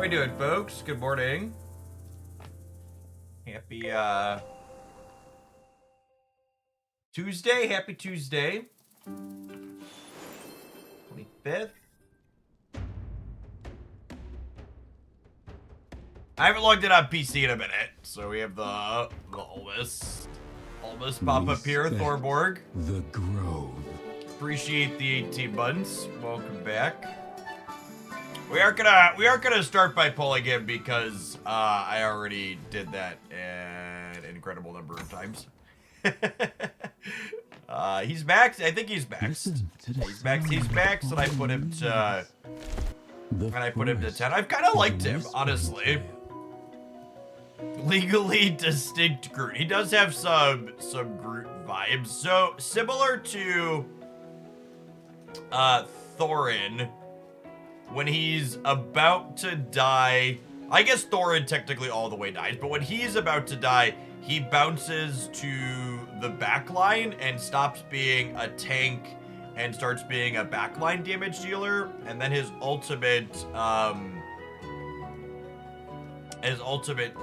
we doing, folks? Good morning. Happy Tuesday. Happy Tuesday. 25th. I haven't logged in on PC in a minute, so we have the Almas pop up here, Thorborg. The Grove. Appreciate the 18 months. Welcome back. We aren't gonna start by pulling him because I already did that an incredible number of times. He's maxed. I think he's maxed. He's maxed, and I put him to 10. I've kind of liked him, honestly. Legally distinct Groot. He does have some Groot vibes. So similar to Thorin. When he's about to die, I guess Thorin technically all the way dies, but when he's about to die, he bounces to the backline and stops being a tank and starts being a backline damage dealer, and then his ultimate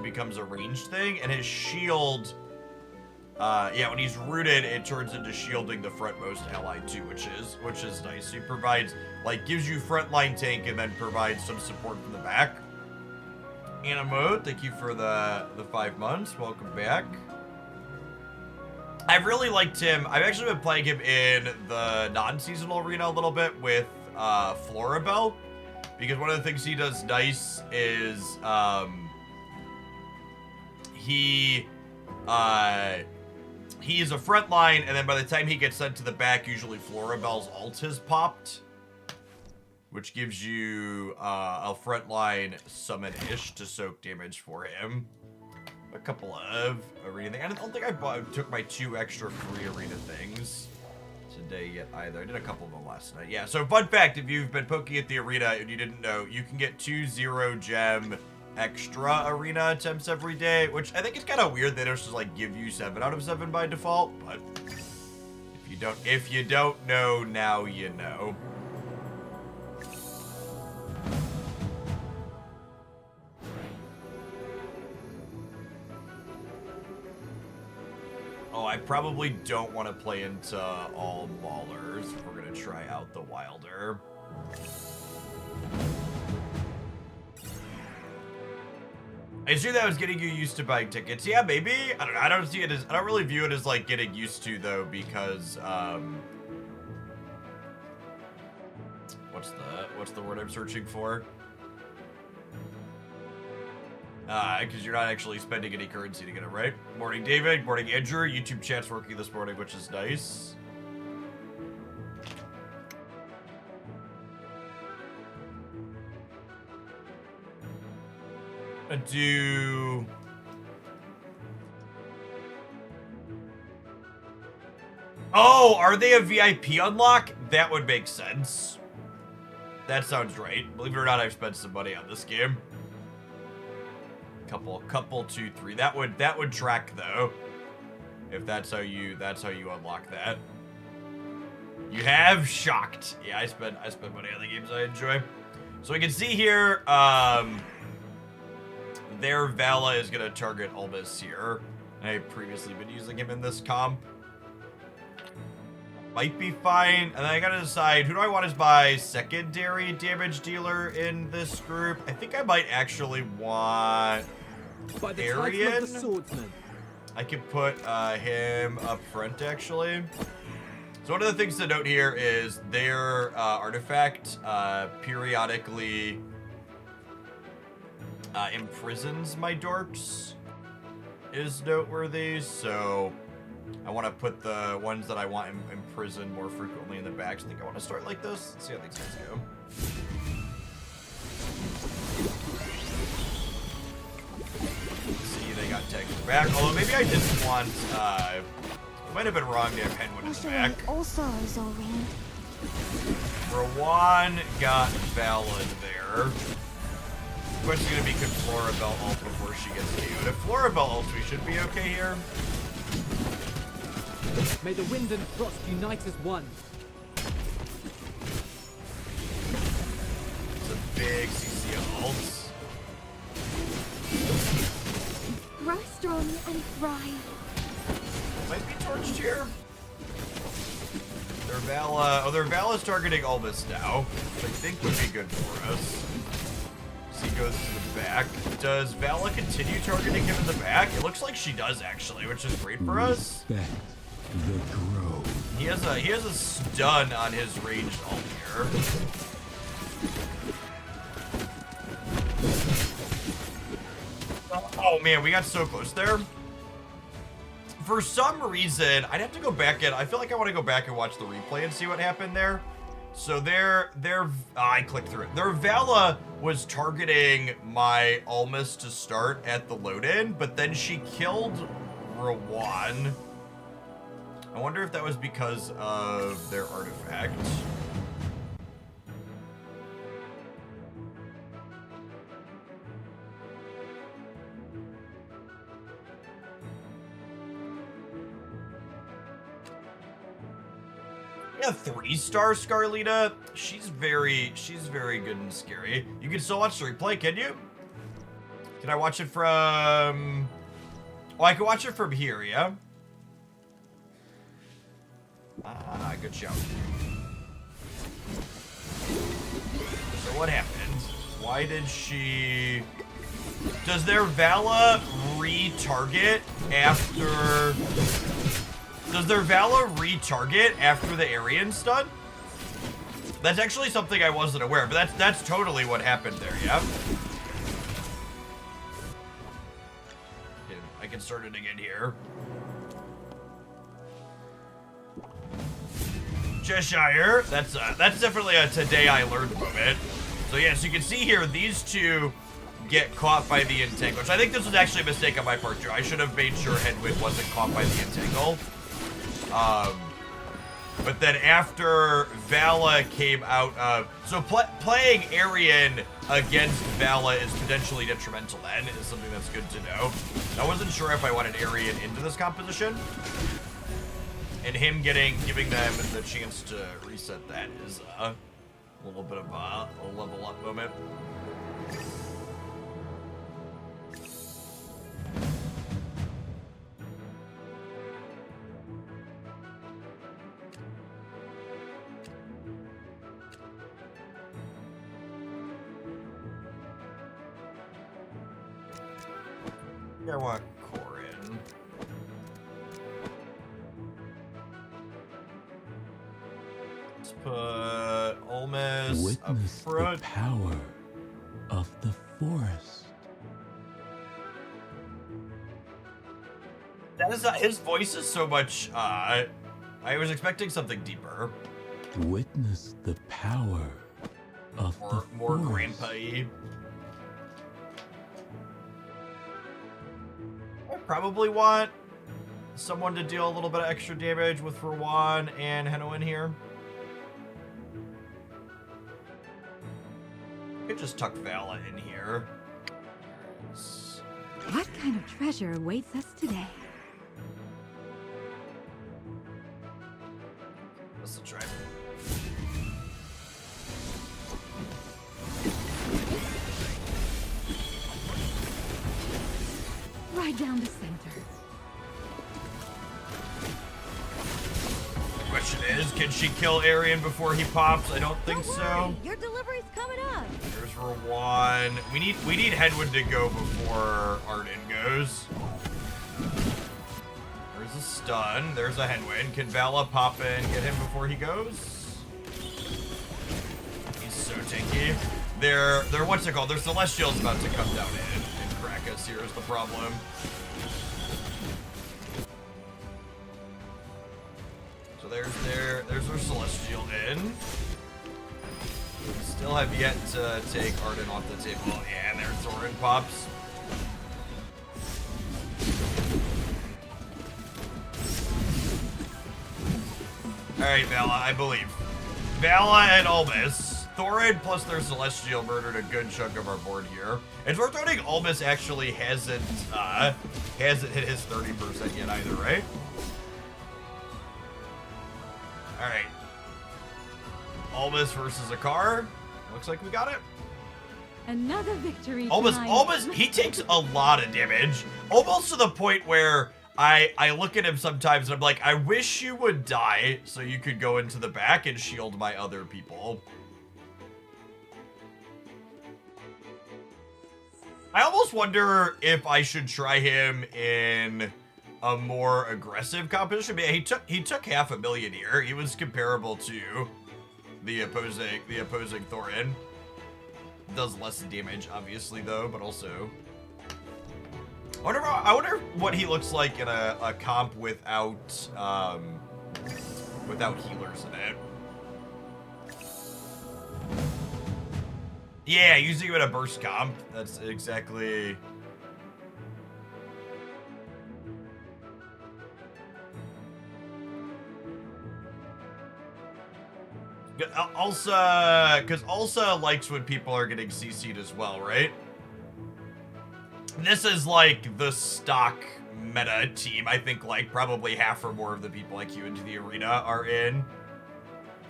becomes a ranged thing, and his shield, when he's rooted, it turns into shielding the frontmost ally too, which is nice. He provides, gives you frontline tank and then provides some support from the back. Animo, thank you for the 5 months. Welcome back. I've really liked him. I've actually been playing him in the non-seasonal arena a little bit with Florabelle, because one of the things he does nice is he's a front line, and then by the time he gets sent to the back, usually Florabelle's ult has popped, which gives you a frontline summon-ish to soak damage for him. A couple of arena things. I don't think I took my 2 extra free arena things today yet either. I did a couple of them last night. Yeah, so fun fact, if you've been poking at the arena and you didn't know, you can get 2 0-gem extra arena attempts every day, which I think is kind of weird. They don't just give you 7 out of 7 by default, but if you don't know, now you know. Oh, I probably don't want to play into all Maulers if we're gonna try out the Wilder. I assume that was getting you used to buying tickets. Yeah, maybe. I don't know. I don't really view it as getting used to though, because what's the word I'm searching for? Because you're not actually spending any currency to get it, right? Morning, David. Morning, Andrew. YouTube chat's working this morning, which is nice. Oh, are they a VIP unlock? That would make sense. That sounds right. Believe it or not, I've spent some money on this game. Couple, 2, 3. That would track though. If that's how you unlock that. You have shocked. Yeah, I spend money on the games I enjoy. So we can see here, their Vala is gonna target Almas here. I've previously been using him in this comp. Might be fine. And then I gotta decide, who do I want as my secondary damage dealer in this group? I think I might actually want Arian. I could put him up front, actually. So one of the things to note here is their artifact periodically imprisons my dorks is noteworthy, so I want to put the ones that I want imprisoned more frequently in the back. So I think I want to start like this. Let's see how these guys go. See, they got tagged back. Although maybe I didn't want. I might have been wrong to have Henwood in the back. Rowan got Vala there. The question's gonna be, could Florabelle ult before she gets KO'd? If Florabelle ults, we should be okay here. May the wind and frost unite as one. It's a big CC ult. Grow strong and thrive. Might be torched here. Their Vala, their Vala's targeting Albus now, which I think would be good for us. So he goes to the back. Does Vala continue targeting him in the back? It looks like she does actually, which is great for us. Respect the growth. He has a stun on his ranged ult here. Oh man, we got so close there. For some reason, I'd have to go back and I feel like I want to go back and watch the replay and see what happened there. So I clicked through it. Their Vala was targeting my Almas to start at the load-in, but then she killed Rawan. I wonder if that was because of their artifact. Yeah, 3-star Scarlita. She's very good and scary. You can still watch the replay, can you? Can I watch it from... Oh, I can watch it from here, yeah? Ah, good shout. So what happened? Why did she... Does their Vala retarget after... Does their Vala retarget after the Aryan stun? That's actually something I wasn't aware, but that's totally what happened there, yeah? Okay, I can start it again here. Cheshire, that's definitely a today I learned moment. So yeah, so you can see here, these two get caught by the entangle, which I think this was actually a mistake on my part too. I should have made sure Headwind wasn't caught by the entangle. But then after Vala came out of... So playing Aryan against Vala is potentially detrimental then, is something that's good to know. I wasn't sure if I wanted Aryan into this composition. And him giving them the chance to reset that is a little bit of a level up moment. I want Corin. Let's put Almas up Witness front. the power of the forest. That is his voice is so much. I was expecting something deeper. Witness the power of the More forest. grandpa-y. I probably want someone to deal a little bit of extra damage with Rawan and Henoin here. Could just tuck Vala in here. What kind of treasure awaits us today? Let's try. Right down the center. Question is, can she kill Aryan before he pops? I don't think Don't so. worry, your delivery's coming up. There's Rawan. We need Headwind to go before Arden goes. There's a stun. There's a Headwind. Can Vala pop in, get him before he goes? He's so tanky. Their what's it called? Their Celestial's about to come down and crack us. Here's the problem. So there's their Celestial in. Still have yet to take Arden off the table. Yeah, and there's Thorin pops. Alright, Vala, I believe. Vala and Almas. Thorin plus their Celestial murdered a good chunk of our board here. It's worth noting Almas actually hasn't hit his 30% yet either, right? Alright. Almas versus a car. Looks like we got it. Another victory. Almost, he takes a lot of damage. Almost to the point where I look at him sometimes and I'm like, I wish you would die so you could go into the back and shield my other people. I almost wonder if I should try him in a more aggressive competition. But he took 500,000 here. He was comparable to the opposing Thorin. Does less damage, obviously, though, but also. I wonder what he looks like in a comp without healers in it. Yeah, using him in a burst comp. That's exactly. Ulsa, because Ulsa likes when people are getting CC'd as well, right? This is like the stock meta team. I think like probably half or more of the people I queue into the arena are in.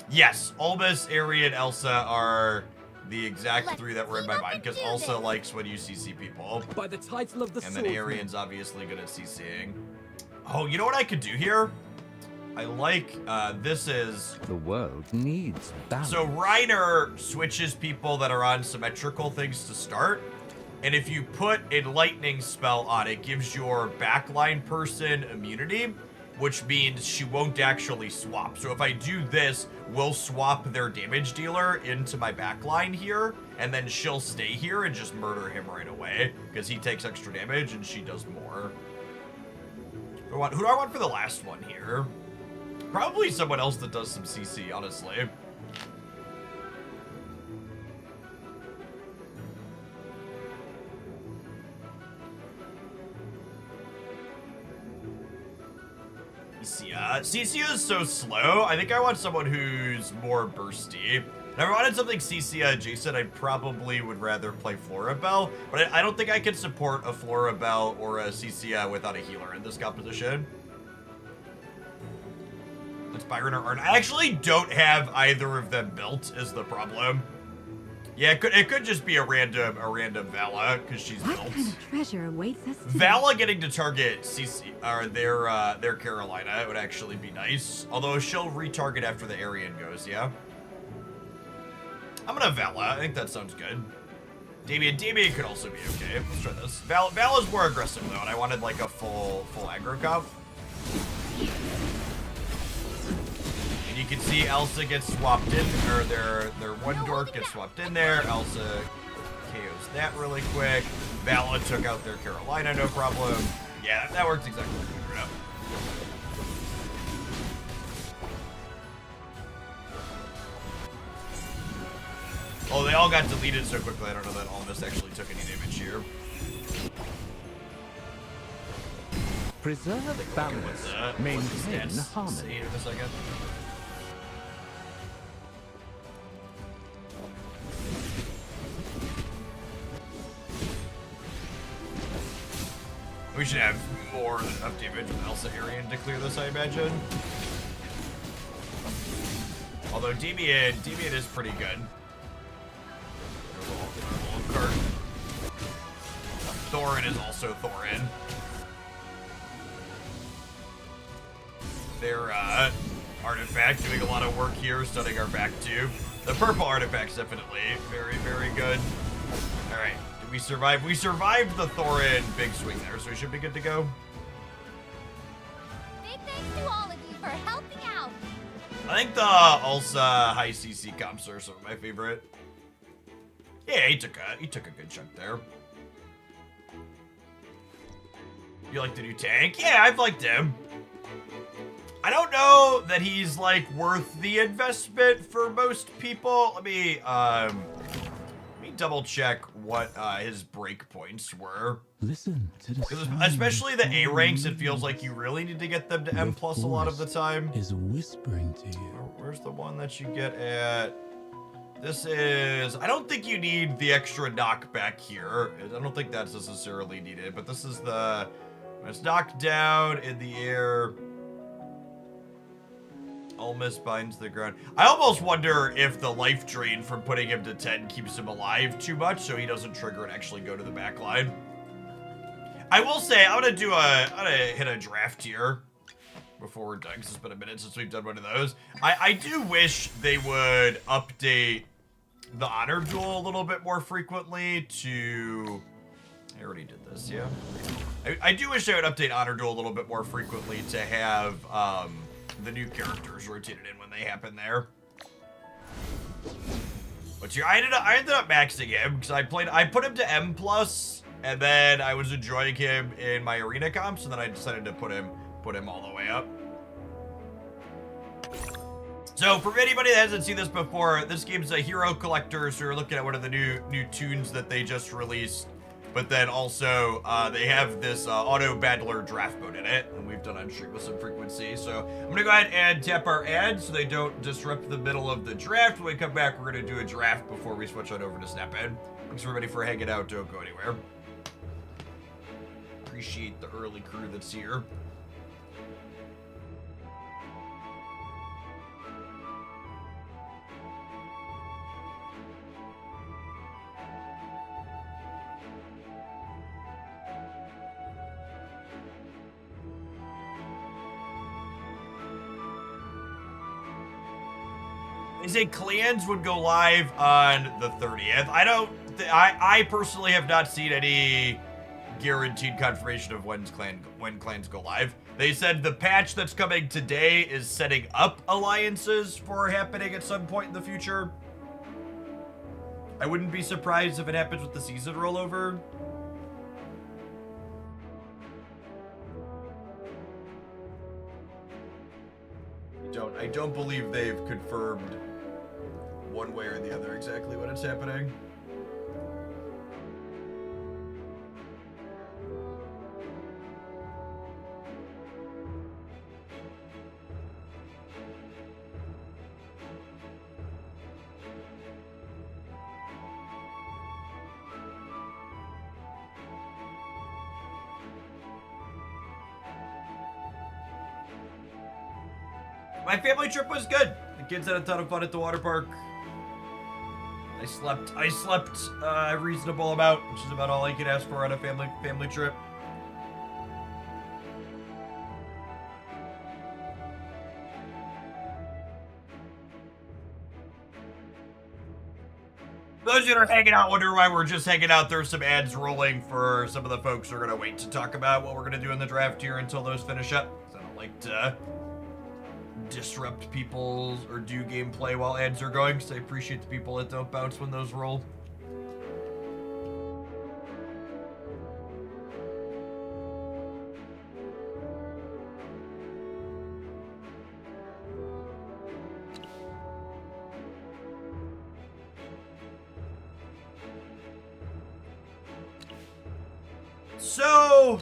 Yes, Olbus, Aerie, and Elsa are the exact three that were in my mind, because Elsa likes when you CC people. By the title of the and then Arian's obviously good at CCing. Oh, you know what I could do here? I like, this is... The world needs balance. So Reiner switches people that are on symmetrical things to start. And if you put a lightning spell on it, gives your backline person immunity, which means she won't actually swap. So if I do this, we'll swap their damage dealer into my backline here, and then she'll stay here and just murder him right away, because he takes extra damage and she does more. Who do I want for the last one here? Probably someone else that does some CC, honestly. CC is so slow. I think I want someone who's more bursty. If I wanted something CC adjacent, I probably would rather play Florabelle, but I don't think I can support a Florabelle or a CC without a healer in this composition. It's Byron or Arn. I actually don't have either of them built, is the problem. Yeah, it could just be a random Vala, because she's built. What kind of treasure awaits us today? Vala getting to target CC or their Carolina would actually be nice. Although she'll retarget after the Arian goes, yeah. I'm gonna Vala. I think that sounds good. Damien could also be okay. Let's try this. Vala's more aggressive though, and I wanted like a full aggro comp. You can see Elsa gets swapped in, or their one dork gets swapped in there. Elsa KOs that really quick. Vala took out their Carolina, no problem. Yeah, that works exactly like we figured out. Oh, they all got deleted so quickly, I don't know that all of us actually took any damage here. Preserve balance, maintain harmony. See in a second. We should have more than enough damage with Elsa Arian to clear this, I imagine. Although Damien is pretty good. Our little cart. Thorin is also Thorin. Their artifact doing a lot of work here, stunning our back too. The purple artifact's definitely very, very good. All right. We survived. We survived the Thorin big swing there, so we should be good to go. Big thanks to all of you for helping out. I think the Ulsa high CC comps are some of my favorite. Yeah, he took a good chunk there. You like the new tank? Yeah, I've liked him. I don't know that he's like worth the investment for most people. Let me double check what his break points were. Listen to the Especially the A ranks, it feels like you really need to get them to M+ a lot of the time. Is whispering to you. Where's the one that you get at? This is... I don't think you need the extra knockback here. I don't think that's necessarily needed, but this is the... It's knocked down in the air. Almost binds the ground. I almost wonder if the life drain from putting him to 10 keeps him alive too much so he doesn't trigger and actually go to the back line. I will say, I'm gonna hit a draft here before we're done, because it's been a minute since we've done one of those. I do wish they would update the honor duel a little bit more frequently to... I already did this, yeah. I do wish they would update honor duel a little bit more frequently to have the new characters rotated in when they happen there. But yeah, I ended up maxing him because I put him to M+, and then I was enjoying him in my arena comps, and then I decided to put him all the way up. So, for anybody that hasn't seen this before, this game's a hero collector, so you're looking at one of the new tunes that they just released. But then also, they have this auto battler draft mode in it, and we've done on stream with some frequency. So I'm gonna go ahead and tap our ads so they don't disrupt the middle of the draft. When we come back, we're gonna do a draft before we switch on over to Snap In. Thanks everybody for hanging out. Don't go anywhere. Appreciate the early crew that's here. They say clans would go live on the 30th. I personally have not seen any guaranteed confirmation of when clans go live. They said the patch that's coming today is setting up alliances for happening at some point in the future. I wouldn't be surprised if it happens with the season rollover. I don't believe they've confirmed one way or the other exactly when it's happening. My family trip was good. The kids had a ton of fun at the water park. I slept a reasonable amount, which is about all I could ask for on a family trip. Those that are hanging out wonder why we're just hanging out. There's some ads rolling for some of the folks who are going to wait to talk about what we're going to do in the draft here until those finish up. I don't like to disrupt people's or do gameplay while ads are going, because I appreciate the people that don't bounce when those roll. So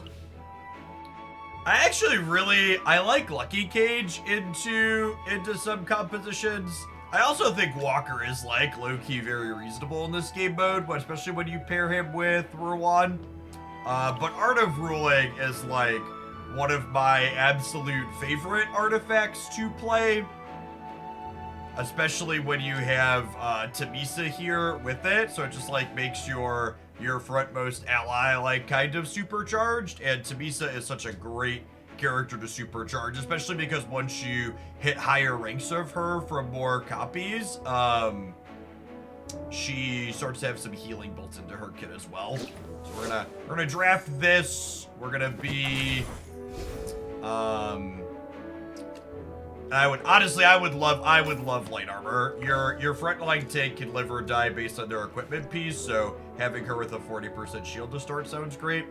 I like Lucky Cage into some compositions. I also think Walker is like low-key very reasonable in this game mode, but especially when you pair him with Ruan. But Art of Ruling is like one of my absolute favorite artifacts to play. Especially when you have Tamisa here with it, so it just like makes your frontmost ally like kind of supercharged, and Tamisa is such a great character to supercharge, especially because once you hit higher ranks of her from more copies, she starts to have some healing built into her kit as well. So we're gonna draft this. We're gonna be I would love light armor. Your frontline tank can live or die based on their equipment piece, so having her with a 40% shield to start sounds great.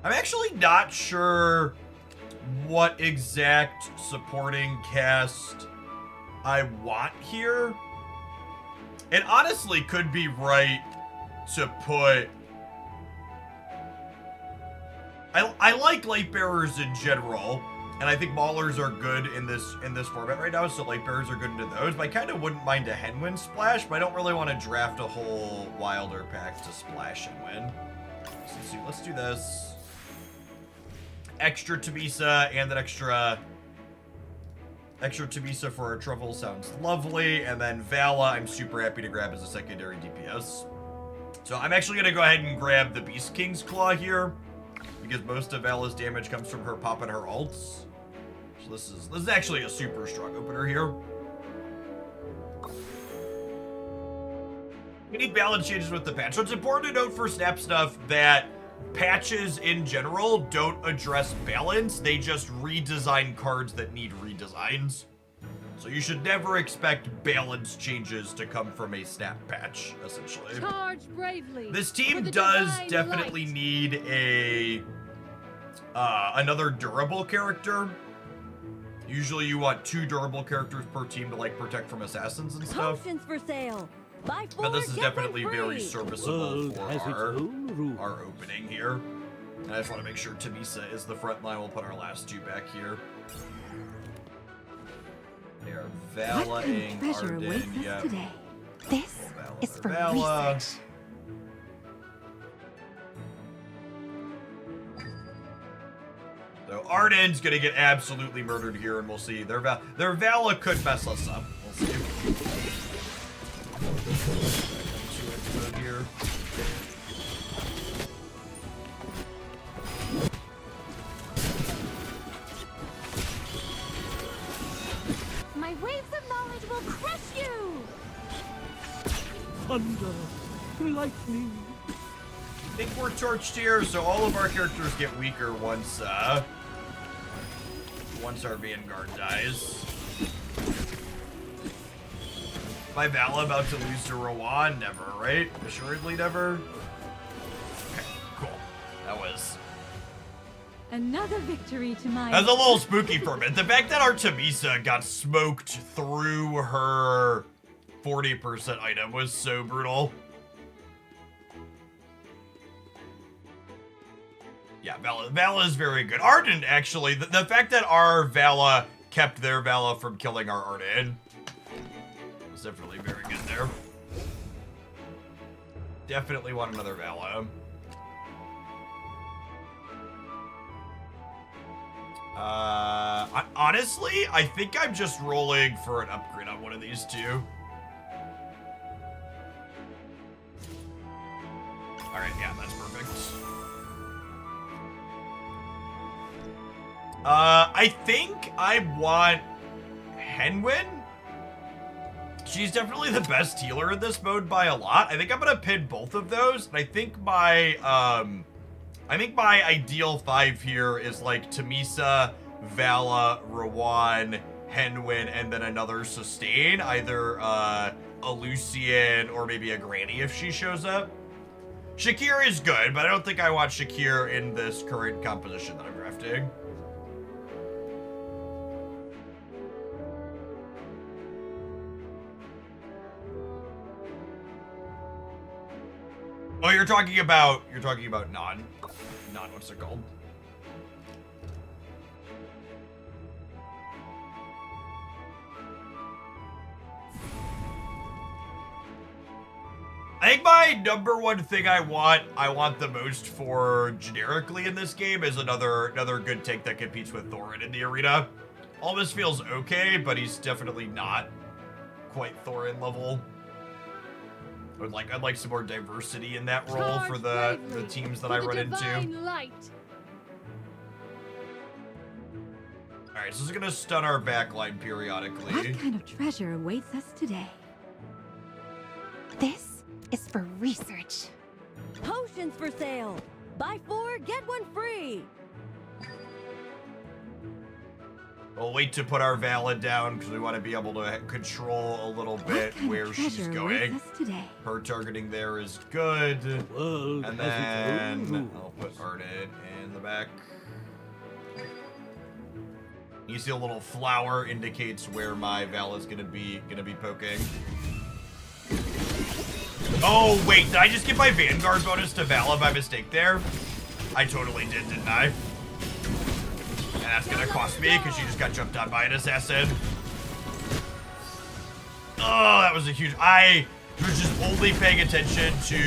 I'm actually not sure what exact supporting cast I want here. It honestly could be right to put... I like light bearers in general, and I think maulers are good in this format right now, so light bearers are good into those, but I kind of wouldn't mind a Henwin splash, but I don't really want to draft a whole Wilder pack to splash and win. Let's do this. extra Tamisa and that extra Tamisa for our Truffle sounds lovely. And then Vala, I'm super happy to grab as a secondary DPS. So I'm actually going to go ahead and grab the Beast King's Claw here, because most of Vala's damage comes from her popping her ults. So this is actually a super strong opener here. We need balance changes with the patch. So it's important to note for Snap Stuff that patches in general don't address balance. They just redesign cards that need redesigns. So you should never expect balance changes to come from a Snap patch, essentially. Charge bravely. This team does definitely need a another durable character. Usually you want 2 durable characters per team to like protect from assassins and stuff. Potions for sale. Buy 4, But this is get definitely one very free. serviceable for our opening here. And I just want to make sure Tamisa is the front line. We'll put our last 2 back here. They are What kind of Vala-ing treasure Arden. awaits us Yep. today? This Vala is for Vala. research. So Arden's gonna get absolutely murdered here, and we'll see. Their Vala could mess us up. We'll see. Here. My waves of knowledge will crush you! Thunder, lightning. I think we're torched here, so all of our characters get weaker once our Vanguard dies. My Vala about to lose to Rowan? Never, right? Assuredly never. Okay, cool. That was Another victory to my... a little spooky for a minute. The fact that our Tamisa got smoked through her 40% item was so brutal. Yeah, Vala is very good. Arden, actually, the fact that our Vala kept their Vala from killing our Arden was definitely very good there. Definitely want another Vala. Honestly, I think I'm just rolling for an upgrade on one of these 2. Alright, yeah, that's perfect. I think I want Henwin. She's definitely the best healer in this mode by a lot. I think I'm gonna pin both of those, and I think my ideal 5 here is like Tamisa, Vala, Rowan, Henwin, and then another sustain, either a Lucian or maybe a Granny if she shows up. Shakir is good, but I don't think I want Shakir in this current composition that I'm drafting. Oh, you're talking about non, what's it called? I think my number 1 thing I want the most for generically in this game is another good tank that competes with Thorin in the arena. Almost feels okay, but he's definitely not quite Thorin level. I'd like some more diversity in that role for the teams that I run into. Light. Alright, so this is gonna stun our backline periodically. What kind of treasure awaits us today? This is for research. Potions for sale. Buy 4, get 1 free. We'll wait to put our Vala down because we want to be able to control a little bit What kind where of she's treasure going. awaits us today? Her targeting there is good. World And has its then own I'll rules. put Arden in the back. You see a little flower indicates where my Vala is gonna be poking. Oh wait, did I just get my Vanguard bonus to Vala by mistake there? I totally did, didn't I? And that's gonna cost me because she just got jumped on by an assassin. Oh, that was a huge... I was just only paying attention to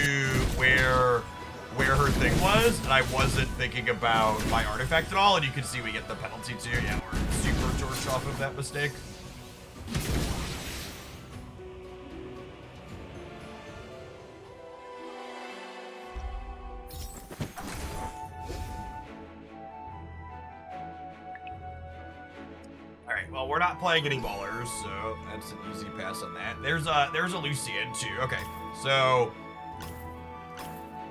where where her thing was, and I wasn't thinking about my artifact at all, and you can see we get the penalty too. Yeah, we're super torched off of that mistake. Alright, well, we're not playing any ballers, so that's an easy pass on that. There's a Lucian too. Okay, so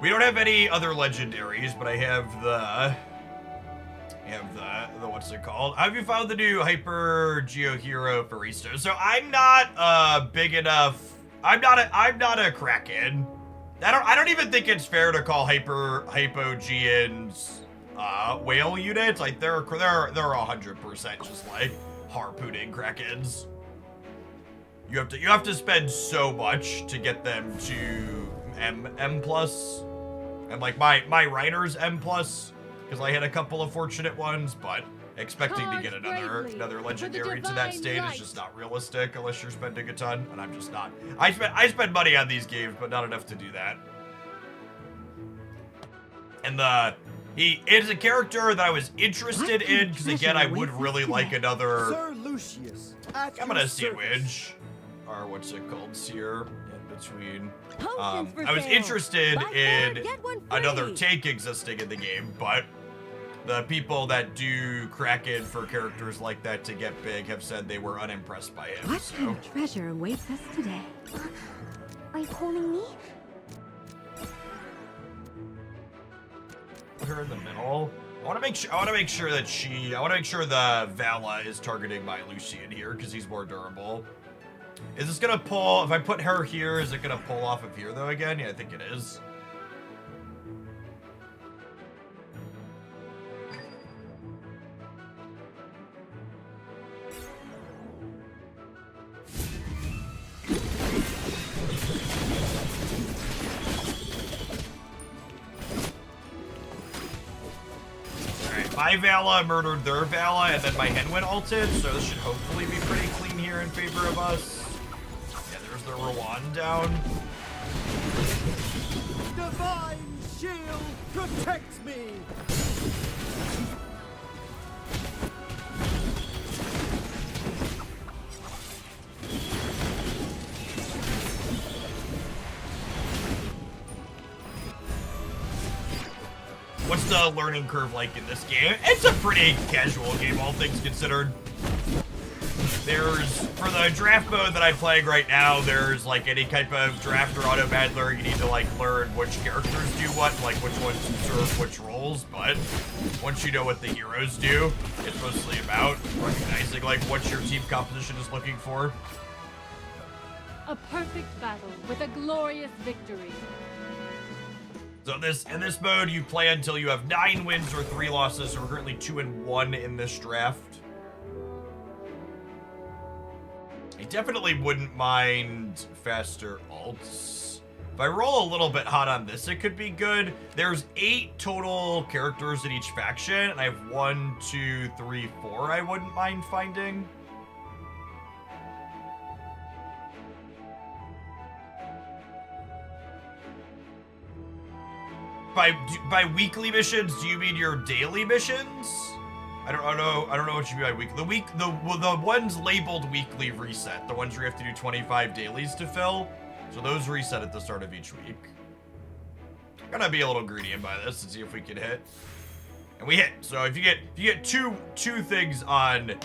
we don't have any other legendaries, but I have the what's it called? Have you found the new Hyper Geo Hero Barista? So I'm not big enough. I'm not a Kraken. I don't even think it's fair to call Hypogeans whale units. Like they're 100% just like harpooning Krakens. You have to spend so much to get them to M plus. And like my Reiner's M plus, because I had a couple of fortunate ones, but expecting to get another legendary to that state is just not realistic unless you're spending a ton, and I'm just not. I spend money on these games, but not enough to do that. And he is a character that I was interested in, because again, I would really like another. Sir Lucius, at I'm gonna your sandwich, or what's it called, sear in between. Potions for I was sale. interested Buy four, in get one free. another take existing in the game, but the people that do Kraken for characters like that to get big have said they were unimpressed by him. What So kind of treasure awaits us today? Are you calling me? put her in the middle. I want to make sure the Vala is targeting my Lucian here because he's more durable. Is this gonna pull? If I put her here, is it gonna pull off of here though again? Yeah, I think it is. My Vala murdered their Vala, and then my Henwin ulted, so this should hopefully be pretty clean here in favor of us. Yeah, there's the Rowan down. divine shield protects me. What's the learning curve like in this game? It's a pretty casual game, all things considered. There's, for the draft mode that I'm playing right now, there's like any type of draft or auto battler, you need to like learn which characters do what, like which ones serve which roles, but once you know what the heroes do, it's mostly about recognizing like what your team composition is looking for. A perfect battle with a glorious victory. So in this mode, you play until you have 9 wins or 3 losses, so we're currently 2-1 in this draft. I definitely wouldn't mind faster ults. If I roll a little bit hot on this, it could be good. There's 8 total characters in each faction, and I have 1, 2, 3, 4 I wouldn't mind finding. By weekly missions, do you mean your daily missions? I don't know what you mean by weekly. The ones labeled weekly reset. The ones where you have to do 25 dailies to fill. So those reset at the start of each week. I'm gonna be a little greedy by this and see if we can hit. And we hit. So if you get two things on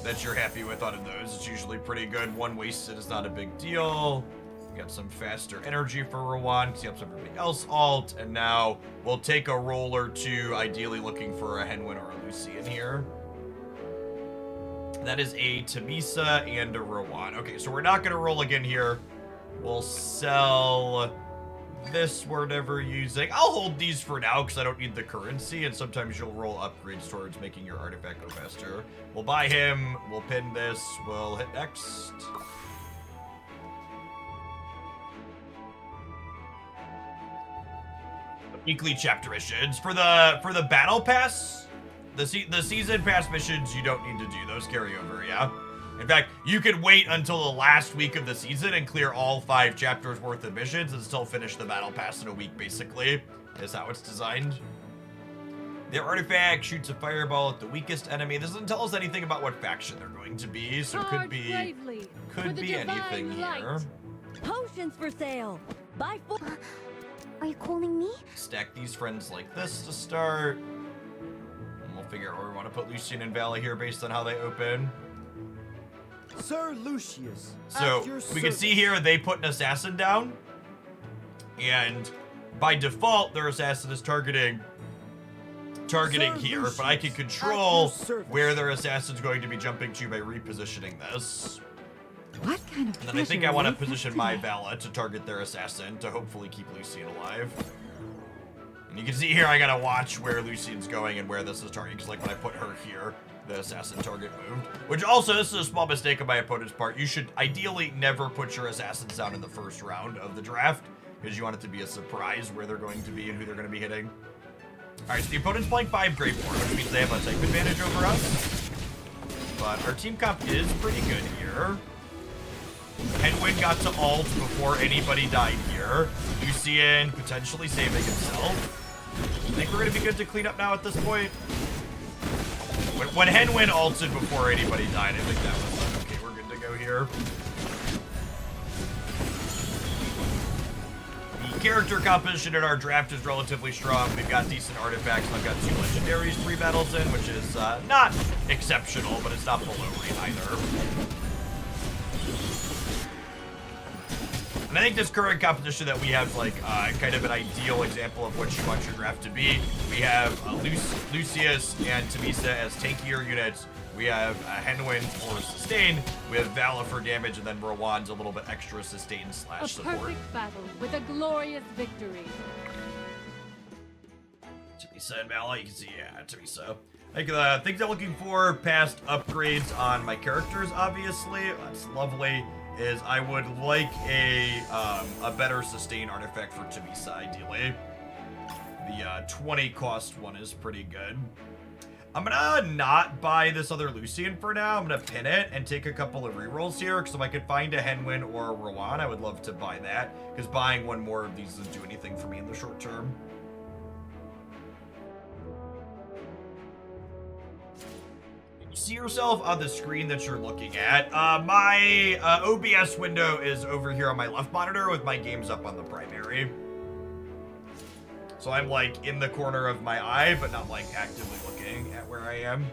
that you're happy with out of those, it's usually pretty good. 1 wasted is not a big deal. Got some faster energy for Rowan, because he helps everybody else alt, and now we'll take a roll or 2, ideally looking for a Henwin or a Lucian here. That is a Tamisa and a Rowan. Okay, so we're not going to roll again here. We'll sell this we're never using. I'll hold these for now, because I don't need the currency, and sometimes you'll roll upgrades towards making your artifact go faster. We'll buy him, we'll pin this, we'll hit next. Weekly chapter missions for the battle pass, the season pass missions you don't need to do, those carry over. Yeah, In fact, you could wait until the last week of the season and clear all 5 chapters worth of missions and still finish the battle pass in a week, basically. Is how it's designed. Their artifact shoots a fireball at the weakest enemy. This doesn't tell us anything about what faction they're going to be, so it could be anything here. Potions for sale. Buy 4. Are you calling me? Stack these friends like this to start. And we'll figure out where we want to put Lucian and Vala here based on how they open. Sir Lucius. So at your we can service. see here they put an assassin down. And by default, their assassin is targeting Sir here, but I can Lucius, control at your service. where their assassin's going to be jumping to by repositioning this. What kind of And then I think I pleasure want to awaits us position my today? Vala to target their assassin to hopefully keep Lucian alive. And you can see here I gotta watch where Lucian's going and where this is targeting, because like when I put her here, the assassin target moved. Which also, this is a small mistake on my opponent's part. You should ideally never put your assassins down in the first round of the draft, because you want it to be a surprise where they're going to be and who they're going to be hitting. Alright, so the opponent's playing 5 Graveborn, which means they have a type advantage over us. But our team comp is pretty good here. Henwin got to ult before anybody died here. Lucian potentially saving himself. I think we're going to be good to clean up now at this point. When Henwin ulted before anybody died, I think that was like, okay, we're good to go here. The character composition in our draft is relatively strong. We've got decent artifacts. I've got 2 legendaries, 3 battles in, which is not exceptional, but it's not below rate either. And I think this current composition that we have, like, kind of an ideal example of what you want your draft to be. We have Lucius and Tamisa as tankier units. We have Henwin for sustain. We have Vala for damage, and then Rowan's a little bit extra sustain / A support. perfect battle with a glorious victory. Tamisa and Vala, you can see, yeah, Tamisa. Like, the things I'm looking for past upgrades on my characters, obviously. That's lovely. Is I would like a better sustain artifact for Tamisa, ideally. The 20 cost one is pretty good. I'm gonna not buy this other Lucian for now. I'm gonna pin it and take a couple of rerolls here, because if I could find a Henwin or a Rowan, I would love to buy that, because buying one more of these doesn't do anything for me in the short term. See yourself on the screen that you're looking at. My OBS window is over here on my left monitor with my games up on the primary. So I'm like in the corner of my eye, but not like actively looking at where I am.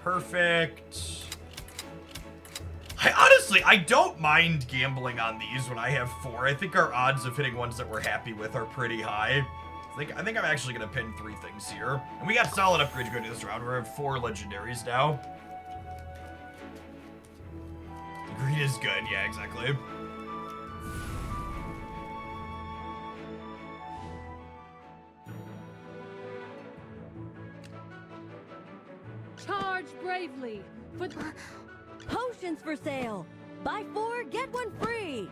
Perfect. I don't mind gambling on these when I have 4. I think our odds of hitting ones that we're happy with are pretty high. I think I'm actually going to pin 3 things here. And we got solid upgrades going to this round. We have 4 legendaries now. Green is good. Yeah, exactly. Charge bravely for Potions for sale. Buy 4, get 1 free.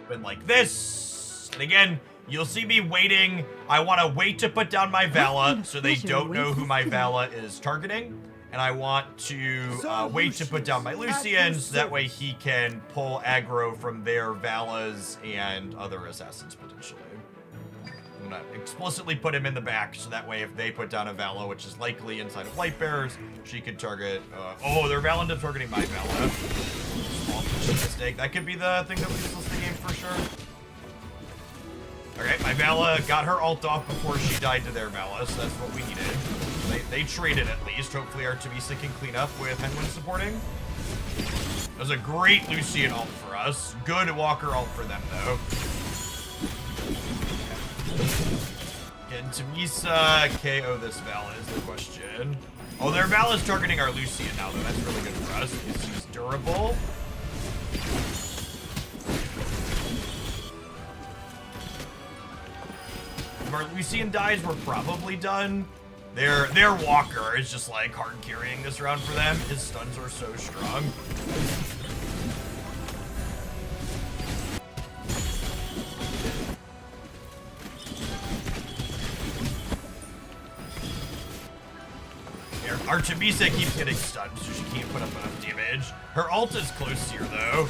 Been like this. And again, you'll see me waiting. I want to wait to put down my Vala so they don't know who my Vala is targeting. And I want to wait to put down my Lucian so that way he can pull aggro from their Valas and other assassins potentially. I'm going to explicitly put him in the back so that way if they put down a Vala, which is likely inside of Lightbearers, she can target... oh, they're Vala ends up targeting my Vala. Small mistake. That could be the thing that leads us to the game for sure. Okay, my Vala got her ult off before she died to their Vala, so that's what we needed. They traded at least. Hopefully our Tamisa can clean up with Henwin supporting. That was a great Lucian ult for us. Good Walker ult for them, though. Can Tamisa KO this Vala is the question. Oh, their Vala's targeting our Lucian now, though. That's really good for us because he's durable. If our Lucian dies, we're probably done. Their Walker is just like hard carrying this round for them. His stuns are so strong. Our Tamisa keeps getting stunned, so she can't put up enough damage. Her ult is close here, though.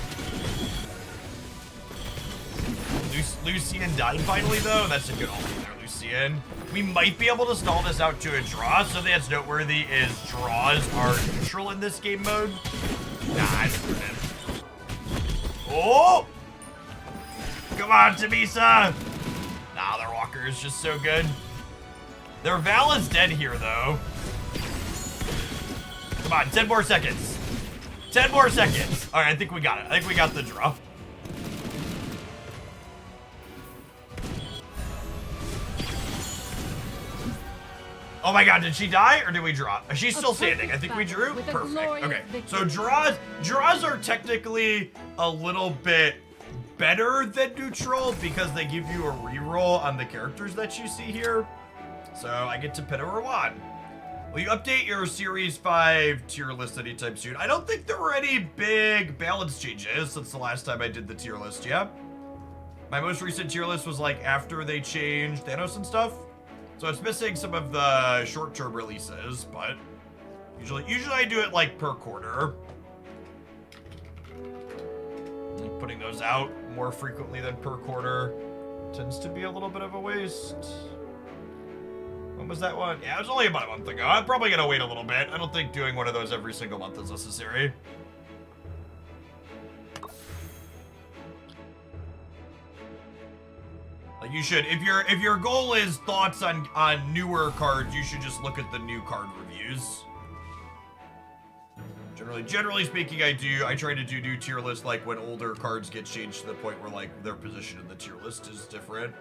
Lucian died finally, though. That's a good ulti there, Lucian. We might be able to stall this out to a draw. Something that's noteworthy is draws are neutral in this game mode. Nah, I screwed him. Oh! Come on, Tamisa! Nah, their walker is just so good. Their Val is dead here, though. Come on, 10 more seconds. 10 more seconds. All right, I think we got it. I think we got the draw. Oh my god, did she die or did we draw? She's still standing. I think we drew. Perfect. Okay, so draws are technically a little bit better than neutral because they give you a reroll on the characters that you see here. So I get to pin a reward. Will you update your Series 5 tier list anytime soon? I don't think there were any big balance changes since the last time I did the tier list, yeah? My most recent tier list was like after they changed Thanos and stuff. So it's missing some of the short-term releases, but usually I do it like per quarter. And putting those out more frequently than per quarter tends to be a little bit of a waste. When was that one? Yeah, it was only about a month ago. I'm probably gonna wait a little bit. I don't think doing one of those every single month is necessary. Like you should, if your goal is thoughts on newer cards, you should just look at the new card reviews. Generally speaking, I try to do new tier lists like when older cards get changed to the point where like their position in the tier list is different.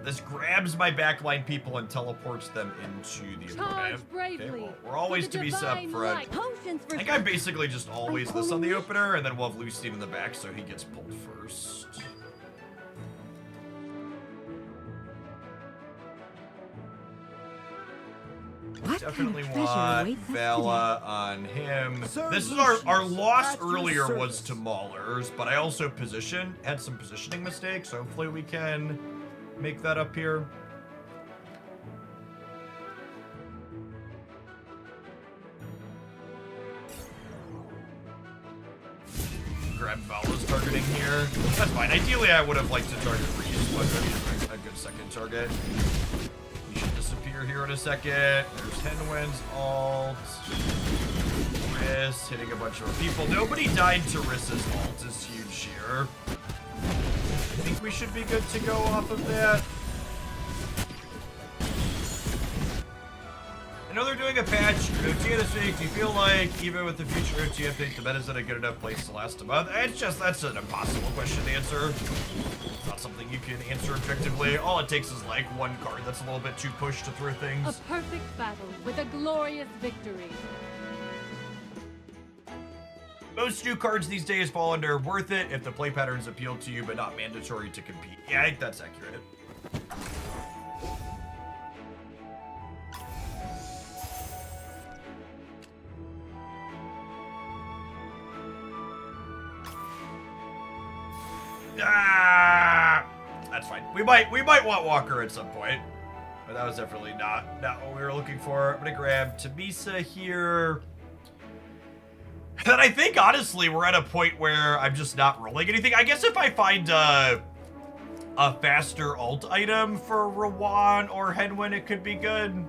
This grabs my backline people and teleports them into the opponent. Okay, well, we're always to be set up front. I think I'm basically just always this on the opener, and then we'll have Lucian in the back so he gets pulled first. What Definitely kind of treasure want awaits us Vala on him. Sir This is Lucius, our loss at your earlier was service. to Maulers, but I also had some positioning mistakes, so hopefully we can make that up here. Grab Vala's targeting here. That's fine. Ideally, I would have liked to target Reese, but maybe a good second target. You should disappear here in a second. There's Henwen's ult. Riss hitting a bunch of people. Nobody died to Riss's ult is huge here. I think we should be good to go off of that. I know they're doing a patch OTA this week. Do you feel like even with the future OTA update, the meta's in a good enough place to last a month? That's an impossible question to answer. It's not something you can answer objectively. All it takes is like one card that's a little bit too pushed to throw things. A perfect battle with a glorious victory. Most new cards these days fall under worth it if the play patterns appeal to you, but not mandatory to compete. Yeah, I think that's accurate. Ah, that's fine. We might want Walker at some point, but that was definitely not what we were looking for. I'm gonna grab Tamisa here. And I think, honestly, we're at a point where I'm just not rolling anything. I guess if I find a faster ult item for Rawan or Henwen, it could be good.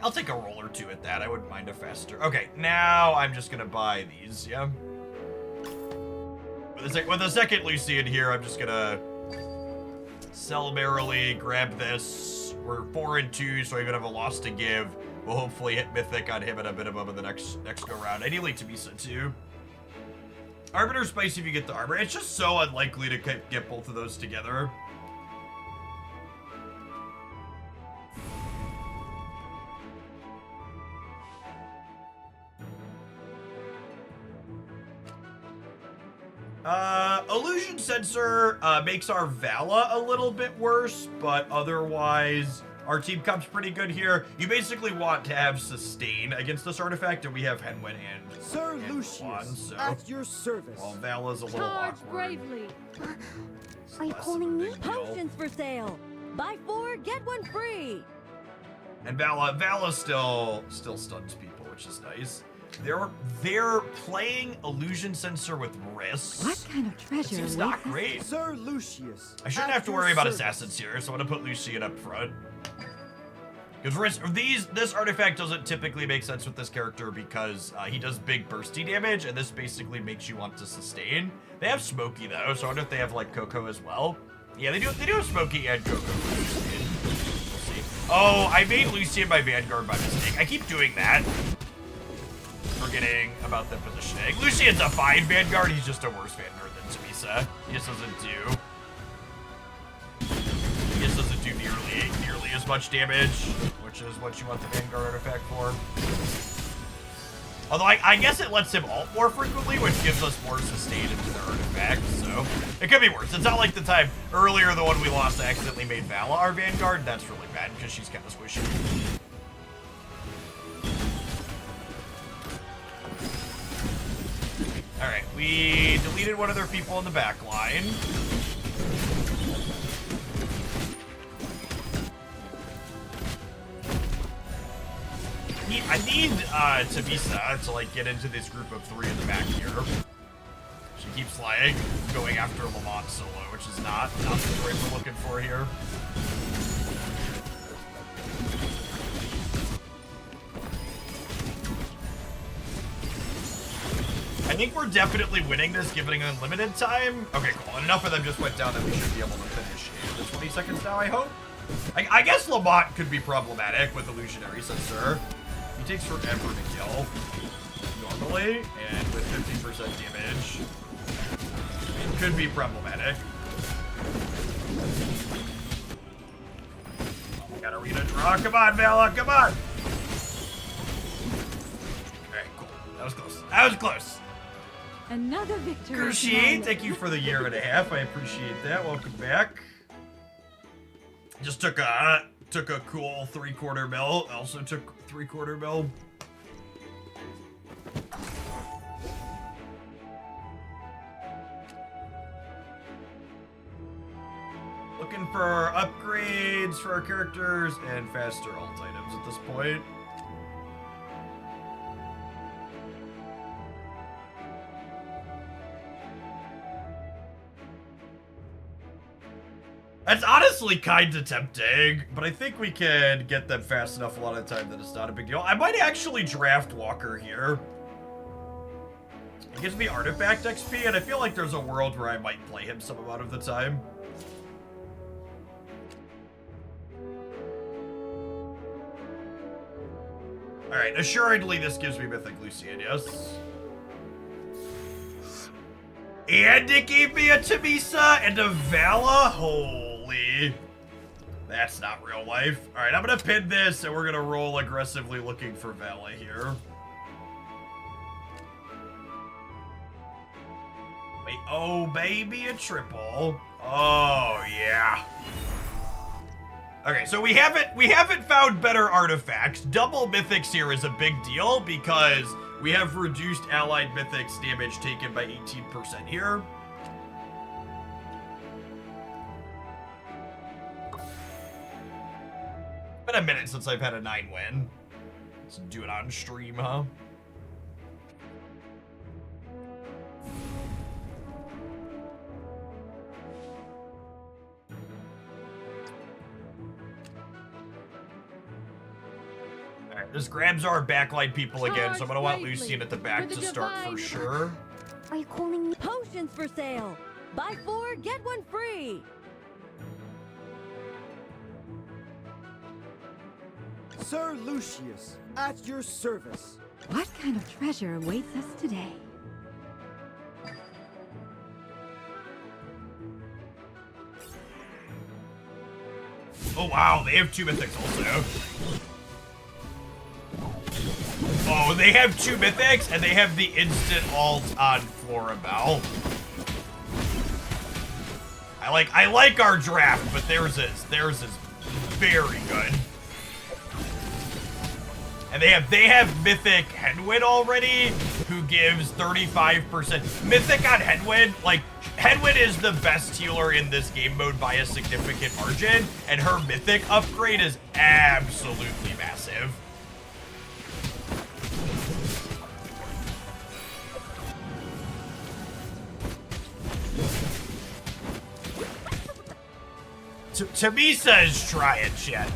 I'll take a roll or two at that. I wouldn't mind a faster. Okay, now I'm just gonna buy these, yeah? With the second Lucian here, I'm just gonna sell merrily, grab this. We're 4 and 2, so I even have a loss to give. We'll hopefully hit Mythic on him at a minimum in the next go round. Ideally Tamisa too. Arbiter Spice if you get the armor. It's just so unlikely to get both of those together. Illusion Sensor makes our Vala a little bit worse, but otherwise our team comp's pretty good here. You basically want to have sustain against this artifact, and we have Henwen and Sir and Lucius, Juan, so at your service. while Vala's a little Charge awkward. bravely. Are you Less of a calling me? big deal. Potions for sale. Buy 4, get 1 free. And Vala still stuns people, which is nice. They're playing Illusion Sensor with wrists. What kind of treasure Seems awaits not us? great. Sir Lucius. I shouldn't have to worry about assassins here, so I'm gonna put Lucian up front. Because this artifact doesn't typically make sense with this character because he does big bursty damage, and this basically makes you want to sustain. They have Smokey though, so I wonder if they have like Coco as well. Yeah, they do have Smokey and Coco for Lucian. We'll see. Oh, I made Lucian my Vanguard by mistake. I keep doing that. Forgetting about the positioning. Lucian's a fine Vanguard, he's just a worse Vanguard than Tamisa. He just doesn't do nearly as much damage, which is what you want the Vanguard artifact for. Although I guess it lets him ult more frequently, which gives us more sustain into the artifact, so it could be worse. It's not like the time earlier, the one we lost accidentally made Vala our Vanguard. That's really bad because she's kind of squishy. Alright, we deleted one of their people in the back line. I need Tamisa to like get into this group of 3 in the back here. She keeps like going after Lamont solo, which is not the trade we're looking for here. I think we're definitely winning this, giving unlimited time. Okay, cool. And enough of them just went down that we should be able to finish in the 20 seconds now, I hope. I guess Lamont could be problematic with Illusionary Sensor. He takes forever to kill, normally, and with 15% damage, it could be problematic. Oh, got arena draw. Come on, Vala, come on! Alright, cool. That was close. That was close. Another victory. Appreciate. Thank you for the 1.5 years. I appreciate that. Welcome back. Just took a cool 3/4 mil. Also took 3/4 mil. Looking for upgrades for our characters and faster alt items at this point. That's honestly kind of tempting, but I think we can get them fast enough a lot of the time that it's not a big deal. I might actually draft Walker here. It gives me artifact XP, and I feel like there's a world where I might play him some amount of the time. Alright, assuredly this gives me Mythic Lucian, yes. And it gave me a Tamisa and a Vala? Holy. That's not real life. Alright, I'm gonna pin this and we're gonna roll aggressively looking for Vala here. Wait, oh baby, a triple. Oh yeah. Okay, so we haven't found better artifacts. Double mythics here is a big deal because we have reduced allied mythics damage taken by 18% here. Been a minute since I've had a 9 win. Let's do it on stream, huh? This grabs our backline people again, so I'm gonna want Lucian at the back to start for sure. Are you calling me? Potions for sale. Buy 4, get 1 free. Sir Lucius, at your service. What kind of treasure awaits us today? Oh wow, they have 2 mythics also. Oh, they have 2 mythics, and they have the instant alt on Floribel. I like our draft, but theirs is very good. And they have mythic Henwin already, who gives 35%. Mythic on Headwind, like, Headwind is the best healer in this game mode by a significant margin, and her Mythic upgrade is absolutely massive. Tamisa is trying, shit.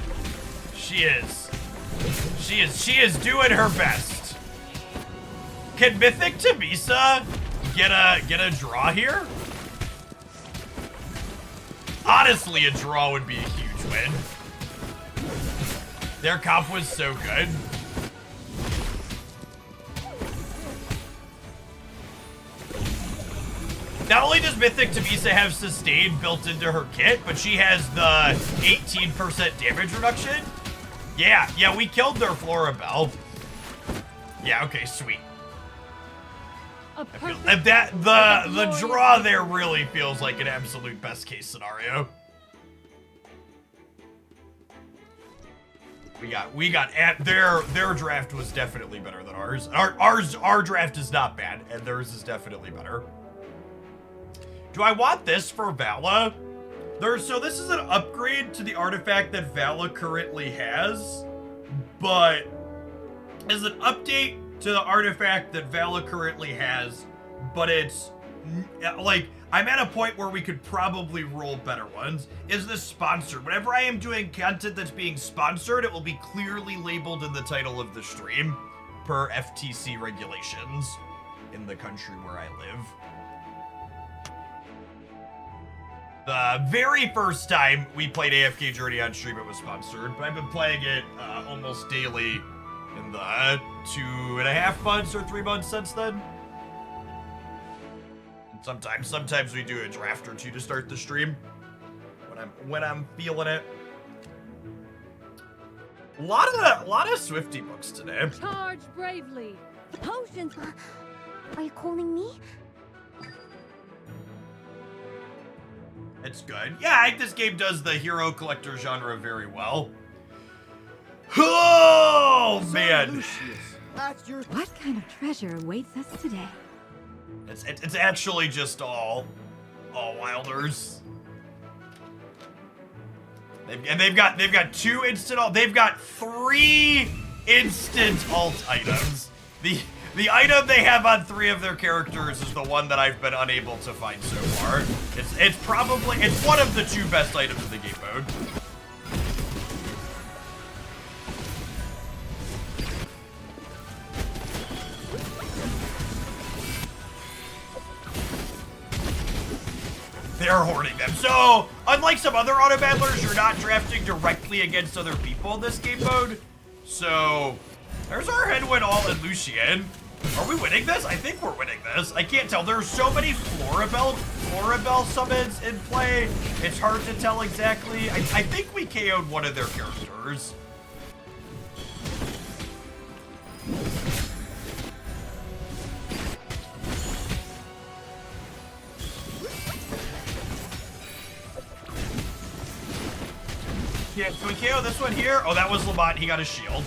She is doing her best. Can Mythic Tamisa get a draw here? Honestly, a draw would be a huge win. Their comp was so good. Not only does Mythic Tamisa have sustain built into her kit, but she has the 18% damage reduction. Yeah, we killed their Florabelle. Yeah, okay, sweet. The draw there really feels like an absolute best case scenario. Their draft was definitely better than ours. Our draft is not bad, and theirs is definitely better. Do I want this for Vala? So this is an upgrade to the artifact that Vala currently has, but is an update to the artifact that Vala currently has, but it's like, I'm at a point where we could probably roll better ones. Is this sponsored? Whenever I am doing content that's being sponsored, it will be clearly labeled in the title of the stream per FTC regulations in the country where I live. The very first time we played AFK Journey on stream, it was sponsored, but I've been playing it almost daily in the 2.5 months or 3 months since then. Sometimes we do a draft or two to start the stream when I'm feeling it. A lot of Swifty books today. Charge bravely. Potions. Are you calling me? It's good. Yeah, I think this game does the hero collector genre very well. Oh, man. Lucius, at your What kind of treasure awaits us today? It's actually just all wilders. They've got 2 instant alt. They've got 3 instant alt items. The item they have on 3 of their characters is the one that I've been unable to find so far. It's one of the 2 best items in the game mode. They're hoarding them. So, unlike some other auto battlers, you're not drafting directly against other people in this game mode. So, there's our Headwind alt and Lucian. Are we winning this? I think we're winning this. I can't tell. There's so many Florabelle summons in play. It's hard to tell exactly. I think we KO'd one of their characters. Yeah, can we KO this one here? Oh, that was Lamont. He got a shield.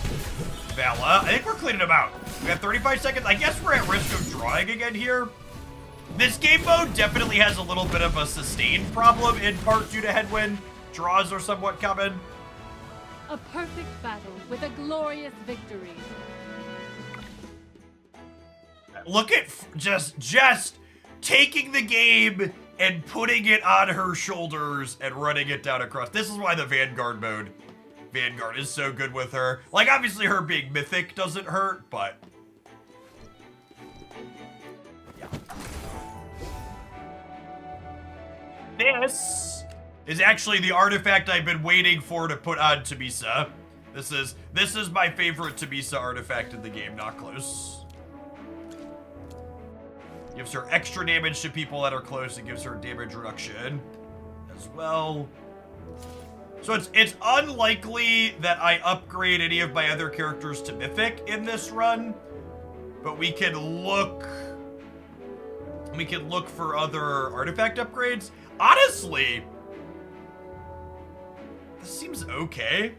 Vala. I think we're cleaning him out. We have 35 seconds. I guess we're at risk of drawing again here. This game mode definitely has a little bit of a sustain problem, in part due to Headwind. Draws are somewhat common. A perfect battle with a glorious victory. Look at just taking the game and putting it on her shoulders and running it down across. This is why the Vanguard mode. Vanguard is so good with her. Like, obviously her being mythic doesn't hurt, but... yeah. This is actually the artifact I've been waiting for to put on Tamisa. This is my favorite Tamisa artifact in the game, not close. Gives her extra damage to people that are close. It gives her damage reduction as well. So it's unlikely that I upgrade any of my other characters to Mythic in this run, but we can look for other artifact upgrades. Honestly, this seems okay.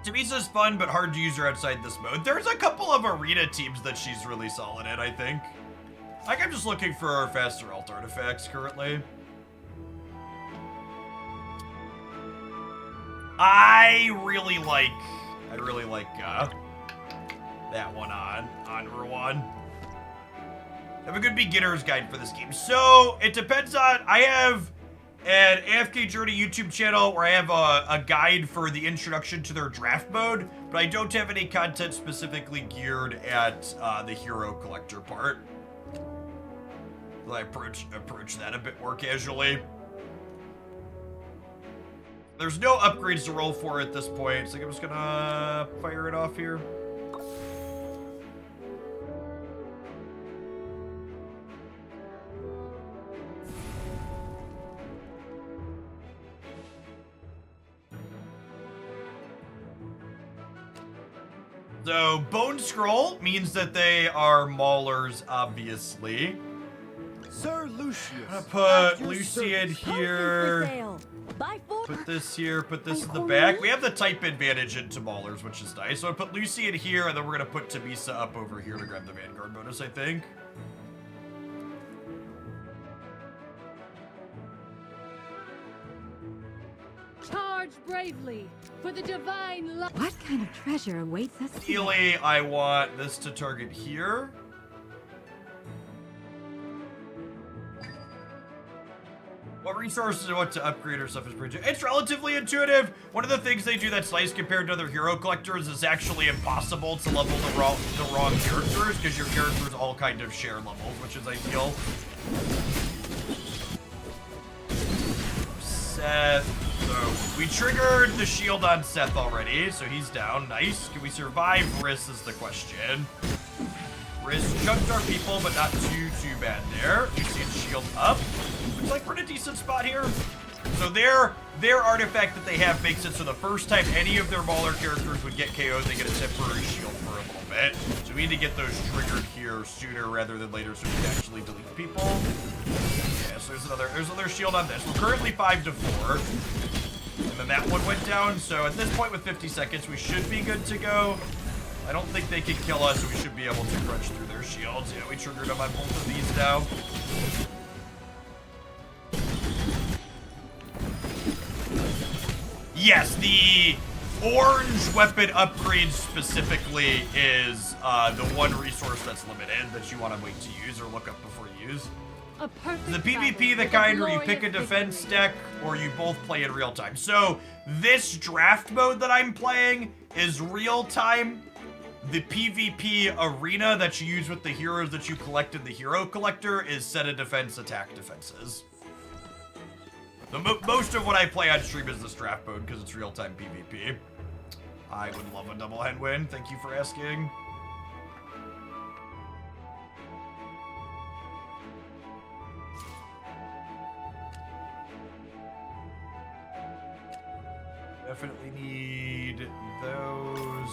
Tamisa's fun, but hard to use her outside this mode. There's a couple of arena teams that she's really solid in, I think. Like, I'm just looking for faster alt artifacts currently. I really like that one on Ruan. I have a good beginner's guide for this game. So it depends on, I have an AFK Journey YouTube channel where I have a guide for the introduction to their draft mode, but I don't have any content specifically geared at the hero collector part. I approach that a bit more casually. There's no upgrades to roll for at this point, so I'm just gonna fire it off here. So, Bone Scroll means that they are maulers, obviously. Sir Lucius. I'm gonna put Lucian here. Buy 4. Put this here, put this in the back. We have the type advantage into maulers, which is nice. So I put Lucian here, and then we're gonna put Tamisa up over here to grab the Vanguard bonus, I think. Charge bravely for the divine love. What kind of treasure awaits us today? Ideally, I want this to target here. What resources and what to upgrade or stuff is pretty. It's relatively intuitive. One of the things they do that's nice compared to other hero collectors is actually impossible to level the wrong characters because your characters all kind of share levels, which is ideal. Seth. So we triggered the shield on Seth already, so he's down. Nice. Can we survive Riss is the question. Riss chunked our people, but not too bad there. Lucian's shield up. Looks like we're in a decent spot here. So their artifact that they have makes it so the first time any of their Mauler characters would get KO'd, they get a temporary shield for a little bit. So we need to get those triggered here sooner rather than later so we can actually delete people. Yeah, so there's another shield on this. We're currently 5-4. And then that one went down. So at this point with 50 seconds, we should be good to go. I don't think they can kill us, so we should be able to crunch through their shields. Yeah, we triggered them on both of these now. Yes, the orange weapon upgrade specifically is the one resource that's limited that you want to wait to use or look up before you use. A perfect The PvP, battle the with kind where you pick a glorious defense victory. deck or you both play in real time. So this draft mode that I'm playing is real time. The PvP arena that you use with the heroes that you collect in the hero collector is set of defense, attack defenses. So most of what I play on stream is this draft mode because it's real time PvP. I would love a double hand win. Thank you for asking. Definitely need those.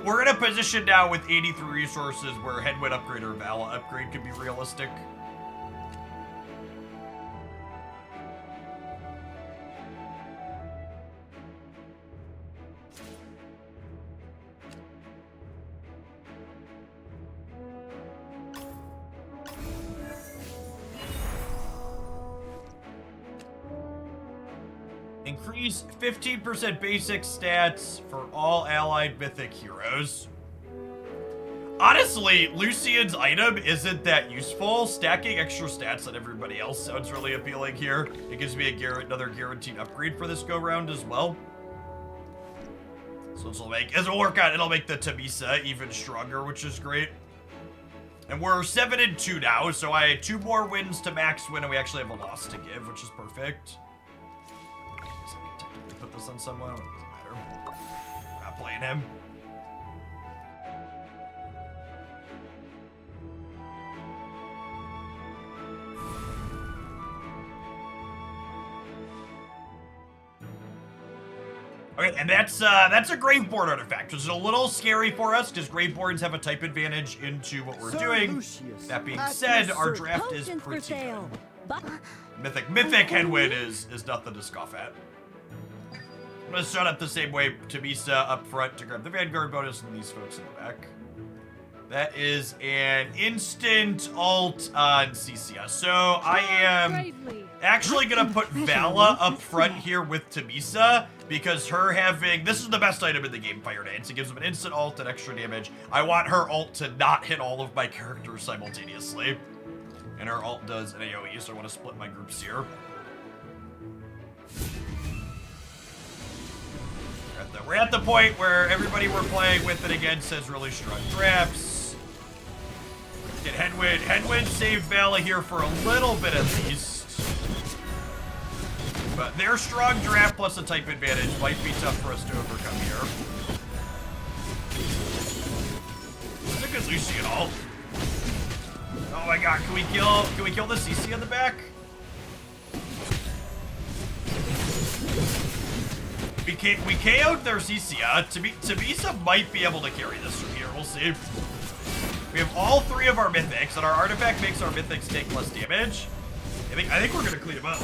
We're in a position now with 83 resources where Headwind upgrade or Vala upgrade could be realistic. Increase 15% basic stats for all allied mythic heroes. Honestly, Lucian's item isn't that useful. Stacking extra stats on everybody else sounds really appealing here. It gives me another guaranteed upgrade for this go-round as well. So it'll work out. It'll make the Tamisa even stronger, which is great. And we're 7-2 now, so I had 2 more wins to max win, and we actually have a loss to give, which is perfect. Put this on someone. It doesn't matter. We're not playing him. Okay, and that's a Graveborn artifact, which is a little scary for us because Graveborns have a type advantage into what we're doing. Lucius, That being at said, your our service. draft is Potions for pretty sale. good. Mythic Headwind is nothing to scoff at. I'm gonna start up the same way. Tabisa up front to grab the Vanguard bonus and these folks in the back. That is an instant ult on Cecilia. So I am Bravely. actually gonna put Vala up front here with Tabisa because her having, this is the best item in the game, Fire Dance. It gives them an instant ult and extra damage. I want her ult to not hit all of my characters simultaneously. And her ult does an AoE, so I want to split my groups here. We're at the point where everybody we're playing with it against has really strong traps. Get Headwind. Headwind saved Vala here for a little bit at least. But their strong draft plus a type advantage might be tough for us to overcome here. Is it good Lucy at all? Oh my god, can we kill the CC in the back? We KO'd their Cecilia. Tabisa might be able to carry this from here. We'll see. We have all three of our mythics, and our artifact makes our mythics take less damage. I think we're gonna clean them up.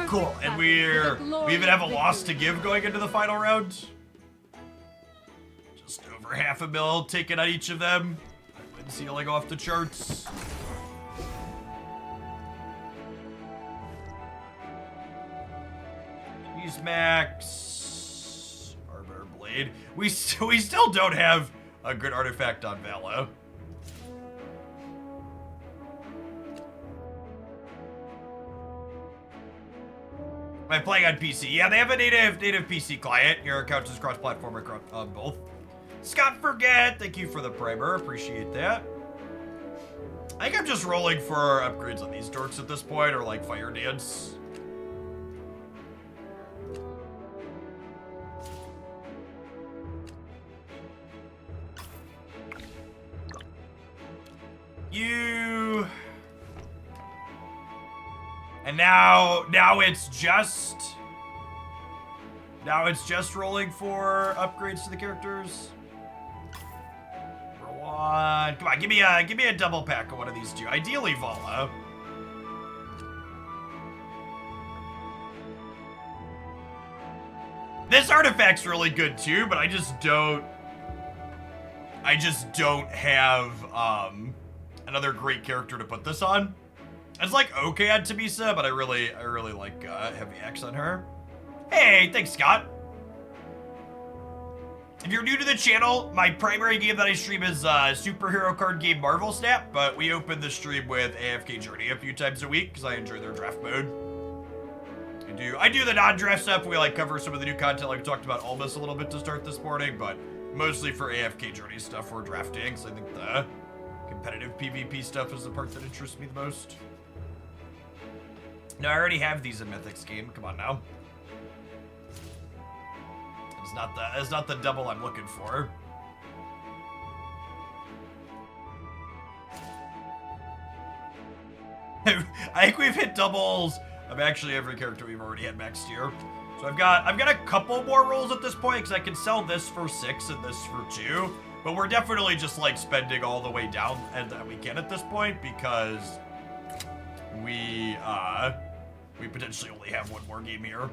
Cool, and we even have a loss to give going into the final round. Just over half a mil taken on each of them. Win ceiling off the charts. He's max. Arbiter Blade. We still don't have a good artifact on Vala. Am I playing on PC? Yeah, they have a native PC client. Your account is cross-platform across both. Scott Forget, thank you for the primer. Appreciate that. I think I'm just rolling for upgrades on these dorks at this point, or like Fire Dance. You... And now it's just rolling for upgrades to the characters. Number one, come on, give me a double pack of one of these two. Ideally, Vala. This artifact's really good too, but I just don't have another great character to put this on. It's like okay on Tabisa, but I really like Heavy Axe on her. Hey, thanks, Scott. If you're new to the channel, my primary game that I stream is superhero card game Marvel Snap, but we open the stream with AFK Journey a few times a week because I enjoy their draft mode. I do the non-draft stuff. We like cover some of the new content, like we talked about Almas a little bit to start this morning, but mostly for AFK Journey stuff we're drafting. So I think the competitive PvP stuff is the part that interests me the most. No, I already have these in Mythics game. Come on now. It's not the double I'm looking for. I think we've hit doubles of actually every character we've already had maxed here. So I've got a couple more rolls at this point because I can sell this for 6 and this for 2. But we're definitely just like spending all the way down and that we can at this point because we potentially only have one more game here.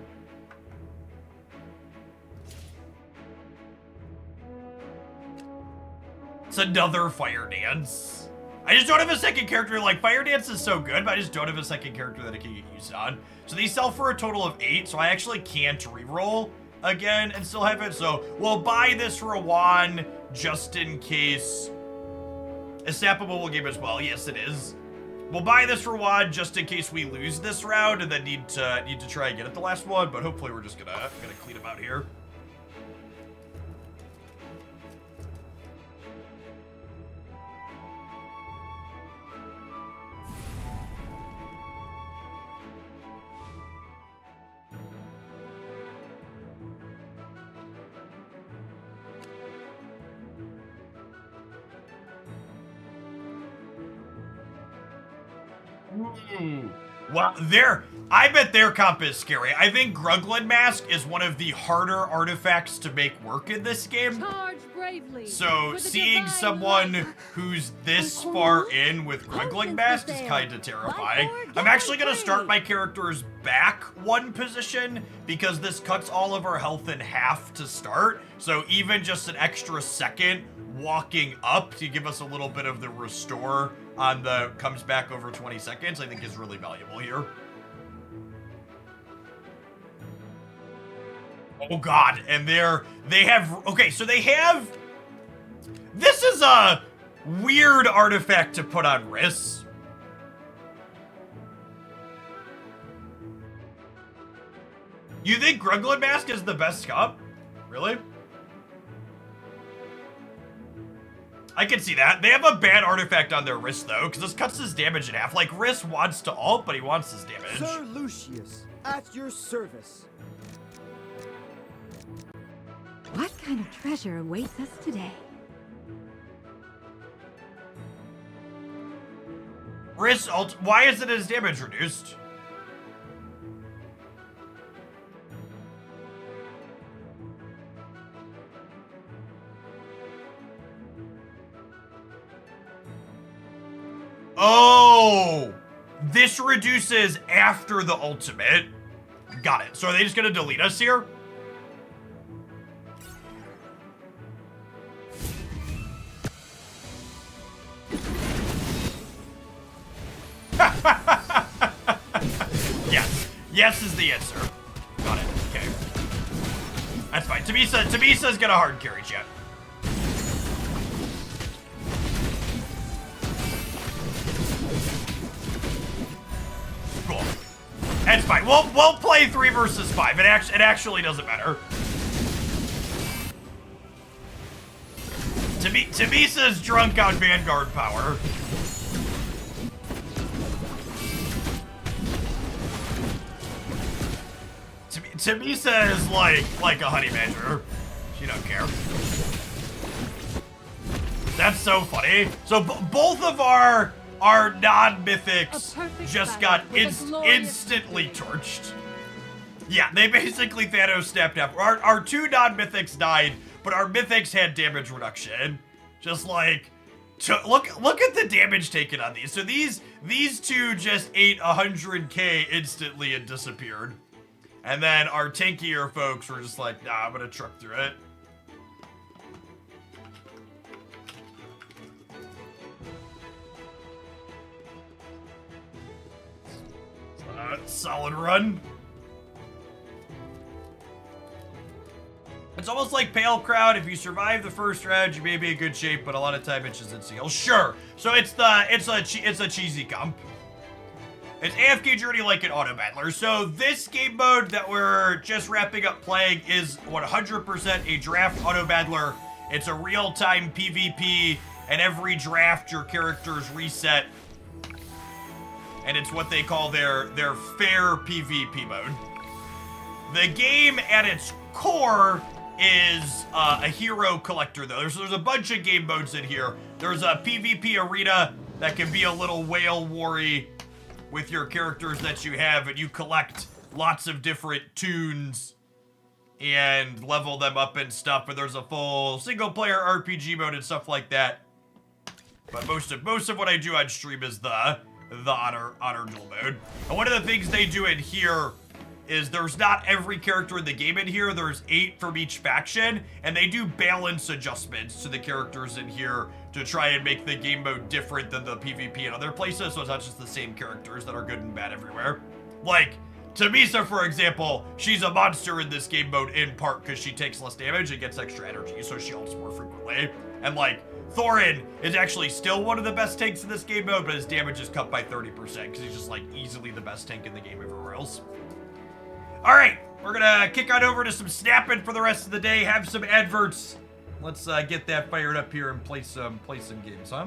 It's another Fire Dance. I just don't have a second character. Like, Fire Dance is so good, but I just don't have a second character that I can get used on. So these sell for a total of 8, so I actually can't reroll again and still have it. So we'll buy this for a 1 just in case. A snappable game as well. Yes, it is. We'll buy this for 1 just in case we lose this round and then need to try and get it the last one. But hopefully we're just gonna clean them out here. Ooh. Well, I bet their comp is scary. I think Gruglin Mask is one of the harder artifacts to make work in this game. Charge bravely. So seeing someone who's this far in with Gruglin Mask is kind of terrifying. I'm actually going to start my characters back one position because this cuts all of our health in half to start. So even just an extra second walking up to give us a little bit of the restore on the comes back over 20 seconds, I think is really valuable here. Oh god, and they have, okay, so they have, this is a weird artifact to put on Riss. You think Gruglin Mask is the best cup? Really? I can see that. They have a bad artifact on their wrist, though, because this cuts his damage in half. Like, Riss wants to ult, but he wants his damage. Sir Lucius, at your service. What kind of treasure awaits us today? Riss ult. Why isn't his damage reduced? Oh! This reduces after the ultimate. Got it. So are they just gonna delete us here? Yes. Yes is the answer. Got it. Okay. That's fine. Tamisa's gonna hard carry, chat. Cool. That's fine. We'll play 3 versus 5. It actually doesn't matter. Tamisa's drunk on Vanguard power. Tamisa is like a honey badger. She don't care. That's so funny. So both of our non-mythics just got instantly torched. Yeah, they basically Thanos stepped up. Our 2 non-mythics died, but our mythics had damage reduction. Just like, look at the damage taken on these. So these 2 just ate 100k instantly and disappeared. And then our tankier folks were just like, nah, I'm gonna truck through it. Solid run. It's almost like Pale Crowd. If you survive the first round, you may be in good shape, but a lot of time it's just in seal. Sure. So it's a cheesy comp. It's AFK Journey like an auto battler. So this game mode that we're just wrapping up playing is 100% a draft auto battler. It's a real-time PvP, and every draft your characters reset. And it's what they call their fair PvP mode. The game at its core is a hero collector, though. There's a bunch of game modes in here. There's a PvP arena that can be a little whale war-y with your characters that you have, and you collect lots of different tunes and level them up and stuff. But there's a full single-player RPG mode and stuff like that. But most of what I do on stream is the honor duel mode. And one of the things they do in here is there's not every character in the game in here. There's 8 from each faction, and they do balance adjustments to the characters in here to try and make the game mode different than the PvP in other places, so it's not just the same characters that are good and bad everywhere. Like, Tamisa, for example, she's a monster in this game mode in part because she takes less damage and gets extra energy, so she ults more frequently. And like, Thorin is actually still one of the best tanks in this game mode, but his damage is cut by 30% because he's just like easily the best tank in the game everywhere else. All right, we're gonna kick on over to some snapping for the rest of the day, have some adverts. Let's get that fired up here and play some games, huh?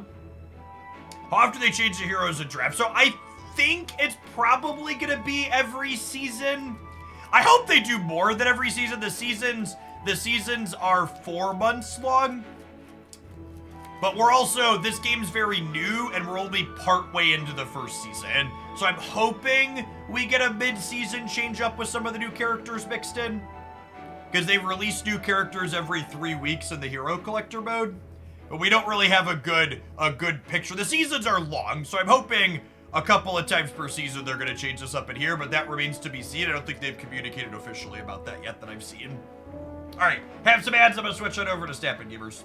How often do they change the heroes in draft? So I think it's probably gonna be every season. I hope they do more than every season. The seasons are 4 months long. But we're also, this game's very new, and we're only partway into the first season. So I'm hoping we get a mid-season change up with some of the new characters mixed in. Because they release new characters every 3 weeks in the Hero Collector mode. But we don't really have a good picture. The seasons are long, so I'm hoping a couple of times per season they're going to change this up in here, but that remains to be seen. I don't think they've communicated officially about that yet that I've seen. All right, have some ads. I'm going to switch on over to Stampin' Gamers.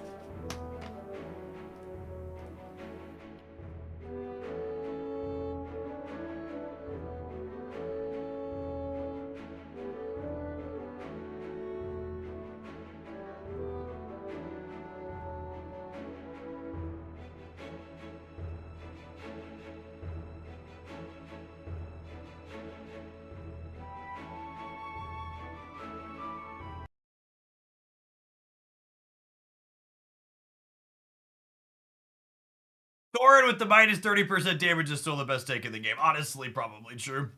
Thorin with the minus 30% damage is still the best take in the game. Honestly, probably true.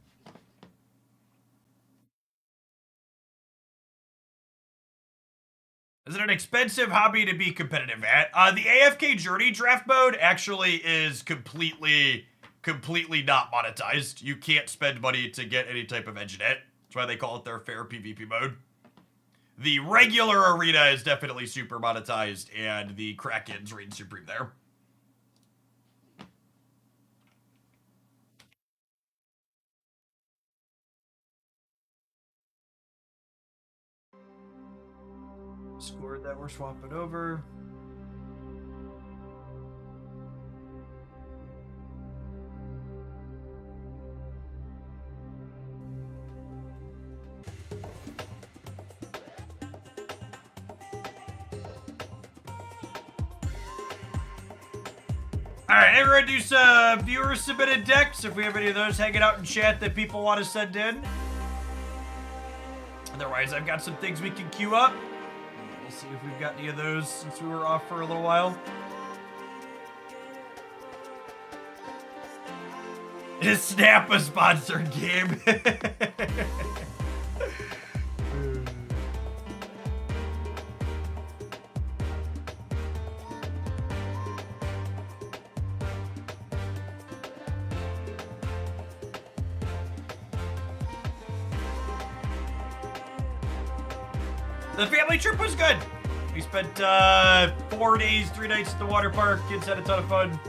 Is it an expensive hobby to be competitive at? The AFK Journey draft mode actually is completely not monetized. You can't spend money to get any type of edge in it. That's why they call it their fair PvP mode. The regular arena is definitely super monetized, and the Krakens reign supreme there. Scored that we're swapping over. Alright, everyone do some viewer submitted decks if we have any of those hanging out in chat that people want to send in. Otherwise, I've got some things we can queue up. We'll see if we've got any of those since we were off for a little while. Is Snap a sponsored game? The family trip was good. We spent 4 days, 3 nights at the water park. Kids had a ton of fun.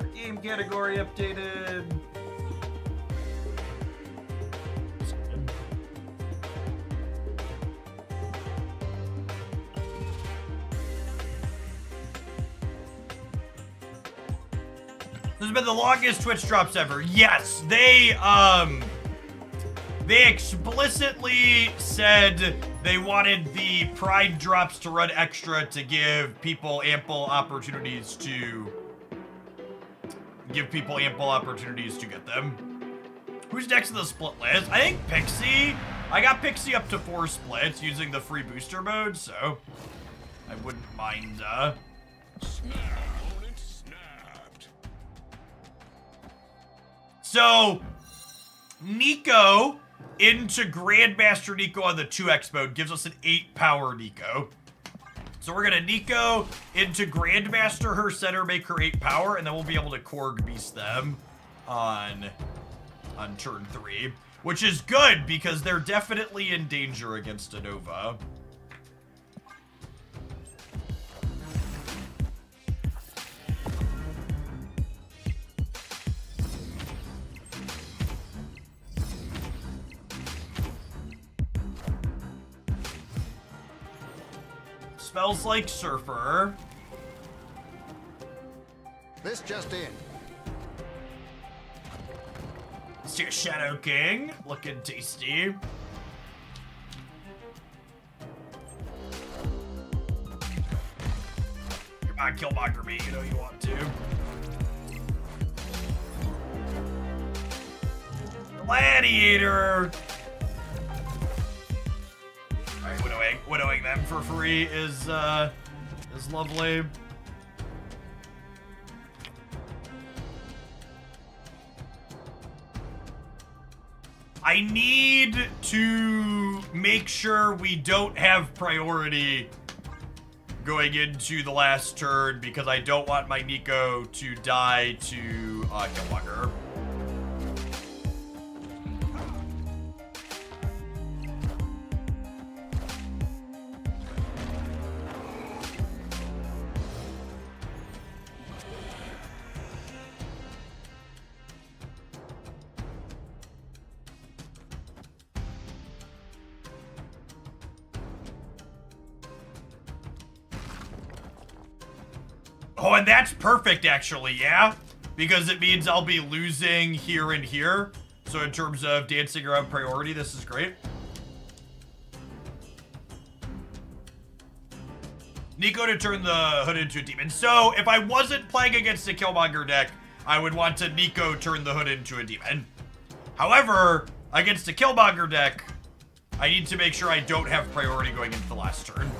Our game category updated. This has been the longest Twitch drops ever. Yes, they explicitly said they wanted the Pride drops to run extra to give people ample opportunities to get them. Who's next in the split list? I think Pixie. I got Pixie up to 4 splits using the free booster mode, so I wouldn't mind. So, Nico into Grandmaster Nico on the 2x mode gives us an 8 power Nico. So we're gonna Nico into Grandmaster her center, make her 8 power, and then we'll be able to Korg Beast them on turn 3. Which is good, because they're definitely in danger against a Nova. Smells like Surfer. This just in. Let's do a Shadow King. Looking tasty. Come on, Killmonger me. You know you want to. Gladiator. Alright, widowing them for free is lovely. I need to make sure we don't have priority going into the last turn because I don't want my Nico to die to Killmonger. Oh, and that's perfect, actually, yeah? Because it means I'll be losing here and here. So in terms of dancing around priority, this is great. Nico to turn the hood into a demon. So if I wasn't playing against the Killmonger deck, I would want to Nico turn the hood into a demon. However, against the Killmonger deck, I need to make sure I don't have priority going into the last turn.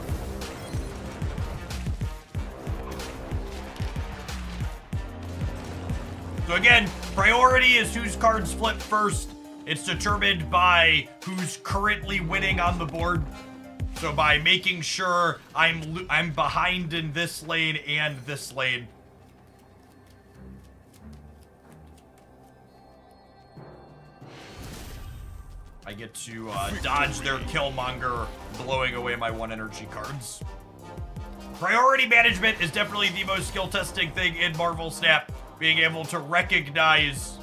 So again, priority is whose cards flip first. It's determined by who's currently winning on the board. So by making sure I'm behind in this lane and this lane. I get to dodge their Killmonger, blowing away my 1 energy cards. Priority management is definitely the most skill testing thing in Marvel Snap. Being able to recognize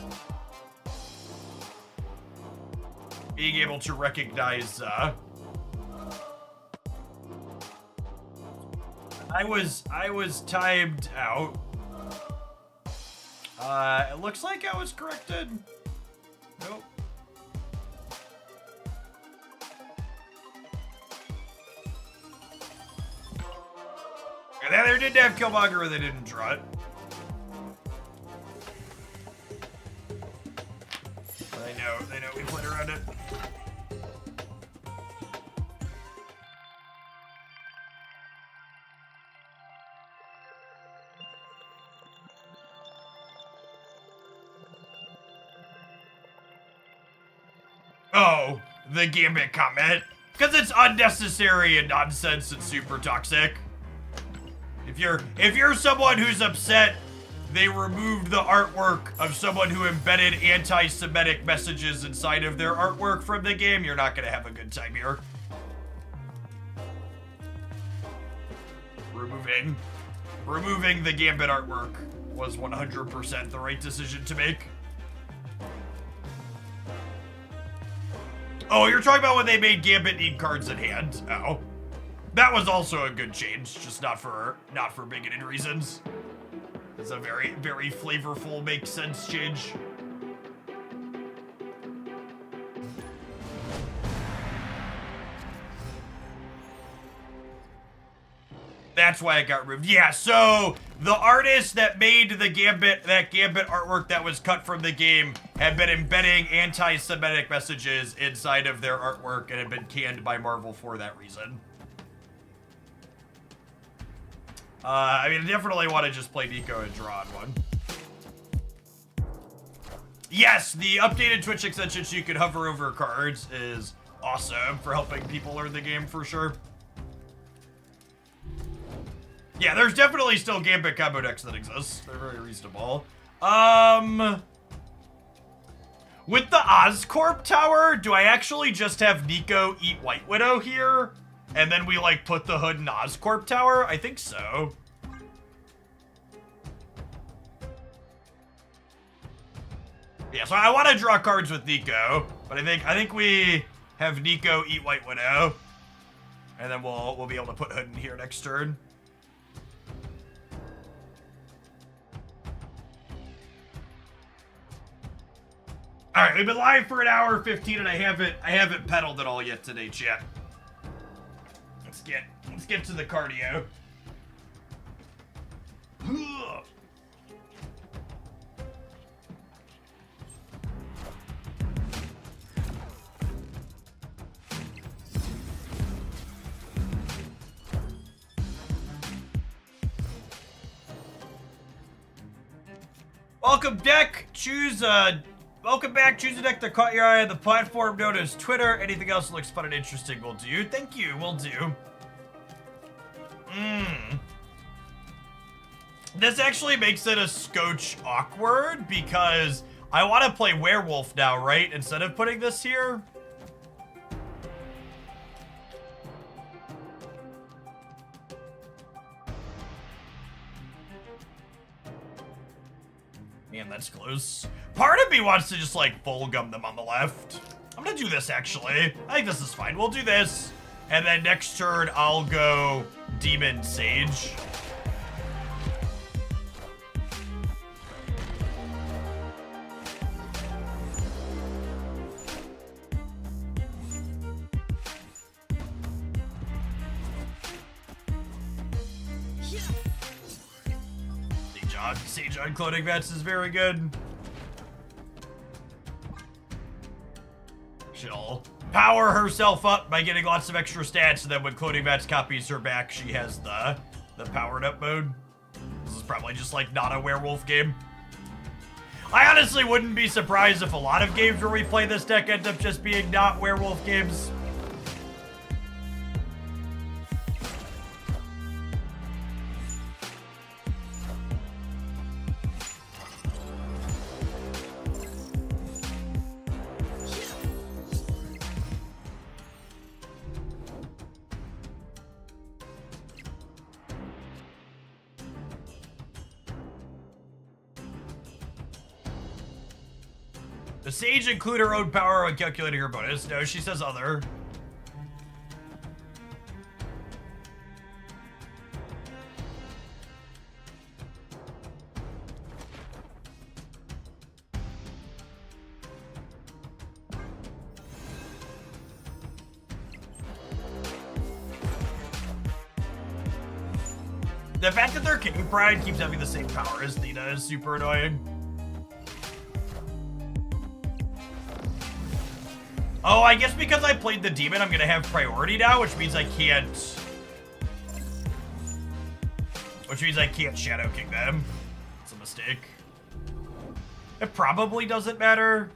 I was timed out. It looks like I was corrected. Nope. And then they didn't have Killmonger or they didn't draw it. They know we played around it. Oh, the Gambit comment. Because it's unnecessary and nonsense and super toxic. If you're someone who's upset they removed the artwork of someone who embedded anti-Semitic messages inside of their artwork from the game, you're not gonna have a good time here. Removing the Gambit artwork was 100% the right decision to make. Oh, you're talking about when they made Gambit need cards in hand. Oh. That was also a good change, just not for bigoted reasons. It's a very, very flavorful, makes sense change. That's why it got removed. Yeah, so the artist that made the Gambit artwork that was cut from the game had been embedding anti-Semitic messages inside of their artwork and had been canned by Marvel for that reason. I mean, I definitely want to just play Nico and draw on one. Yes, the updated Twitch extension so you can hover over cards is awesome for helping people learn the game for sure. Yeah, there's definitely still Gambit combo decks that exist. They're very reasonable. With the Oscorp tower, do I actually just have Nico eat White Widow here? And then we, like, put the hood in Oscorp tower? I think so. Yeah, so I want to draw cards with Nico, but I think we have Nico eat White Widow. And then we'll be able to put hood in here next turn. All right, we've been live for an hour 15, and I haven't pedaled at all yet today, chat. Let's get to the cardio. Welcome, deck. Choose a Welcome back. Choose a deck that caught your eye on the platform known as Twitter. Anything else that looks fun and interesting will do. Thank you, will do. This actually makes it a scotch awkward because I want to play werewolf now, right? Instead of putting this here. Man, that's close. Part of me wants to just, like, full gum them on the left. I'm gonna do this, actually. I think this is fine. We'll do this. And then next turn, I'll go Demon Sage. Siege on Cloning Vets is very good. She'll power herself up by getting lots of extra stats, and then when Cloning Vets copies her back, she has the powered up mode. This is probably just like not a werewolf game. I honestly wouldn't be surprised if a lot of games where we play this deck end up just being not werewolf games. The Sage include her own power when calculating her bonus. No, she says other. The fact that their King Pride keeps having the same power as Theta is super annoying. Oh, I guess because I played the demon, I'm gonna have priority now, which means I can't... Shadow King them. It's a mistake. It probably doesn't matter.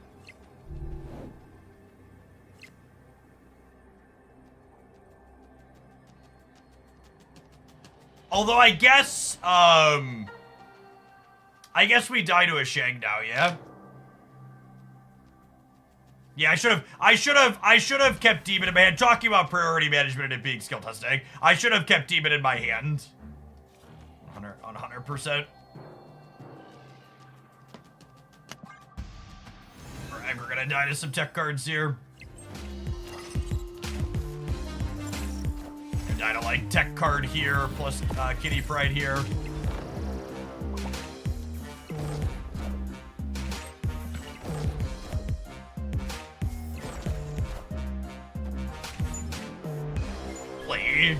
Although I guess we die to a Shang now, yeah? Yeah, I should have kept Demon in my hand. Talking about priority management and being skill testing, I should have kept Demon in my hand. 100%. Alright, we're gonna die to some tech cards here. Gonna die to like tech card here, plus Kitty Pride here. Alright,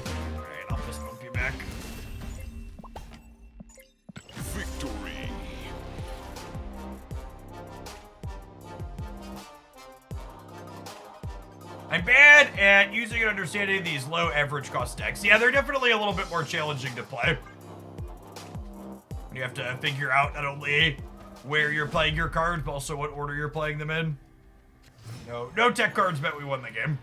I'll just move you back. Victory. I'm bad at using and understanding these low average cost decks. Yeah, they're definitely a little bit more challenging to play. You have to figure out not only where you're playing your cards, but also what order you're playing them in. No tech cards bet we won the game.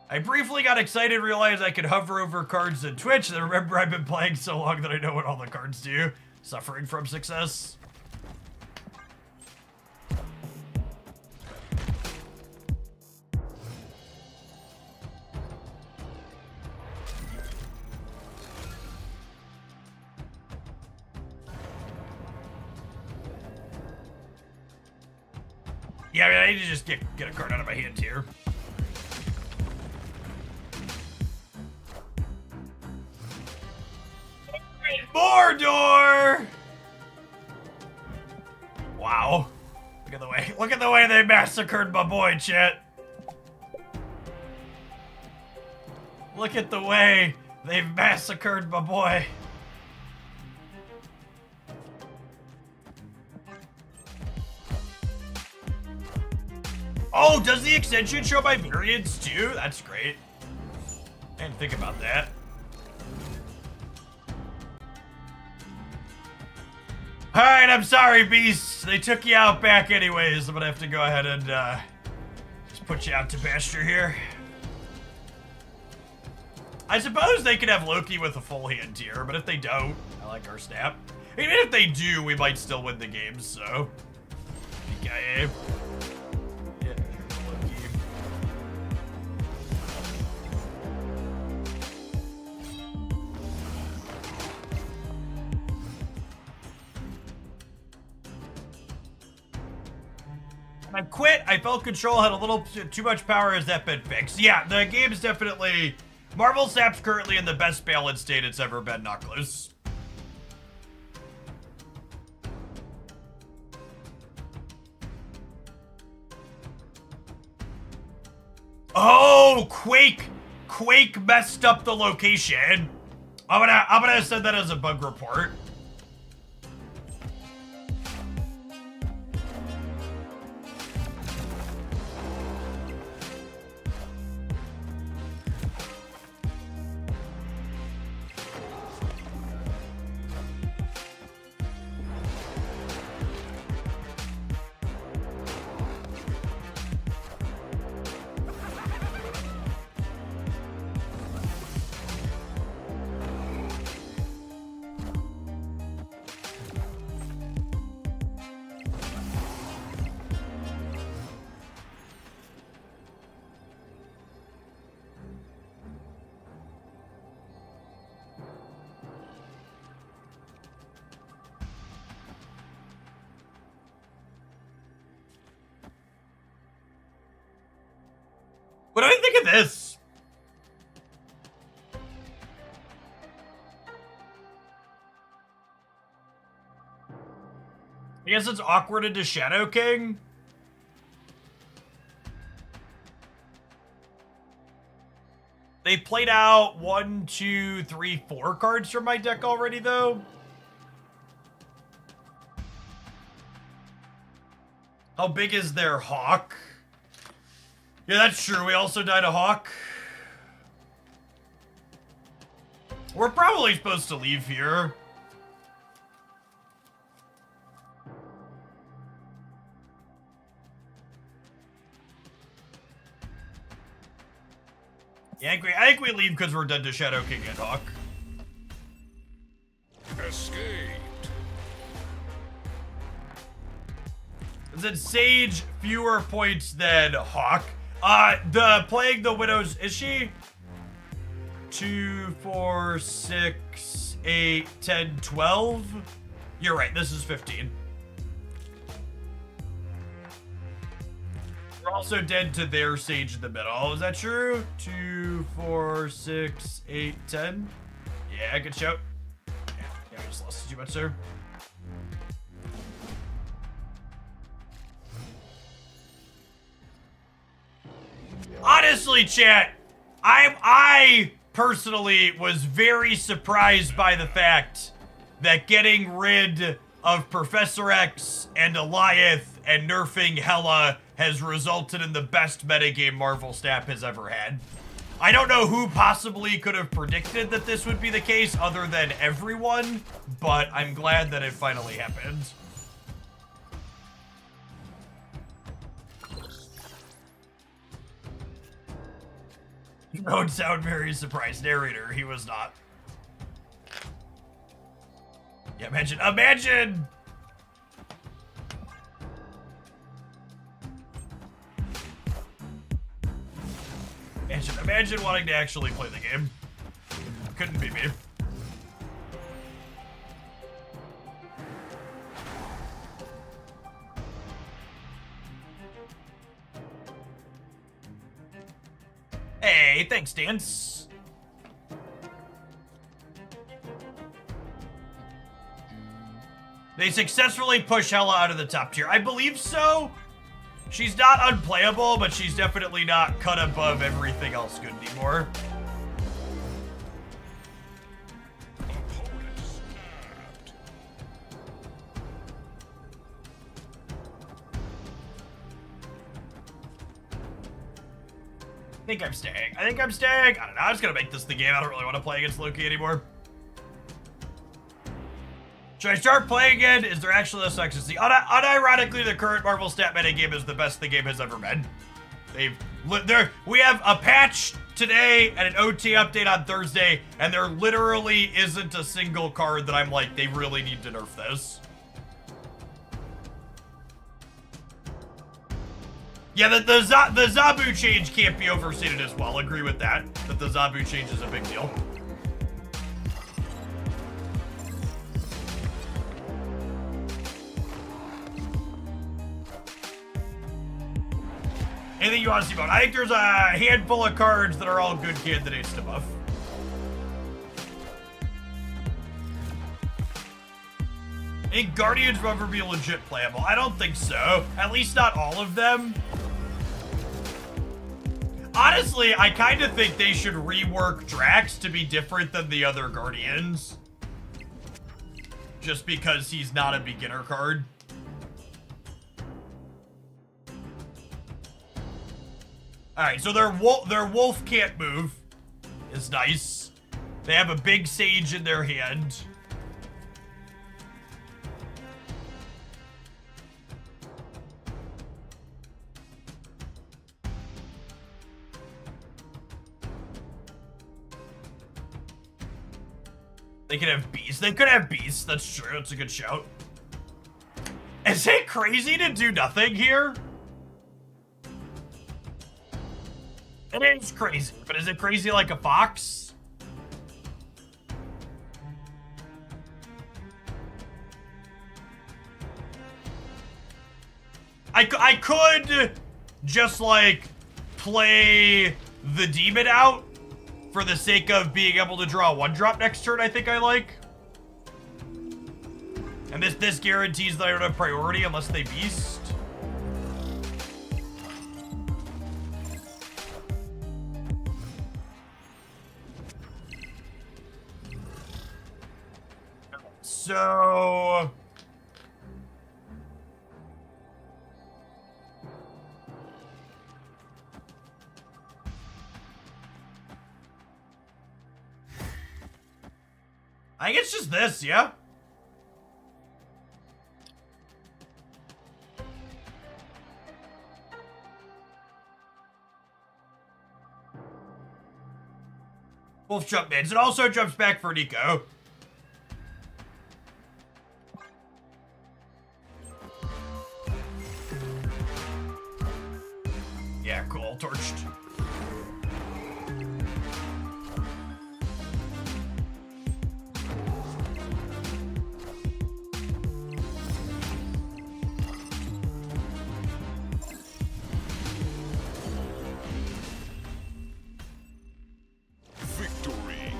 I briefly got excited, realized I could hover over cards in Twitch, then remember I've been playing so long that I know what all the cards do. Suffering from success. Yeah, I mean, I need to just get a card out of my hand here. Mordor! Wow. Look at the way they massacred my boy, chat. Look at the way they've massacred my boy. Oh, does the extension show my myriads too? That's great. I didn't think about that. Alright, I'm sorry, Beast. They took you out back anyways. I'm gonna have to go ahead and just put you out to pasture here. I suppose they could have Loki with a full hand tier, but if they don't, I like our snap. Even if they do, we might still win the game, so. Okay. Yeah, Loki. I quit. I felt control had a little too much power. Has that been fixed? Yeah, the game's definitely... Marvel Snap's currently in the best balanced state it's ever been, not close. Oh, Quake messed up the location. I'm gonna send that as a bug report. What do I think of this? I guess it's awkward into Shadow King. They played out 1, 2, 3, 4 cards from my deck already, though. How big is their Hawk? Yeah, that's true. We also died a Hawk. We're probably supposed to leave here. Yeah, I think we leave because we're dead to Shadow King and Hawk. Escaped. Is it Sage fewer points than Hawk? Playing the Widows, is she? 2, 4, 6, 8, 10, 12? You're right, this is 15. We're also dead to their Sage in the middle. Is that true? 2, 4, 6, 8, 10? Yeah, good shout. Yeah, we just lost too much there. Honestly, chat, I personally was very surprised by the fact that getting rid of Professor X and Eliath and nerfing Hela has resulted in the best metagame Marvel Snap has ever had. I don't know who possibly could have predicted that this would be the case other than everyone, but I'm glad that it finally happened. You don't sound very surprised, narrator. He was not. Yeah, imagine. Imagine wanting to actually play the game. Couldn't be me. Hey, thanks, Dance. They successfully push Hela out of the top tier. I believe so. She's not unplayable, but she's definitely not cut above everything else good anymore. I think I'm staying. I don't know. I'm just gonna make this the game. I don't really want to play against Loki anymore. Should I start playing again? Is there actually less ecstasy? Unironically, the current Marvel stat meta game is the best the game has ever been. We have a patch today and an OT update on Thursday, and there literally isn't a single card that I'm like, they really need to nerf this. Yeah, the Zabu change can't be overstated as well. Agree with that the Zabu change is a big deal. Anything you want to see about? I think there's a handful of cards that are all good candidates to buff. I think Guardians will ever be legit playable. I don't think so. At least not all of them. Honestly, I kind of think they should rework Drax to be different than the other Guardians. Just because he's not a beginner card. Alright, so their wolf can't move. Is nice. They have a big sage in their hand. They can have beasts. They could have beasts. That's true. That's a good shout. Is it crazy to do nothing here? It is crazy, but is it crazy like a fox? I could just like play the demon out for the sake of being able to draw a 1-drop next turn. I think I like. And this guarantees that I don't have priority unless they beast. So I think it's just this, yeah? Wolf jump mids. It also jumps back for Nico. Yeah, cool. Torched. Victory.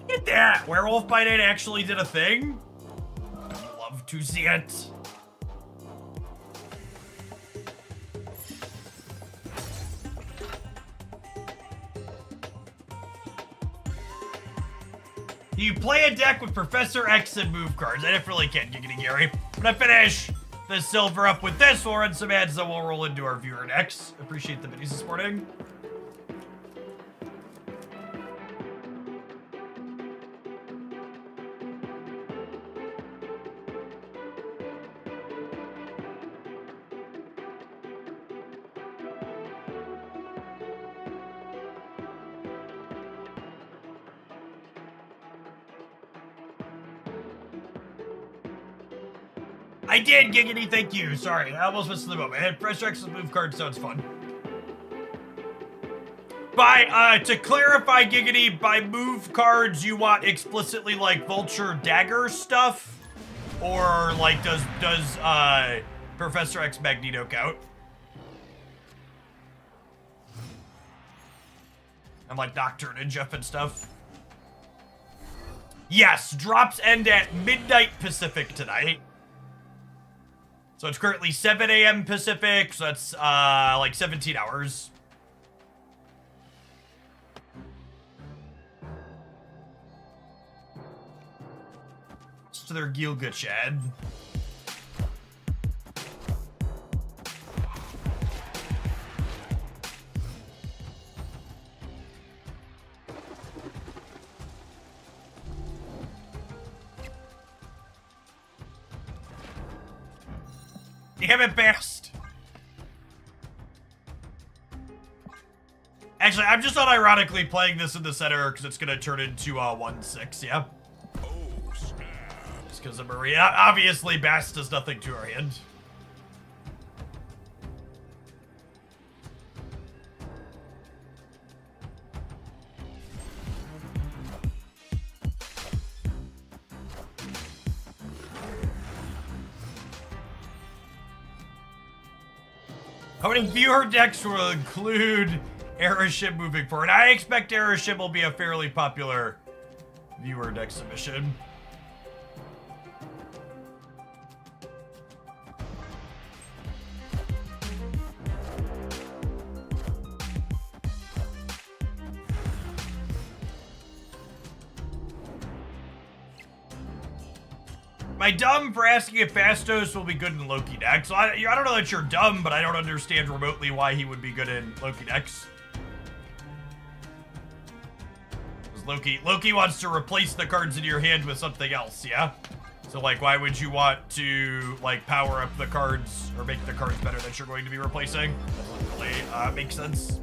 Look at that! Werewolf by Night actually did a thing? I'd love to see it. You play a deck with Professor X and move cards. I definitely can't, Giggity Gary. When I finish the silver up with this, we'll run some ads that we'll roll into our viewer decks. Appreciate the minis this morning. I did, Giggity, thank you. Sorry, I almost missed the moment. Fresh X move card sounds fun. To clarify, Giggity, by move cards, you want explicitly like Vulture Dagger stuff? Or like does Professor X Magneto count? And like Nocturne and Jeff and stuff? Yes, drops end at midnight Pacific tonight. So it's currently 7 a.m. Pacific, so that's like 17 hours. To their Gilga Chad. Damn it, Bast. Actually, I'm just unironically playing this in the center because it's going to turn into 1-6, yeah? Oh, snap. Just because of Maria. Obviously, Bast does nothing to her hand. How many viewer decks will include Aeroship moving forward? I expect Aeroship will be a fairly popular viewer deck submission. Am I dumb for asking if Fastos will be good in Loki decks? So I don't know that you're dumb, but I don't understand remotely why he would be good in Loki decks. Loki wants to replace the cards in your hand with something else, yeah? So, like, why would you want to, like, power up the cards or make the cards better that you're going to be replacing? Doesn't really make sense.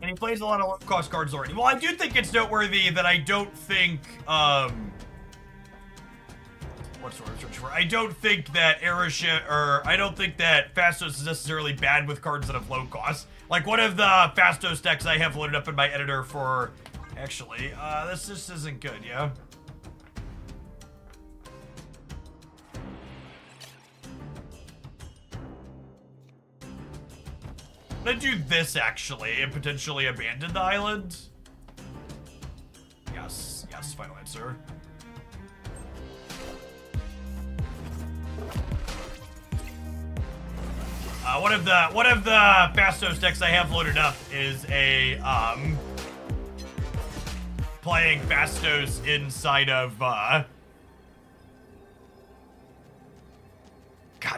And he plays a lot of low-cost cards already. Well, I do think it's noteworthy that I don't think, what's the word I'm searching for? I don't think that Aeroship, or I don't think that Fastos is necessarily bad with cards that have low cost. Like, one of the Fastos decks I have loaded up in my editor for, actually, this just isn't good, yeah? I'm gonna do this, actually, and potentially abandon the island. Yes, final answer. One of the Fastos decks I have loaded up is a, playing Fastos inside of, God,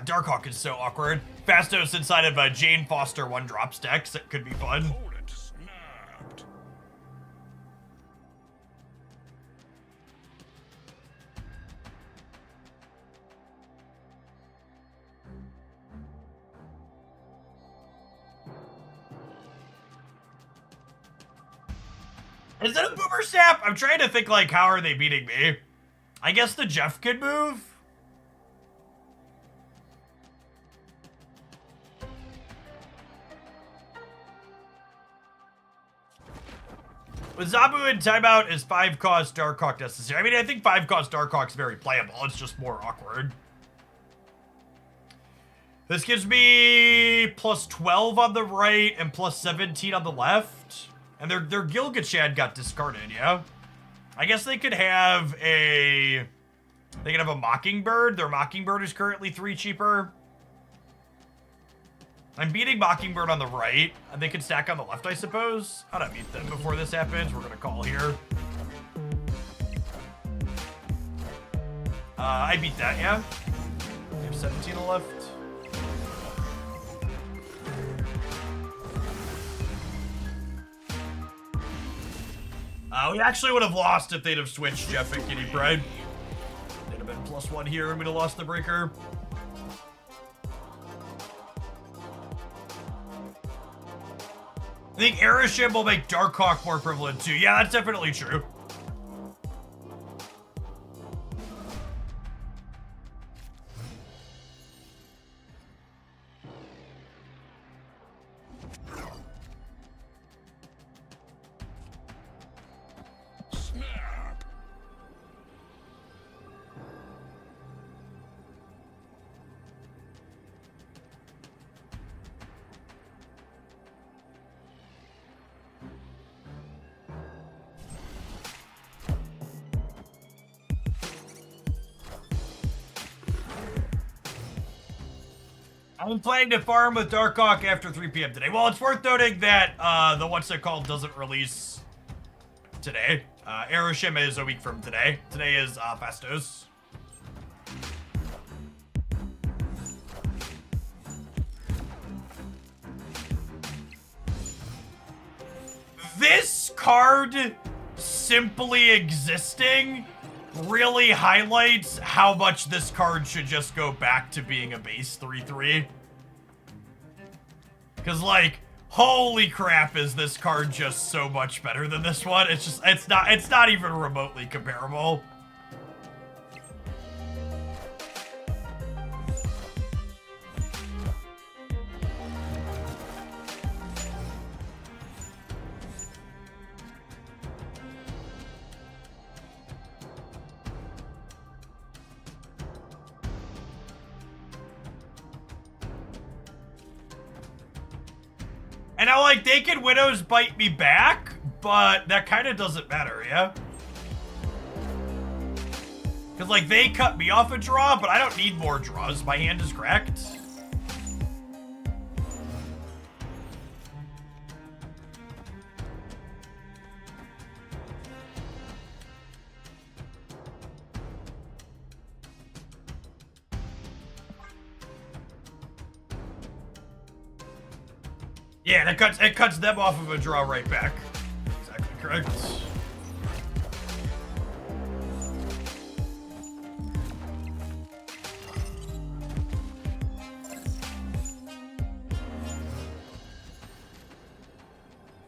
Darkhawk is so awkward. Fastos inside of a Jane Foster 1-drops decks. That could be fun. Is that a boomer snap? I'm trying to think, like, how are they beating me? I guess the Jeff could move? With Zabu in timeout, is 5-cost Darkhawk necessary? I mean, I think 5-cost Darkhawk's very playable. It's just more awkward. This gives me plus 12 on the right and plus 17 on the left. And their Gilgachad got discarded, yeah? I guess they could have a... They could have a Mockingbird. Their Mockingbird is currently 3 cheaper. I'm beating Mockingbird on the right, and they can stack on the left, I suppose. How'd I beat them before this happens? We're gonna call here. I beat that, yeah? They have 17 on the left. We actually would have lost if they'd have switched Jeff and Kitty Pride. They'd have been +1 here, and we'd have lost the breaker. I think Aeroship will make Darkhawk more prevalent too. Yeah, that's definitely true. I'm planning to farm with Darkhawk after 3 p.m. today. Well, it's worth noting that the what's it called doesn't release today. Aeroshim is a week from today. Today is Fastos. this card simply existing really highlights how much this card should just go back to being a base 3/3. Because, like, holy crap, is this card just so much better than this one? It's not even remotely comparable. And now, like, they can Widow's Bite me back, but that kind of doesn't matter, yeah? Because, like, they cut me off a draw, but I don't need more draws. My hand is cracked. Yeah, it cuts them off of a draw right back. Exactly correct.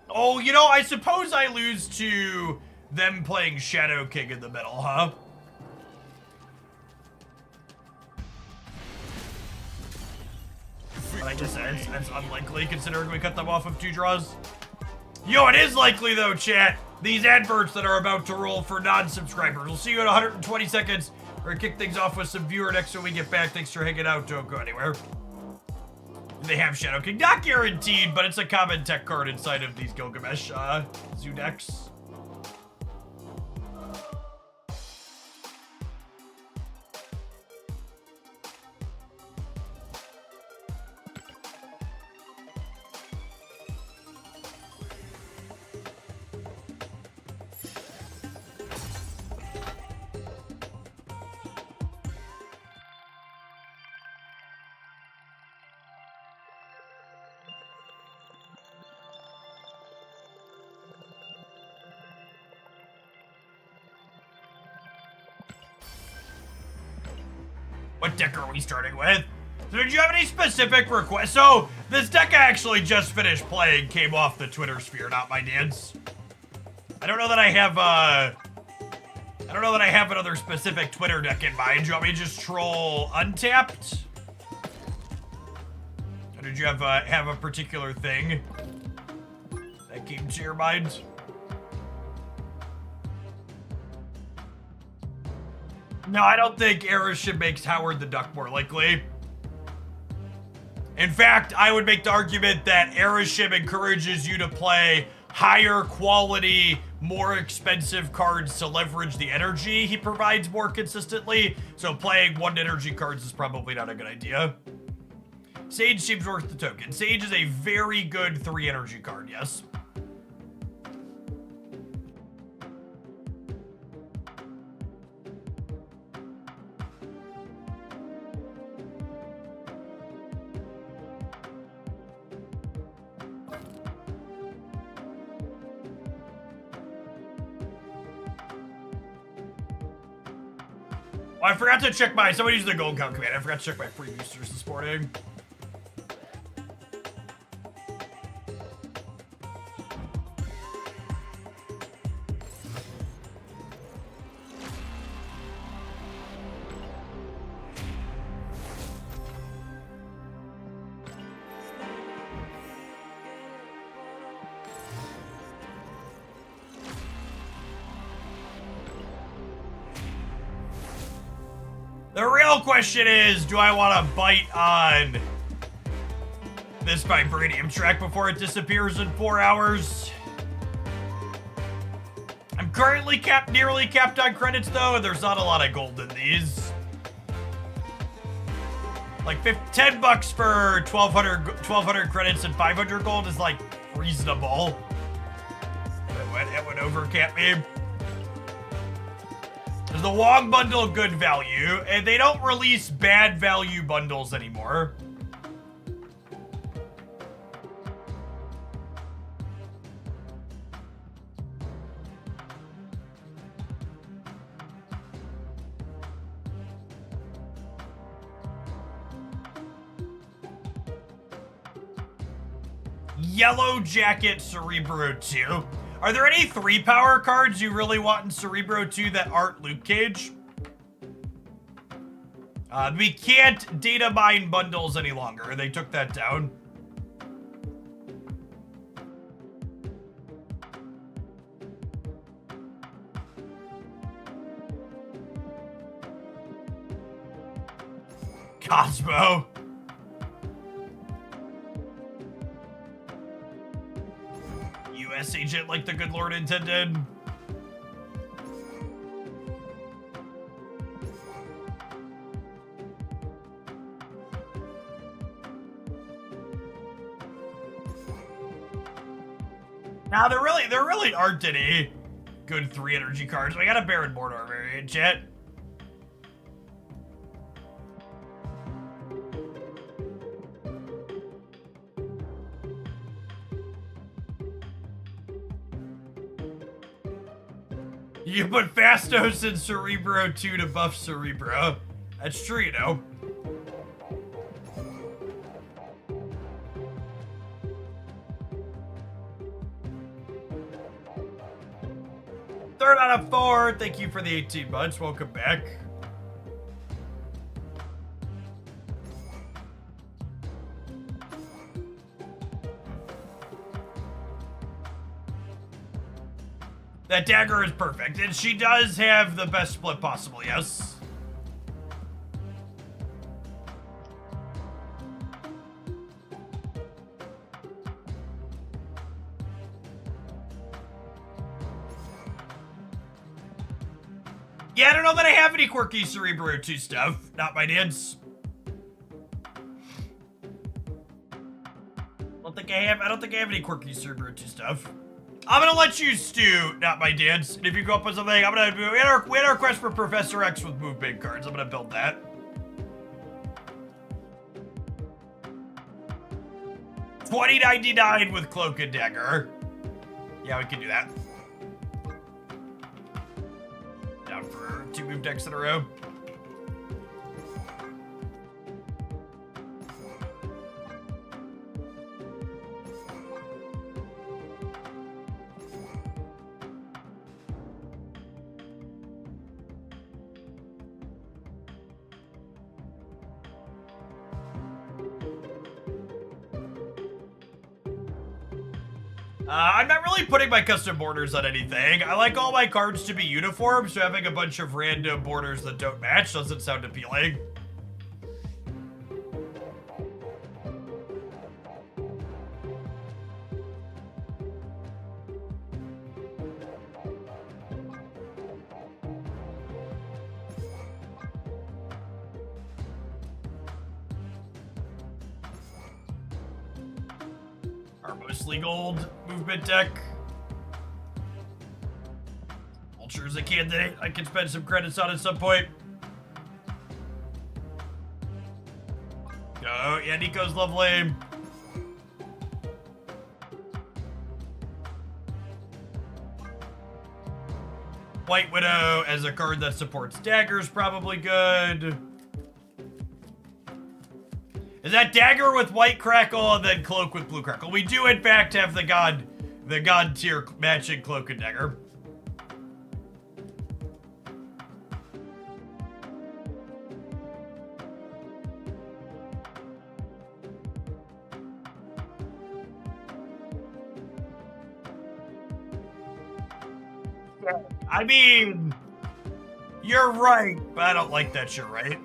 Oh, you know, I suppose I lose to them playing Shadow King in the middle, huh? But I guess that's unlikely considering we cut them off of 2 draws. Yo, it is likely though, chat. These adverts that are about to roll for non-subscribers. We'll see you in 120 seconds. We're gonna kick things off with some viewer next when we get back. Thanks for hanging out. Don't go anywhere. They have Shadow King. Not guaranteed, but it's a common tech card inside of these Gilgamesh zoo decks. What deck are we starting with? So did you have any specific requests? So this deck I actually just finished playing came off the Twitter sphere, not my dad's. I don't know that I have another specific Twitter deck in mind. Do you want me to just troll Untapped? Or did you have a particular thing that came to your mind? No, I don't think Erishim makes Howard the Duck more likely. In fact, I would make the argument that Erishim encourages you to play higher quality, more expensive cards to leverage the energy he provides more consistently. So playing 1 energy cards is probably not a good idea. Sage seems worth the token. Sage is a very good 3 energy card, yes. Oh, I forgot to check somebody used the gold count command. I forgot to check my free boosters this morning. The real question is, do I want to bite on this Vibranium track before it disappears in 4 hours? I'm currently nearly capped on credits though, and there's not a lot of gold in these. Like 10 bucks for 1200 credits and 500 gold is like reasonable. It went over cap me. Is the Wong bundle good value? And they don't release bad value bundles anymore. Yellow Jacket Cerebro 2. Are there any 3-power cards you really want in Cerebro 2 that aren't Luke Cage? We can't data mine bundles any longer. They took that down. Cosmo. US agent like the good Lord intended. Now there really aren't any good 3 energy cards. We got a Baron Mordor variant, chat. You can put Fastos in Cerebro 2 to buff Cerebro. That's true, you know. Third out of 4. Thank you for the 18 months. Welcome back. That dagger is perfect, and she does have the best split possible, yes. Yeah, I don't know that I have any quirky Cerebro 2 stuff. Not my dudes. I don't think I have any quirky Cerebro 2 stuff. I'm gonna let you stew, not my dance. And if you go up with something, we had our quest for Professor X with movement cards. I'm gonna build that. $20.99 with Cloak and Dagger. Yeah, we can do that. Down for 2 move decks in a row. I'm not really putting my custom borders on anything. I like all my cards to be uniform, so having a bunch of random borders that don't match doesn't sound appealing. Our mostly gold movement deck. Vulture's a candidate I can spend some credits on at some point. Oh, yeah, Nico's lovely. White Widow as a card that supports daggers, probably good. Is that dagger with white crackle and then cloak with blue crackle? We do in fact have the god tier matching cloak and dagger. I mean, you're right, but I don't like that you're right.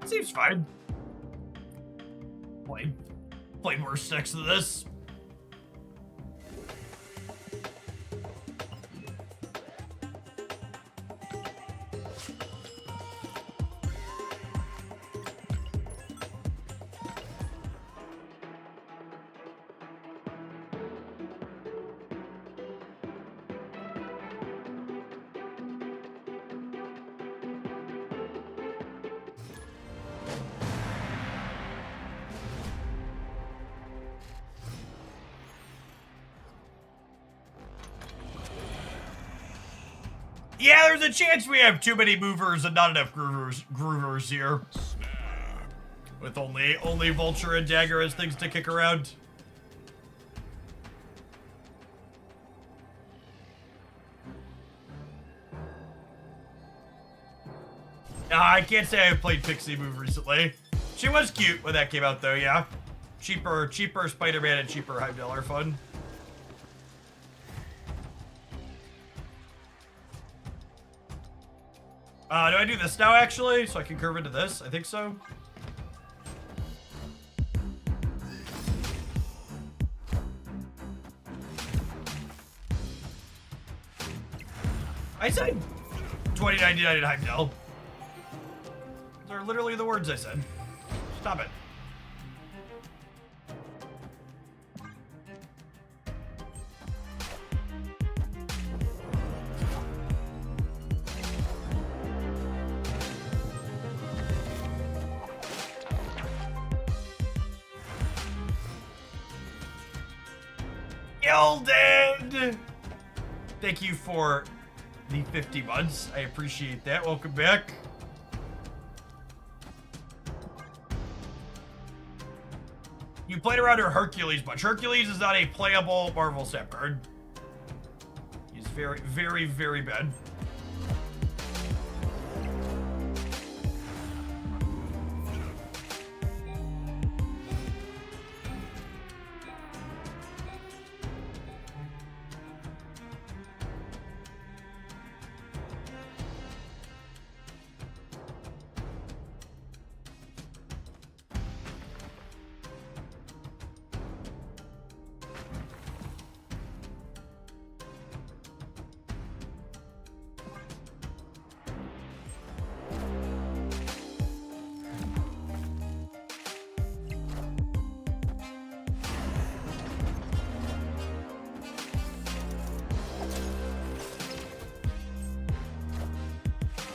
Seems fine. Play worse next to this. Yeah, there's a chance we have too many movers and not enough groovers here. With only Vulture and Dagger as things to kick around. I can't say I've played Pixie Move recently. She was cute when that came out, though, yeah. Cheaper Spider-Man and cheaper Heimdall are fun. Do I do this now, actually? So I can curve into this? I think so. I said 2099 in Heimdall. Those are literally the words I said. Stop it. Gilded! Thank you for the 50 months. I appreciate that. Welcome back. You played around her Hercules much. Hercules is not a playable Marvel set card. He's very, very, very bad.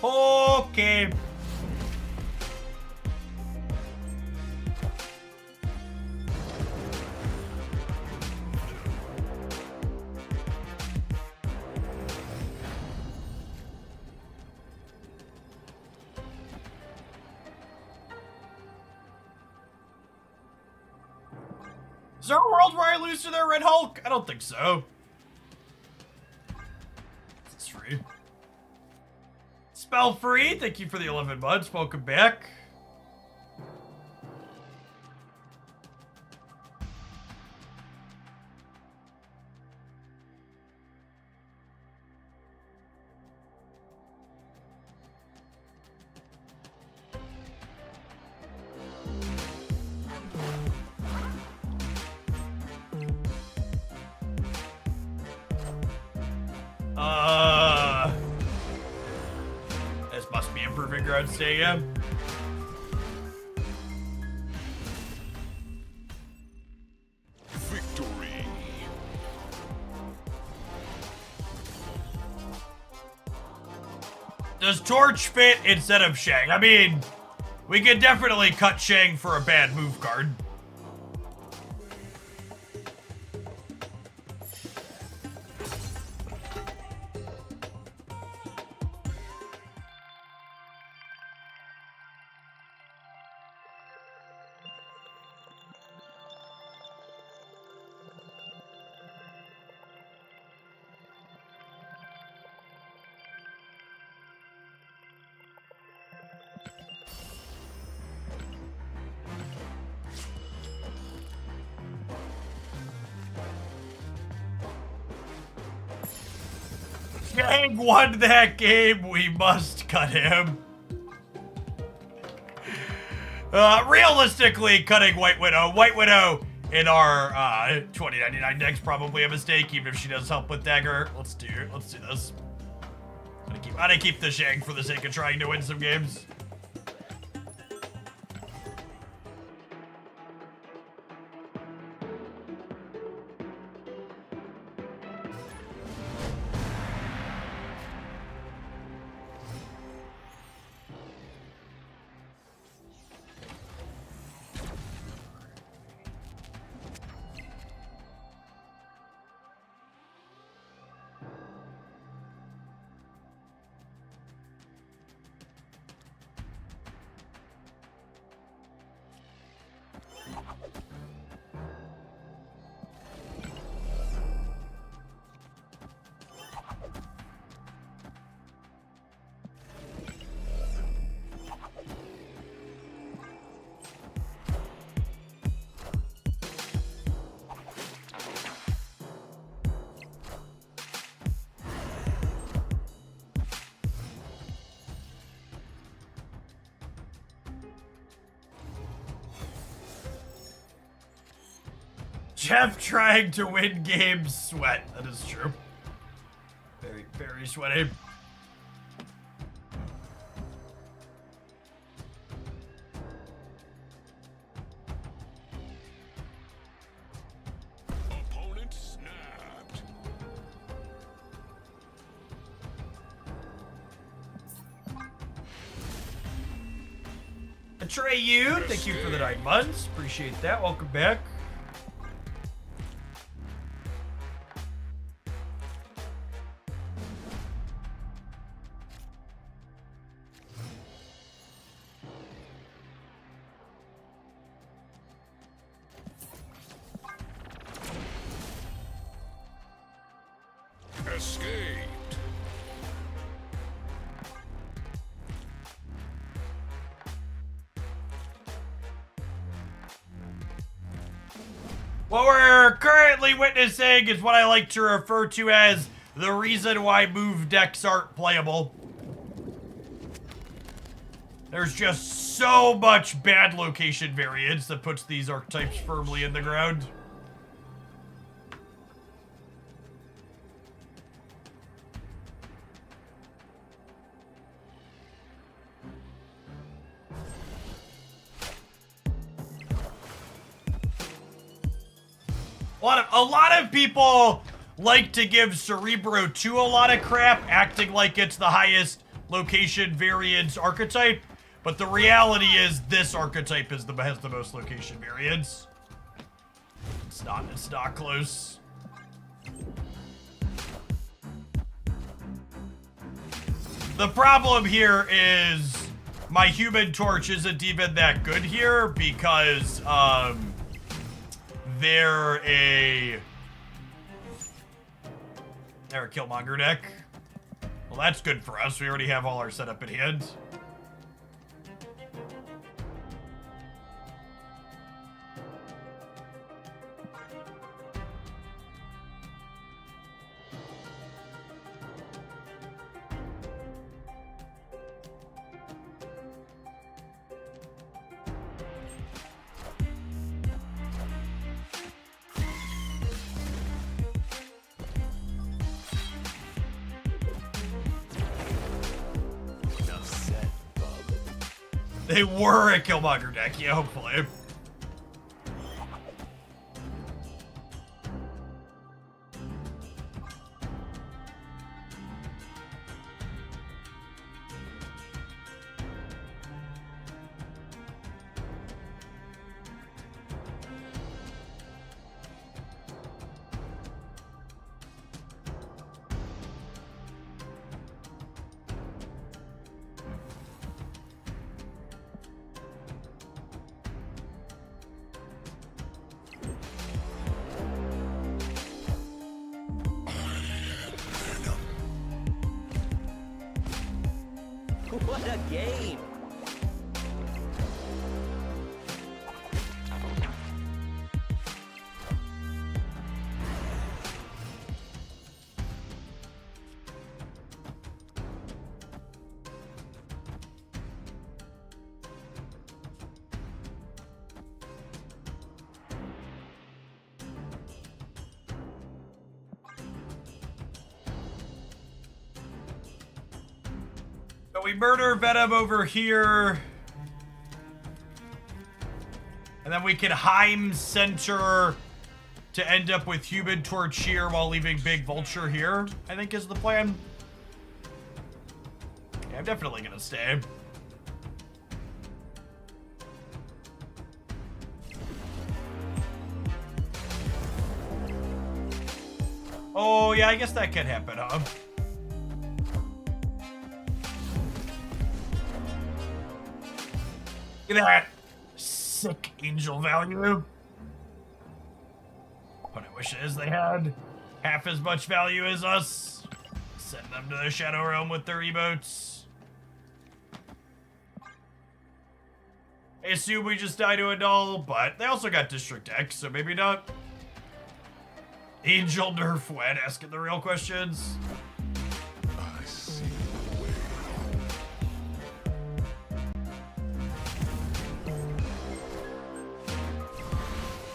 Okay. Is there a world where I lose to their Red Hulk? I don't think so. It's free. Spell free, thank you for the 11 months. Welcome back. This must be improving ground stadium. Victory. Does Torch fit instead of Shang? I mean, we could definitely cut Shang for a bad move card. Shang won that game. We must cut him. Realistically, cutting White Widow in our 2099 deck's probably a mistake, even if she does help with Dagger. Let's do this. I'm gonna keep the Shang for the sake of trying to win some games. Jeff trying to win games sweat. That is true. Very, very sweaty. Opponent snapped. Atreyu, thank you for the 9 months. Appreciate that. Welcome back. Escaped. What we're currently witnessing is what I like to refer to as the reason why move decks aren't playable. There's just so much bad location variance that puts these archetypes firmly in the ground. A lot of people like to give Cerebro 2 a lot of crap, acting like it's the highest location variance archetype, but the reality is this archetype has the most location variance. It's not close. The problem here is my Human Torch isn't even that good here because, they're a Killmonger deck. Well, that's good for us. We already have all our setup in hand. They were a Killmonger deck, yeah, hopefully. What a game! So we murder Venom over here. And then we can Heim center to end up with Human Torch here while leaving Big Vulture here, I think is the plan. Yeah, I'm definitely gonna stay. Oh, yeah, I guess that could happen, huh? Look at that sick angel value. What I wish is they had half as much value as us. Send them to the Shadow Realm with their emotes. I assume we just die to a null, but they also got District X, so maybe not. Angel nerf when asking the real questions. I see the way.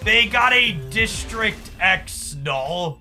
They got a District X null.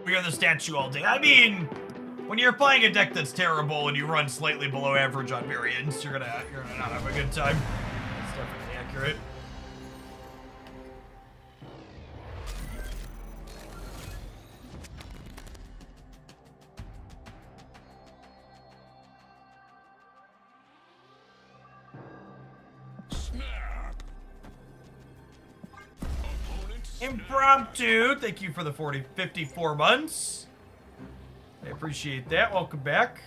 We are the statue all day. I mean, when you're playing a deck that's terrible and you run slightly below average on variance, you're gonna not have a good time. That's definitely accurate. Impromptu, thank you for the 54 months. I appreciate that. Welcome back.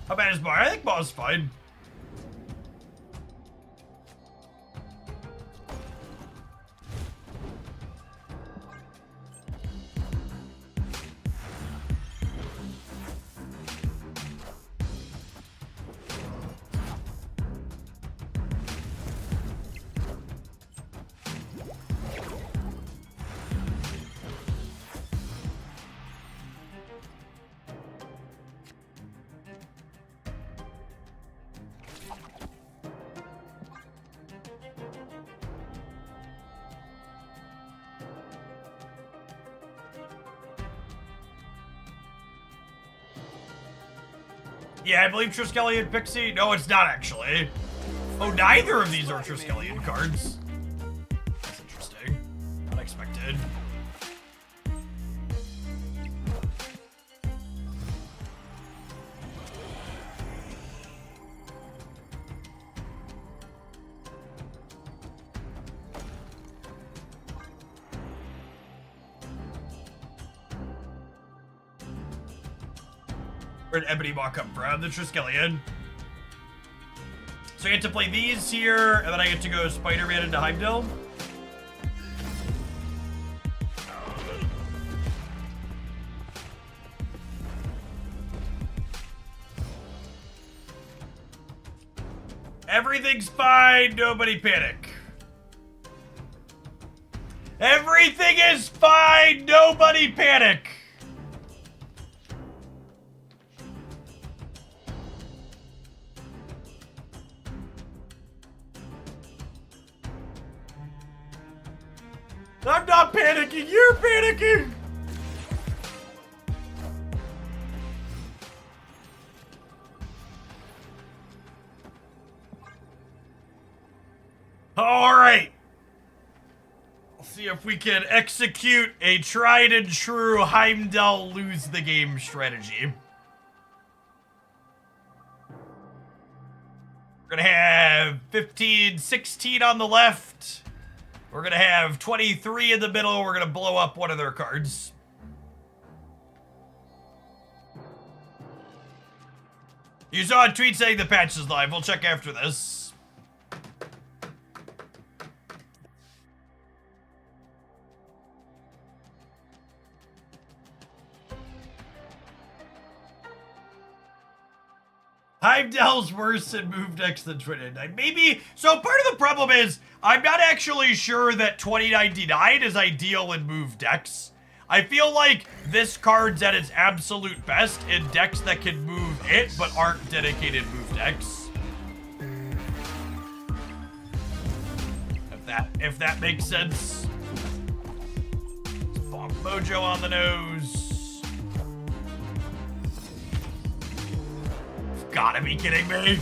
How bad is Bar? I think Bar's fine. Yeah, I believe Triskelion Pixie. No, it's not actually. Oh, neither of these are Triskelion cards. That's interesting. Unexpected. Where'd Ebony Maw come from? The Triskelion. So I get to play these here, and then I get to go Spider-Man into Heimdall. Everything's fine, nobody panic. Everything is fine, nobody panic. I'm not panicking, you're panicking! Alright. Let's see if we can execute a tried and true Heimdall lose the game strategy. We're gonna have 15, 16 on the left. We're gonna have 23 in the middle. We're gonna blow up one of their cards. You saw a tweet saying the patch is live. We'll check after this. Heimdall's worse in move decks than 2099. Maybe. So part of the problem is I'm not actually sure that 2099 is ideal in move decks. I feel like this card's at its absolute best in decks that can move it but aren't dedicated move decks. If that makes sense. Bonk Mojo on the nose. Gotta be kidding me.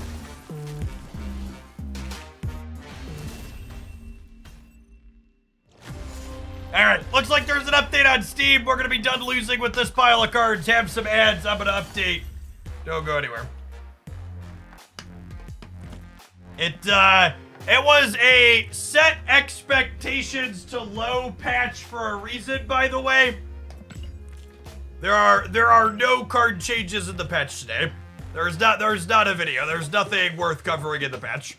Alright, looks like there's an update on Steam. We're gonna be done losing with this pile of cards. Have some ads. I'm gonna update. Don't go anywhere. It was a set expectations to low patch for a reason, by the way. There are no card changes in the patch today. There's not a video. There's nothing worth covering in the patch.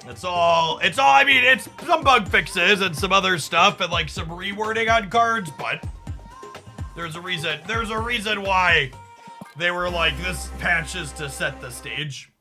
It's all, I mean, it's some bug fixes and some other stuff and like some rewording on cards, but there's a reason why they were like, this patch is to set the stage.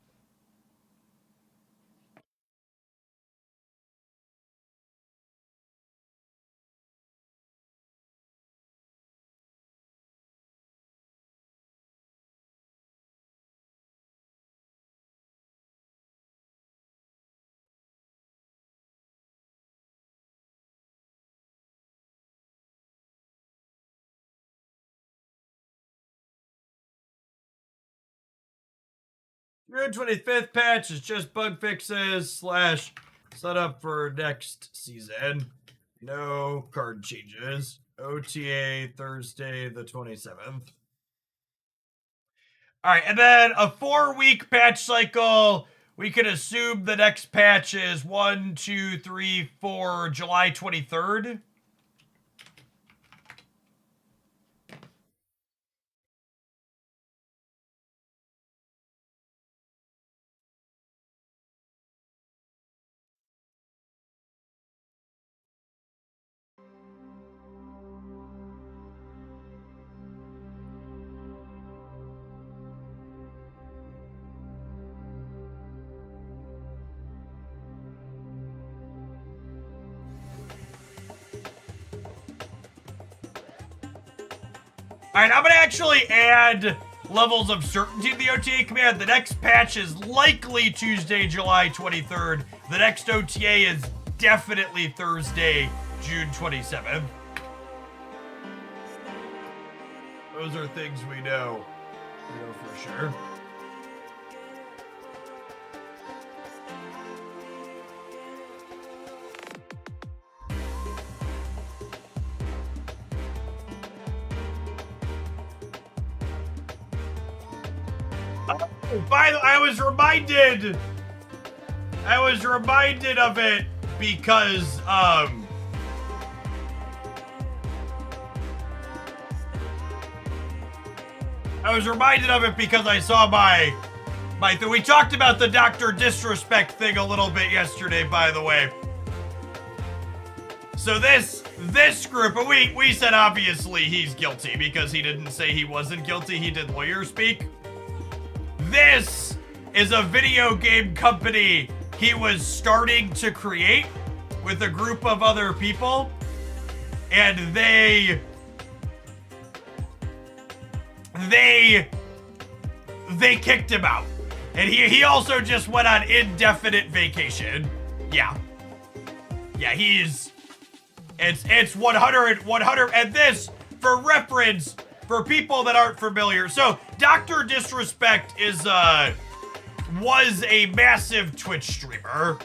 June 25th patch is just bug fixes / setup for next season. No card changes. OTA Thursday the 27th. Alright, and then a 4-week patch cycle. We can assume the next patch is 1, 2, 3, 4, July 23rd. Alright, I'm gonna actually add levels of certainty to the OTA command. The next patch is likely Tuesday, July 23rd. The next OTA is definitely Thursday, June 27th. Those are things we know. We know for sure. By the way, I was reminded of it because, I was reminded of it because I saw we talked about the Dr. Disrespect thing a little bit yesterday, by the way. So this group, and we said obviously he's guilty because he didn't say he wasn't guilty, he did lawyer speak. This is a video game company he was starting to create with a group of other people, and they kicked him out. And he also just went on indefinite vacation. Yeah, it's 100, and this, for reference, for people that aren't familiar, so Dr. Disrespect was a massive Twitch streamer.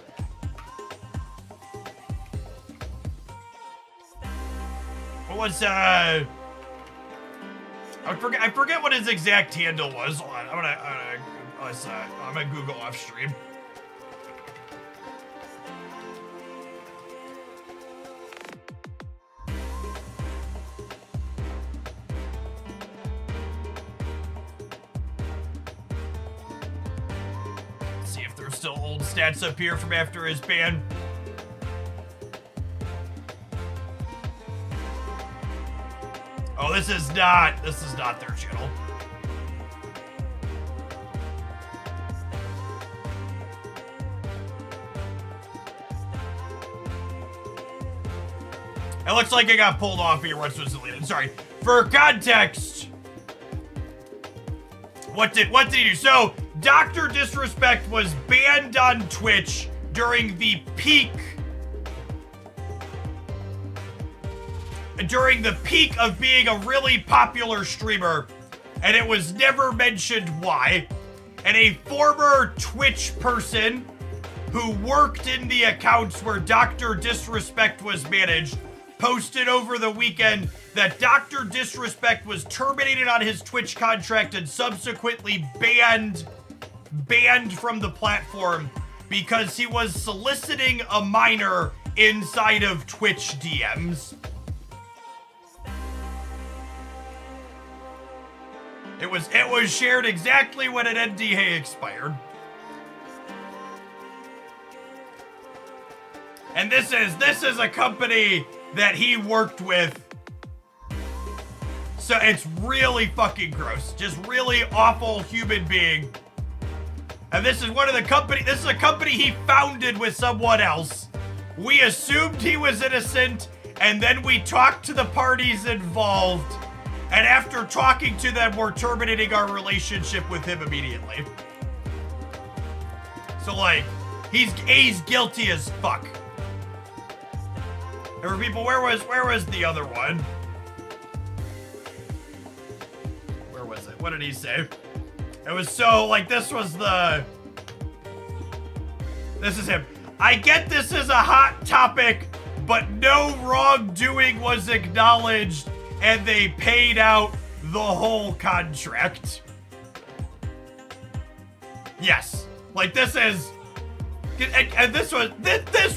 What was I forget what his exact handle was. Hold on, I'm gonna Google off stream. Still old stats up here from after his ban. Oh, this is not their channel. It looks like I got pulled off here once was deleted. Sorry. For context, what did he do? So Dr. Disrespect was banned on Twitch during the peak of being a really popular streamer, and it was never mentioned why. And a former Twitch person who worked in the accounts where Dr. Disrespect was managed posted over the weekend that Dr. Disrespect was terminated on his Twitch contract and subsequently banned from the platform because he was soliciting a minor inside of Twitch DMs. It was shared exactly when an NDA expired. And this is a company that he worked with. So it's really fucking gross. Just really awful human being. And this is a company he founded with someone else. We assumed he was innocent, and then we talked to the parties involved. And after talking to them, we're terminating our relationship with him immediately. So like, he's guilty as fuck. There were people, where was the other one? Where was it? What did he say? It was so, like, this is him. I get this is a hot topic, but no wrongdoing was acknowledged, and they paid out the whole contract. Yes. Like, this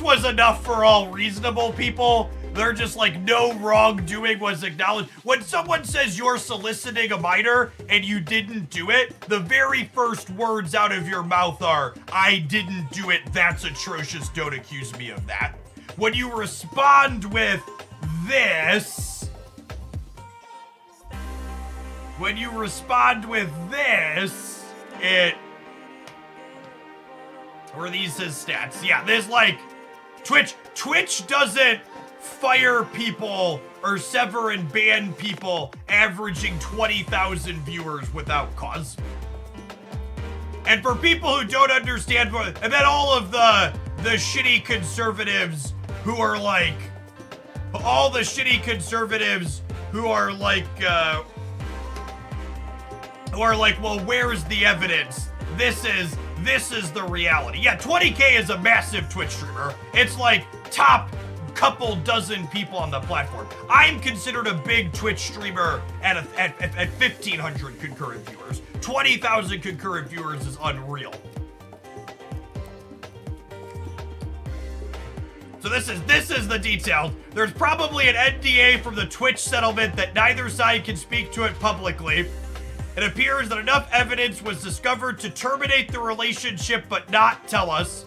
was enough for all reasonable people. They're just like, no wrongdoing was acknowledged. When someone says you're soliciting a minor and you didn't do it, the very first words out of your mouth are, I didn't do it, that's atrocious, don't accuse me of that. When you respond with this, or these his stats. Yeah, there's like, Twitch doesn't fire people or sever and ban people averaging 20,000 viewers without cause. And for people who don't understand, and then all of the shitty conservatives who are like, well, where's the evidence? This is the reality. Yeah, 20K is a massive Twitch streamer. It's like top couple dozen people on the platform. I'm considered a big Twitch streamer at 1,500 concurrent viewers. 20,000 concurrent viewers is unreal. So this is the detail. There's probably an NDA from the Twitch settlement that neither side can speak to it publicly. It appears that enough evidence was discovered to terminate the relationship but not tell us.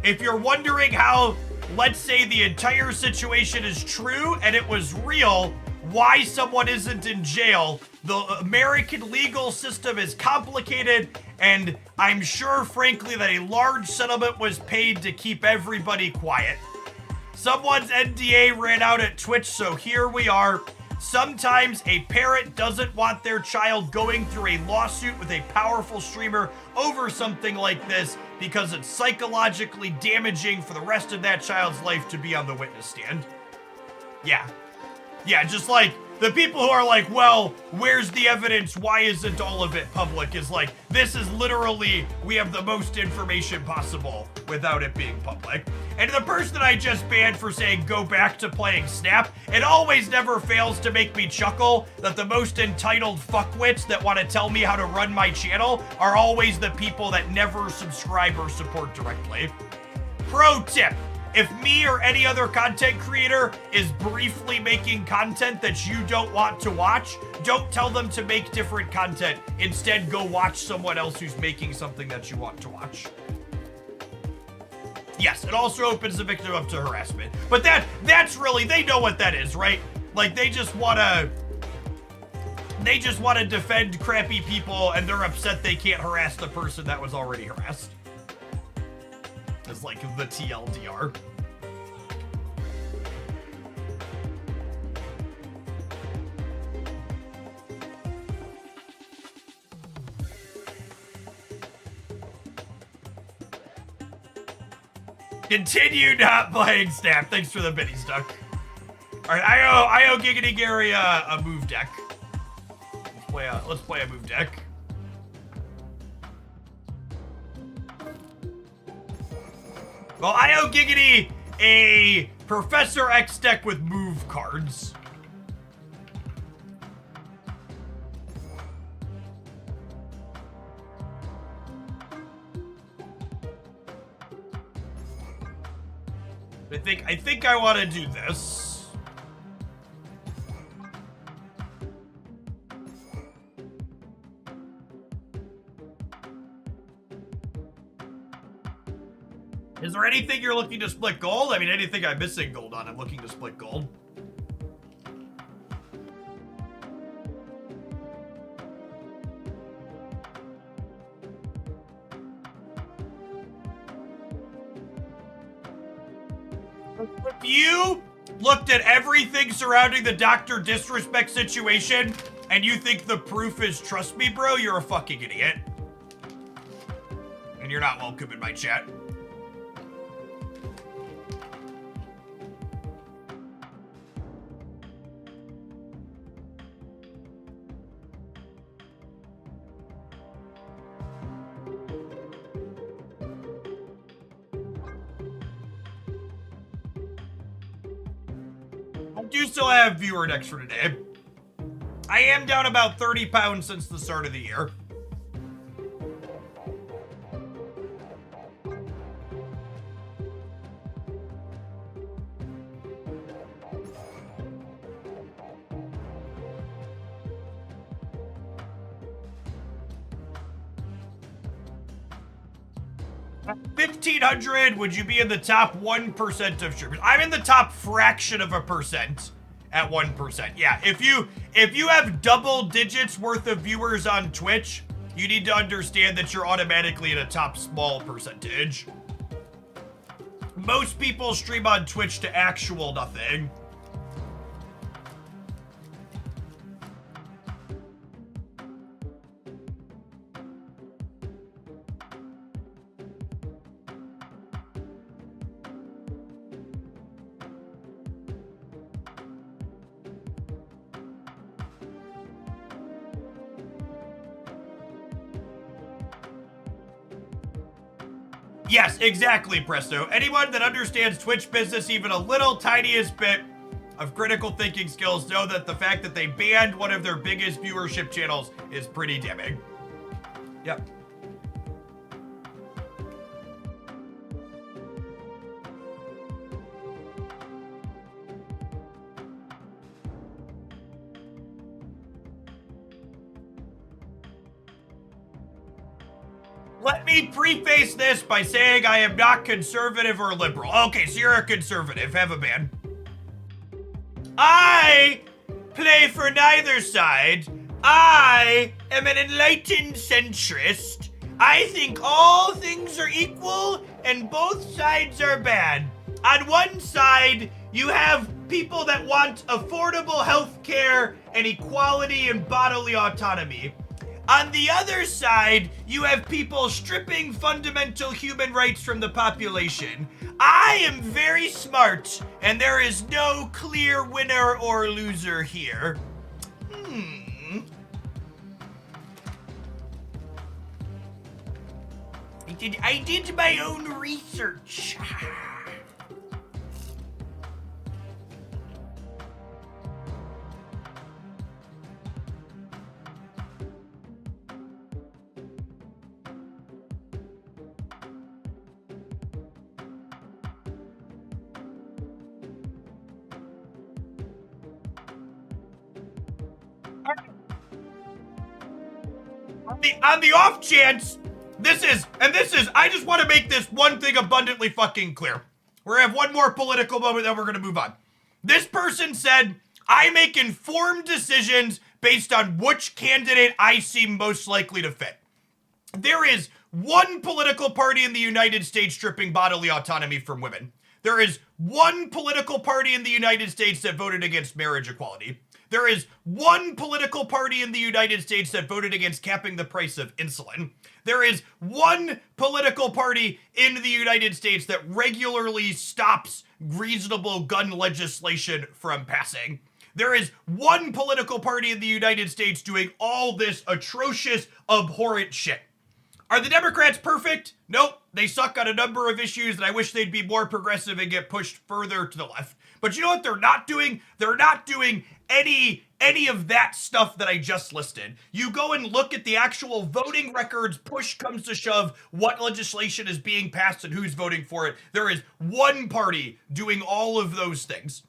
If you're wondering how, let's say, the entire situation is true and it was real, why someone isn't in jail, the American legal system is complicated, and I'm sure, frankly, that a large settlement was paid to keep everybody quiet. Someone's NDA ran out at Twitch, so here we are. Sometimes a parent doesn't want their child going through a lawsuit with a powerful streamer over something like this because it's psychologically damaging for the rest of that child's life to be on the witness stand. Yeah. Yeah, just like the people who are like, well, where's the evidence? Why isn't all of it public? Is like, this is literally, we have the most information possible without it being public. And the person that I just banned for saying go back to playing Snap, it always never fails to make me chuckle that the most entitled fuckwits that want to tell me how to run my channel are always the people that never subscribe or support directly. Pro tip. If me or any other content creator is briefly making content that you don't want to watch, don't tell them to make different content. Instead, go watch someone else who's making something that you want to watch. Yes, it also opens the victim up to harassment. But that's really, they know what that is, right? Like, they just want to defend crappy people, and they're upset they can't harass the person that was already harassed. It's like the TLDR. Continue not playing Snap. Thanks for the Benny Stuck. Alright, I owe Giggity Gary a move deck. Let's play a move deck. Well, I owe Giggity a Professor X deck with move cards. I think I want to do this. Is there anything you're looking to split gold? I mean, anything I'm missing gold on, I'm looking to split gold. If you looked at everything surrounding the Dr. Disrespect situation and you think the proof is trust me, bro, you're a fucking idiot. And you're not welcome in my chat. I do still have viewer decks for today. I am down about 30 pounds since the start of the year. At 1,500, would you be in the top 1% of streamers? I'm in the top fraction of a percent at 1%. Yeah, if you have double digits worth of viewers on Twitch, you need to understand that you're automatically in a top small percentage. Most people stream on Twitch to actual nothing. Yes, exactly, Presto. Anyone that understands Twitch business even a little tiniest bit of critical thinking skills know that the fact that they banned one of their biggest viewership channels is pretty damning. Yep. Let me preface this by saying I am not conservative or liberal. Okay, so you're a conservative. Have a ban. I play for neither side. I am an enlightened centrist. I think all things are equal and both sides are bad. On one side, you have people that want affordable health care and equality and bodily autonomy. On the other side, you have people stripping fundamental human rights from the population. I am very smart, and there is no clear winner or loser here. I did my own research. On the off chance, I just want to make this one thing abundantly fucking clear. We're gonna have one more political moment, then we're gonna move on. This person said, I make informed decisions based on which candidate I seem most likely to fit. There is one political party in the United States stripping bodily autonomy from women. There is one political party in the United States that voted against marriage equality. There is one political party in the United States that voted against capping the price of insulin. There is one political party in the United States that regularly stops reasonable gun legislation from passing. There is one political party in the United States doing all this atrocious, abhorrent shit. Are the Democrats perfect? Nope. They suck on a number of issues, and I wish they'd be more progressive and get pushed further to the left. But you know what they're not doing? They're not doing any of that stuff that I just listed. You go and look at the actual voting records, push comes to shove, what legislation is being passed and who's voting for it. There is one party doing all of those things.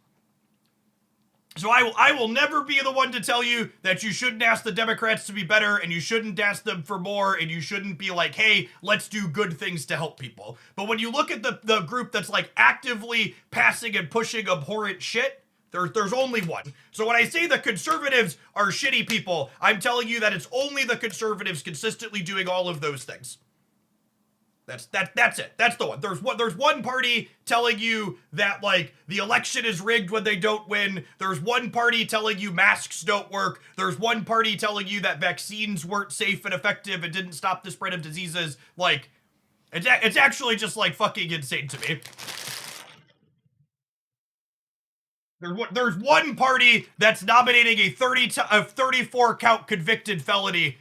So I will never be the one to tell you that you shouldn't ask the Democrats to be better and you shouldn't ask them for more and you shouldn't be like, hey, let's do good things to help people. But when you look at the group that's like actively passing and pushing abhorrent shit, there's only one. So when I say the conservatives are shitty people, I'm telling you that it's only the conservatives consistently doing all of those things. That's it. That's the one. There's one party telling you that like the election is rigged when they don't win. There's one party telling you masks don't work. There's one party telling you that vaccines weren't safe and effective and didn't stop the spread of diseases. Like, it's actually just like fucking insane to me. There's one party that's nominating a 34 count convicted felon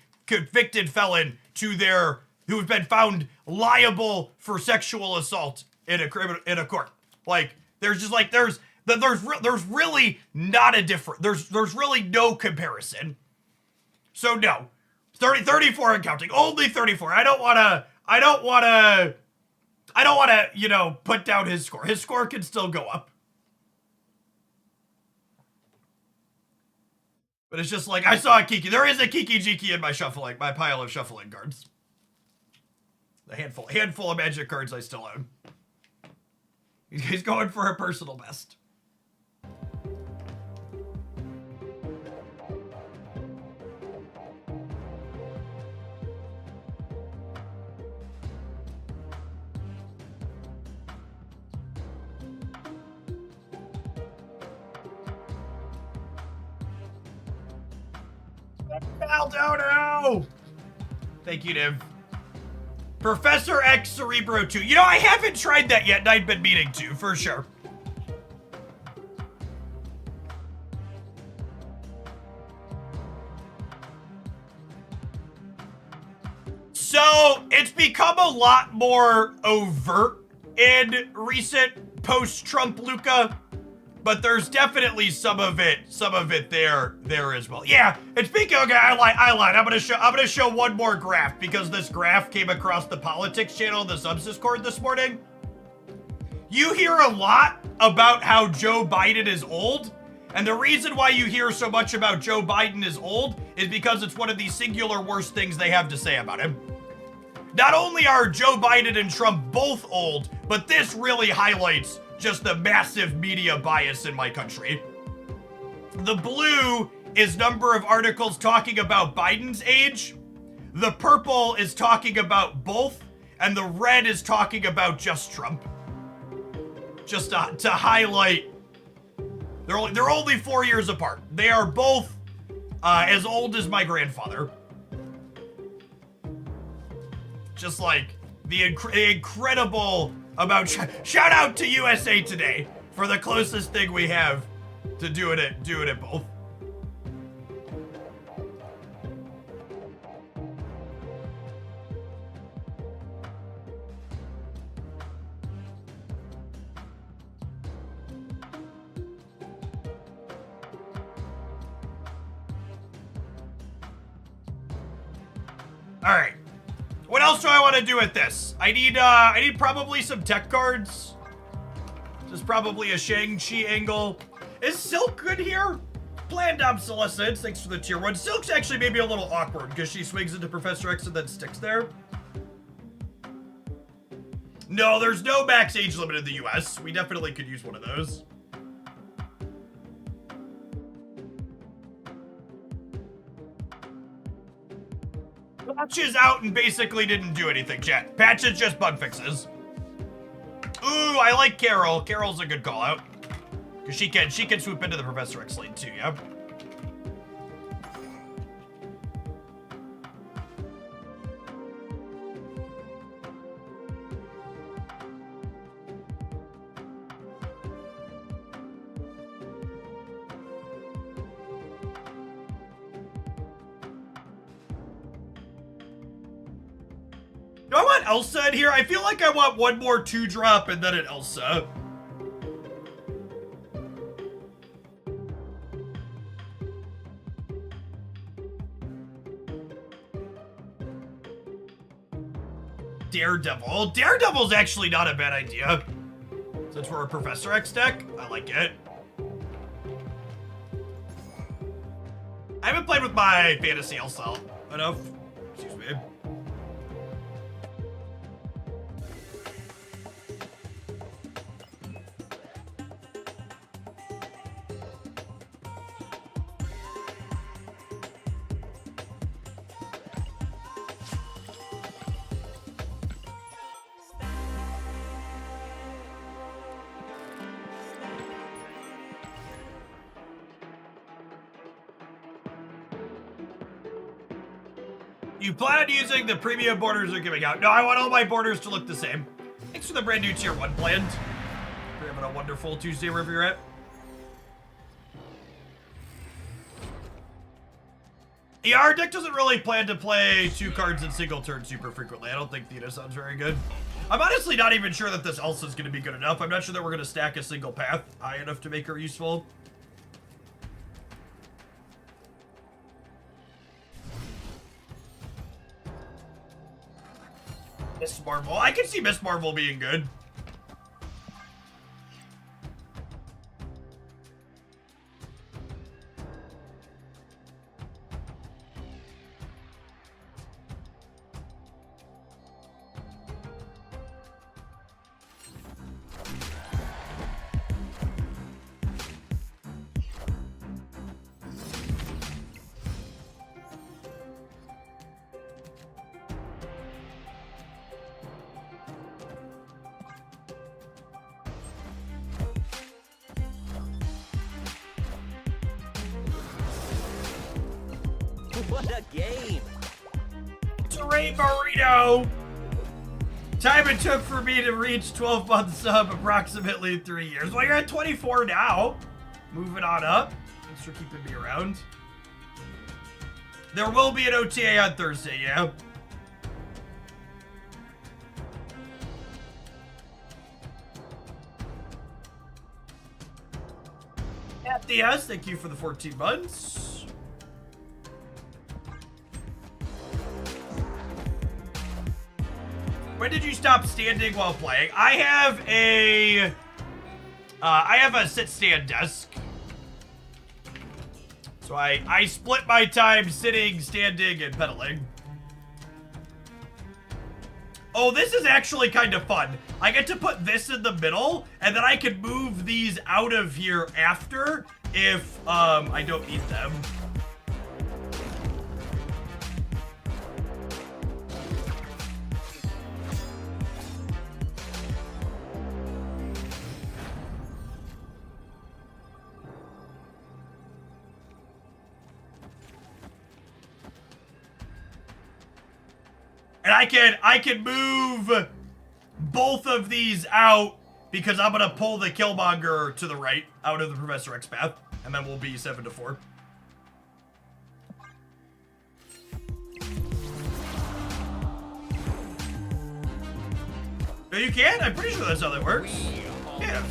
to their who's been found liable for sexual assault in a court. Like, there's just like there's really not a difference. There's really no comparison. So no, 34 and counting. Only 34. I don't wanna, you know, put down his score. His score can still go up. But it's just like, I saw a Kiki. There is a Kiki Jiki in my pile of shuffling cards. The handful of magic cards I still own. He's going for a personal best. Aldono! Thank you, Niv. Professor X Cerebro 2. You know, I haven't tried that yet, and I've been meaning to, for sure. So, it's become a lot more overt in recent post-Trump Luca, but there's definitely some of it there as well. Yeah, and speaking, okay, I lied. I'm gonna show one more graph because this graph came across the politics channel in the Subsyscord this morning. You hear a lot about how Joe Biden is old, and the reason why you hear so much about Joe Biden is old is because it's one of the singular worst things they have to say about him. Not only are Joe Biden and Trump both old, but this really highlights just the massive media bias in my country. The blue is number of articles talking about Biden's age. The purple is talking about both. And the red is talking about just Trump. Just to highlight, they're only 4 years apart. They are both as old as my grandfather. Just like the incredible about shout out to USA Today for the closest thing we have to doing it both. All right. What else do I want to do with this? I need probably some tech cards. This is probably a Shang-Chi angle. Is Silk good here? Planned obsolescence. Thanks for the tier 1. Silk's actually maybe a little awkward because she swings into Professor X and then sticks there. No, there's no max age limit in the US. We definitely could use one of those. Patch is out and basically didn't do anything, chat. Patch is just bug fixes. Ooh, I like Carol. Carol's a good call out. Because she can swoop into the Professor X lane too, yeah? Do I want Elsa in here? I feel like I want one more 2-drop and then an Elsa. Daredevil. Daredevil's actually not a bad idea. Since we're a Professor X deck, I like it. I haven't played with my fantasy Elsa enough. Excuse me. You plan on using the premium borders they're giving out? No, I want all my borders to look the same. Thanks for the brand new tier 1 plan. We're having a wonderful Tuesday wherever you're at. Yeah, our deck doesn't really plan to play 2 cards in single turn super frequently. I don't think Theta sounds very good. I'm honestly not even sure that this Elsa's going to be good enough. I'm not sure that we're going to stack a single path high enough to make her useful. Miss Marvel. I can see Miss Marvel being good. What a game! Terrain Burrito! Time it took for me to reach 12-month sub, approximately 3 years. Well, you're at 24 now. Moving on up. Thanks for keeping me around. There will be an OTA on Thursday, yeah. At the S, thank you for the 14 months. When did you stop standing while playing? I have a sit-stand desk. So I split my time sitting, standing, and pedaling. Oh, this is actually kind of fun. I get to put this in the middle, and then I can move these out of here after if I don't need them. And I can move both of these out because I'm gonna pull the Killmonger to the right out of the Professor X path, and then we'll be 7-4. No, you can? I'm pretty sure that's how that works. Yeah.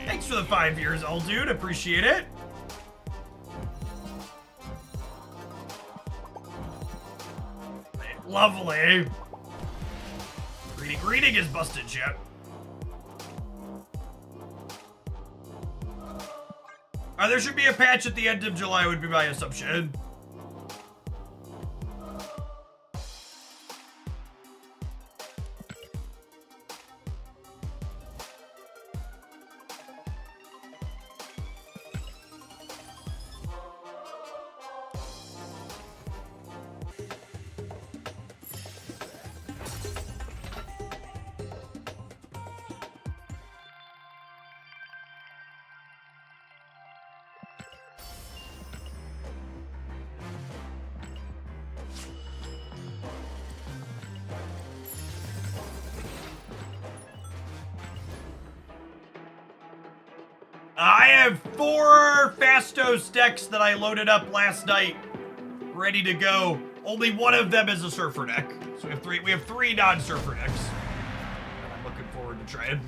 Thanks for the 5 years, old dude. Appreciate it. Lovely. Reading is busted, chat. There should be a patch at the end of July, would be my assumption. I have 4 Fastos decks that I loaded up last night, ready to go. Only one of them is a Surfer deck. So we have three non-Surfer decks. And I'm looking forward to trying.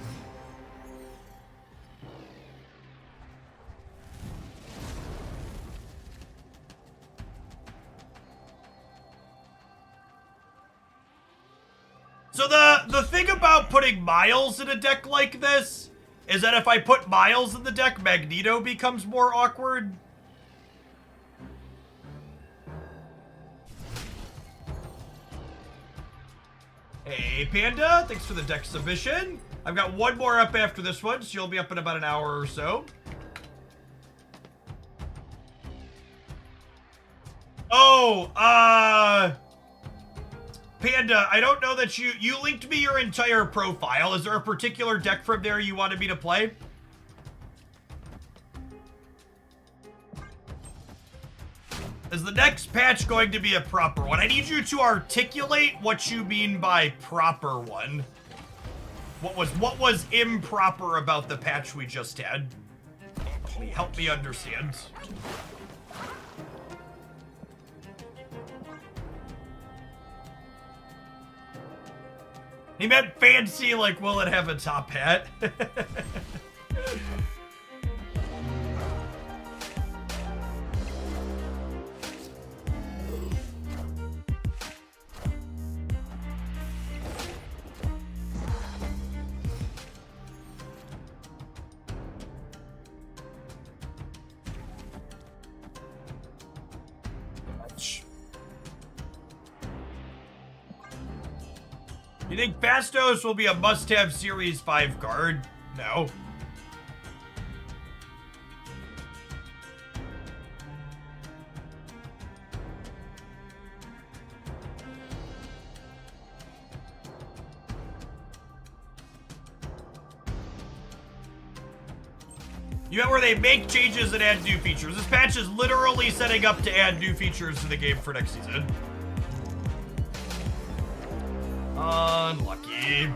So the thing about putting Miles in a deck like this is that if I put Miles in the deck, Magneto becomes more awkward. Hey, Panda, thanks for the deck submission. I've got one more up after this one, so you'll be up in about an hour or so. Oh, Panda, I don't know that you linked me your entire profile. Is there a particular deck from there you wanted me to play? Is the next patch going to be a proper one? I need you to articulate what you mean by proper one. What was improper about the patch we just had? Help me understand. He meant fancy, like, will it have a top hat? You think Fastos will be a must-have Series 5 card? No. You know where they make changes and add new features. This patch is literally setting up to add new features to the game for next season. Unlucky.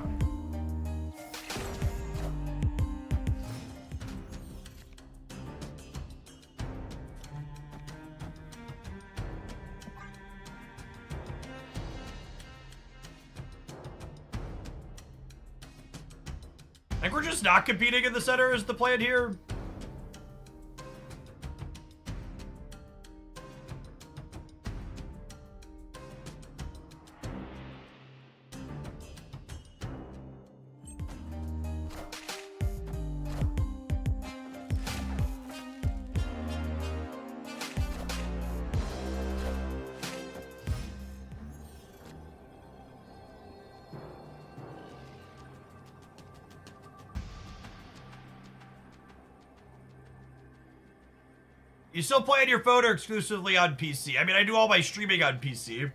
I think we're just not competing in the center is the plan here. You still play on your phone or exclusively on PC? I mean, I do all my streaming on PC.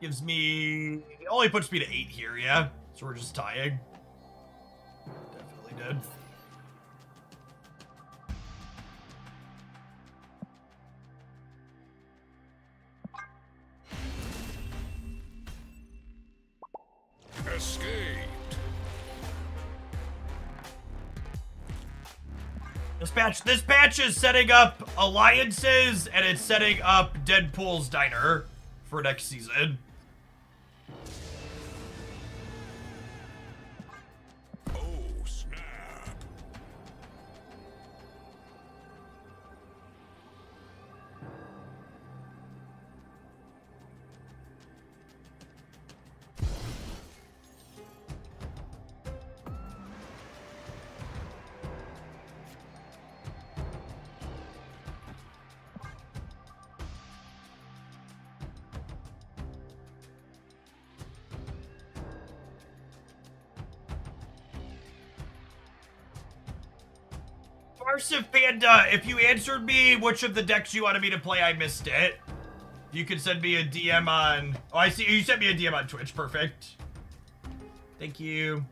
Gives me... It only puts me to 8 here, yeah? So we're just tying. Definitely did. Escaped. This patch is setting up alliances and it's setting up Deadpool's Diner for next season. Oh, snap. Marsive Panda, if you answered me which of the decks you wanted me to play, I missed it. You can send me a DM on... Oh, I see. You sent me a DM on Twitch. Perfect. Thank you.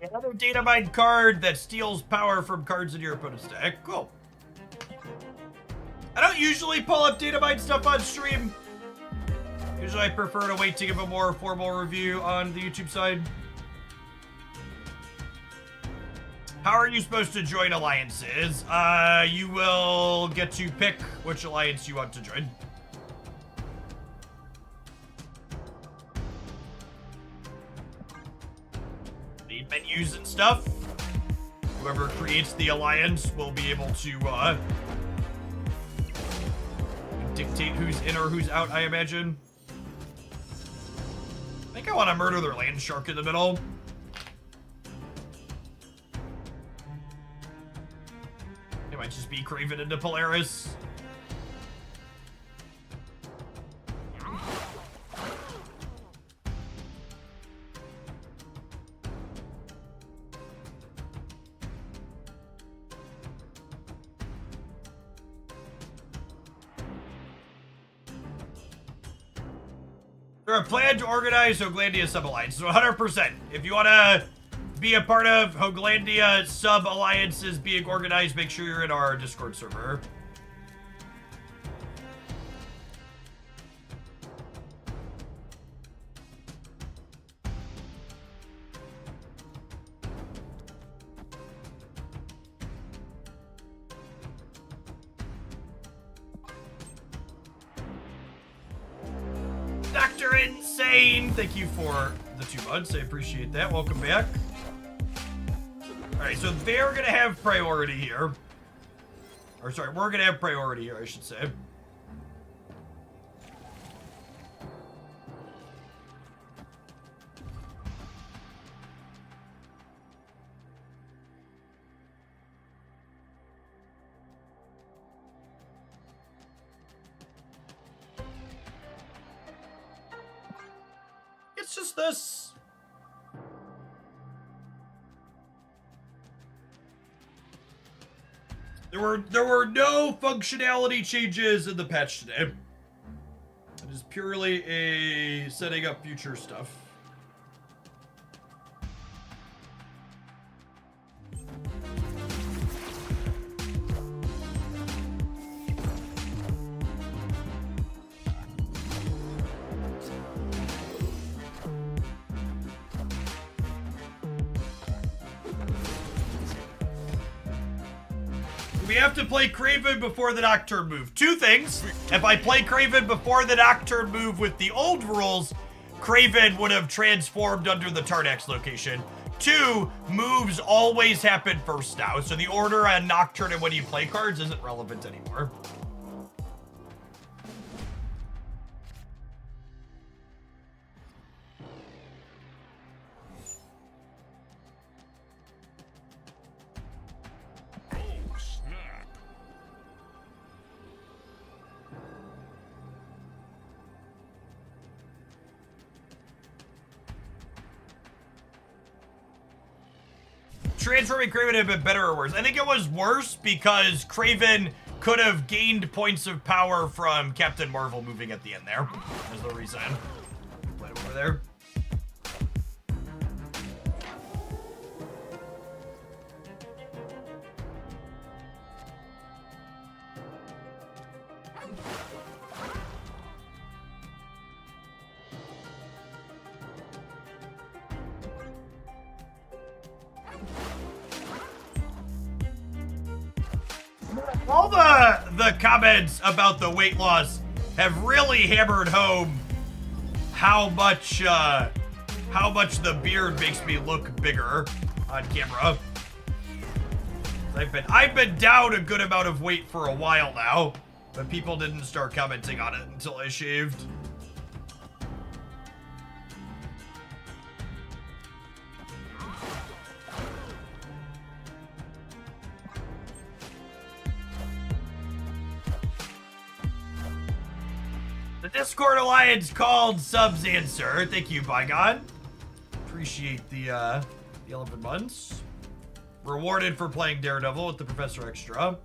Another data mine card that steals power from cards in your opponent's deck. Cool. I don't usually pull up data mine stuff on stream. Usually I prefer to wait to give a more formal review on the YouTube side. How are you supposed to join alliances? You will get to pick which alliance you want to join. The menus and stuff. Whoever creates the alliance will be able to, dictate who's in or who's out, I imagine. I think I want to murder their land shark in the middle. It might just be Craven into Polaris. There are plans to organize Hoglandia sub-alliance, so 100%. If you want to be a part of Hoglandia sub-alliances being organized, make sure you're in our Discord server. Dr. Insane, thank you for the 2 months. I appreciate that. Welcome back. Alright, so they're gonna have priority here. Or sorry, we're gonna have priority here, I should say. It's just this. There were no functionality changes in the patch today. It is purely a setting up future stuff. We have to play Craven before the Nocturne move. 2 things. If I play Craven before the Nocturne move with the old rules, Craven would have transformed under the Tarnax location. 2, moves always happen first now, so the order on Nocturne and when you play cards isn't relevant anymore. Transforming Craven had been better or worse? I think it was worse because Craven could have gained points of power from Captain Marvel moving at the end there. There's the reason. Put it over there. All the comments about the weight loss have really hammered home how much the beard makes me look bigger on camera. I've been down a good amount of weight for a while now, but people didn't start commenting on it until I shaved. Discord Alliance called Subs Answer. Thank you, Bygone. Appreciate the 11 months. Rewarded for playing Daredevil with the Professor Extra.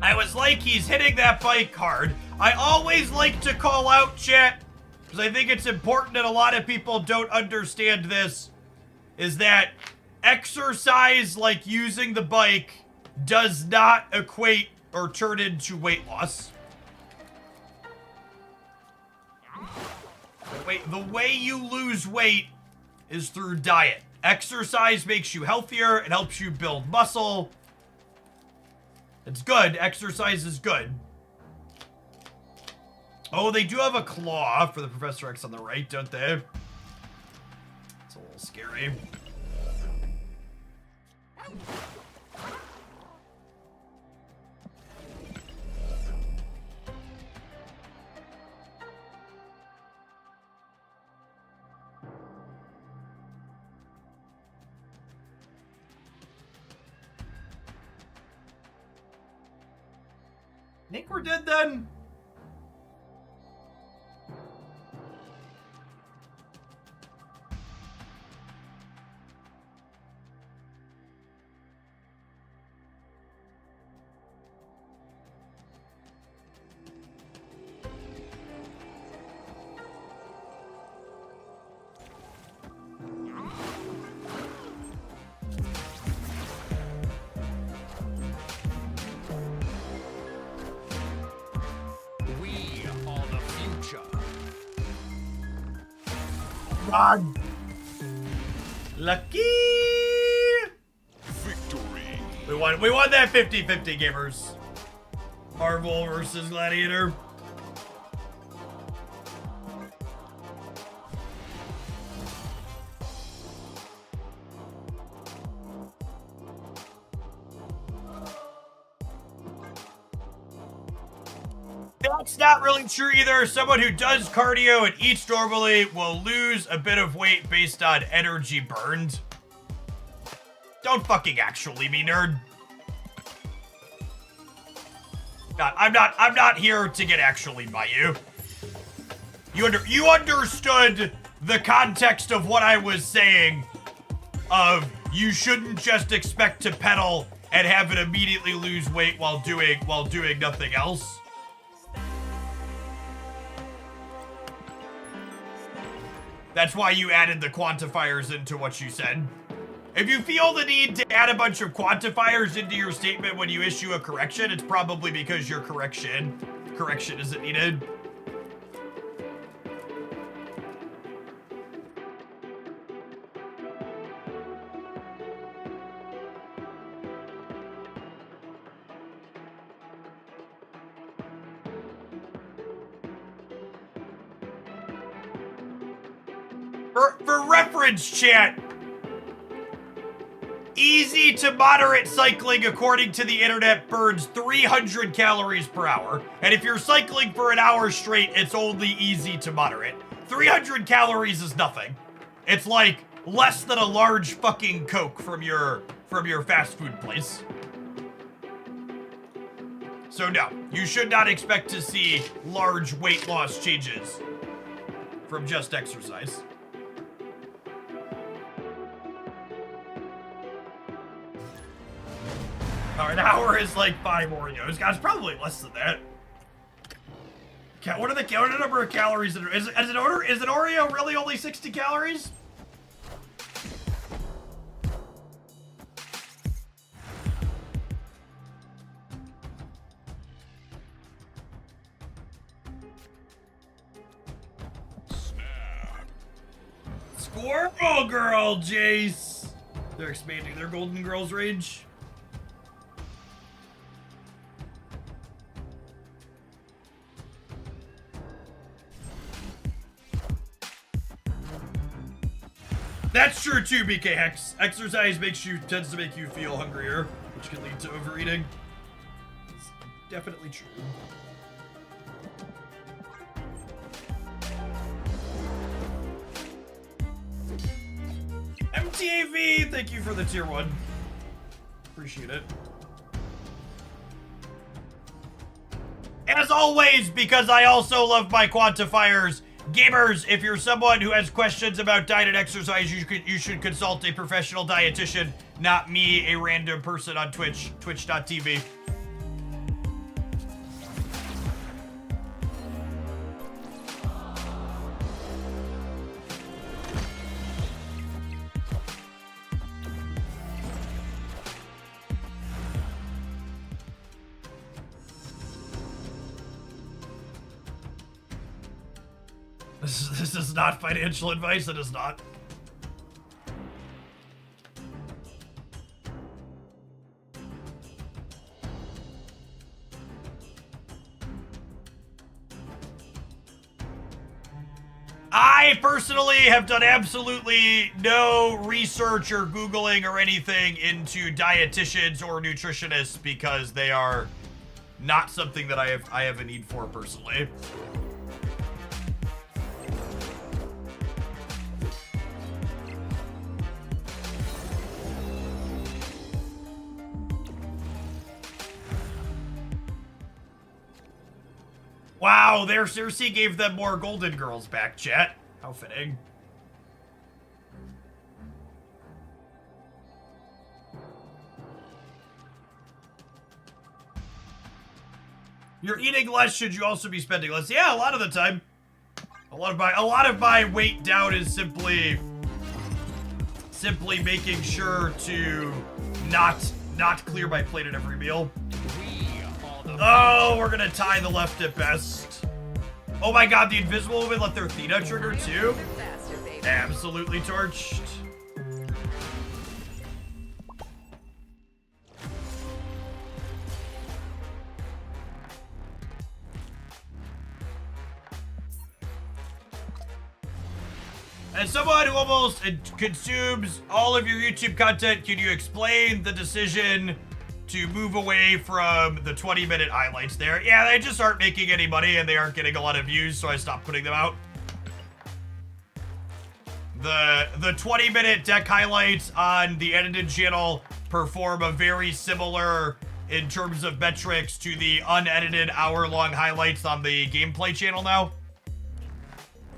I was like, he's hitting that bike hard. I always like to call out, chat, because I think it's important and a lot of people don't understand this, is that exercise, like using the bike, does not equate or turn into weight loss. The way you lose weight is through diet. Exercise makes you healthier. It helps you build muscle. It's good. Exercise is good. Oh, they do have a claw for the Professor X on the right, don't they? It's a little scary. Think we're dead then? God. Lucky. Victory. We won that 50-50, gamers. Marvel versus Gladiator. That's not really true either. Someone who does cardio and eats normally will lose a bit of weight based on energy burned. Don't fucking actually be nerd. God, I'm not here to get actually by you. You understood the context of what I was saying of you shouldn't just expect to pedal and have it immediately lose weight while doing nothing else. That's why you added the quantifiers into what you said. If you feel the need to add a bunch of quantifiers into your statement when you issue a correction, it's probably because your correction isn't needed. For reference, chat, easy to moderate cycling according to the internet burns 300 calories per hour. And if you're cycling for an hour straight, it's only easy to moderate. 300 calories is nothing. It's like less than a large fucking Coke from your fast food place. So no, you should not expect to see large weight loss changes from just exercise. An hour is like 5 Oreos. Guys, probably less than that. What are the number of calories? Is an Oreo really only 60 calories? Snap. Squirrel Girl, Jace. They're expanding their Golden Girls range. That's true too, BK Hex. Exercise tends to make you feel hungrier, which can lead to overeating. It's definitely true. MTAV, thank you for the tier 1. Appreciate it. As always, because I also love my quantifiers, gamers, if you're someone who has questions about diet and exercise, you should consult a professional dietitian, not me, a random person on Twitch, twitch.tv. This is not financial advice. It is not. I personally have done absolutely no research or Googling or anything into dietitians or nutritionists because they are not something that I have a need for personally. Wow, their Cersei gave them more Golden Girls back, chat. How fitting. You're eating less, should you also be spending less? Yeah, a lot of the time. A lot of my weight down is simply making sure to not clear my plate at every meal. Oh, we're gonna tie the left at best. Oh my god, the Invisible Woman let their Theta trigger too? Absolutely torched. As someone who almost consumes all of your YouTube content, can you explain the decision to move away from the 20-minute highlights there? Yeah, they just aren't making any money and they aren't getting a lot of views, so I stopped putting them out. The 20-minute deck highlights on the edited channel perform a very similar in terms of metrics to the unedited hour-long highlights on the gameplay channel now.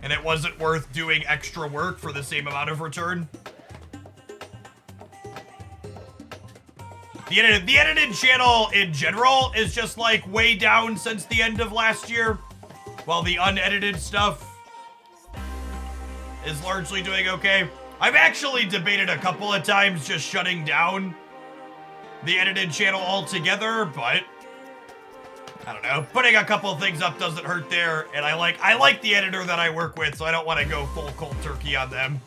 And it wasn't worth doing extra work for the same amount of return. The edited channel in general is just like way down since the end of last year, while the unedited stuff is largely doing okay. I've actually debated a couple of times just shutting down the edited channel altogether, but I don't know. Putting a couple of things up doesn't hurt there, and I like the editor that I work with, so I don't want to go full cold turkey on them.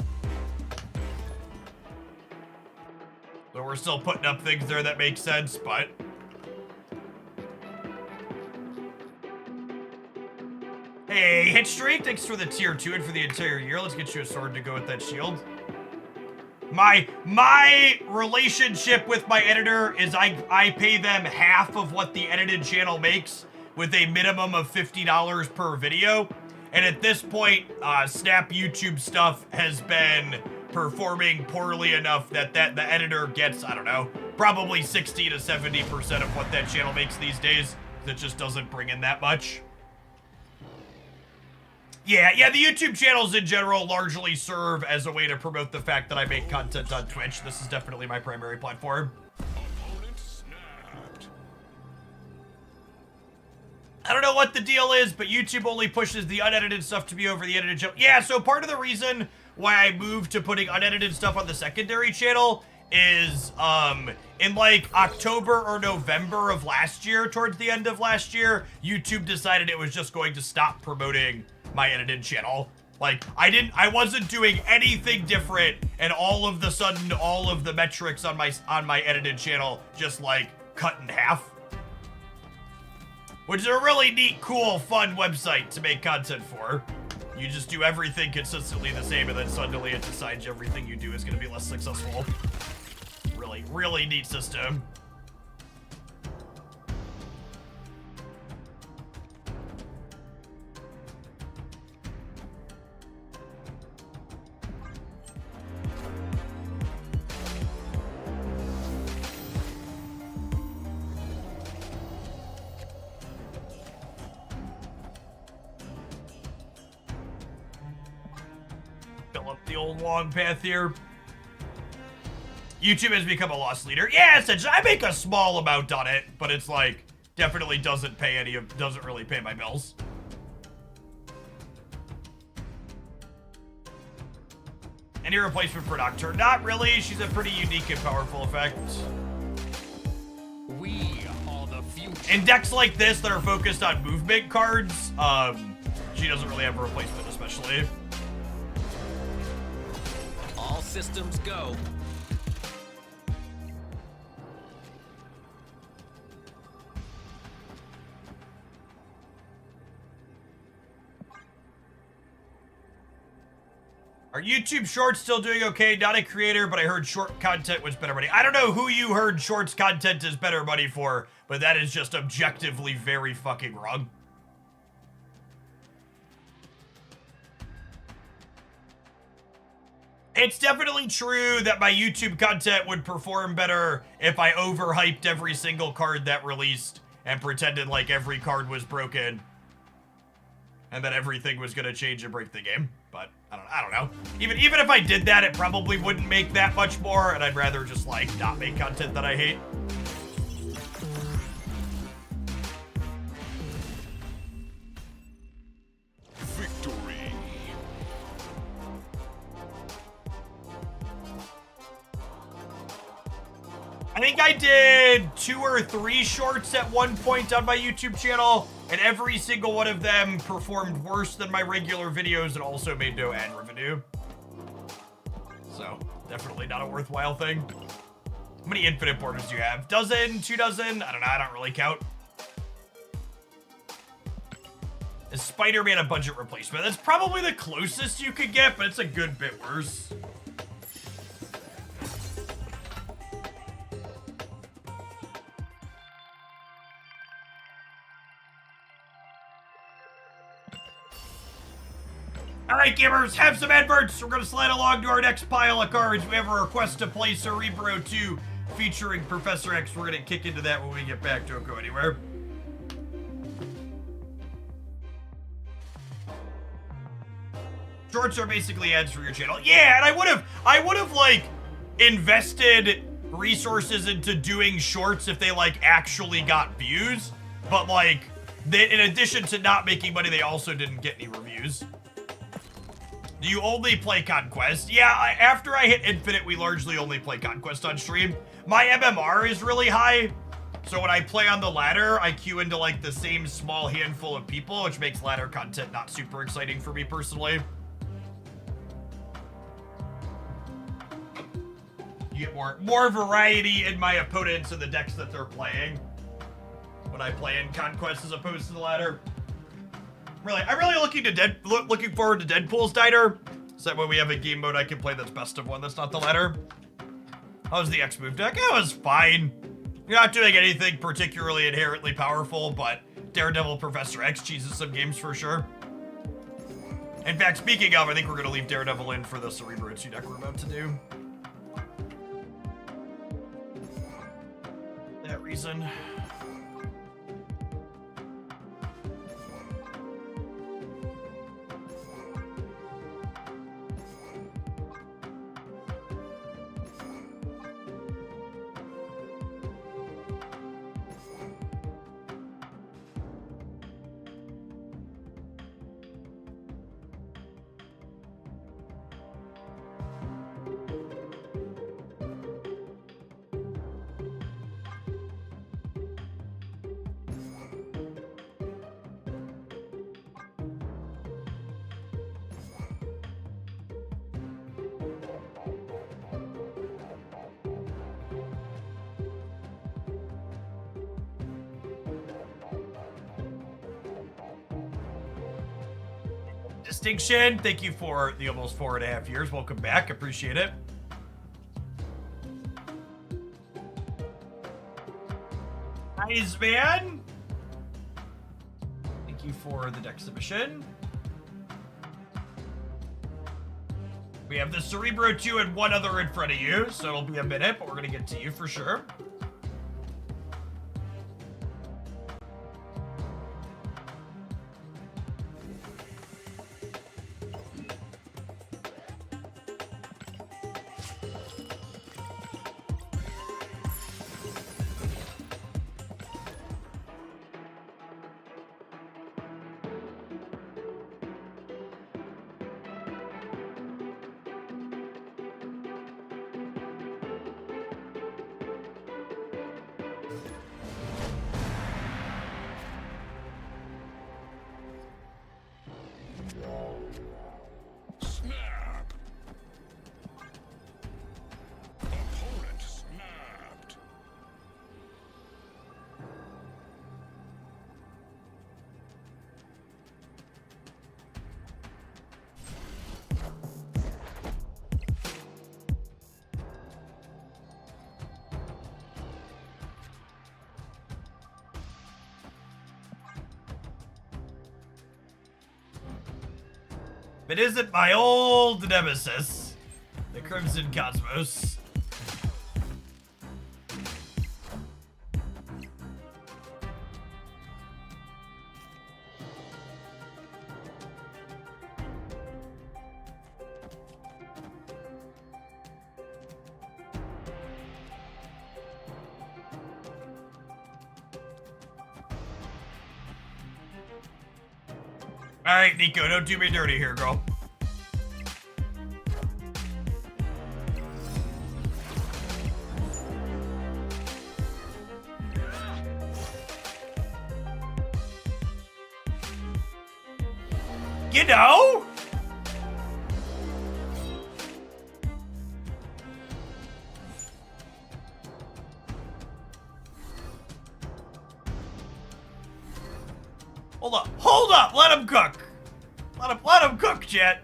So we're still putting up things there that make sense, but hey, Hit Streak, thanks for the tier 2 and for the entire year. Let's get you a sword to go with that shield. My relationship with my editor is I pay them half of what the edited channel makes with a minimum of $50 per video. And at this point, Snap YouTube stuff has been performing poorly enough that the editor gets, I don't know, probably 60 to 70% of what that channel makes these days. That just doesn't bring in that much. Yeah, the YouTube channels in general largely serve as a way to promote the fact that I make content on Twitch. This is definitely my primary platform. I don't know what the deal is, but YouTube only pushes the unedited stuff to be over the edited channel. Yeah, so part of the reason why I moved to putting unedited stuff on the secondary channel is in like October or November of last year, towards the end of last year, YouTube decided it was just going to stop promoting my edited channel. Like, I wasn't doing anything different, and all of the sudden, all of the metrics on my edited channel just like cut in half. Which is a really neat, cool, fun website to make content for. You just do everything consistently the same, and then suddenly it decides everything you do is going to be less successful. Really, really neat system. Up the old long path here. YouTube has become a loss leader. Yeah, essentially, I make a small amount on it, but it's like definitely doesn't really pay my bills. Any replacement for Nocturne? Not really. She's a pretty unique and powerful effect. We are the future. In decks like this that are focused on movement cards, she doesn't really have a replacement, especially. especially. All systems go. Are YouTube Shorts still doing okay? Not a creator, but I heard short content was better money. I don't know who you heard Shorts content is better money for, but that is just objectively very fucking wrong. It's definitely true that my YouTube content would perform better if I overhyped every single card that released and pretended like every card was broken and that everything was gonna change and break the game. But I don't know. Even if I did that, it probably wouldn't make that much more, and I'd rather just like not make content that I hate. Victory. I think I did 2 or 3 shorts at one point on my YouTube channel, and every single one of them performed worse than my regular videos and also made no ad revenue. So, definitely not a worthwhile thing. How many infinite borders do you have? Dozen? 2 dozen? I don't know, I don't really count. Is Spider-Man a budget replacement? That's probably the closest you could get, but it's a good bit worse. Alright, gamers, have some adverts. We're going to slide along to our next pile of cards. We have a request to play Cerebro 2 featuring Professor X. We're going to kick into that when we get back. Don't go anywhere. Shorts are basically ads for your channel. Yeah, and I would have like invested resources into doing shorts if they like actually got views. But like, in addition to not making money, they also didn't get any reviews. Do you only play Conquest? Yeah, after I hit Infinite, we largely only play Conquest on stream. My MMR is really high, so when I play on the ladder, I queue into like the same small handful of people, which makes ladder content not super exciting for me personally. You get more variety in my opponents and the decks that they're playing when I play in Conquest as opposed to the ladder. I'm really looking forward to Deadpool's Diner, so that when we have a game mode I can play that's best of one that's not the ladder. How was the X-Move deck? It was fine. You're not doing anything particularly inherently powerful, but Daredevil Professor X cheeses some games for sure. In fact, speaking of, I think we're going to leave Daredevil in for the Cerebro 2 deck we're about to do. That reason. Distinction, thank you for the almost 4.5 years. Welcome back. Appreciate it. Nice, man. Thank you for the deck submission. We have the Cerebro 2 and one other in front of you, so it'll be a minute, but we're going to get to you for sure. It isn't my old nemesis, the Crimson Cosmos. Alright, Nico, don't do me dirty here, girl. You know? Hold up, let him cook. Let him cook, Jet.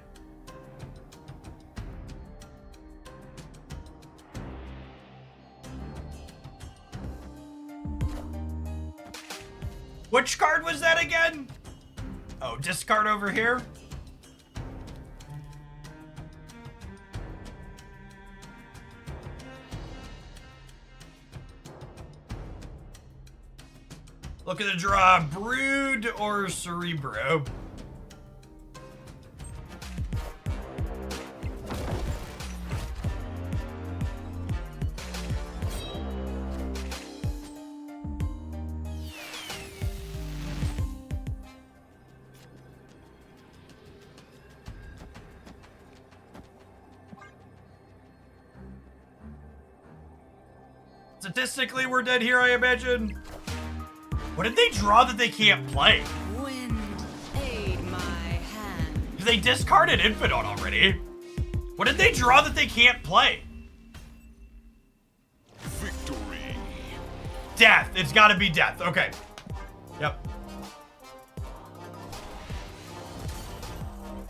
Which card was that again? Oh, discard over here? Look at the draw, Brood or Cerebro. Statistically, we're dead here, I imagine. What did they draw that they can't play? Wind, aid my hand. They discarded Infidon already. What did they draw that they can't play? Victory. Death. It's gotta be death. Okay. Yep.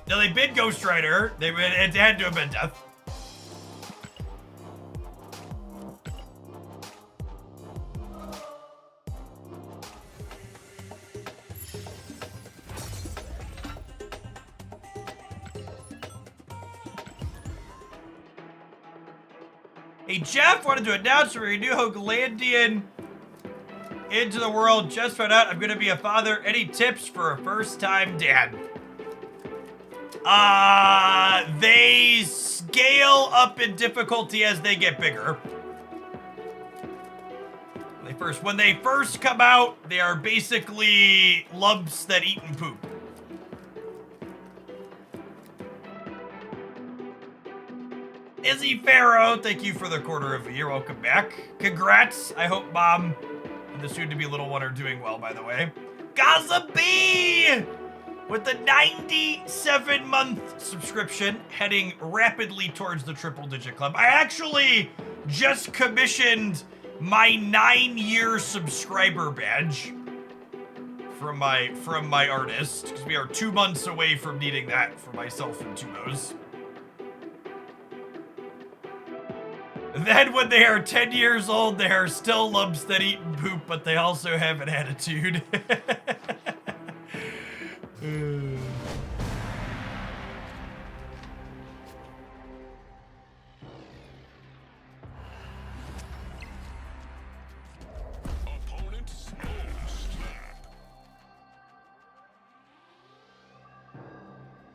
No, they bid Ghost Rider. It had to have been death. Hey, Jeff wanted to announce we're a new Hoaglandian into the world. Just found out I'm going to be a father. Any tips for a first-time dad? They scale up in difficulty as they get bigger. When they first come out, they are basically lumps that eat and poop. Izzy Farrow, thank you for the quarter of a year. Welcome back. Congrats. I hope Mom and the soon-to-be little one are doing well, by the way. Gaza B! With the 97-month subscription, heading rapidly towards the triple-digit club. I actually just commissioned my 9-year subscriber badge from my artist, because we are 2 months away from needing that for myself and Tumos. Then when they are 10 years old, they are still lumps that eat and poop, but they also have an attitude. Opponent snow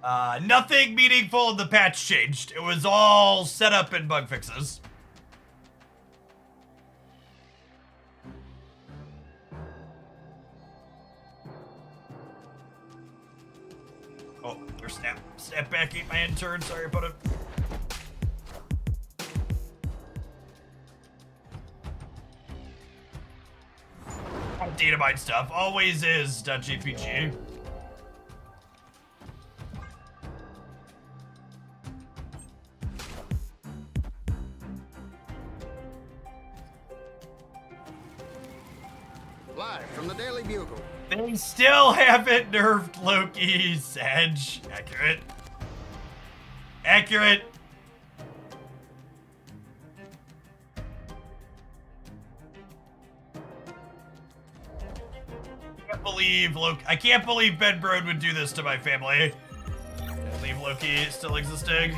slap. Nothing meaningful in the patch changed. It was all set up and bug fixes. Oh, there's snap back, ate my intern. Sorry about it. Data mine stuff always is .jpg. Live from the Daily Bugle. They still haven't nerfed Loki's edge. Accurate. Accurate. I can't believe Ben Brode would do this to my family. Leave Loki still existing.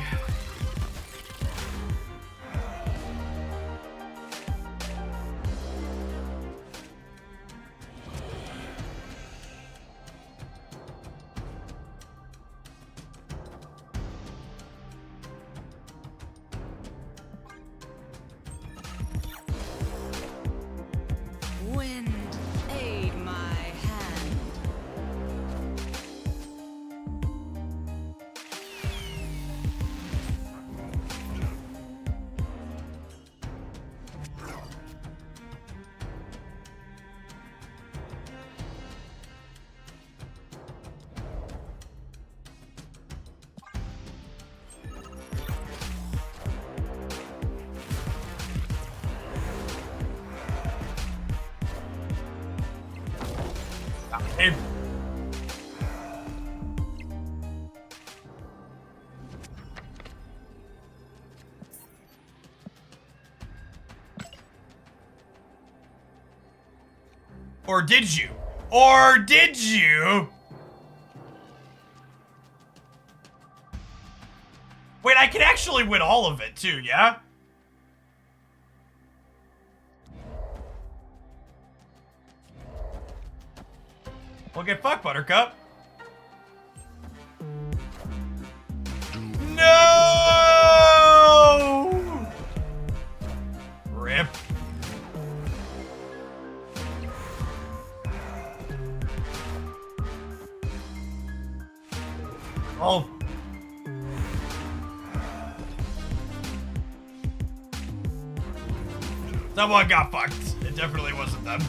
Wind, aid my hand. Hey. Or did you? Or did you? Wait, I can actually win all of it too, yeah? Well, get fucked, Buttercup. No! Rip. Oh. Someone got fucked. It definitely wasn't them.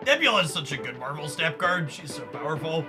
Nebula is such a good Marvel Snap card. She's so powerful.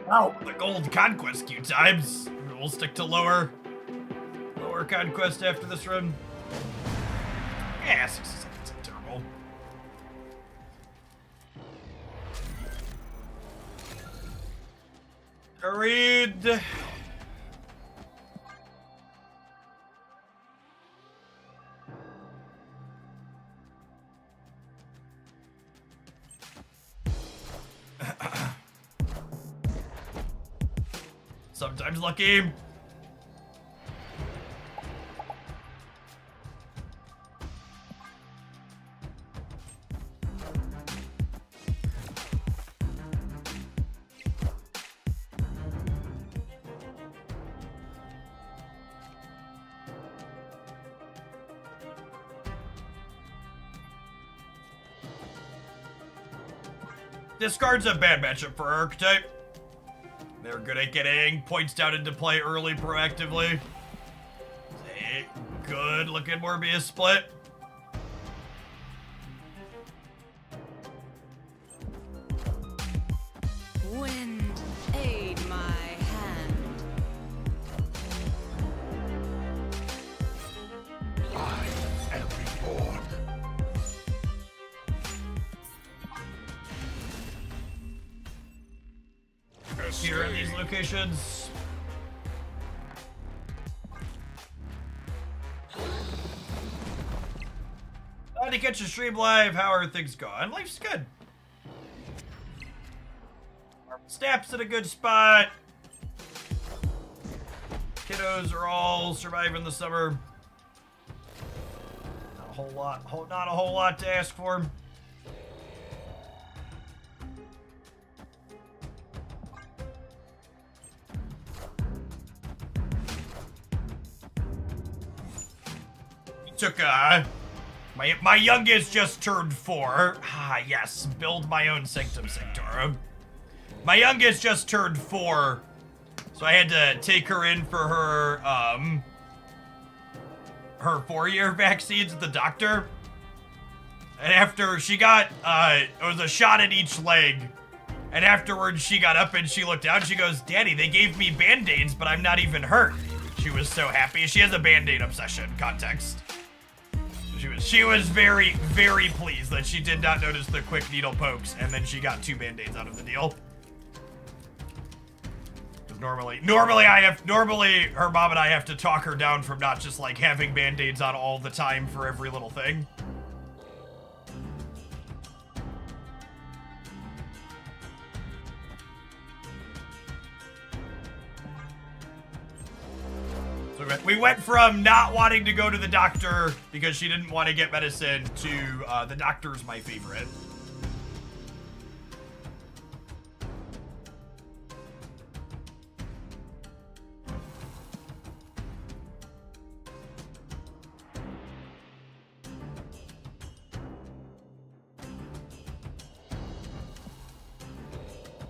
Wow, the gold conquest queue times. We'll stick to lower conquest after this run. Yeah, 60 seconds isn't terrible. Read. Sometimes lucky. Discard's a bad matchup for Archetype. They're good at getting points down into play early proactively. A good looking Morbius split. Wind, aid my hand. I am reborn. Here in these locations. Glad to catch a stream live. How are things going? Life's good. Snap's in a good spot. Kiddos are all surviving the summer. Not a whole lot to ask for. Took my youngest just turned 4. Ah, yes, build my own Sanctum Sanctorum. My youngest just turned 4, so I had to take her in for her 4-year vaccines at the doctor. And after she got, it was a shot at each leg. And afterwards she got up and she looked down, she goes, "Daddy, they gave me Band-Aids, but I'm not even hurt." She was so happy. She has a Band-Aid obsession, context. She was very, very pleased that she did not notice the quick needle pokes, and then she got 2 Band-Aids out of the deal. Normally her mom and I have to talk her down from not just like having Band-Aids on all the time for every little thing. So we went from not wanting to go to the doctor because she didn't want to get medicine to the doctor's my favorite.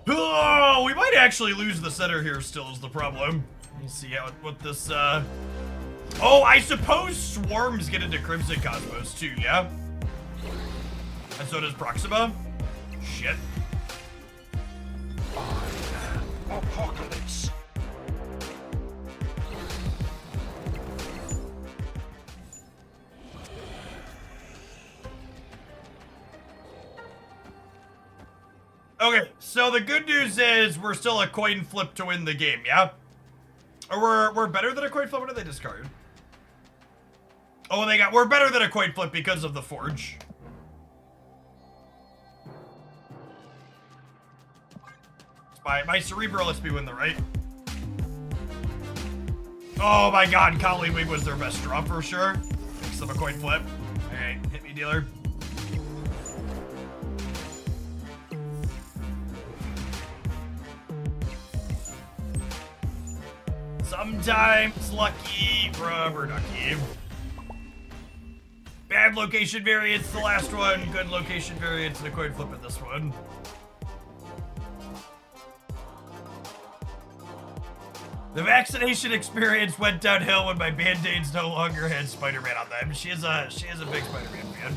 Oh, we might actually lose the center here still is the problem. Let me see what this, Oh, I suppose swarms get into Crimson Cosmos too, yeah? And so does Proxima? Shit. Apocalypse. Okay, so the good news is we're still a coin flip to win the game, yeah? Or we're better than a coin flip? What did they discard? Oh, we're better than a coin flip because of the Forge. My Cerebro lets me win the right. Oh my god, Collywig was their best draw for sure. Makes them a coin flip. Alright, hit me, dealer. Sometimes lucky, rubber ducky. Bad location variance, the last one. Good location variance, and a coin flip at this one. The vaccination experience went downhill when my Band-Aids no longer had Spider-Man on them. She is a big Spider-Man fan.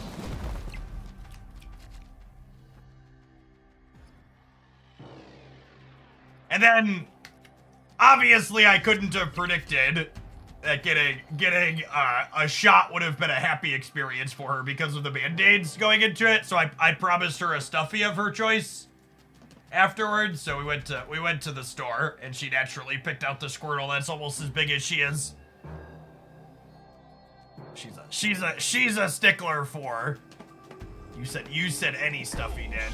And then, obviously, I couldn't have predicted that getting a shot would have been a happy experience for her because of the Band-Aids going into it. So I promised her a stuffy of her choice afterwards. So we went to the store, and she naturally picked out the Squirtle that's almost as big as she is. She's a stickler for. You said any stuffy, Ned.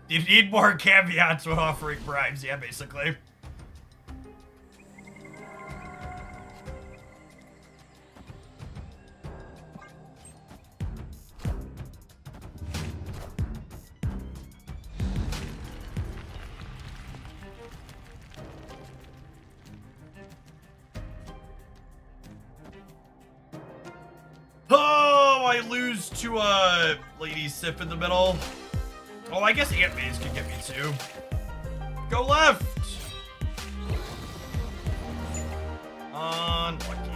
You need more caveats when offering bribes, yeah, basically. Oh, I lose to a Lady Sif in the middle. Oh, I guess Aunt May's can get me too. Go left! Unlucky.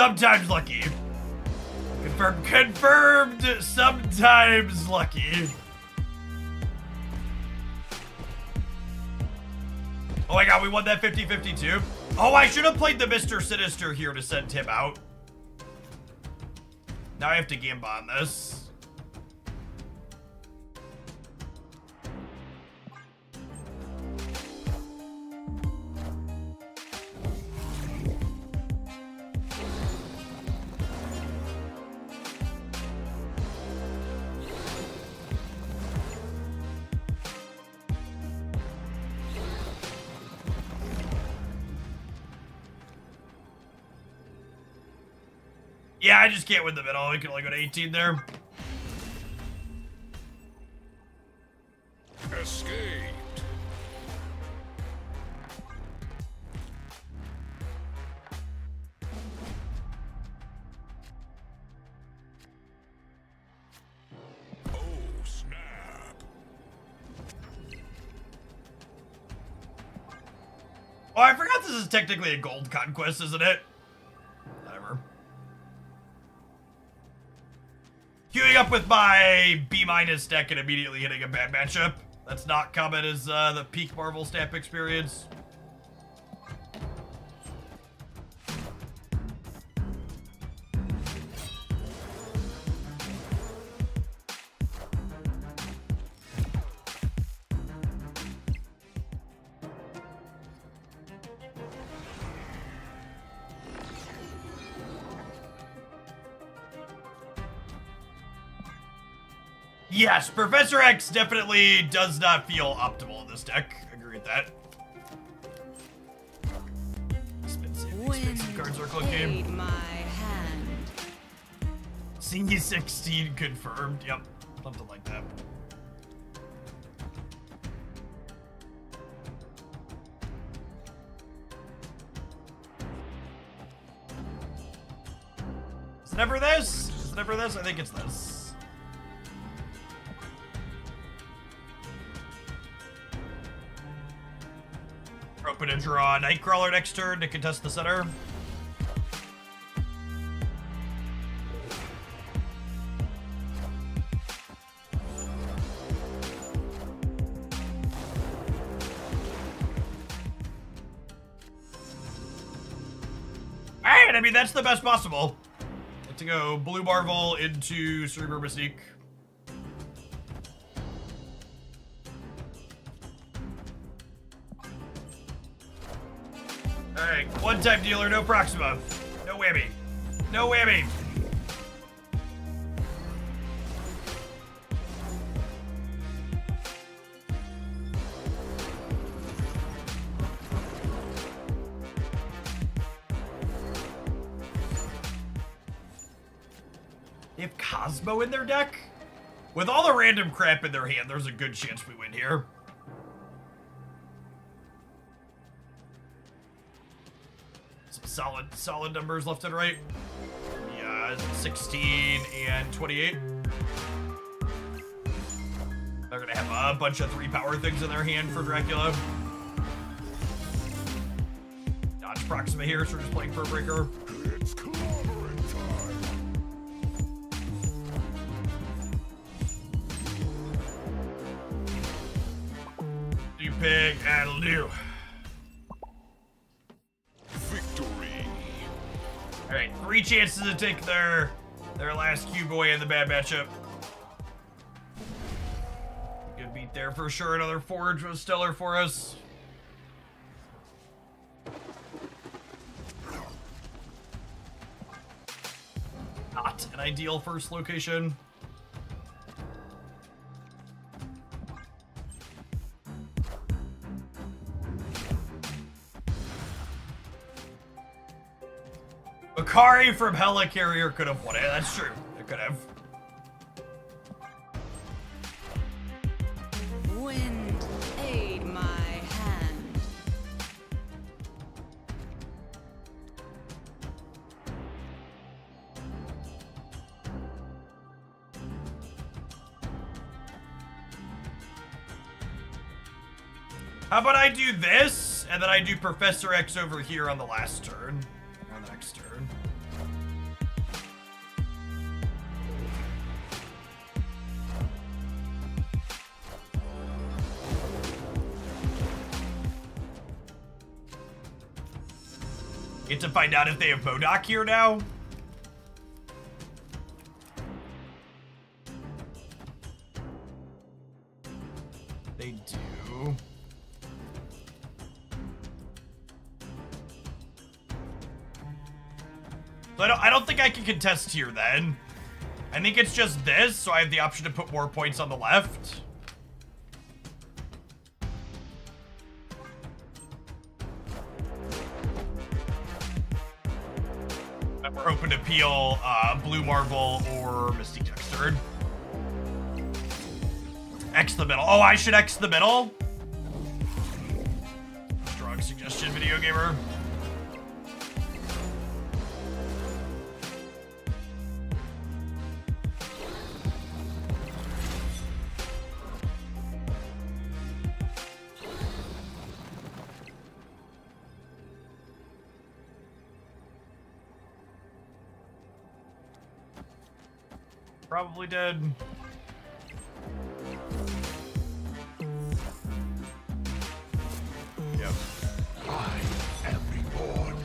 Sometimes lucky. Confirmed. Sometimes lucky. Oh my god, we won that 50-50 too. Oh, I should have played the Mr. Sinister here to send him out. Now I have to gamble on this. Yeah, I just can't win the middle. I can only go to 18 there. Escaped. Oh, snap. Oh, I forgot this is technically a gold conquest, isn't it? Whatever. Queuing up with my B- deck and immediately hitting a bad matchup. That's not common as the peak Marvel stamp experience. Yes, Professor X definitely does not feel optimal in this deck. Agree with that. Expensive card circle game. My hand. C16 confirmed. Yep, something like that. Is it ever this? Is it ever this? I think it's this. Open and draw Nightcrawler next turn to contest the center. Alright, I mean, that's the best possible. Get to go Blue Marvel into Cerebral Mystique. Alright, one-time dealer, no Proxima. No whammy. No whammy. They have Cosmo in their deck? With all the random crap in their hand, there's a good chance we win here. Solid numbers left and right. Yeah, 16 and 28. They're gonna have a bunch of 3-power things in their hand for Dracula. Dodge Proxima here, so we're just playing for a breaker. It's clobbering time. Do pig, that'll do. Alright, 3 chances to take their last cube away in the bad matchup. Good beat there for sure. Another Forge was stellar for us. Not an ideal first location. Bakari from Helicarrier could have won it. That's true. It could have. Wind, aid my hand. How about I do this, and then I do Professor X over here on the last turn. On the next turn. Get to find out if they have Modok here now. They do. So I don't think I can contest here then. I think it's just this, so I have the option to put more points on the left. And we're open to peel Blue Marvel or Mystic Textured. X the middle. Oh, I should X the middle? Strong suggestion, video gamer. Probably did. Yep. I am reborn.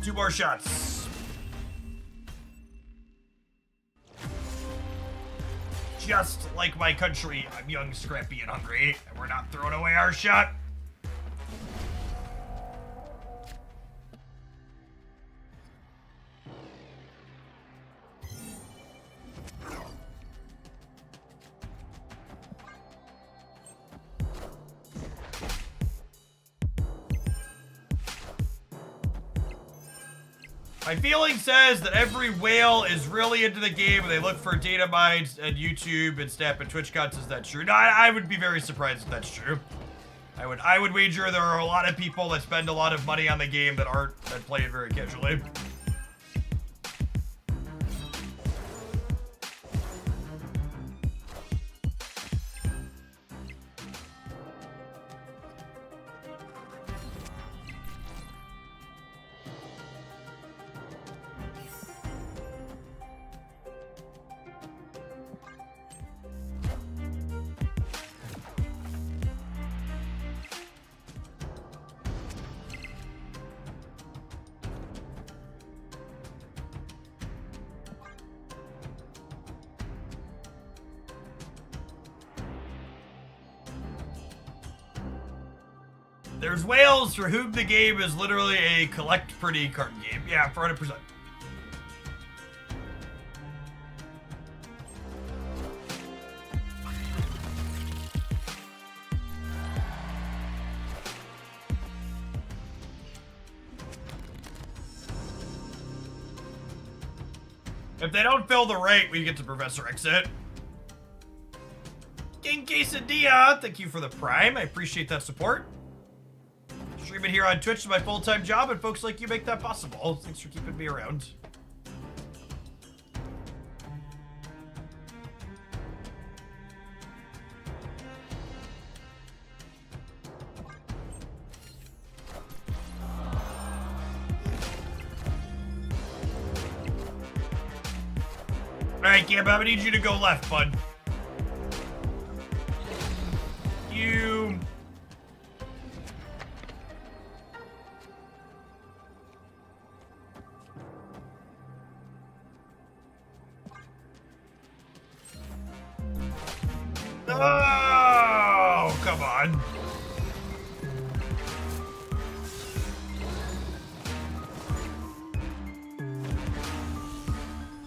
Two more shots. Just like my country, I'm young, scrappy, and hungry, and we're not throwing away our shot. My feeling says that every whale is really into the game and they look for data mines and YouTube and Snap and Twitch cuts. Is that true? No, I would be very surprised if that's true. I would wager there are a lot of people that spend a lot of money on the game that play it very casually. There's whales for whom the game is literally a collect pretty card game. Yeah, for 100%. If they don't fill the rate, we get to Professor Exit. King Quesadilla, thank you for the Prime. I appreciate that support. Streaming here on Twitch is my full-time job, and folks like you make that possible. Thanks for keeping me around. Alright, Gab, I need you to go left, bud. You... Oh, come on.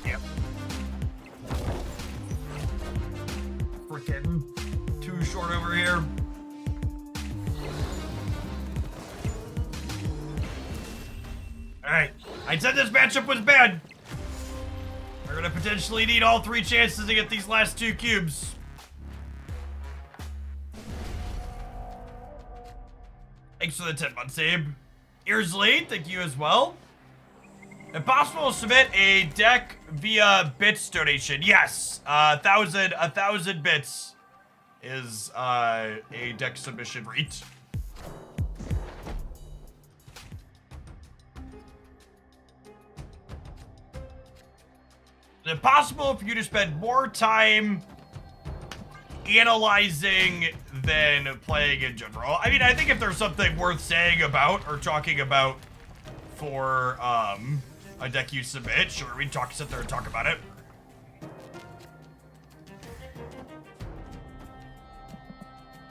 Yep. Frickin' too short over here. Alright, I said this matchup was bad. We're gonna potentially need all 3 chances to get these last 2 cubes. Thanks for the 10-month save. Ears late, thank you as well. If possible, submit a deck via bits donation. Yes, 1,000 bits is a deck submission rate. Is it possible for you to spend more time analyzing than playing in general. I mean, I think if there's something worth saying about or talking about for a deck you submit, sure, we'd sit there and talk about it.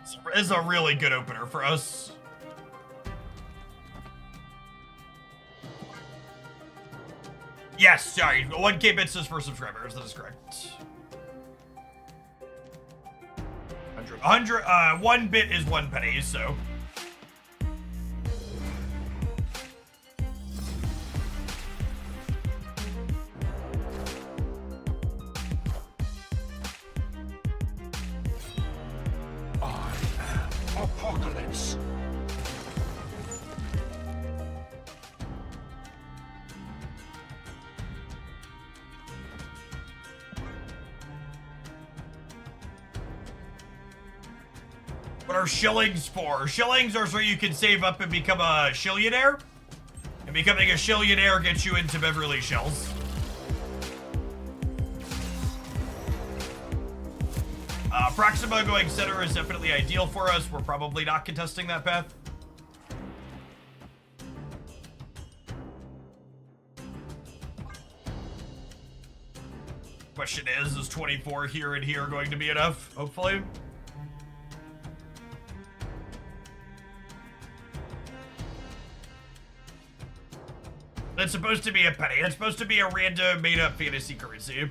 This is a really good opener for us. Yes, sorry, 1K bits is for subscribers, that is correct. 1 bit is 1 penny, so. I am Apocalypse. What are shillings for? Shillings are so you can save up and become a shillionaire. And becoming a shillionaire gets you into Beverly Shells. Proxima going center is definitely ideal for us. We're probably not contesting that path. Question is 24 here and here going to be enough? Hopefully. It's supposed to be a penny. It's supposed to be a random made-up fantasy currency.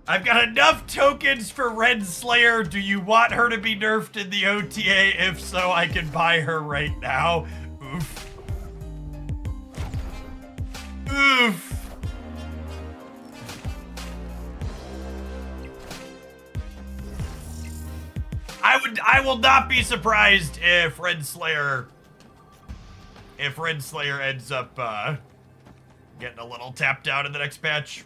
I've got enough tokens for Red Slayer. Do you want her to be nerfed in the OTA? If so, I can buy her right now. Oof. Oof. I will not be surprised if Red Slayer ends up getting a little tapped out in the next patch.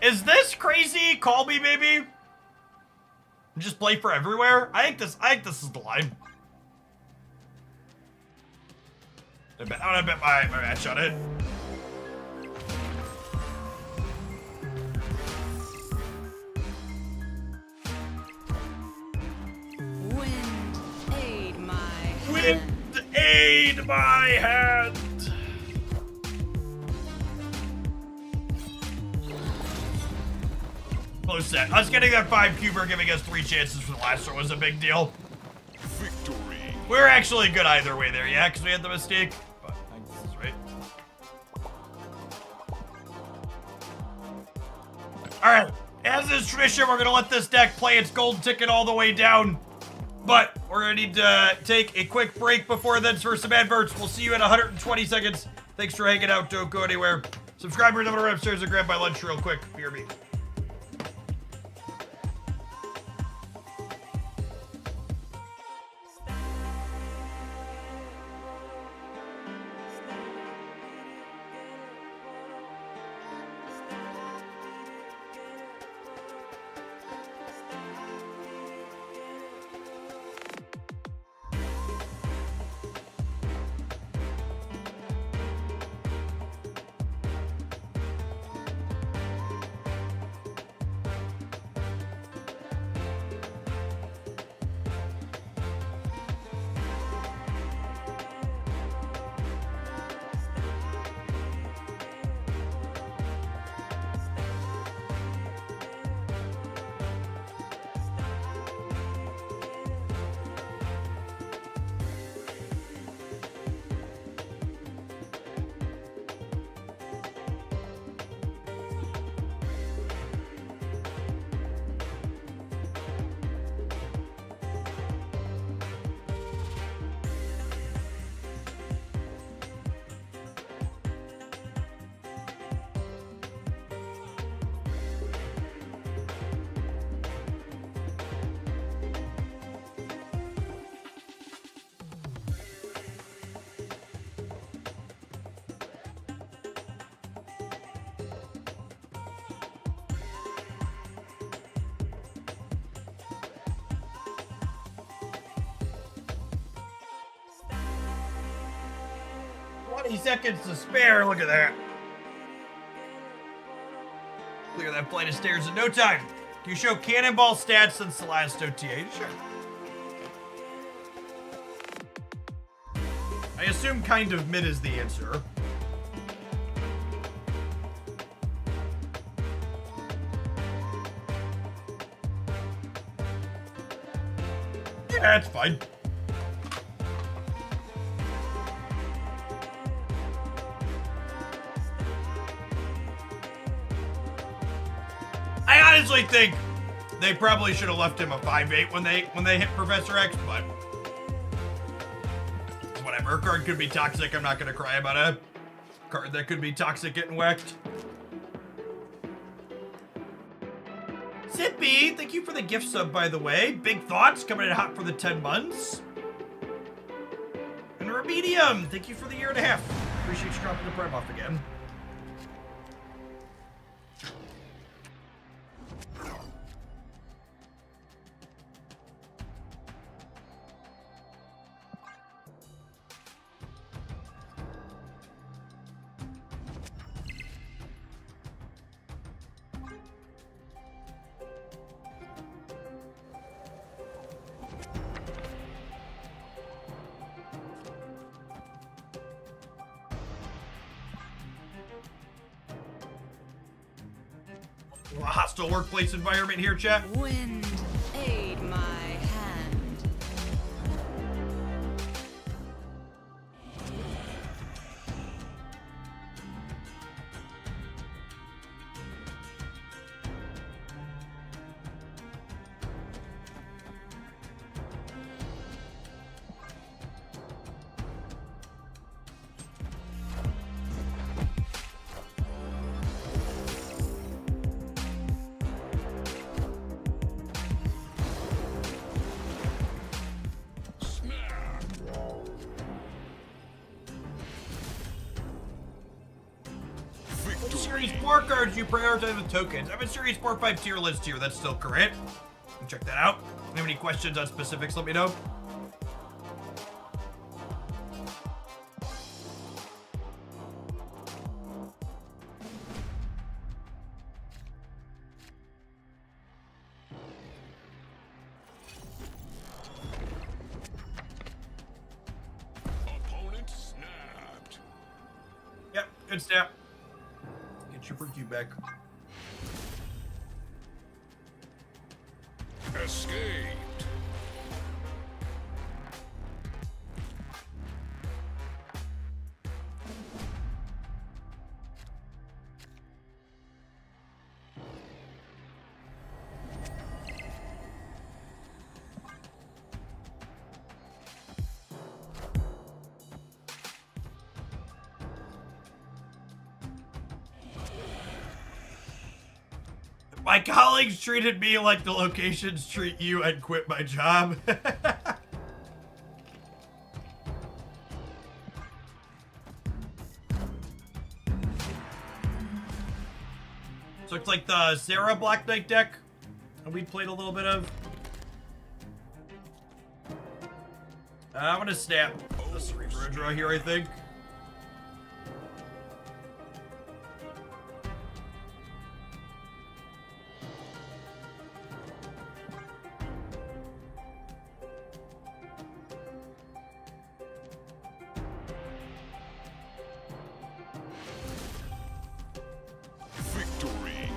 Is this crazy? Call me, baby. Just play for everywhere. I think this is the line. I'm gonna bet my match on it. Wind, aid my hand. Wind, aid my hand. Close set. Us getting that 5-cuber giving us 3 chances for the last one was a big deal. Victory. We're actually good either way there, yeah, because we had the mistake. But I think this is right. Alright, as is tradition, we're gonna let this deck play its gold ticket all the way down. But we're gonna need to take a quick break before then for some adverts. We'll see you in 120 seconds. Thanks for hanging out. Don't go anywhere. Subscribers, I'm gonna run upstairs and grab my lunch real quick. BRB. 20 seconds to spare. Look at that. Clear that flight of stairs in no time. Can you show cannonball stats since the last OTA? Sure. I assume kind of mid is the answer. Yeah, it's fine. I honestly think they probably should have left him a 5/8 when they hit Professor X, but whatever. A card could be toxic. I'm not gonna cry about a card that could be toxic getting whacked. Zippy, thank you for the gift sub, by the way. Big thoughts coming in hot for the 10 months. And Remedium, thank you for the 1.5 years. Appreciate you dropping the prep off again. A hostile workplace environment here, chat. Wind, aid my hand. Series 4 cards, you prioritize with tokens. I have a Series 4-5 tier list here. That's still current. Check that out. If you have any questions on specifics, let me know. Opponent snapped. Yep, good snap. Get your freak you back. Escaped. My colleagues treated me like the locations treat you and quit my job. So it's like the Sarah Black Knight deck that we played a little bit of. I'm gonna snap the Cerebro draw here, I think. Victory.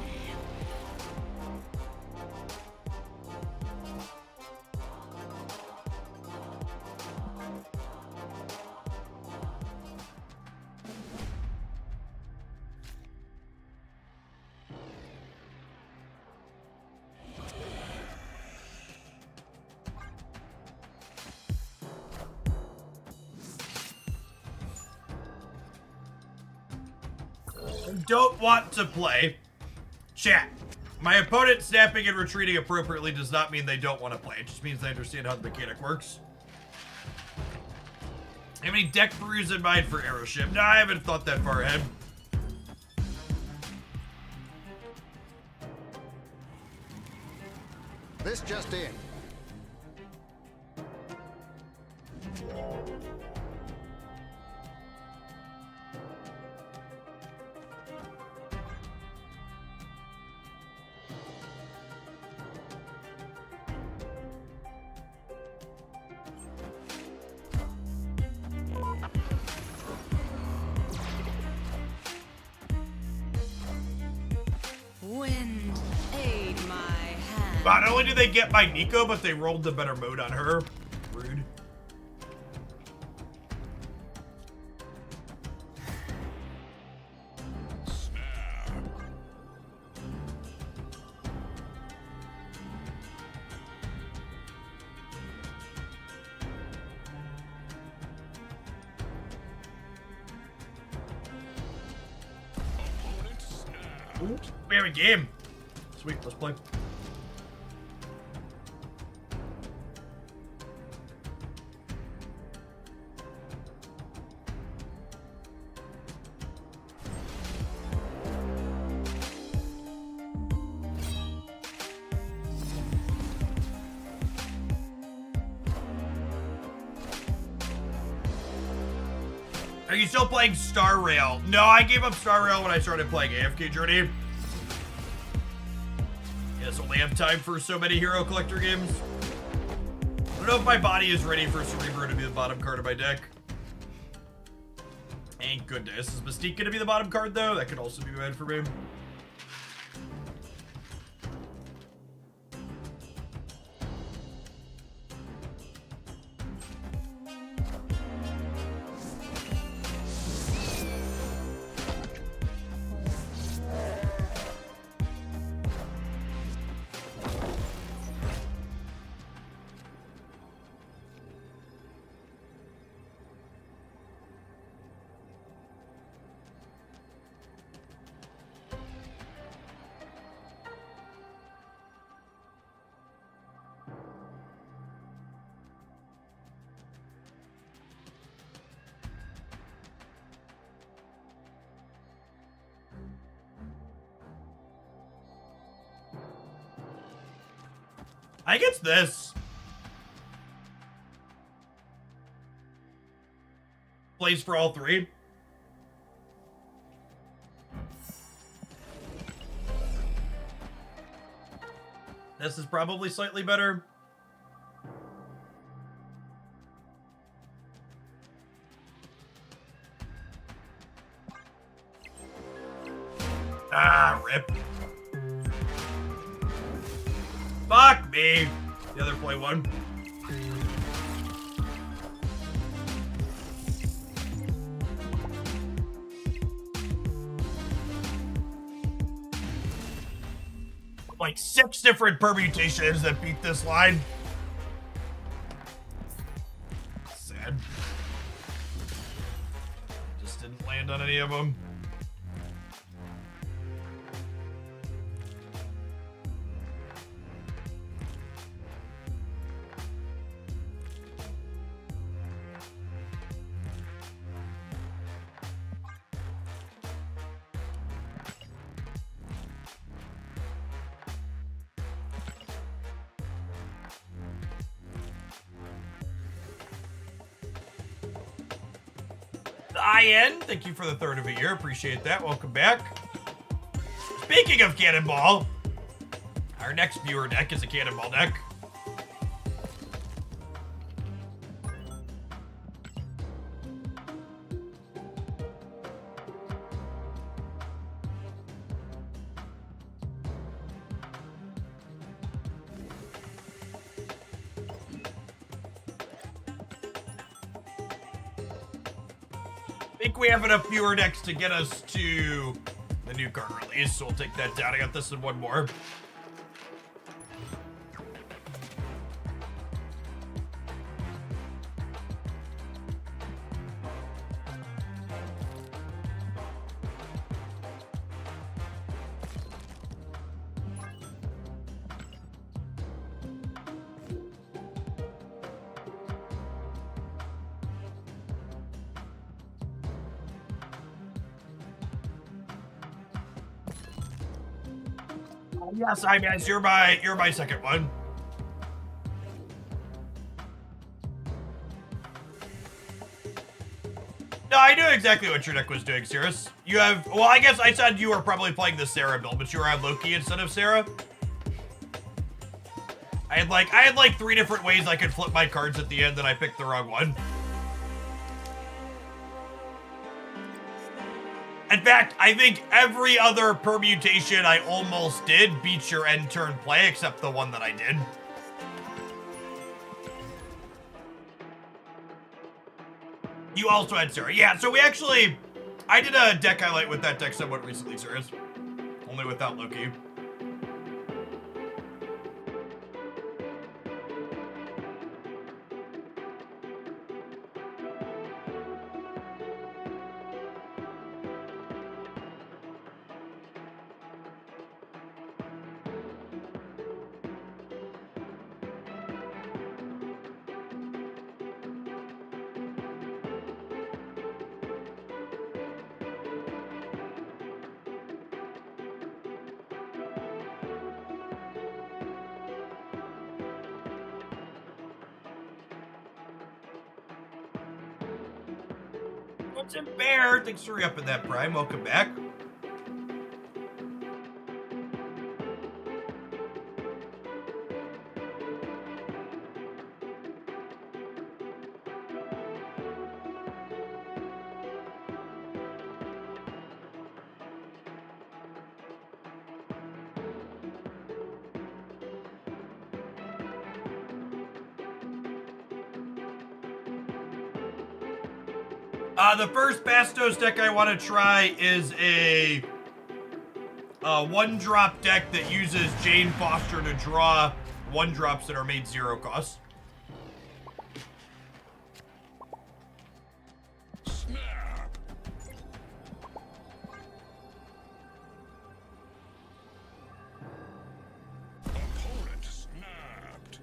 Don't want to play. Chat. My opponent snapping and retreating appropriately does not mean they don't want to play. It just means they understand how the mechanic works. Have any deck brews in mind for Aeroship? No, I haven't thought that far ahead. This just in. Not only did they get my Nico, but they rolled the better mode on her. Rude. Opponent We have a game. Sweet, let's play. Are you still playing Star Rail? No, I gave up Star Rail when I started playing AFK Journey. Yes, only have time for so many hero collector games. I don't know if my body is ready for Cerebro to be the bottom card of my deck. Ain't goodness. Is Mystique gonna be the bottom card though? That could also be bad for me. I think it's this. Plays for all three. This is probably slightly better. Ah, rip. Fuck me. The other play one. Like 6 different permutations that beat this line. Sad. Just didn't land on any of them. IN, thank you for the 3rd of a year. Appreciate that. Welcome back. Speaking of Cannonball, our next viewer deck is a Cannonball deck. I think we have enough viewer decks to get us to the new card release, so we'll take that down. I got this and one more. Yes, I guess you're my second one. No, I knew exactly what your deck was doing, Cirrus. You have, well, I guess I said you were probably playing the Sarah build, but you were on Loki instead of Sarah. I had like 3 different ways I could flip my cards at the end, and I picked the wrong one. In fact, fact, I think every other permutation I almost did beats your end turn play, except the one that I did. You also had Sarah. Yeah, so we actually... I did a deck highlight with that deck somewhat recently, Sarah's. Only without Loki. What's in Bear? Thanks for re-upping that, Prime. Welcome back. The first Bastos deck I want to try is a one-drop deck that uses Jane Foster to draw one-drops that are made 0 cost. Snap. Opponent snapped.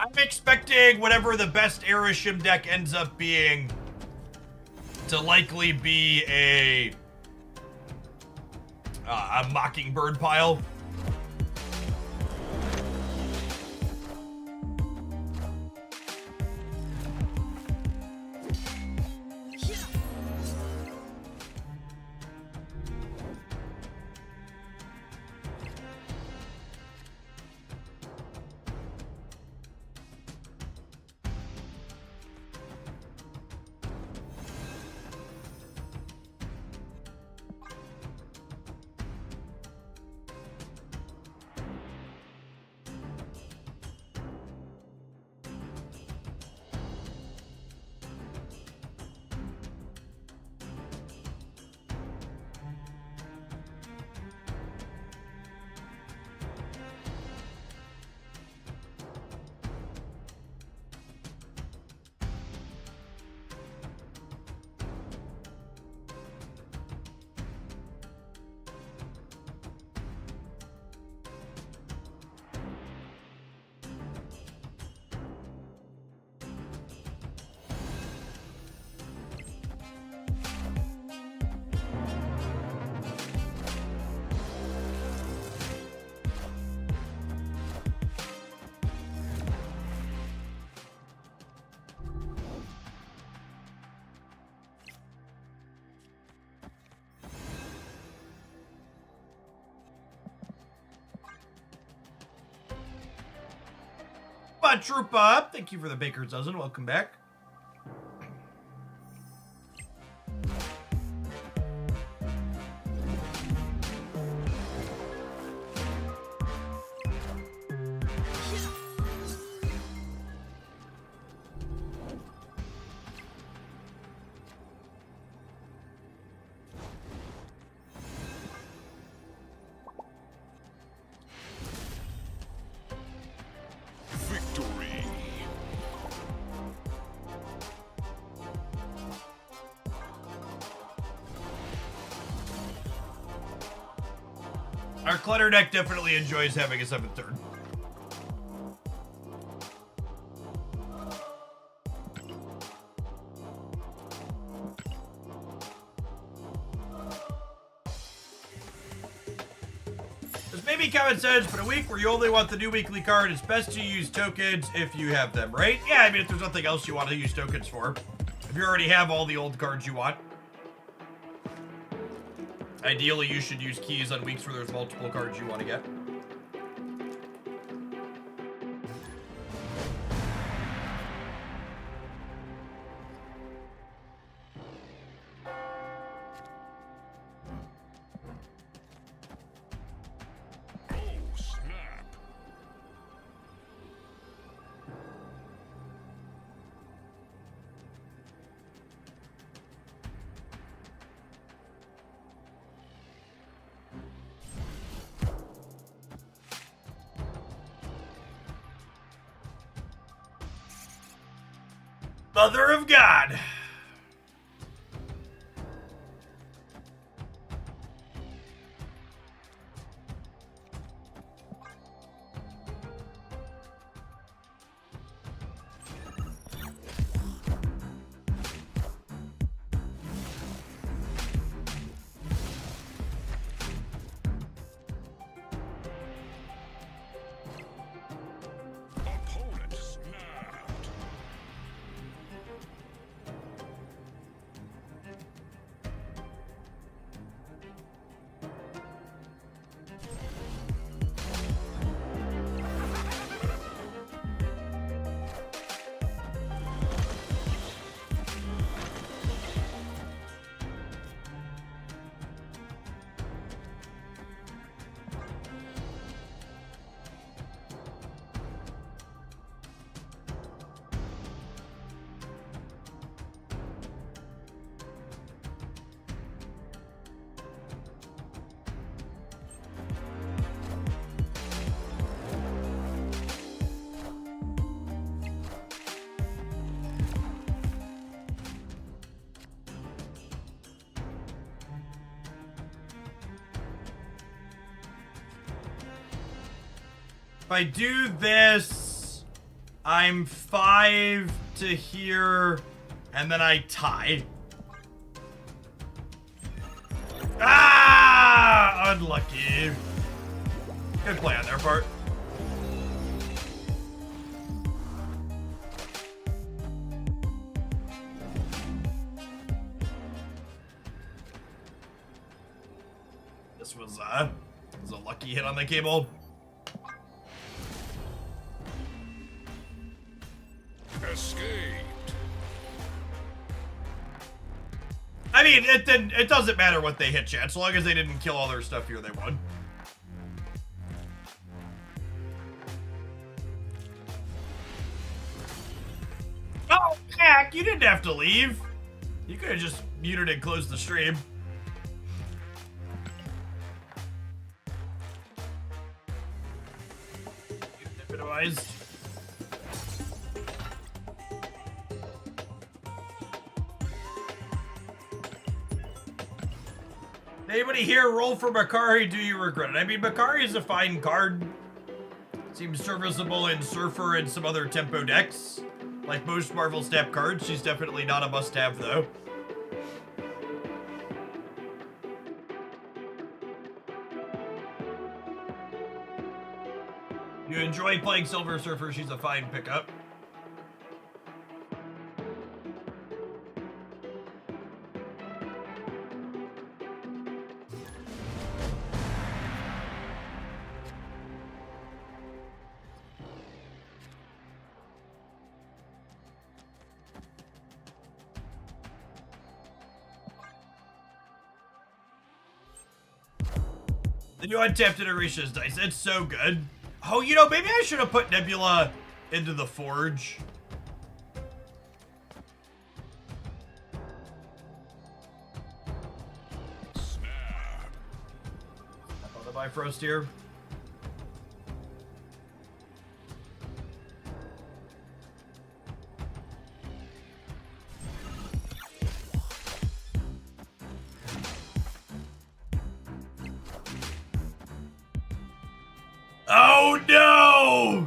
I'm expecting whatever the best Erishim deck ends up being to likely be a Mockingbird pile. Troop up. Thank you for the baker's dozen. Welcome back. Our clutter deck definitely enjoys having a 7th turn. This may be common sense, but a week where you only want the new weekly card, it's best to use tokens if you have them, right? Yeah, I mean, if there's nothing else you want to use tokens for. If you already have all the old cards you want. Ideally, you should use keys on weeks where there's multiple cards you want to get. Oh, snap. Mother of God. Opponent snapped. If I do this, I'm 5 to here, and then I tie. Ah! Unlucky. Good play on their part. This was a lucky hit on the cable. Escaped. I mean, it doesn't matter what they hit, chat. So long as they didn't kill all their stuff here, they won. Oh, heck, you didn't have to leave. You could have just muted and closed the stream. Minimized. Anybody here roll for Makari? Do you regret it? I mean, Makari is a fine card. Seems serviceable in Surfer and some other tempo decks. Like most Marvel Snap cards, she's definitely not a must-have, though. You enjoy playing Silver Surfer, she's a fine pickup. The new untapped iterations dice, it's so good. Oh, you know, maybe I should have put Nebula into the Forge. Snap. On the Bifrost here. Oh no!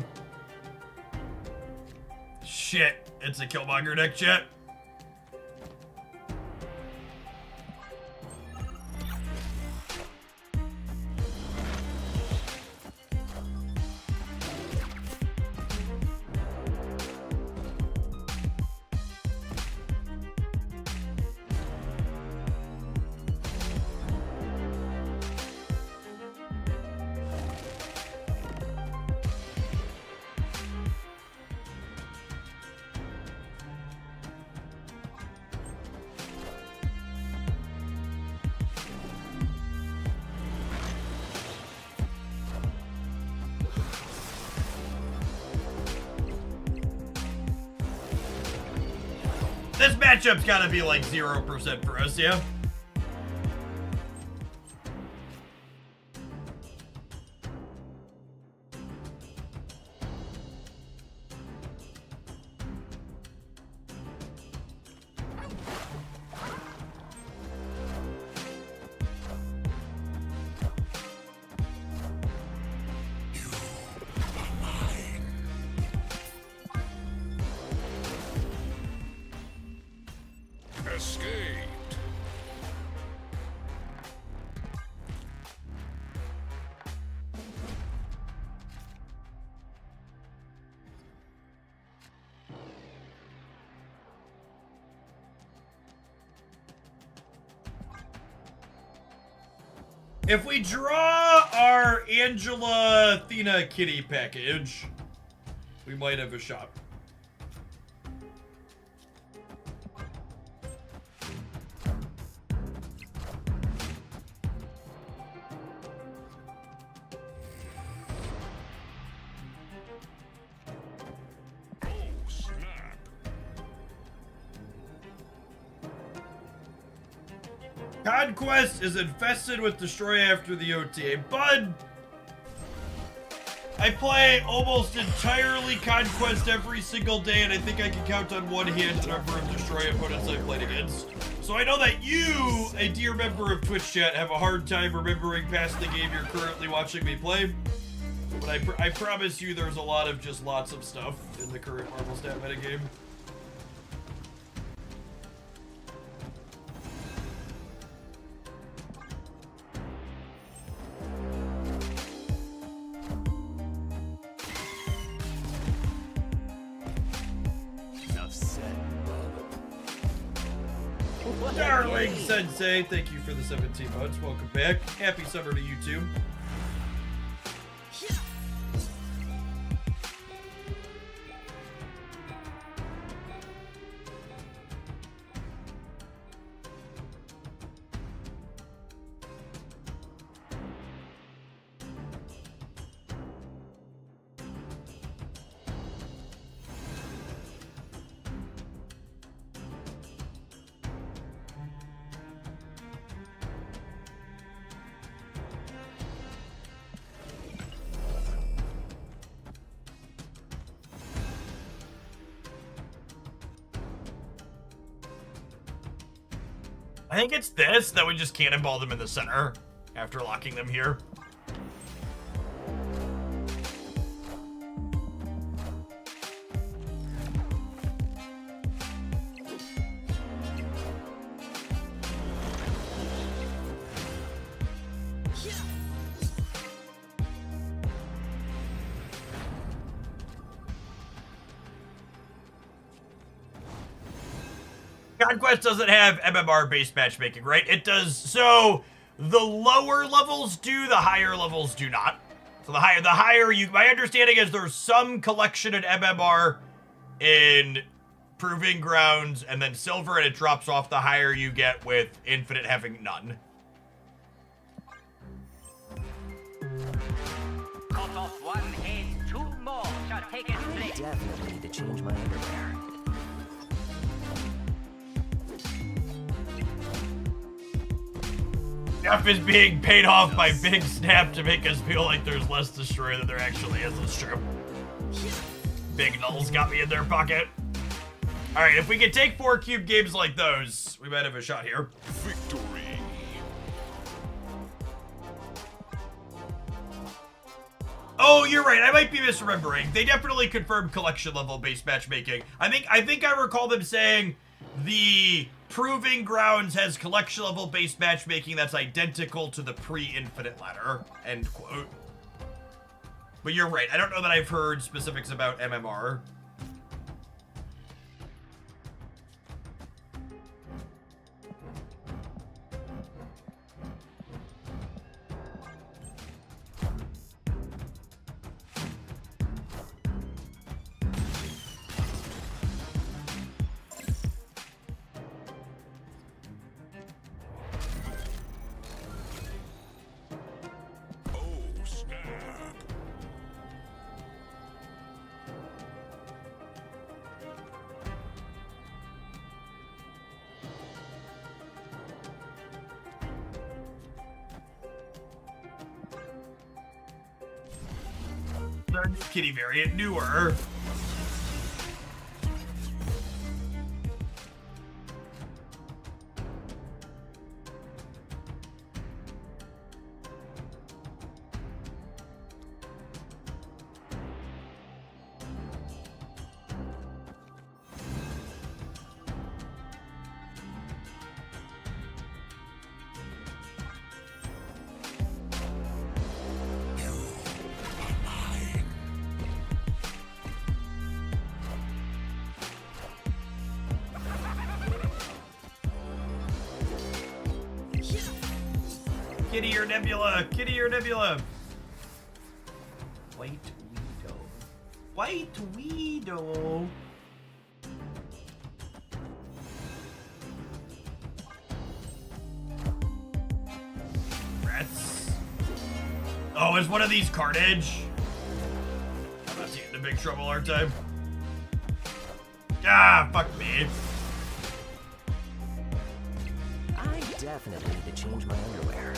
Shit, it's a Killmonger deck, chat. This matchup's gotta be like 0% for us, yeah? Escaped. If we draw our Angela Athena kitty package, we might have a shot. Oh, snap. Conquest is infested with Destroy after the OTA. Bud! I play almost entirely Conquest every single day, and I think I can count on one hand the number of Destroy opponents I've played against. So I know that you, a dear member of Twitch chat, have a hard time remembering past the game you're currently watching me play. But I promise you there's a lot of just lots of stuff in the current Marvel Stat metagame. Darling Sensei, thank you for the 17 months. Welcome back. Happy summer to you too. I think it's this, that we just cannonball them in the center after locking them here. Conquest doesn't have MMR-based matchmaking, right? It does. So the lower levels do, the higher levels do not. So the higher you, my understanding is there's some collection in MMR in Proving Grounds, and then Silver, and it drops off the higher you get with Infinite having none. Cut off one head, two more shall take its place. Definitely need to change my underwear. F is being paid off by Big Snap to make us feel like there's less Destroyer than there actually is. That's true. Big Null's got me in their pocket. Alright, if we can take 4 cube games like those, we might have a shot here. Oh, you're right. I might be misremembering. They definitely confirmed collection level based matchmaking. I think I recall them saying the Proving Grounds has collection level based matchmaking that's identical to the pre-infinite ladder. End quote. But you're right. I don't know that I've heard specifics about MMR. Kitty variant newer. Kitty or Nebula? Kitty or Nebula? White Widow. White Widow. Rats. Oh, is one of these Carnage? I'm not seeing the big trouble, aren't I? Ah, fuck me. I definitely need to change my underwear.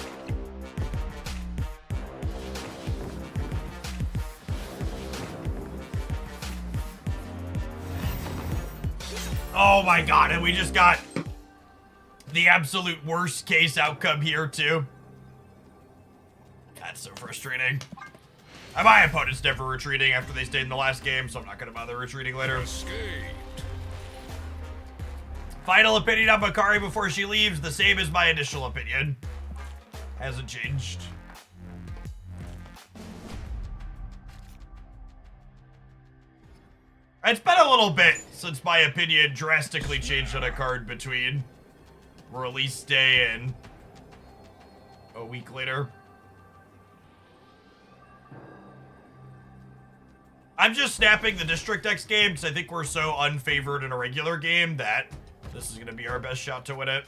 Oh my god, and we just got the absolute worst case outcome here too. That's so frustrating. My opponent's never retreating after they stayed in the last game, so I'm not gonna bother retreating later. Escaped. Final opinion on Bakari before she leaves, the same as my initial opinion. Hasn't changed. It's been a little bit since my opinion drastically changed on a card between release day and a week later. I'm just snapping the District X game because I think we're so unfavored in a regular game that this is going to be our best shot to win it.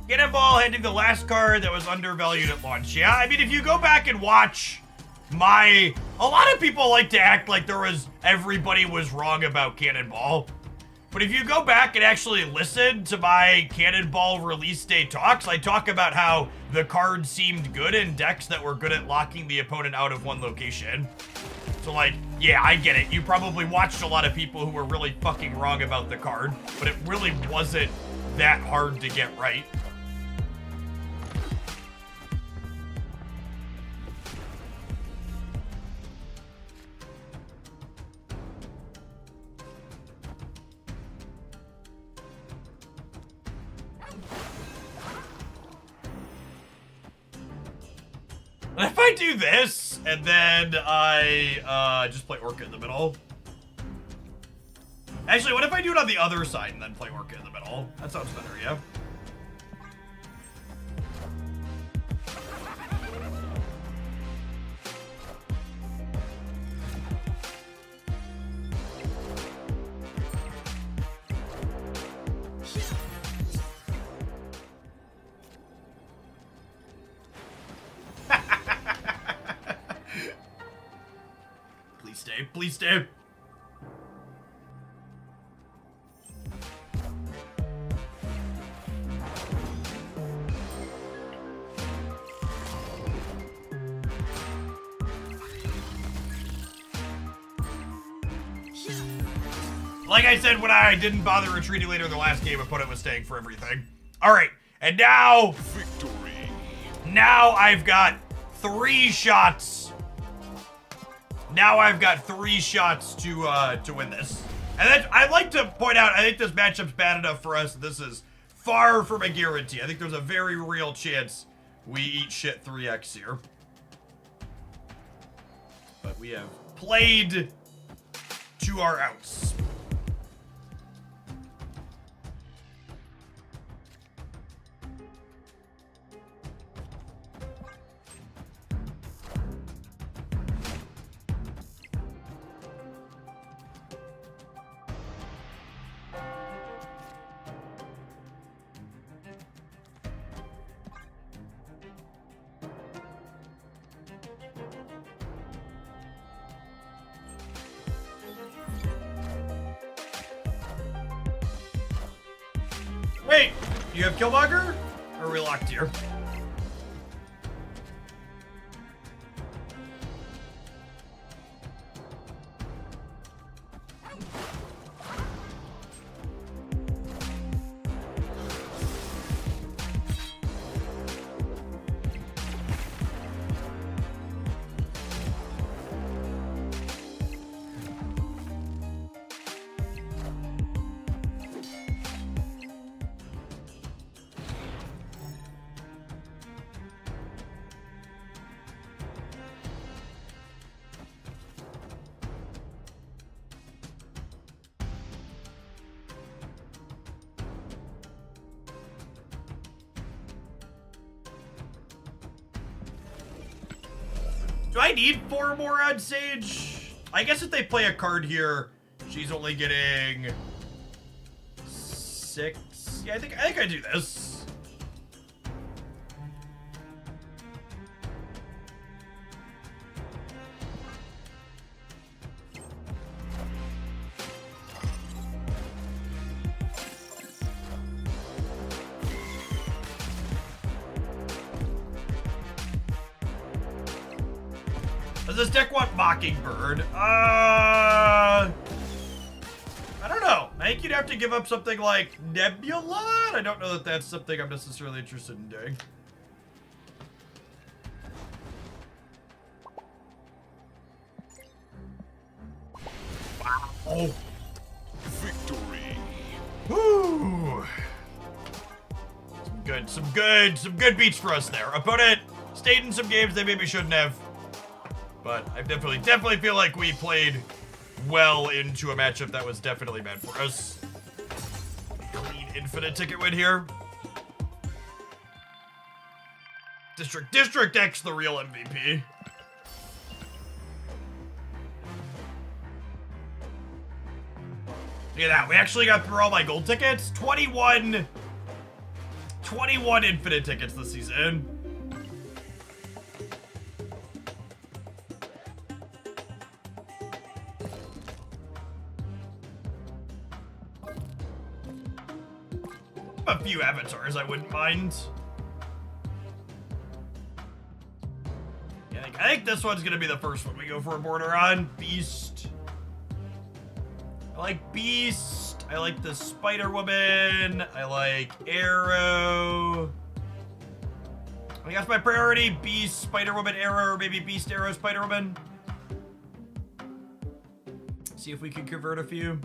Cannonball handing the last card that was undervalued at launch. Yeah, I mean, if you go back and watch a lot of people like to act like everybody was wrong about Cannonball. But if you go back and actually listen to my Cannonball release day talks, I talk about how the card seemed good in decks that were good at locking the opponent out of one location. So like, yeah, I get it. You probably watched a lot of people who were really fucking wrong about the card, but it really wasn't that hard to get right. If I do this, and then I just play Orca in the middle. Actually, what if I do it on the other side and then play Orca in the middle? That sounds better, yeah? Please stay. Like I said when I didn't bother retreating later in the last game, opponent was staying for everything. All right, and now... Victory. Now I've got 3 shots. Now I've got 3 shots to win this. And I'd like to point out, I think this matchup's bad enough for us. This is far from a guarantee. I think there's a very real chance we eat shit 3x here. But we have played to our outs. Wait, you have Killmonger? Or are we locked here? Do I need 4 more on Sage? I guess if they play a card here, she's only getting 6. Yeah, I think I do this. Does this deck want Mockingbird? I don't know. I think you'd have to give up something like Nebula. I don't know that that's something I'm necessarily interested in doing. Wow. Victory. Woo. Some good beats for us there. Opponent stayed in some games they maybe shouldn't have. But I definitely feel like we played well into a matchup that was definitely meant for us. Clean infinite ticket win here. District X the real MVP. Look at that. We actually got through all my gold tickets. 21 infinite tickets this season. A few avatars I wouldn't mind. Yeah, I think this one's gonna be the first one we go for a border on. Beast. I like Beast. I like the Spider-Woman. I like Arrow. I think that's my priority. Beast, Spider-Woman, Arrow, or maybe Beast, Arrow, Spider-Woman. See if we can convert a few.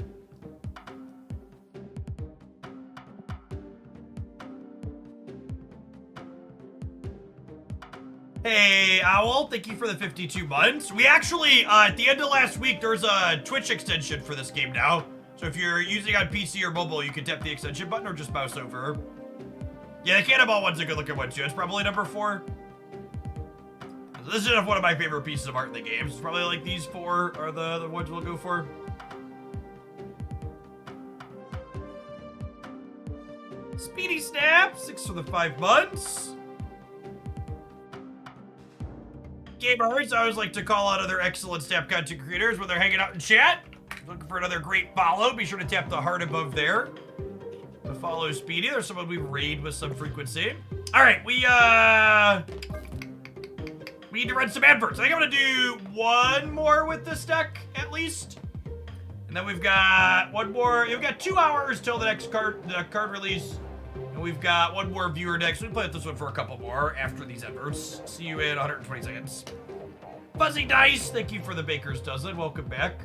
Hey, Owl, thank you for the 52 months. We actually, at the end of last week, there's a Twitch extension for this game now. So if you're using on PC or mobile, you can tap the extension button or just mouse over. Yeah, the Cannonball one's a good looking one too. It's probably number 4. This is one of my favorite pieces of art in the game. It's probably like these 4 are the ones we'll go for. Speedy Snap, 6 for the 5 months. gamers. I always like to call out other excellent Snap content creators when they're hanging out in chat. Looking for another great follow. Be sure to tap the heart above there to follow Speedy. There's someone we raid with some frequency. All right, we need to run some adverts. I think I'm gonna do one more with this deck at least, and then we've got one more. We've got 2 hours till the next card release, and we've got one more viewer deck. So we play with this one for a couple more after these adverts. See you in 120 seconds. Fuzzy Dice, thank you for the Baker's Dozen. Welcome back.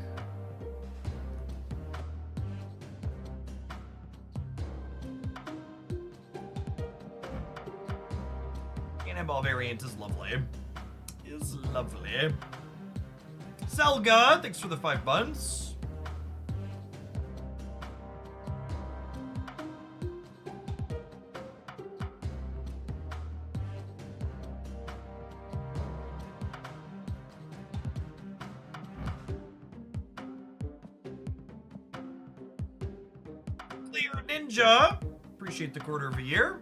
Cannonball variant is lovely. Is lovely. Selga, thanks for the 5 buns. Clear Ninja, appreciate the quarter of a year.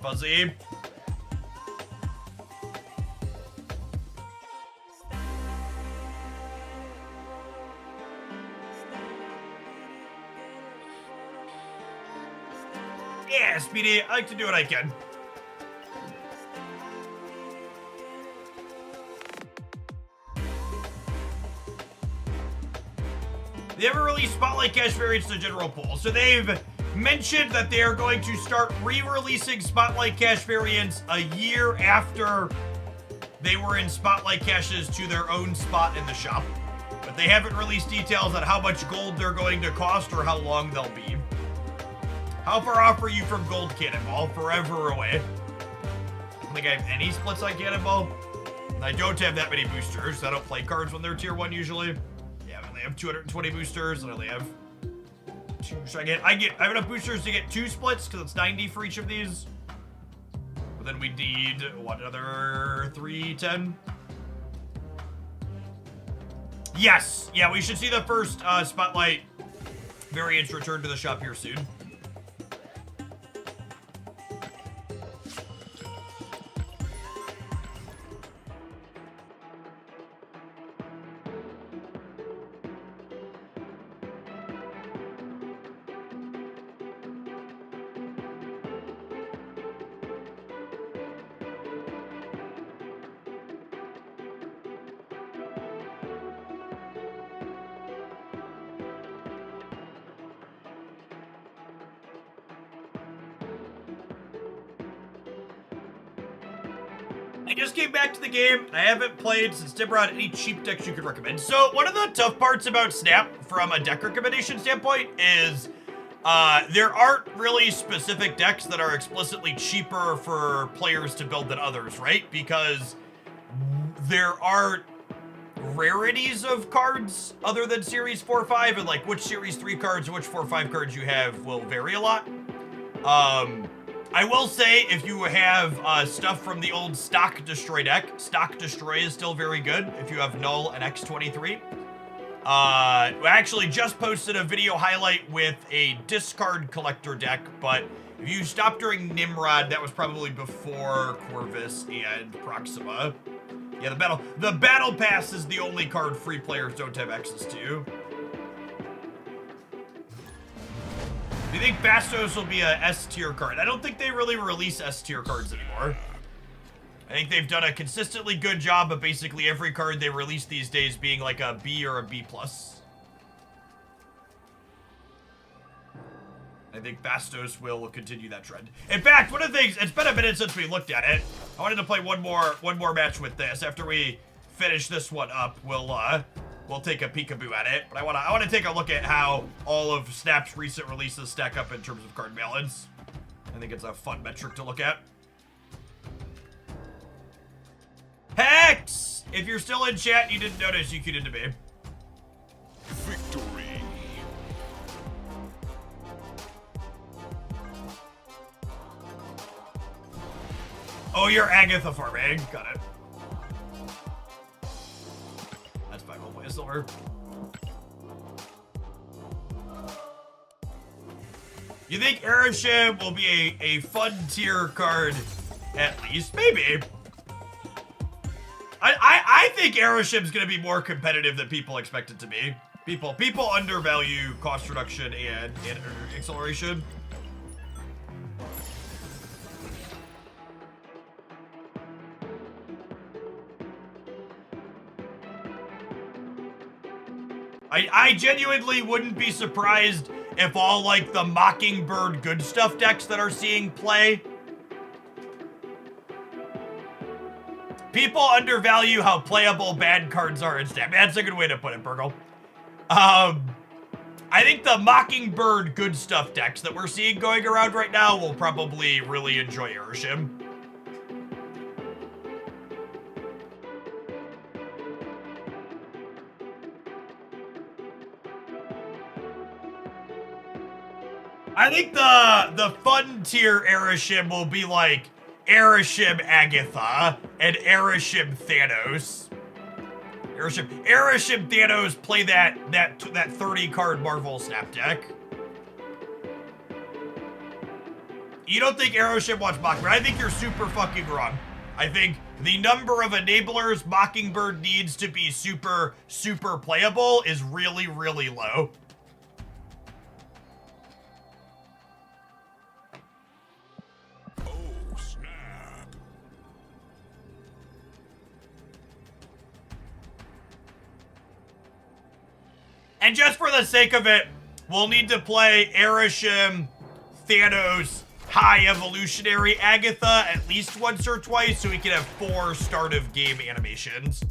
Fuzzy. Yeah, Speedy, I like to do what I can. They haven't released Spotlight Cash variants to general pool, so they've mentioned that they are going to start re-releasing Spotlight Cash variants a year after they were in Spotlight Caches to their own spot in the shop. But they haven't released details on how much gold they're going to cost or how long they'll be. How far off are you from Gold Cannonball? Forever away. I don't think I have any splits on Cannonball. I don't have that many boosters. I don't play cards when they're tier 1 usually. Yeah, I only have 220 boosters and I only have so I have enough boosters to get 2 splits because it's 90 for each of these. But then we need what, another 310? Yes, yeah, we should see the first Spotlight variants return to the shop here soon. I just came back to the game. I haven't played since Tim brought any cheap decks you could recommend. So one of the tough parts about Snap from a deck recommendation standpoint is there aren't really specific decks that are explicitly cheaper for players to build than others, right? Because there aren't rarities of cards other than Series 4-5, and like which Series 3 cards and which 4-5 cards you have will vary a lot. I will say, if you have stuff from the old Stock Destroy deck, Stock Destroy is still very good if you have Null and X23. We actually just posted a video highlight with a discard collector deck, but if you stopped during Nimrod, that was probably before Corvus and Proxima. Yeah, the Battle Pass is the only card free players don't have access to. Do you think Bastos will be a S-tier card? I don't think they really release S-tier cards anymore. I think they've done a consistently good job of basically every card they release these days being like a B or a B+. I think Bastos will continue that trend. In fact, one of the things, it's been a minute since we looked at it. I wanted to play one more match with this. After we finish this one up, we'll take a peekaboo at it. But I want to take a look at how all of Snap's recent releases stack up in terms of card balance. I think it's a fun metric to look at. Hex! If you're still in chat and you didn't notice, you queued into me. Victory. Oh, you're Agatha farming. Got it. That's 5 1 point of silver. You think Airship will be a fun tier card at least? Maybe. I think Airship's gonna be more competitive than people expect it to be. People undervalue cost reduction and acceleration. I genuinely wouldn't be surprised if all like the Mockingbird good stuff decks that are seeing play. People undervalue how playable bad cards are instead. That's a good way to put it, Burgle. I think the Mockingbird good stuff decks that we're seeing going around right now will probably really enjoy Urshim. I think the fun tier Airship will be like Airship Agatha and Airship Thanos. Airship Thanos play that 30 card Marvel Snap deck. You don't think Airship wants Mockingbird? I think you're super fucking wrong. I think the number of enablers Mockingbird needs to be super playable is really, really low. And just for the sake of it, we'll need to play Airship, Thanos, High Evolutionary Agatha at least once or twice so we can have 4 start of game animations.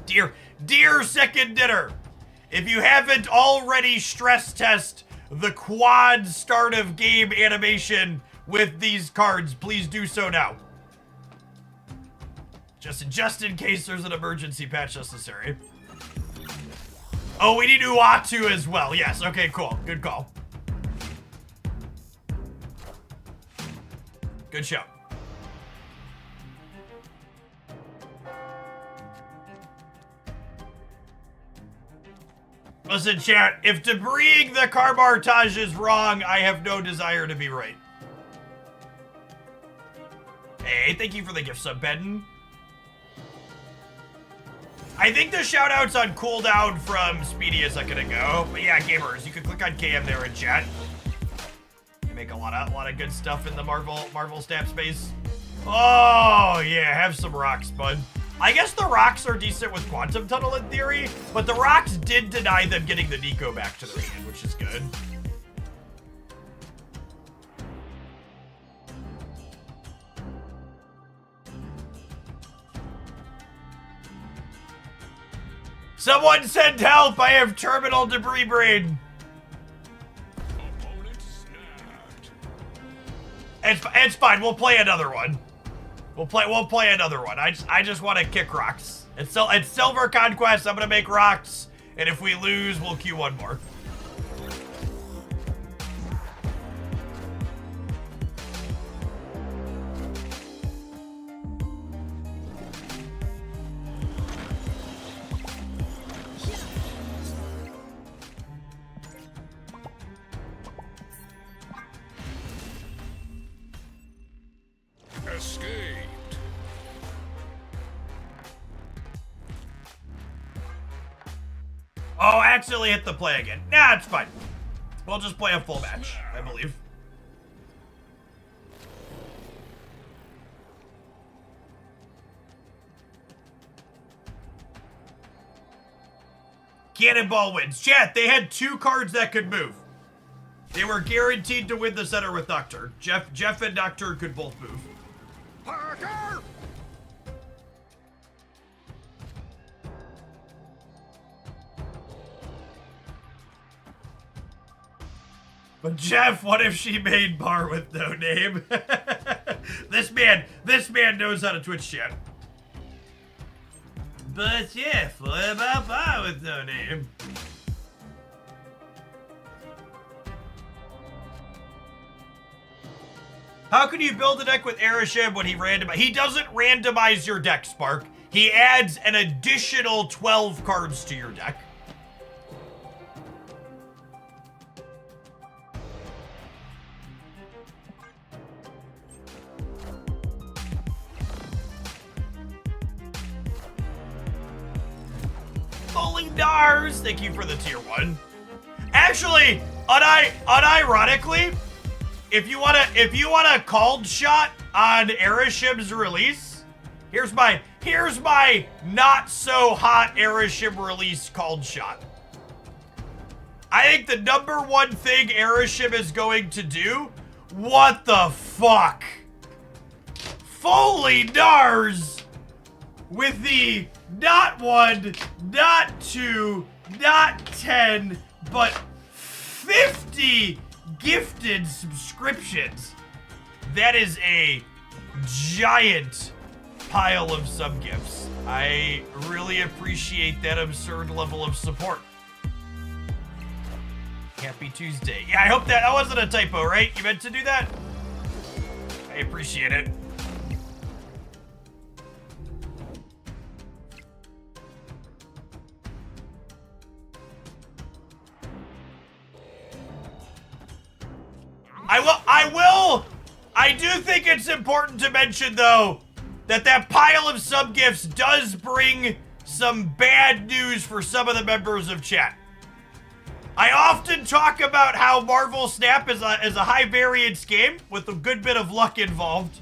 Dear Second Dinner, if you haven't already stress test the quad start of game animation with these cards, please do so now. Just in case there's an emergency patch necessary. Oh, we need Uatu as well. Yes, okay, cool. Good call. Good show. Listen, chat, if debrising the Carbartage is wrong, I have no desire to be right. Hey, thank you for the gift sub, Bedden. I think the shoutouts on cooldown from Speedy a second ago. But yeah, gamers, you can click on KM there in chat. You make a lot of good stuff in the Marvel Snap space. Oh yeah, have some rocks, bud. I guess the rocks are decent with Quantum Tunnel in theory, but the rocks did deny them getting the Nico back to their hand, which is good. Someone send help! I have terminal debris brain. It's fine. We'll play another one. We'll play another one. I just want to kick rocks. It's Silver Conquest. I'm gonna make rocks, and if we lose, we'll queue one more. Escaped. Oh, I accidentally hit the play again. Nah, it's fine. We'll just play a full match, I believe. Cannonball wins. Chat, they had 2 cards that could move. They were guaranteed to win the center with Nocturne. Jeff and Nocturne could both move. Parker! But Jeff, what if she made bar with no name? This man knows how to Twitch chat. But Jeff, what about bar with no name? How can you build a deck with Airship when he randomizes? He doesn't randomize your deck, Spark. He adds an additional 12 cards to your deck. Fully Dars, thank you for the tier 1. Actually, unironically, if you want a called shot on Erishim's release, here's my not so hot Erishim release called shot. I think the #1 thing Erishim is going to do, what the fuck? Fully Dars with the not 1, not 2, not 10, but 50 gifted subscriptions. That is a giant pile of sub-gifts. I really appreciate that absurd level of support. Happy Tuesday. Yeah, I hope that wasn't a typo, right? You meant to do that? I appreciate it. I do think it's important to mention, though, that pile of sub-gifts does bring some bad news for some of the members of chat. I often talk about how Marvel Snap is a high variance game with a good bit of luck involved.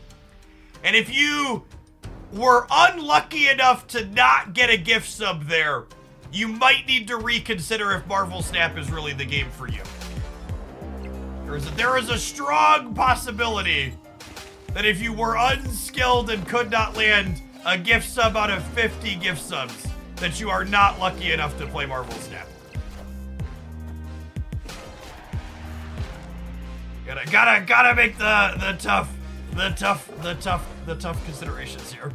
And if you were unlucky enough to not get a gift sub there, you might need to reconsider if Marvel Snap is really the game for you. There is a strong possibility that if you were unskilled and could not land a gift sub out of 50 gift subs, that you are not lucky enough to play Marvel Snap. Gotta make the tough considerations here.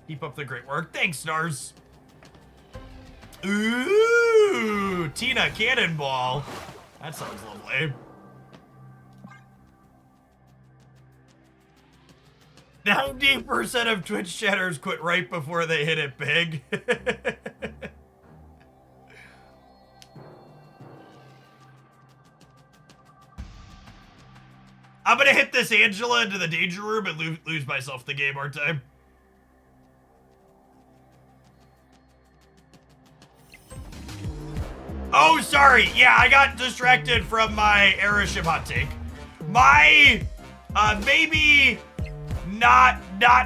Keep up the great work. Thanks, Nars. Ooh, Tina Cannonball. That sounds lovely. 90% of Twitch chatters quit right before they hit it big. I'm gonna hit this Angela into the danger room and lose myself the game, aren't I? Oh, sorry. Yeah, I got distracted from my Erishim hot take. My, maybe not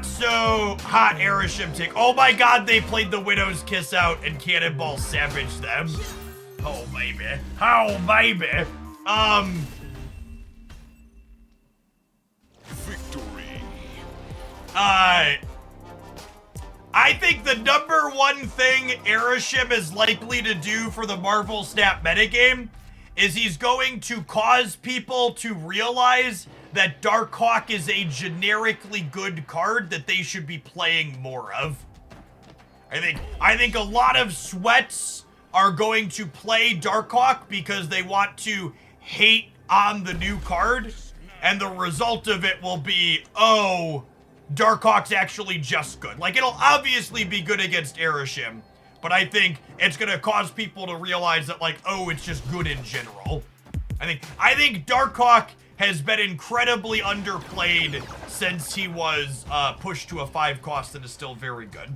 so hot Erishim take. Oh my god, they played the Widow's Kiss out and Cannonball savaged them. Oh, baby. Oh, baby. Victory. I think the #1 thing Erishim is likely to do for the Marvel Snap metagame is he's going to cause people to realize that Darkhawk is a generically good card that they should be playing more of. I think a lot of sweats are going to play Darkhawk because they want to hate on the new card, and the result of it will be, oh, Darkhawk's actually just good. Like, it'll obviously be good against Erishim, but I think it's gonna cause people to realize that, like, oh, it's just good in general. I think Darkhawk has been incredibly underplayed since he was pushed to a 5 cost and is still very good.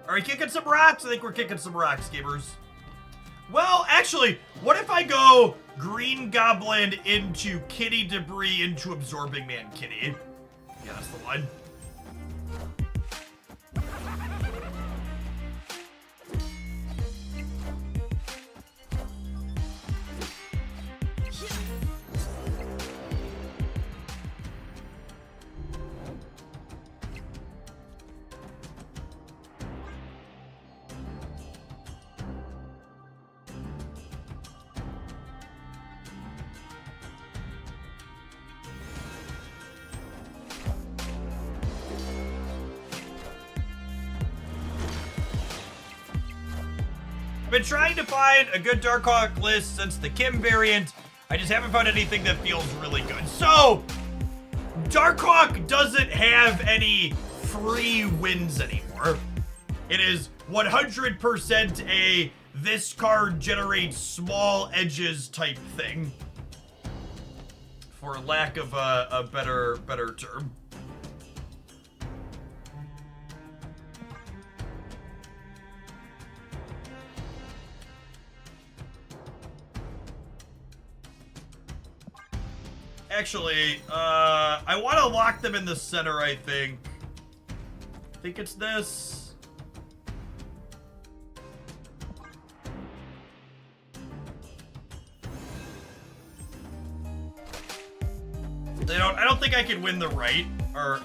Are we kicking some rocks? I think we're kicking some rocks, gamers. Well, actually, what if I go Green Goblin into Kitty Debris into Absorbing Man Kitty? Yeah, that's the one. been trying to find a good Darkhawk list since the Kim variant. I just haven't found anything that feels really good. So, Darkhawk doesn't have any free wins anymore. It is 100% a this card generates small edges type thing. For lack of a better term. Actually, I want to lock them in the center, I think. I think it's this. I don't think I can win the right,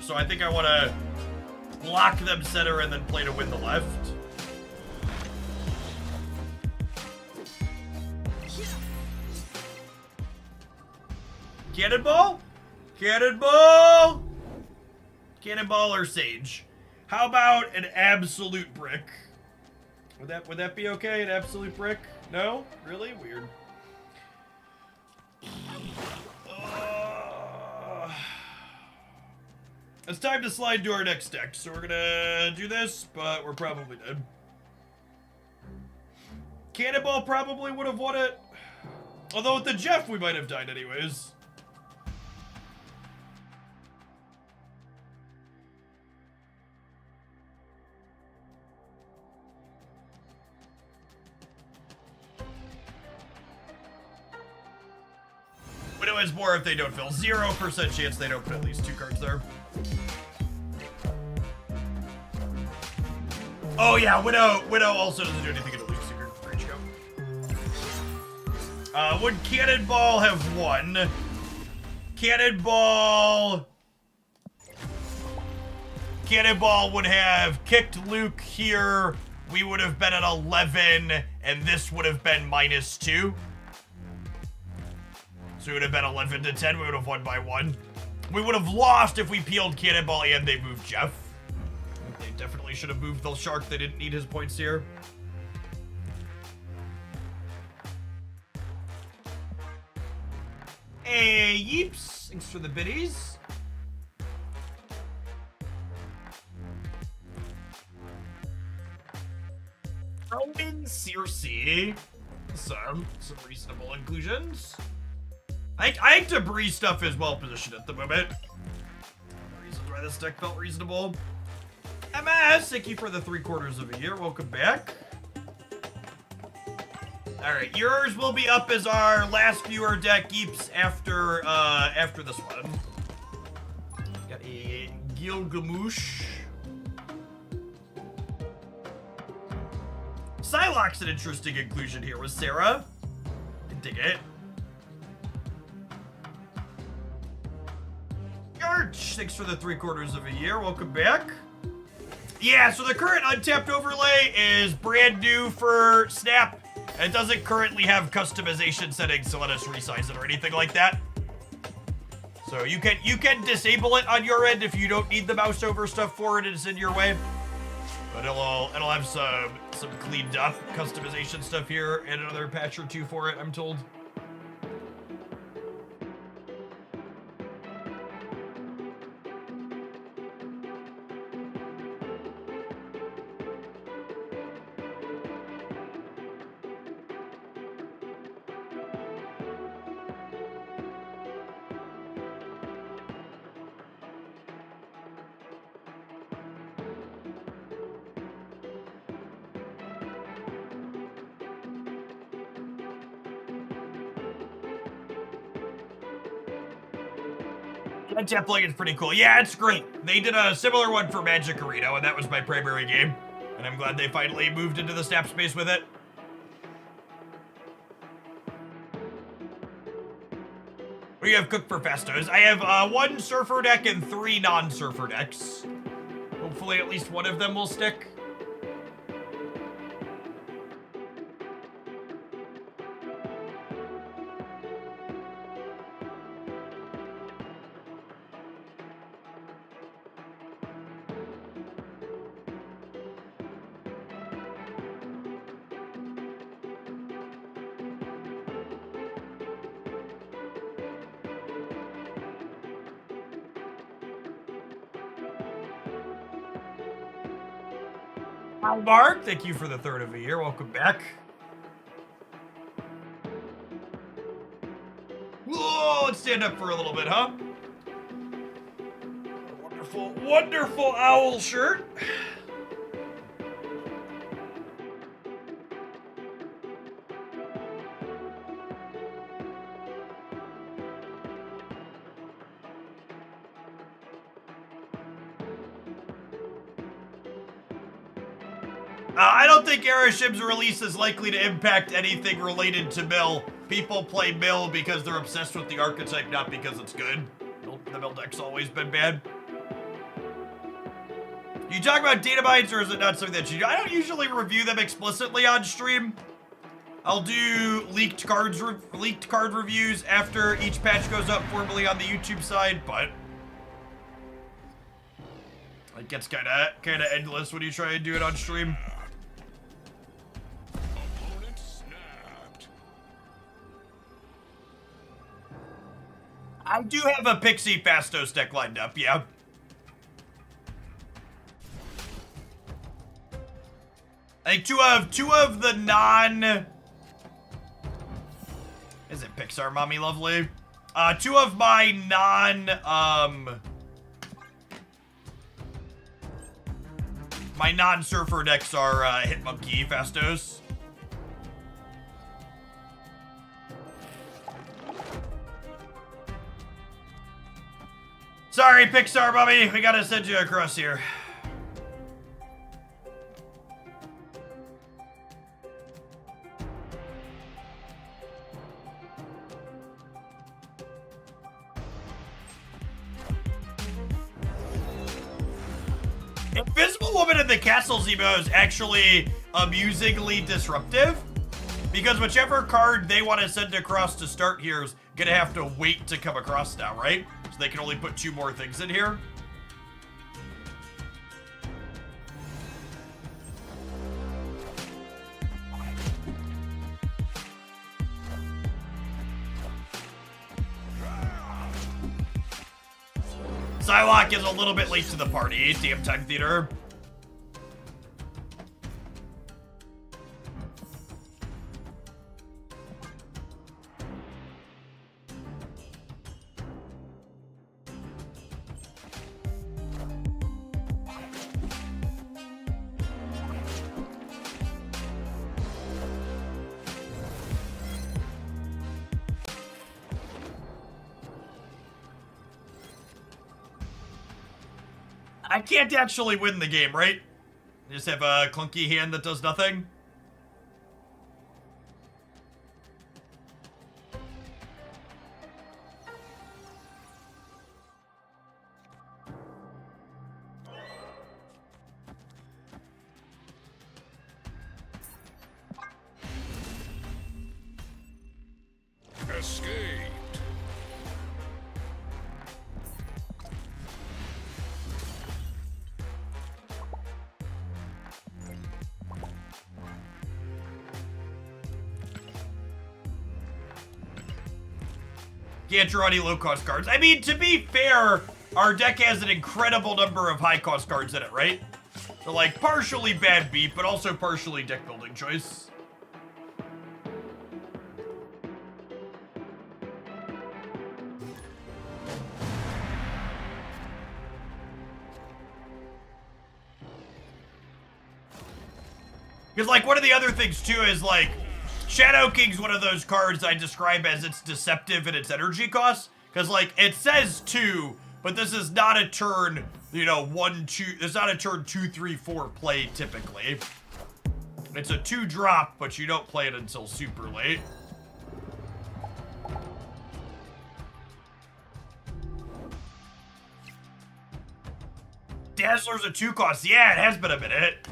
so I think I want to lock them center and then play to win the left. Cannonball? Cannonball? Cannonball or Sage? How about an absolute brick? Would that be okay? An absolute brick? No? Really? Weird. It's time to slide to our next deck, so we're gonna do this, but we're probably dead. Cannonball probably would have won it. Although with the Jeff, we might have died anyways. Widow has more if they don't fill. 0% chance they don't put at least 2 cards there. Oh yeah, Widow also doesn't do anything in a Leaf Secret. Great go. Would Cannonball have won? Cannonball would have kicked Luke here. We would have been at 11, and this would have been -2. So it would have been 11 to 10. We would have won by 1. We would have lost if we peeled Cannonball and they moved Jeff. They definitely should have moved the Shark. They didn't need his points here. Hey, Yeeps. Thanks for the biddies. Roman Circe. Some reasonable inclusions. I think Debris stuff is well positioned at the moment. The reasons why this deck felt reasonable. MS, thank you for the 3/4 of a year. Welcome back. Alright, yours will be up as our last viewer deck keeps after this one. Got a Gilgamesh. Psylocke's an interesting inclusion here with Sarah. I dig it. Arch, thanks for the 3/4 of a year. Welcome back. Yeah, so the current untapped overlay is brand new for Snap. And it doesn't currently have customization settings to let us resize it or anything like that. So you can disable it on your end if you don't need the mouse over stuff for it and it's in your way. But it'll have some cleaned up customization stuff here and another patch or 2 for it, I'm told. Untap plugin's pretty cool. Yeah, it's great. They did a similar one for Magic Arena, and that was my primary game. And I'm glad they finally moved into the Snap space with it. What do you have cooked for Festos? I have 1 Surfer deck and 3 non-Surfer decks. Hopefully at least one of them will stick. Hi, Mark. Thank you for the third of the year. Welcome back. Whoa, let's stand up for a little bit, huh? Wonderful, wonderful owl shirt. I don't think Airship's release is likely to impact anything related to Mill. People play Mill because they're obsessed with the archetype, not because it's good. The Mill deck's always been bad. You talk about data mines, or is it not something that you do? I don't usually review them explicitly on stream. I'll do leaked card reviews after each patch goes up formally on the YouTube side, but it gets kind of endless when you try and do it on stream. I do have a Pixie Fastos deck lined up, yeah. I think two of the non... Is it Pixar Mommy Lovely? Two of my my non-surfer decks are Hitmonkey Fastos. Sorry, Pixar Mommy, we gotta send you across here. Invisible Woman in the Castle's emo is actually amusingly disruptive, because whichever card they want to send across to start here is gonna have to wait to come across now, right? So they can only put 2 more things in here. Psylocke is a little bit late to the party. Damn Time Theater. I can't actually win the game, right? I just have a clunky hand that does nothing. Escape. Can't draw any low-cost cards. I mean, to be fair, our deck has an incredible number of high-cost cards in it, right? So, like, partially bad beat, but also partially deck-building choice. Because, like, one of the other things, too, is, like, Shadow King's one of those cards I describe as it's deceptive in its energy cost. Because, like, it says 2, but this is not a turn, you know, 1, 2... It's not a turn 2, 3, 4 play, typically. It's a 2-drop, but you don't play it until super late. Dazzler's a 2-cost. Yeah, it has been a minute.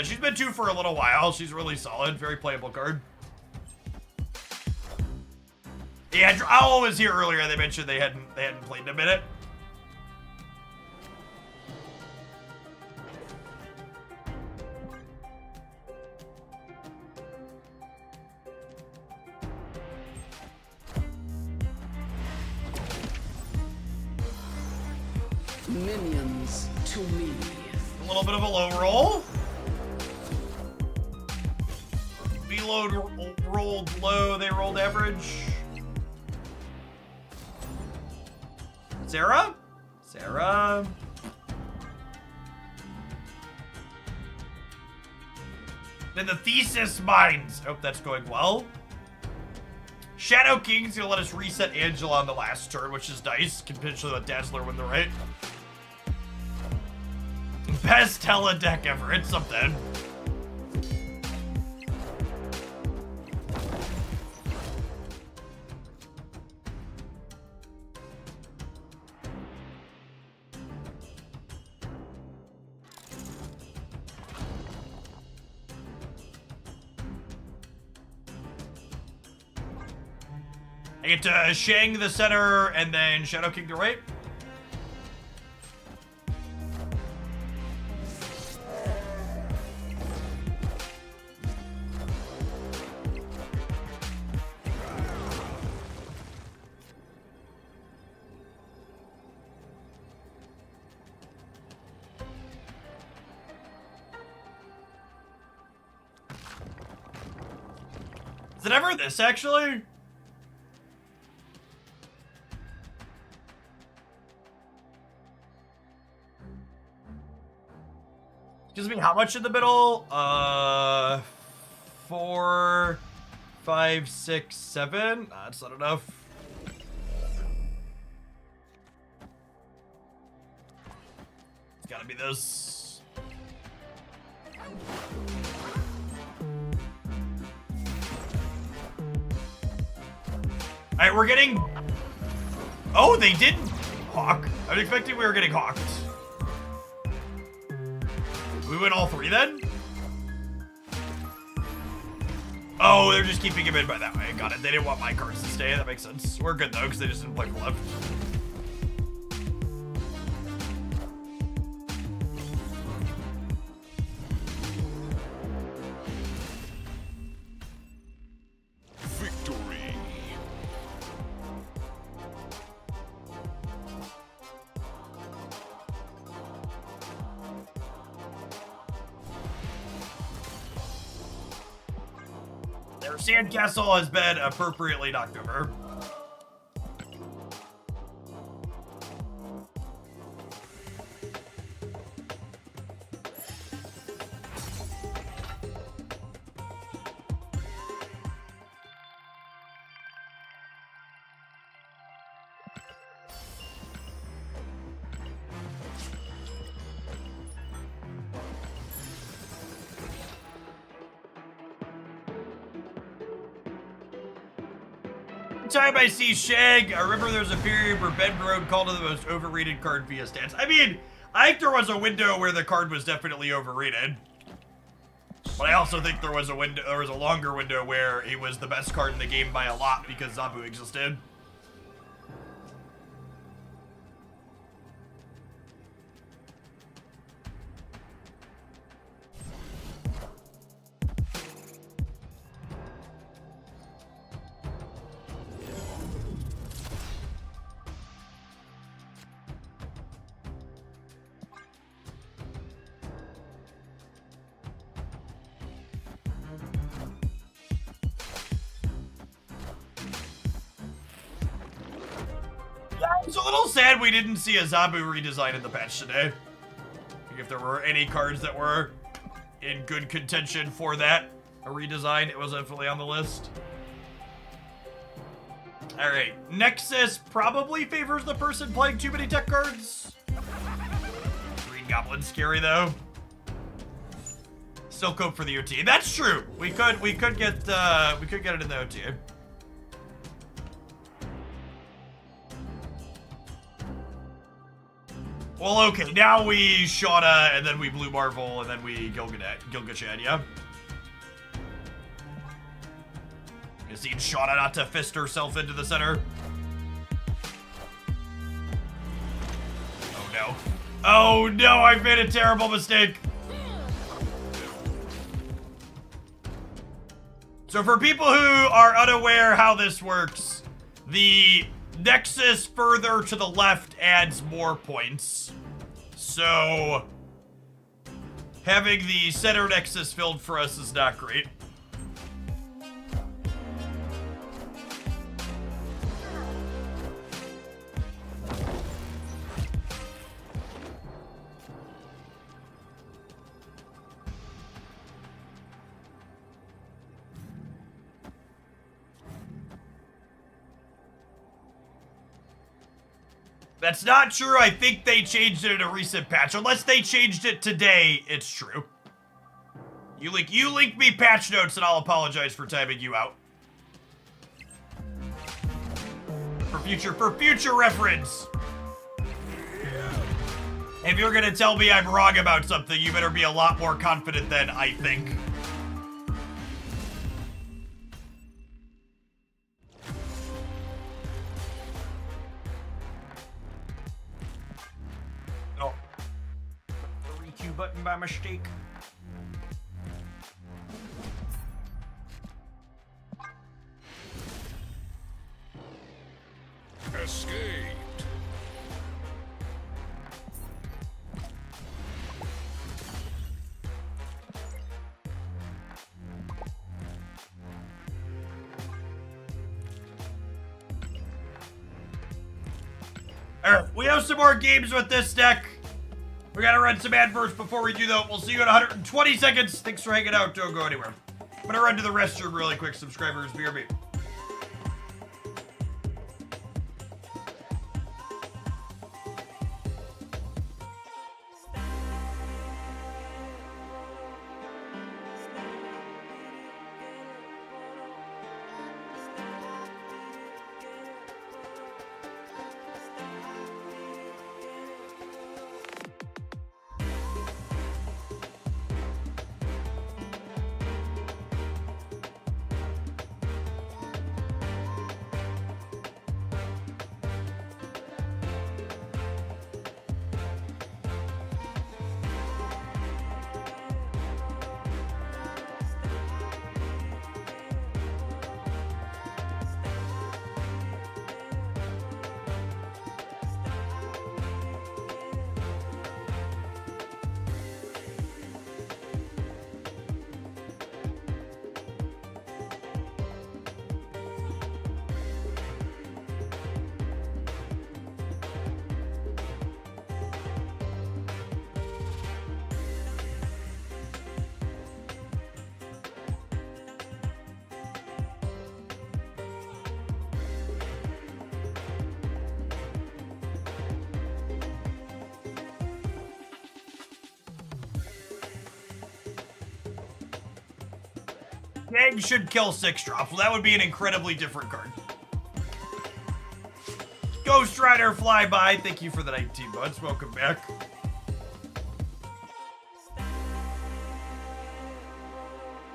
She's been 2 for a little while. She's really solid. Very playable card. Yeah, Owl was here earlier. They mentioned they hadn't played in a minute. Minions to me. A little bit of a low roll. rolled low, they rolled average. Sarah? Sarah? Then the thesis mines. Hope that's going well. Shadow King's gonna let us reset Angela on the last turn, which is nice. Can potentially let Dazzler win the right. Best Hella deck ever. It's something. I get to Shang the center and then Shadow King the right. Is it ever this, actually? Gives me how much in the middle? 4, 5, 6, 7. That's not enough. It's gotta be this. Alright, we're getting... Oh, they did hawk. I was expecting we were getting hawked. We win all three then? Oh, they're just keeping him in by that way. Got it. They didn't want my cards to stay. That makes sense. We're good though, because they just didn't play for left. Victory. Their sandcastle has been appropriately knocked over. Time I see Shag, I remember there was a period where Ben Broad called it the most overrated card via stats. I mean, I think there was a window where the card was definitely overrated. But I also think there was a longer window where he was the best card in the game by a lot because Zabu existed. It's a little sad we didn't see a Zabu redesign in the patch today. If there were any cards that were in good contention for that, a redesign, it was definitely on the list. Alright, Nexus probably favors the person playing too many tech cards. Green Goblin's scary though. Still cope for the OT. That's true. We could get it in the OT. Well, okay, now we Shauna, and then we Blue Marvel, and then we Gilgashad, yeah? You see Shauna not to fist herself into the center? Oh no. Oh no, I've made a terrible mistake! So for people who are unaware how this works, the Nexus further to the left adds more points. So having the center Nexus filled for us is not great. That's not true. I think they changed it in a recent patch. Unless they changed it today, it's true. You link me patch notes and I'll apologize for timing you out. For future reference. If you're gonna tell me I'm wrong about something, you better be a lot more confident than I think. Oh. The ReQ button by mistake. Escaped. Alright, we have some more games with this deck. We gotta run some adverts before we do that. We'll see you in 120 seconds. Thanks for hanging out. Don't go anywhere. I'm gonna run to the restroom really quick, subscribers. BRB. Gang should kill 6-drop. Well, that would be an incredibly different card. Ghost Rider Flyby, thank you for the 19 months. Welcome back.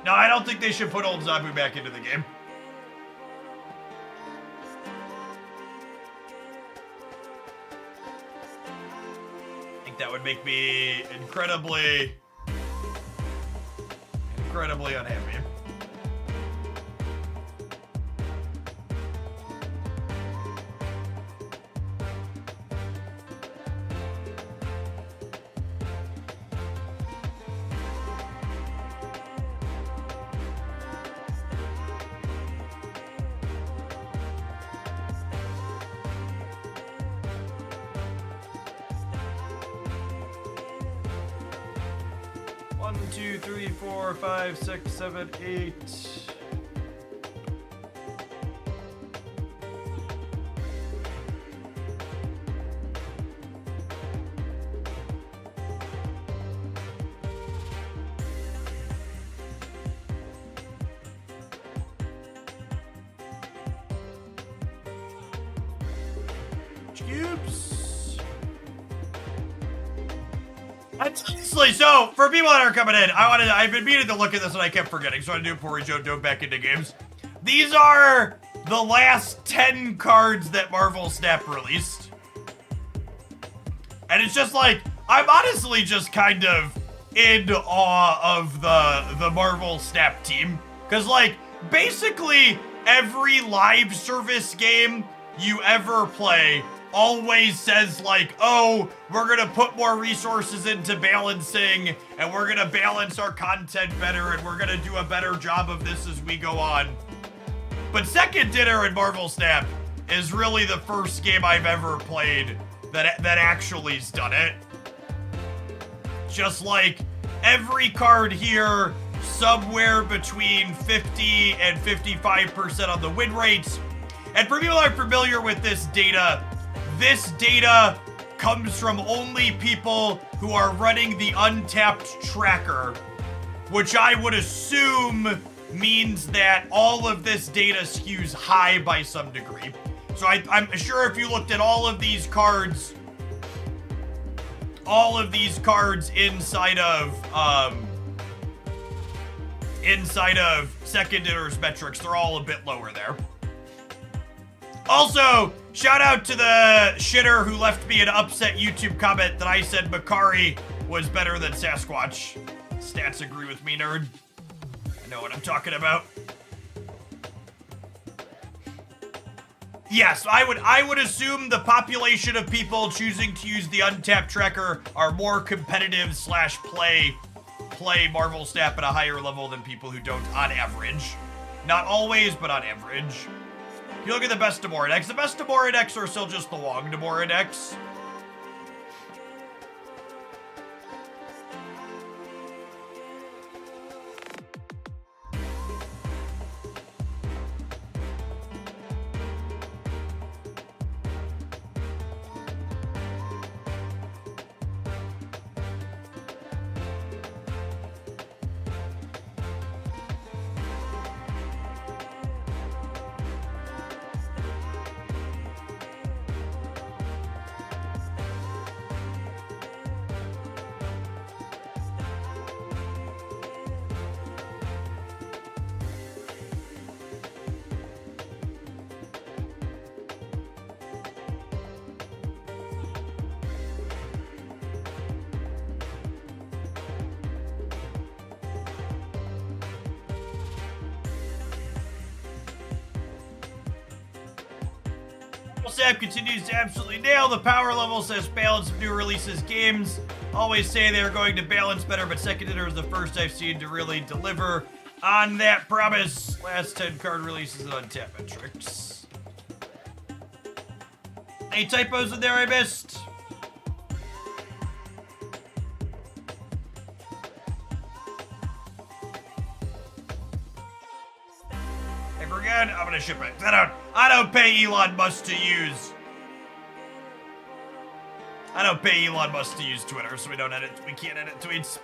No, I don't think they should put old Zabu back into the game. I think that would make me incredibly unhappy. One, two, three, 4, 5, 6, 7, 8. Cubes. Honestly, so for people that are coming in, I've been meaning to look at this and I kept forgetting, so I want to do it before we jump back into games. These are the last 10 cards that Marvel Snap released. And it's just like, I'm honestly just kind of in awe of the Marvel Snap team. Because like, basically every live service game you ever play always says like, oh, we're gonna put more resources into balancing and we're gonna balance our content better and we're gonna do a better job of this as we go on. But Second Dinner and Marvel Snap is really the first game I've ever played that actually's done it. Just like every card here, somewhere between 50 and 55% on the win rates. And for people that are familiar with this data, this data comes from only people who are running the untapped tracker, which I would assume means that all of this data skews high by some degree. So I'm sure if you looked at all of these cards inside of second dinner's metrics, they're all a bit lower there. Also, shout out to the shitter who left me an upset YouTube comment that I said Makari was better than Sasquatch. Stats agree with me, nerd. I know what I'm talking about. Yes, I would assume the population of people choosing to use the untapped tracker are more competitive / play Marvel Snap at a higher level than people who don't, on average. Not always, but on average. If you look at the best Demora decks, the best Demora decks are still just the long Demora decks. Sap continues to absolutely nail the power level, says balance of new releases games. Always say they're going to balance better, but second dinner is the first I've seen to really deliver on that promise. Last 10 card releases and untapped metrics. Any typos in there I missed? Again, I'm gonna ship it. I don't pay Elon Musk to use. I don't pay Elon Musk to use Twitter, so we can't edit tweets.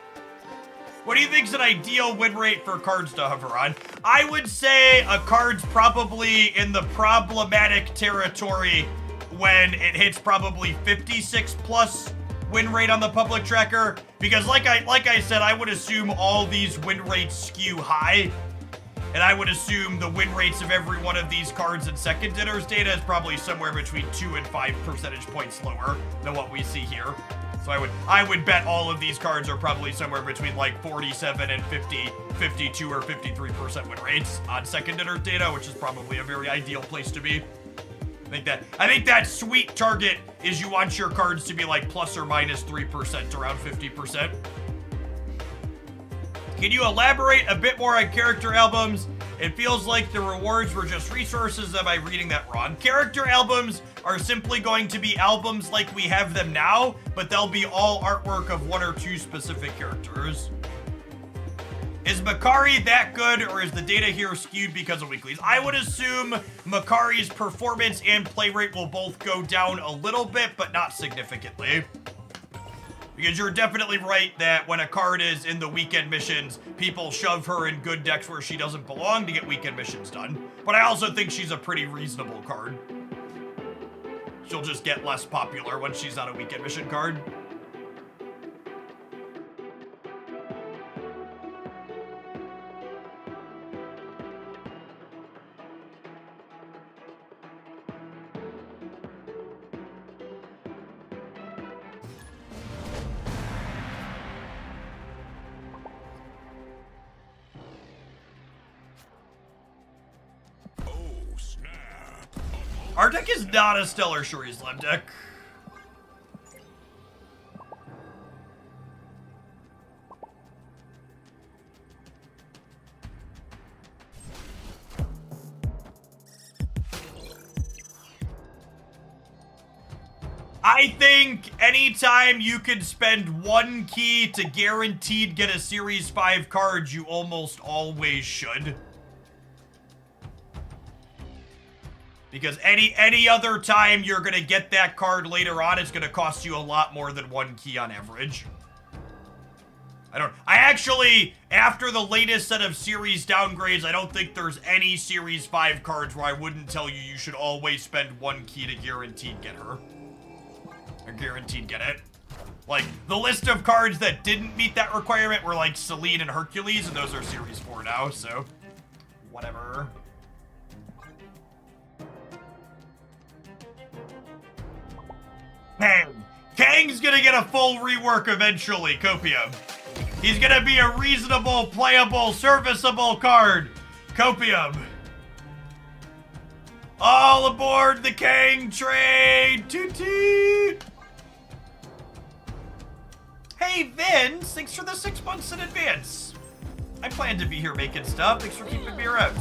What do you think's an ideal win rate for cards to hover on? I would say a card's probably in the problematic territory when it hits probably 56 plus win rate on the public tracker, because like I said, I would assume all these win rates skew high. And I would assume the win rates of every one of these cards in second dinner's data is probably somewhere between 2 and 5 percentage points lower than what we see here. So I would bet all of these cards are probably somewhere between like 47 and 50, 52 or 53% win rates on second dinner's data, which is probably a very ideal place to be. I think that sweet target is you want your cards to be like plus or minus 3%, around 50%. Can you elaborate a bit more on character albums? It feels like the rewards were just resources. Am I reading that wrong? Character albums are simply going to be albums like we have them now, but they'll be all artwork of 1 or 2 specific characters. Is Makari that good, or is the data here skewed because of weeklies? I would assume Makari's performance and play rate will both go down a little bit, but not significantly. Because you're definitely right that when a card is in the weekend missions, people shove her in good decks where she doesn't belong to get weekend missions done. But I also think she's a pretty reasonable card. She'll just get less popular when she's not a weekend mission card. Our deck is not a Stellar Shuri Slam deck. I think anytime you can spend 1 key to guaranteed get a Series 5 card, you almost always should. Because any other time you're gonna get that card later on, it's gonna cost you a lot more than 1 key on average. I actually, after the latest set of series downgrades, I don't think there's any Series 5 cards where I wouldn't tell you should always spend 1 key to guaranteed get her. Or guaranteed get it. Like, the list of cards that didn't meet that requirement were like Celine and Hercules, and those are Series 4 now, so whatever. Kang's gonna get a full rework eventually, Copium. He's gonna be a reasonable, playable, serviceable card. Copium. All aboard the Kang train! Toot toot! Hey, Vince! Thanks for the 6 months in advance. I plan to be here making stuff. Thanks for keeping me around.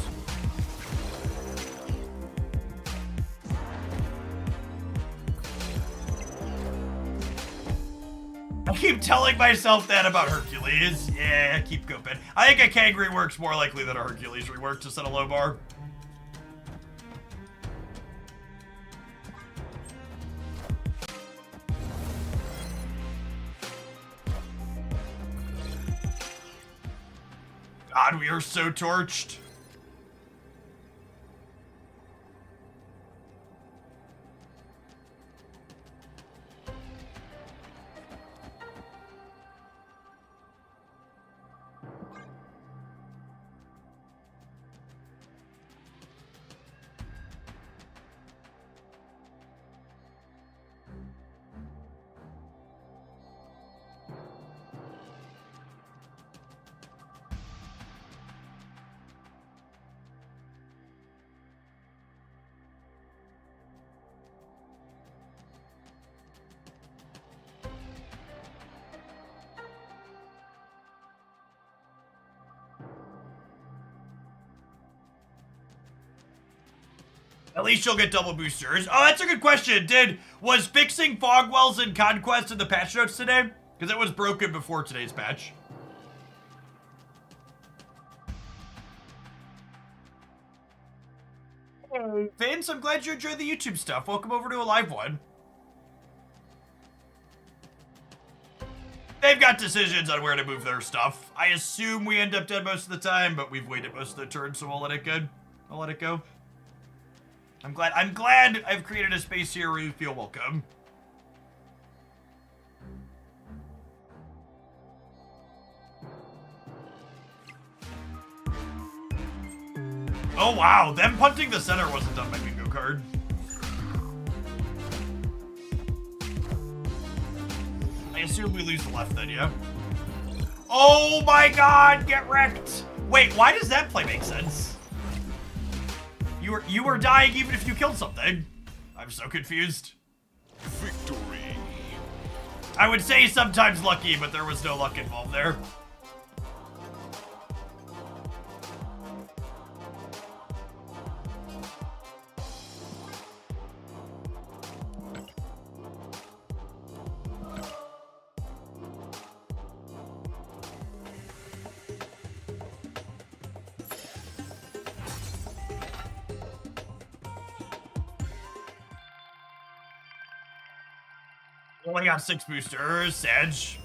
I keep telling myself that about Hercules. Yeah, keep coping. I think a Kang rework's more likely than a Hercules rework to set a low bar. God, we are so torched. At least you'll get double boosters. Oh, that's a good question. Was fixing Fogwells in Conquest in the patch notes today? Because it was broken before today's patch. Hey, Vince, I'm glad you enjoyed the YouTube stuff. Welcome over to a live one. They've got decisions on where to move their stuff. I assume we end up dead most of the time, but we've waited most of the turn, so we'll let it go. I'll let it go. I'm glad I've created a space here where you feel welcome. Oh wow, them punting the center wasn't done by bingo card. I assume we lose the left then, yeah? Oh my god, get wrecked! Wait, why does that play make sense? You were dying even if you killed something. I'm so confused. Victory. I would say sometimes lucky, but there was no luck involved there. Only got 6 boosters, Sedge.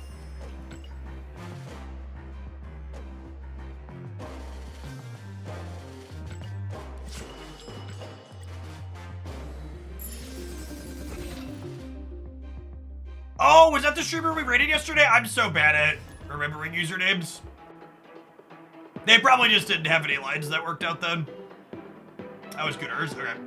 Oh, was that the streamer we raided yesterday? I'm so bad at remembering usernames. They probably just didn't have any lines that worked out then. That was gooders, okay.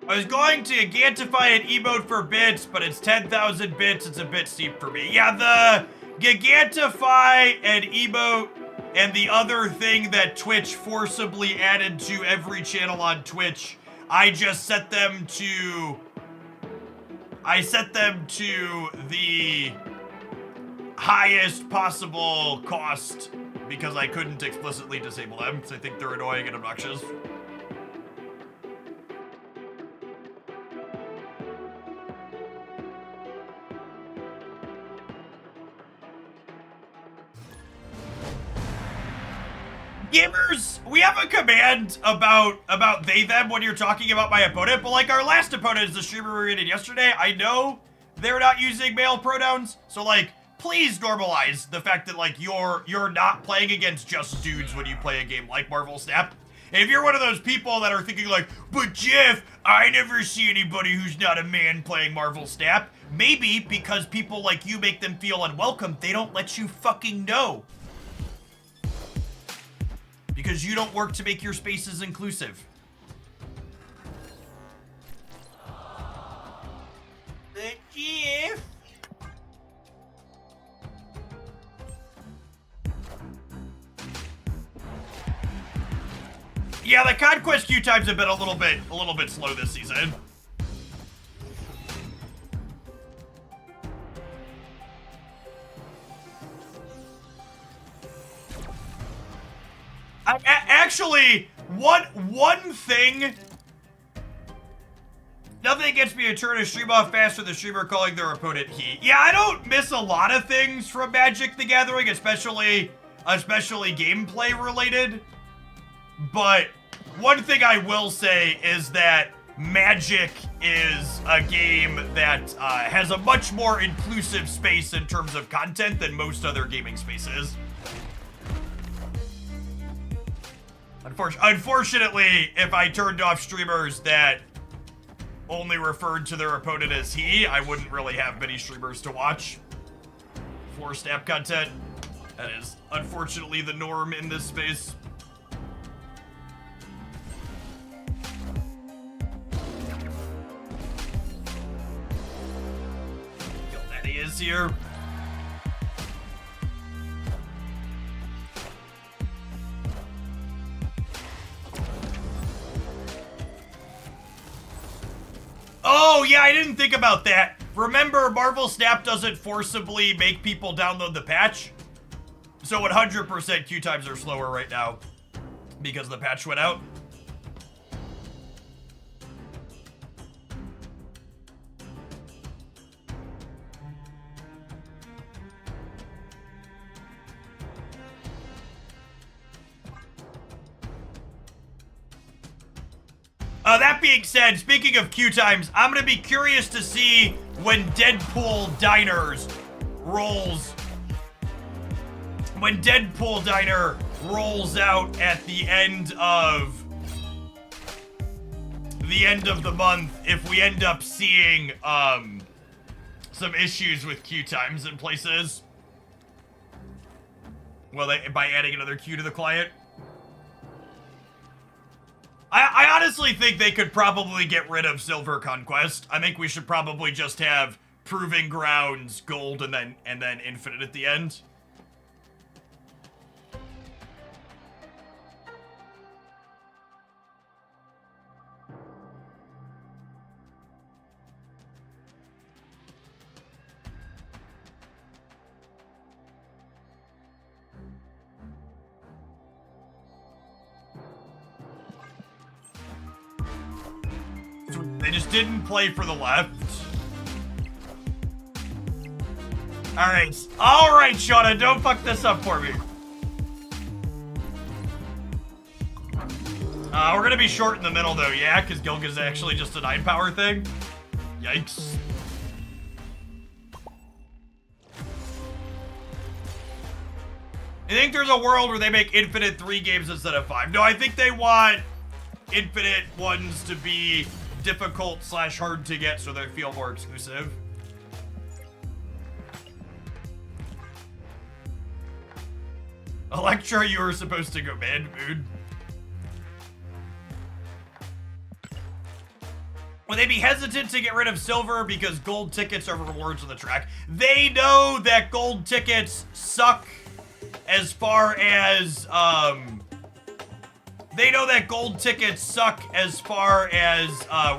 I was going to gigantify an emote for bits, but it's 10,000 bits. It's a bit steep for me. Yeah, the gigantify an emote and the other thing that Twitch forcibly added to every channel on Twitch, I just set them to... highest possible cost because I couldn't explicitly disable them because I think they're annoying and obnoxious. Gamers, we have a command about they, them when you're talking about my opponent, but like our last opponent is the streamer we rated yesterday. I know they're not using male pronouns, so like, please normalize the fact that like you're not playing against just dudes when you play a game like Marvel Snap. And if you're one of those people that are thinking like, but Jeff, I never see anybody who's not a man playing Marvel Snap, maybe because people like you make them feel unwelcome, they don't let you fucking know. Because you don't work to make your spaces inclusive. But Jeff. Yeah, the conquest queue times have been a little bit slow this season. Actually, one thing. Nothing against me to turn a stream off faster than streamer calling their opponent he. Yeah, I don't miss a lot of things from Magic the Gathering, especially gameplay related. But one thing I will say is that Magic is a game that has a much more inclusive space in terms of content than most other gaming spaces. Unfortunately, if I turned off streamers that only referred to their opponent as he, I wouldn't really have many streamers to watch for Snap content. That is unfortunately the norm in this space. That he is here. Oh, yeah, I didn't think about that. Remember, Marvel Snap doesn't forcibly make people download the patch. So 100% queue times are slower right now because the patch went out. That being said, speaking of queue times, I'm gonna be curious to see when Deadpool Diner rolls out at the end of the month, if we end up seeing some issues with queue times in places. Well, by adding another queue to the client. I honestly think they could probably get rid of Silver Conquest. I think we should probably just have Proving Grounds, Gold, and then Infinite at the end. They just didn't play for the left. Alright, Shauna, don't fuck this up for me. We're gonna be short in the middle though, yeah? Because Gilga's actually just a 9-power thing? Yikes. I think there's a world where they make Infinite 3 games instead of 5. No, I think they want Infinite ones to be difficult/hard to get so they feel more exclusive. Electra, you were supposed to go man mood. Would they be hesitant to get rid of silver because gold tickets are rewards on the track? They know that gold tickets suck as far as They know that gold tickets suck as far as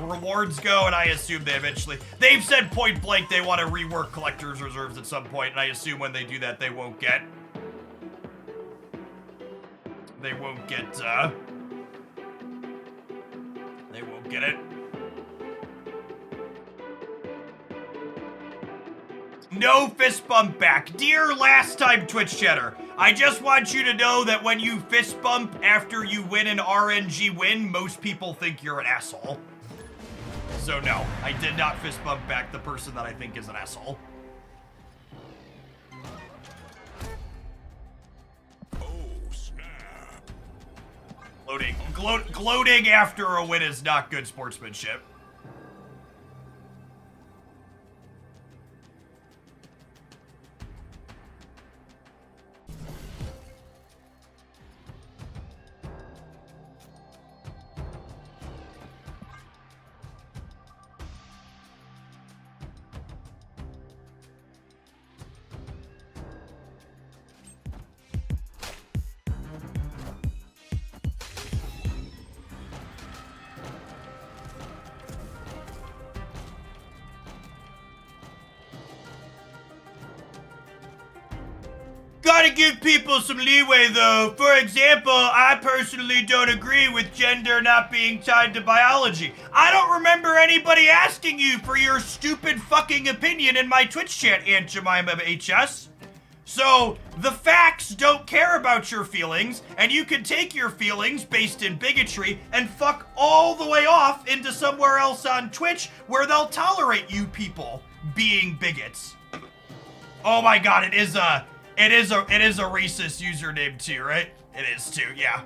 rewards go, and I assume they've said point blank they want to rework collector's reserves at some point, and I assume when they do that, they won't get it. No fist bump back. Dear last time Twitch chatter, I just want you to know that when you fist bump after you win an RNG win, most people think you're an asshole. So no, I did not fist bump back the person that I think is an asshole. Oh, snap. Gloating after a win is not good sportsmanship. Gotta give people some leeway though. For example, I personally don't agree with gender not being tied to biology. I don't remember anybody asking you for your stupid fucking opinion in my Twitch chat, Aunt Jemima HS. So, the facts don't care about your feelings, and you can take your feelings based in bigotry and fuck all the way off into somewhere else on Twitch where they'll tolerate you people being bigots. Oh my god, it is a racist username too, right? It is too, yeah.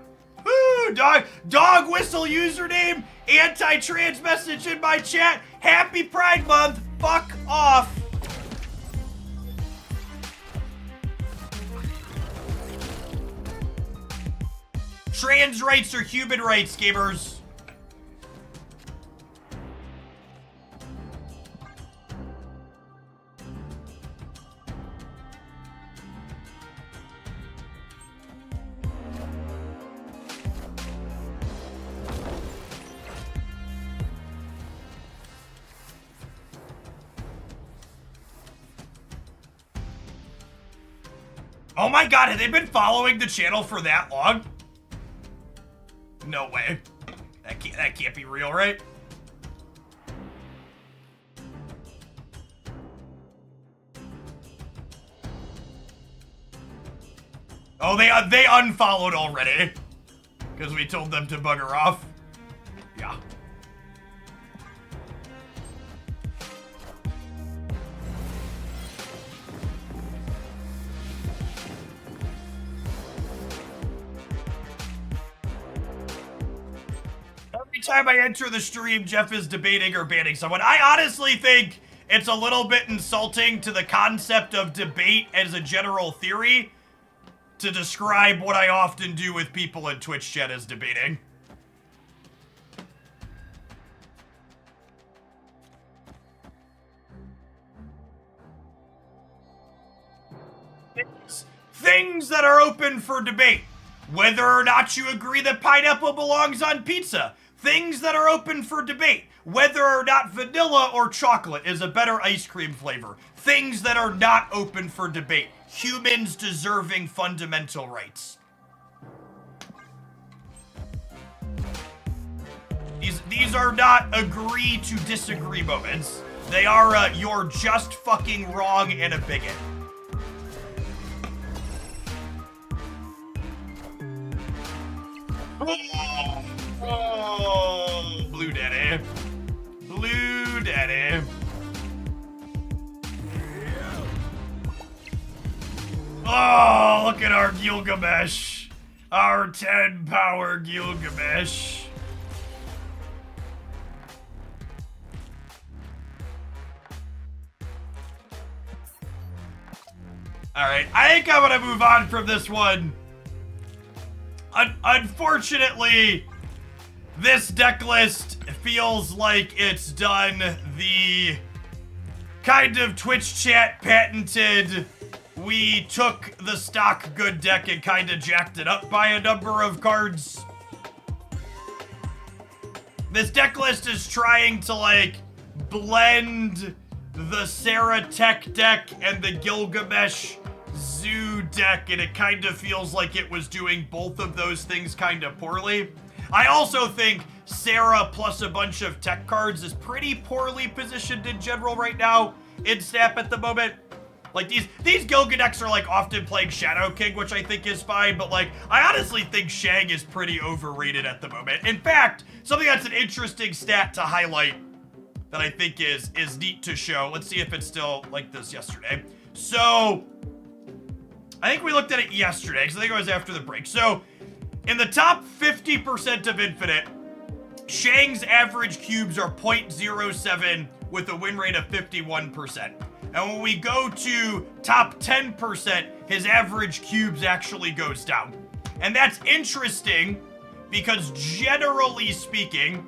Woo, dog whistle username, anti-trans message in my chat. Happy Pride Month. Fuck off. Trans rights are human rights, gamers. Oh my god, have they been following the channel for that long? No way. That can't be real, right? Oh, they unfollowed already. Because we told them to bugger off. Yeah. Every time I enter the stream, Jeff is debating or banning someone. I honestly think it's a little bit insulting to the concept of debate as a general theory to describe what I often do with people in Twitch chat as debating. Things that are open for debate. Whether or not you agree that pineapple belongs on pizza. Things that are open for debate. Whether or not vanilla or chocolate is a better ice cream flavor. Things that are not open for debate. Humans deserving fundamental rights. These are not agree to disagree moments. They are you're just fucking wrong and a bigot. Oh, Blue Daddy. Blue Daddy. Oh, look at our Gilgamesh. Our 10 power Gilgamesh. Alright, I think I'm gonna move on from this one. Unfortunately, this deck list feels like it's done the kind of Twitch chat patented, we took the stock good deck and kind of jacked it up by a number of cards. This deck list is trying to, like, blend the Sarah Tech deck and the Gilgamesh Zoo deck, and it kind of feels like it was doing both of those things kind of poorly. I also think Sarah plus a bunch of tech cards is pretty poorly positioned in general right now in Snap at the moment. Like, these Gilga decks are, like, often playing Shadow King, which I think is fine, but, like, I honestly think Shang is pretty overrated at the moment. In fact, something that's an interesting stat to highlight that I think is neat to show. Let's see if it's still like this yesterday. So, I think we looked at it yesterday, because I think it was after the break. So, in the top 50% of Infinite, Shang's average cubes are 0.07 with a win rate of 51%. And when we go to top 10%, his average cubes actually goes down. And that's interesting because generally speaking,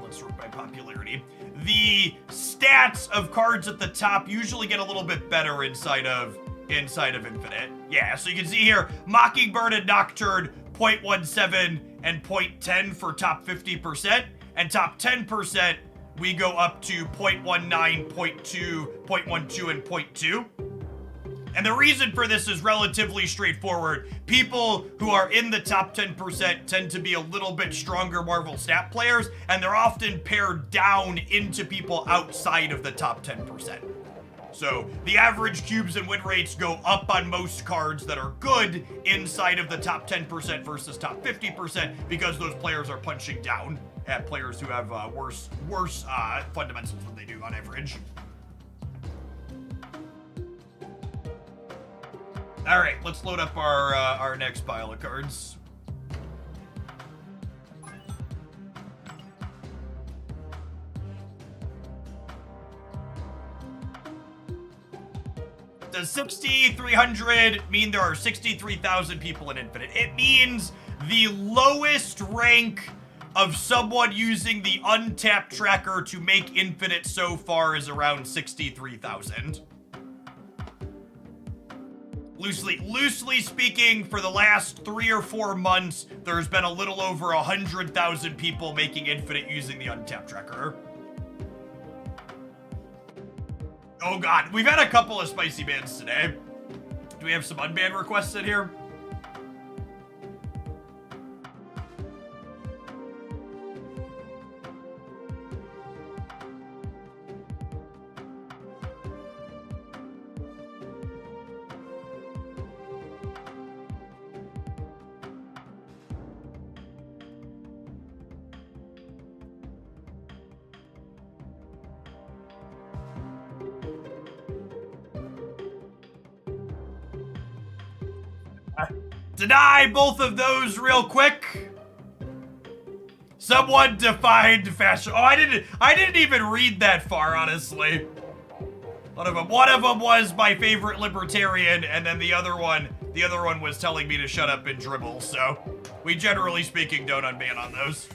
let's sort by popularity, the stats of cards at the top usually get a little bit better inside of Infinite. Yeah, so you can see here, Mockingbird and Nocturne, 0.17 and 0.10 for top 50%, and top 10%, we go up to 0.19, 0.2, 0.12, and 0.2. And the reason for this is relatively straightforward. People who are in the top 10% tend to be a little bit stronger Marvel Snap players, and they're often paired down into people outside of the top 10%. So the average cubes and win rates go up on most cards that are good inside of the top 10% versus top 50% because those players are punching down at players who have worse fundamentals than they do on average. All right, let's load up our next pile of cards. Does 6,300 mean there are 63,000 people in Infinite? It means the lowest rank of someone using the untapped tracker to make Infinite so far is around 63,000. Loosely speaking, for the last 3 or 4 months, there's been a little over 100,000 people making Infinite using the untapped tracker. Oh god, we've had a couple of spicy bans today. Do we have some unban requests in here? Deny both of those real quick. Someone defined fashion. Oh, I didn't even read that far, honestly. One of them was my favorite libertarian, and then the other one was telling me to shut up and dribble. So we generally speaking don't unban on those.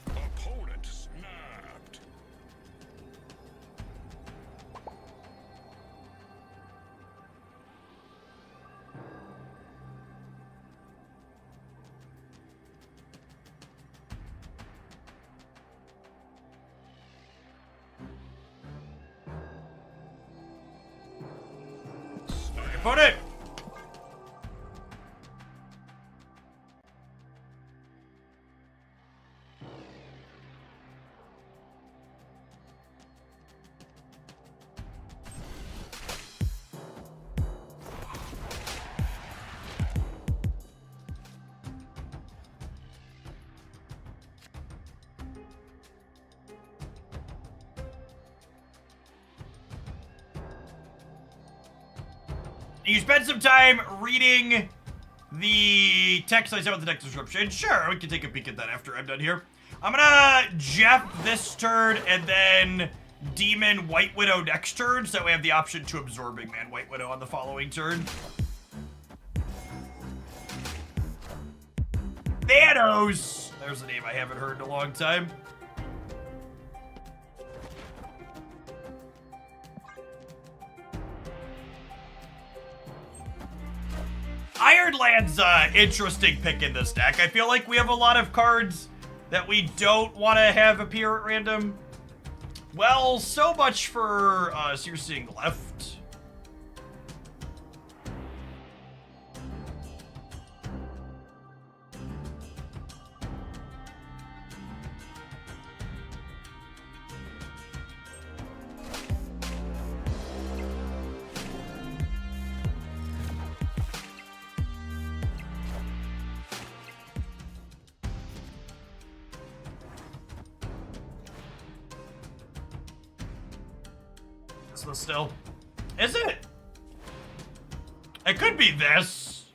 Opponent snapped. Opponent! You spend some time reading the text I sent with the deck description. Sure, we can take a peek at that after I'm done here. I'm gonna Jeff this turn and then Demon White Widow next turn, so we have the option to Absorbing Man White Widow on the following turn. Thanos! There's a name I haven't heard in a long time. Ironland's an interesting pick in this deck. I feel like we have a lot of cards that we don't want to have appear at random. Well, so much for Searsing left. Still. Is it? It could be this.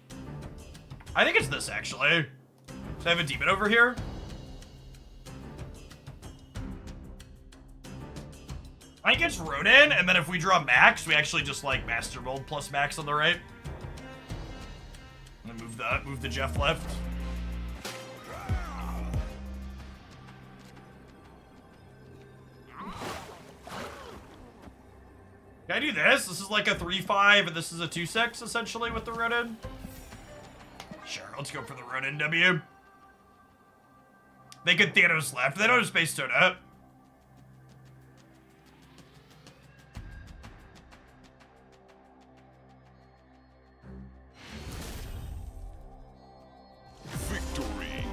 I think it's this, actually. So I have a demon over here. I think it's Ronin, and then if we draw Max, we actually just like Master Mold plus Max on the right. I'm gonna move the Jeff left. Can I do this? This is like a 3-5, and this is a 2-6, essentially, with the Ronin. Sure, let's go for the Ronin W. They could Thanos left. They don't have Space Stone up. Victory.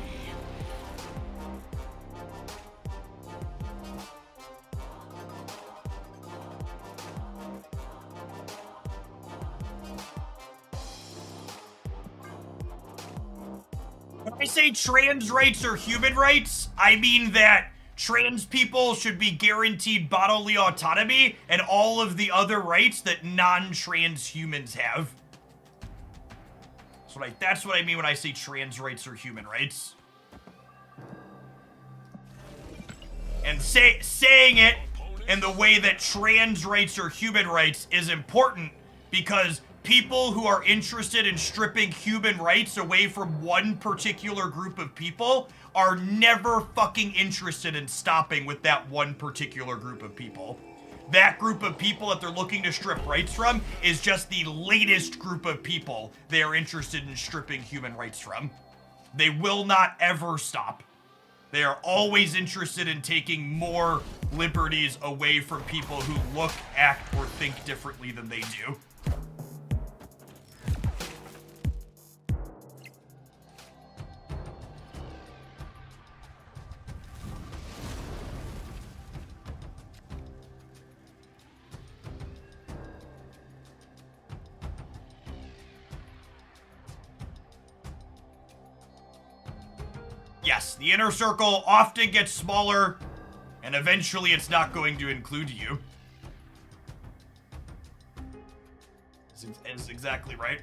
When I say trans rights or human rights, I mean that trans people should be guaranteed bodily autonomy and all of the other rights that non-trans humans have. That's what I mean when I say trans rights or human rights. And saying it in the way that trans rights or human rights is important because people who are interested in stripping human rights away from one particular group of people are never fucking interested in stopping with that one particular group of people. That group of people that they're looking to strip rights from is just the latest group of people they are interested in stripping human rights from. They will not ever stop. They are always interested in taking more liberties away from people who look, act, or think differently than they do. Yes, the inner circle often gets smaller, and eventually it's not going to include you. Is exactly right.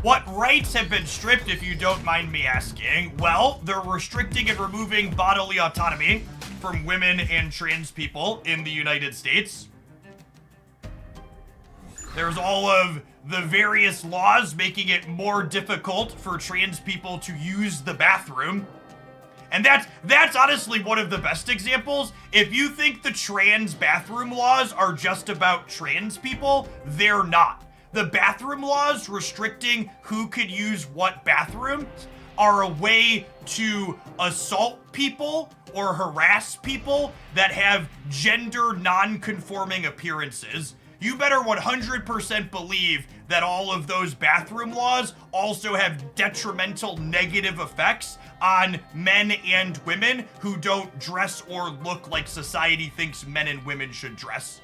What rights have been stripped, if you don't mind me asking? Well, they're restricting and removing bodily autonomy from women and trans people in the United States. There's all of the various laws making it more difficult for trans people to use the bathroom. And that's honestly one of the best examples. If you think the trans bathroom laws are just about trans people, they're not. The bathroom laws restricting who could use what bathrooms are a way to assault people or harass people that have gender non-conforming appearances. You better 100% believe that all of those bathroom laws also have detrimental negative effects on men and women who don't dress or look like society thinks men and women should dress.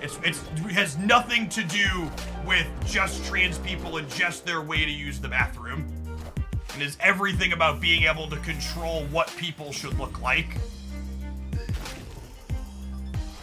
It has nothing to do with just trans people and just their way to use the bathroom. It is everything about being able to control what people should look like.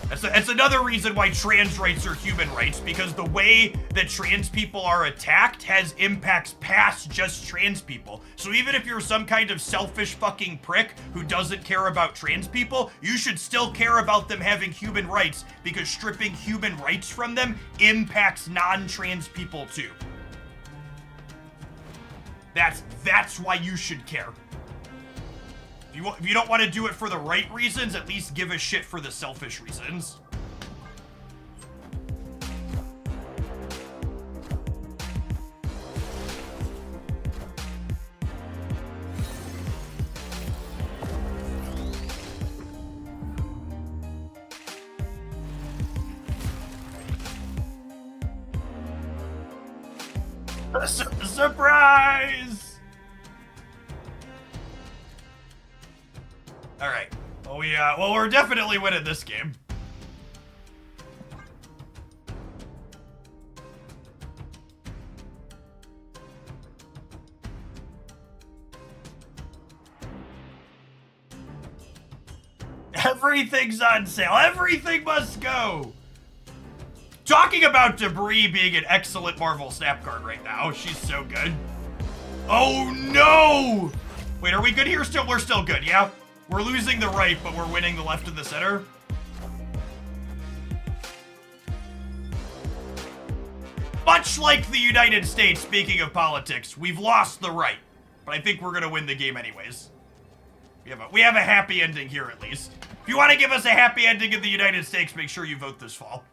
That's another reason why trans rights are human rights, because the way that trans people are attacked has impacts past just trans people. So even if you're some kind of selfish fucking prick who doesn't care about trans people, you should still care about them having human rights, because stripping human rights from them impacts non-trans people too. That's why you should care. If you don't want to do it for the right reasons, at least give a shit for the selfish reasons. Surprise! All right. Well, we're definitely winning this game. Everything's on sale. Everything must go. Talking about Debris being an excellent Marvel Snap card right now. She's so good. Oh no! Wait, are we good here still? We're still good, yeah? We're losing the right, but we're winning the left and the center. Much like the United States, speaking of politics, we've lost the right. But I think we're gonna win the game anyways. We have a happy ending here at least. If you want to give us a happy ending in the United States, make sure you vote this fall.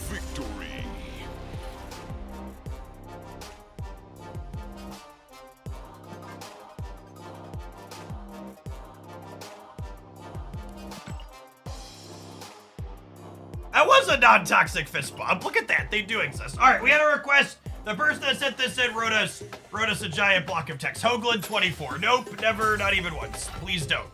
Victory. That was a non-toxic fist bump. Look at that. They do exist. All right, we had a request. The person that sent this in wrote us a giant block of text. Hoagland 24. Nope, never, not even once. Please don't.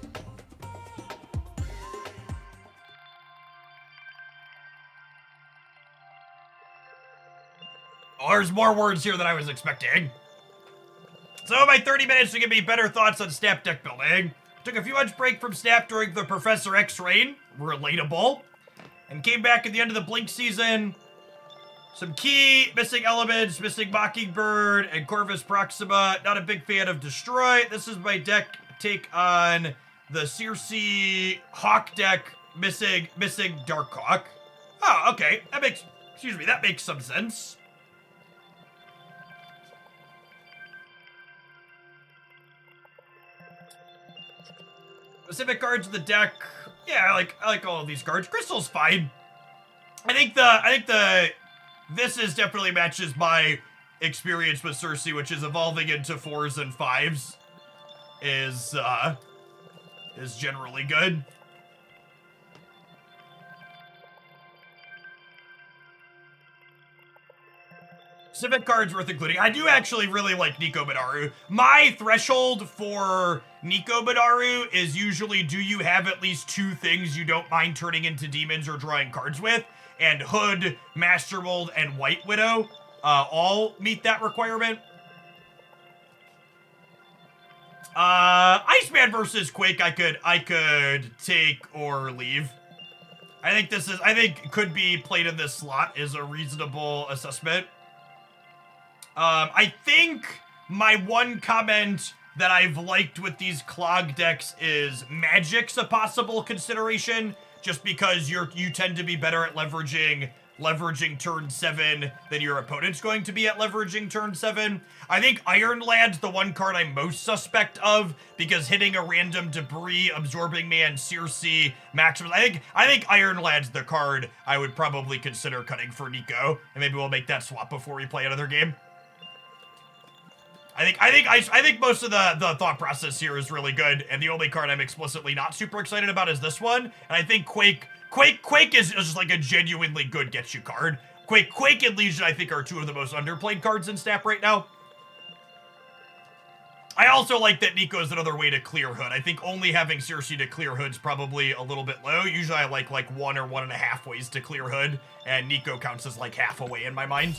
Oh, there's more words here than I was expecting. So my 30 minutes to give me better thoughts on Snap deck building. Took a few months break from Snap during the Professor X reign. Relatable. And came back at the end of the Blink season. Some key missing elements, missing Mockingbird and Corvus Proxima. Not a big fan of Destroy. This is my deck take on the Circe Hawk deck, missing Darkhawk. Oh, okay. That makes some sense. Specific cards in the deck. Yeah, I like all of these cards. Crystal's fine. I think this is definitely matches my experience with Circe, which is evolving into 4s and 5s is generally good. Specific cards worth including. I do actually really like Nico Badaru. My threshold for Nico Badaru is usually, do you have at least 2 things you don't mind turning into demons or drawing cards with? And Hood, Master Mold, and White Widow all meet that requirement. Iceman versus Quake, I could take or leave. I think could be played in this slot is a reasonable assessment. I think my one comment that I've liked with these clog decks is Magic's a possible consideration, just because you tend to be better at leveraging turn 7 than your opponent's going to be at leveraging turn 7. I think Iron Lad's the one card I'm most suspect of, because hitting a random Debris, Absorbing Man, Circe, Maximus. I think Iron Lad's the card I would probably consider cutting for Nico, and maybe we'll make that swap before we play another game. I think most of the thought process here is really good, and the only card I'm explicitly not super excited about is this one. And I think Quake is just like a genuinely good get you card. Quake and Legion, I think, are 2 of the most underplayed cards in Snap right now. I also like that Nico is another way to clear Hood. I think only having Circe to clear Hood's probably a little bit low. Usually I like 1 or 1.5 ways to clear Hood, and Nico counts as like half a way in my mind.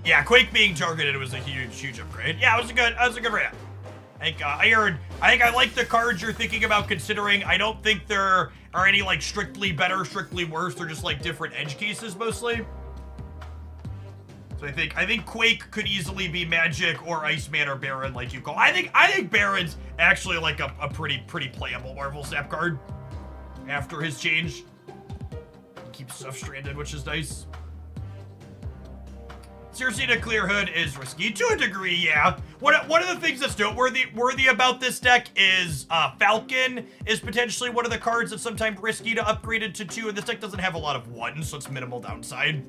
Yeah, Quake being targeted was a huge upgrade. Yeah, it was a good rant. I think I like the cards you're thinking about considering. I don't think there are any like strictly better, strictly worse. They're just like different edge cases mostly. So I think Quake could easily be Magic or Iceman or Baron, like you call. I think Baron's actually like a pretty playable Marvel Snap card after his change. Keeps stuff stranded, which is nice. Seriously, to clear Hood is risky to a degree, yeah. One of the things that's noteworthy about this deck is Falcon is potentially one of the cards that's sometimes risky to upgrade it to 2, and this deck doesn't have a lot of 1, so it's minimal downside.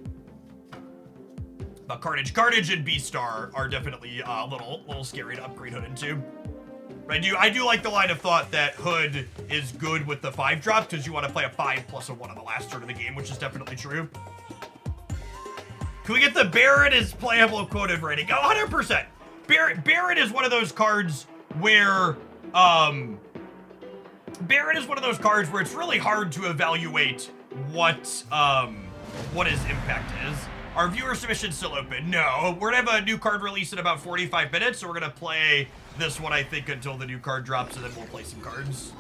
But Carnage and Beastar are definitely a little scary to upgrade Hood into. But I do like the line of thought that Hood is good with the 5-drop because you want to play a 5 plus a 1 on the last turn of the game, which is definitely true. Can we get the Baron is playable quoted rating? 100%. Baron is one of those cards where it's really hard to evaluate what his impact is. Our viewer submission's still open. No, we're gonna have a new card release in about 45 minutes, so we're gonna play this one, I think, until the new card drops, and then we'll play some cards.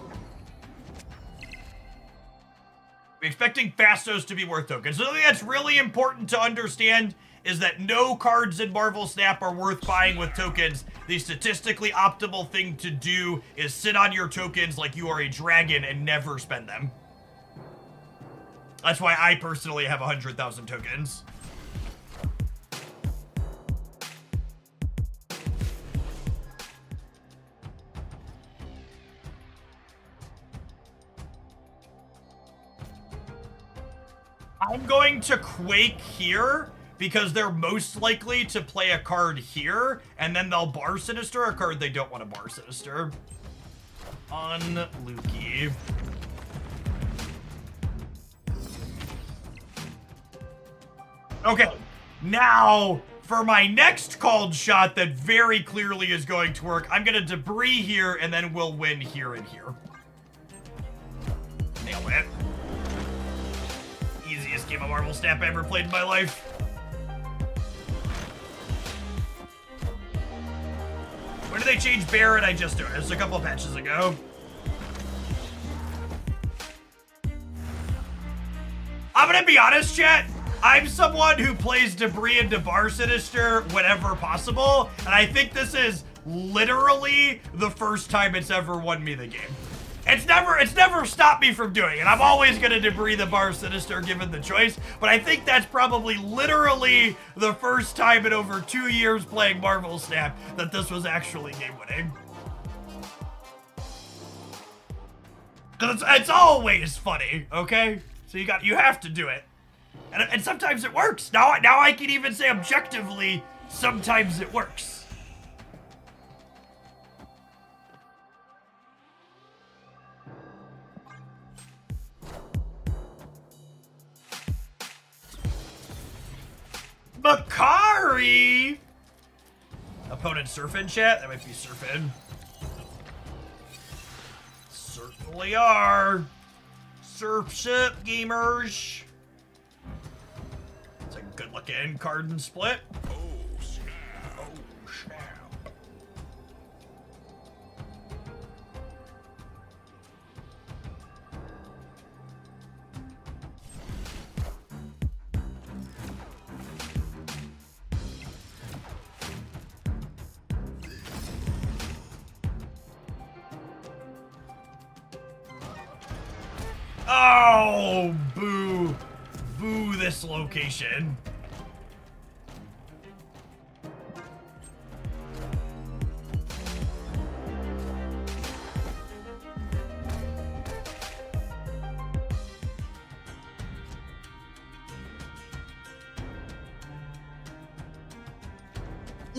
We're expecting Fastos to be worth tokens. So something that's really important to understand is that no cards in Marvel Snap are worth buying with tokens. The statistically optimal thing to do is sit on your tokens like you are a dragon and never spend them. That's why I personally have 100,000 tokens. I'm going to Quake here because they're most likely to play a card here, and then they'll bar Sinister a card they don't want to bar Sinister. On Lukey. Okay, now for my next called shot that very clearly is going to work, I'm gonna debris here, and then we'll win here and here. Nail it. Easiest game of Marvel Snap I ever played in my life. When did they change Baron? I just noticed a couple patches ago. I'm gonna be honest, chat. I'm someone who plays Debris into Bar Sinister whenever possible, and I think this is literally the first time it's ever won me the game. It's never stopped me from doing it. I'm always gonna Debris the Bar Sinister given the choice, but I think that's probably literally the first time in over 2 years playing Marvel Snap that this was actually game winning. Cause it's always funny, okay? So you have to do it. And sometimes it works. Now I can even say objectively, sometimes it works. Makari! Opponent surfing, chat? That might be surfing. Certainly are. Surf ship gamers. It's a good looking card and split. Oh, snap. Oh, snap. Oh, boo. Boo this location.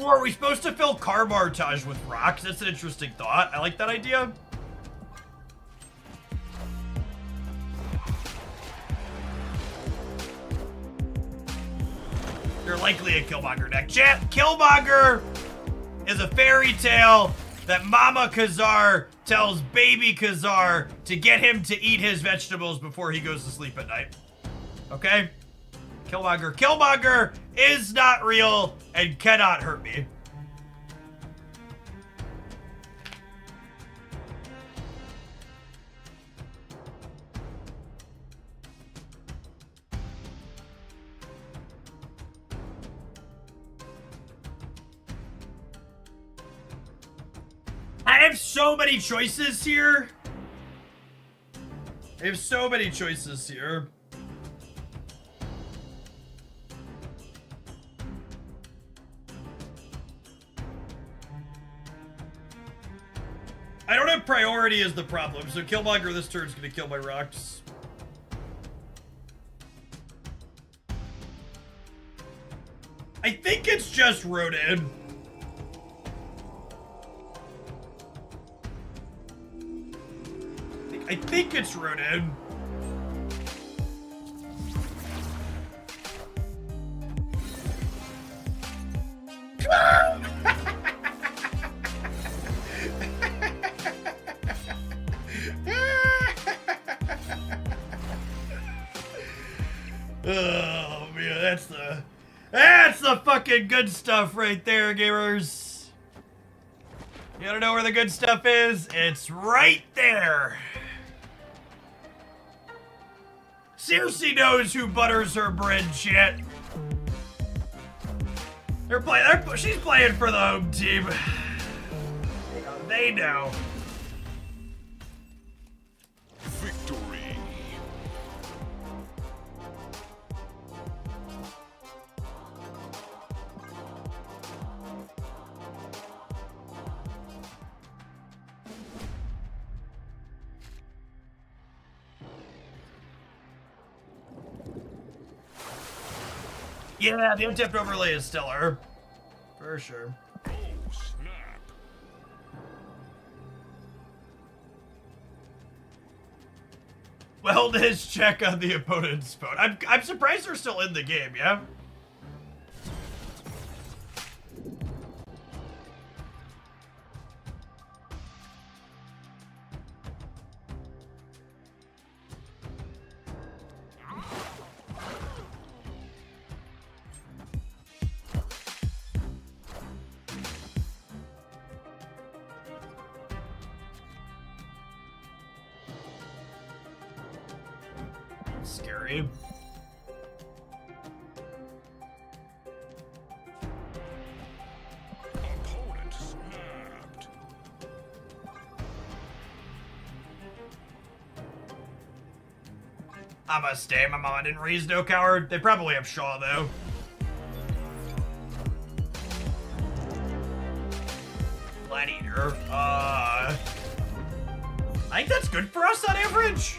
Or are we supposed to fill Carmartage with rocks? That's an interesting thought. I like that idea. You're likely a Killmonger deck. Chat, Killmonger is a fairy tale that Mama Kazar tells baby Kazar to get him to eat his vegetables before he goes to sleep at night. Okay? Killmonger is not real. and cannot hurt me. I have so many choices here. I have so many choices here. I don't have priority as the problem, so Killmonger this turn is going to kill my rocks. I think it's just Rodan. I think it's Rodan. Oh man, that's the fucking good stuff right there, gamers. You wanna know where the good stuff is? It's right there. Circe knows who butters her bread, shit. She's playing for the home team. They know. Victory. Yeah, the untapped overlay is stellar. For sure. Oh, snap. Wellness check on the opponent's phone. I'm surprised they're still in the game, yeah? Scary. Opponent snapped. I must stay. My mama didn't raise no coward. They probably have Shaw, though. Gladiator. I think that's good for us on average.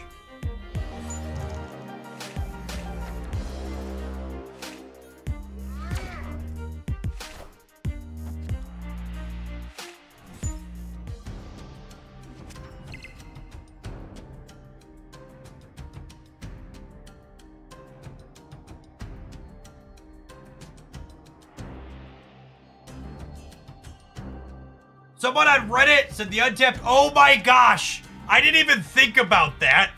Someone on Reddit said the untapped. Oh my gosh! I didn't even think about that.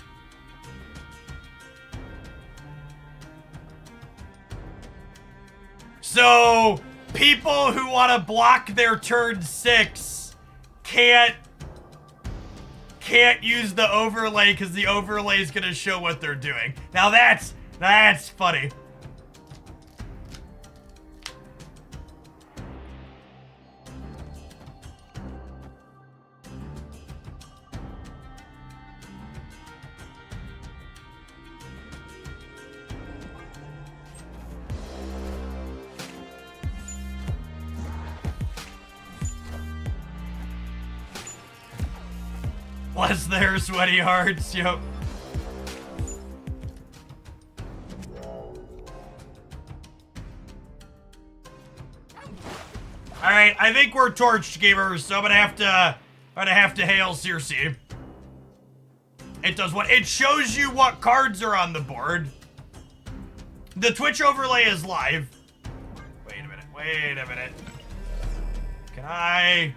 So, people who want to block their turn 6 can't use the overlay because the overlay is going to show what they're doing. Now that's funny. Bless their sweaty hearts, yep. Alright, I think we're torched, gamers, so I'm gonna have to hail Circe. It does what? It shows you what cards are on the board. The Twitch overlay is live. Wait a minute. Can I...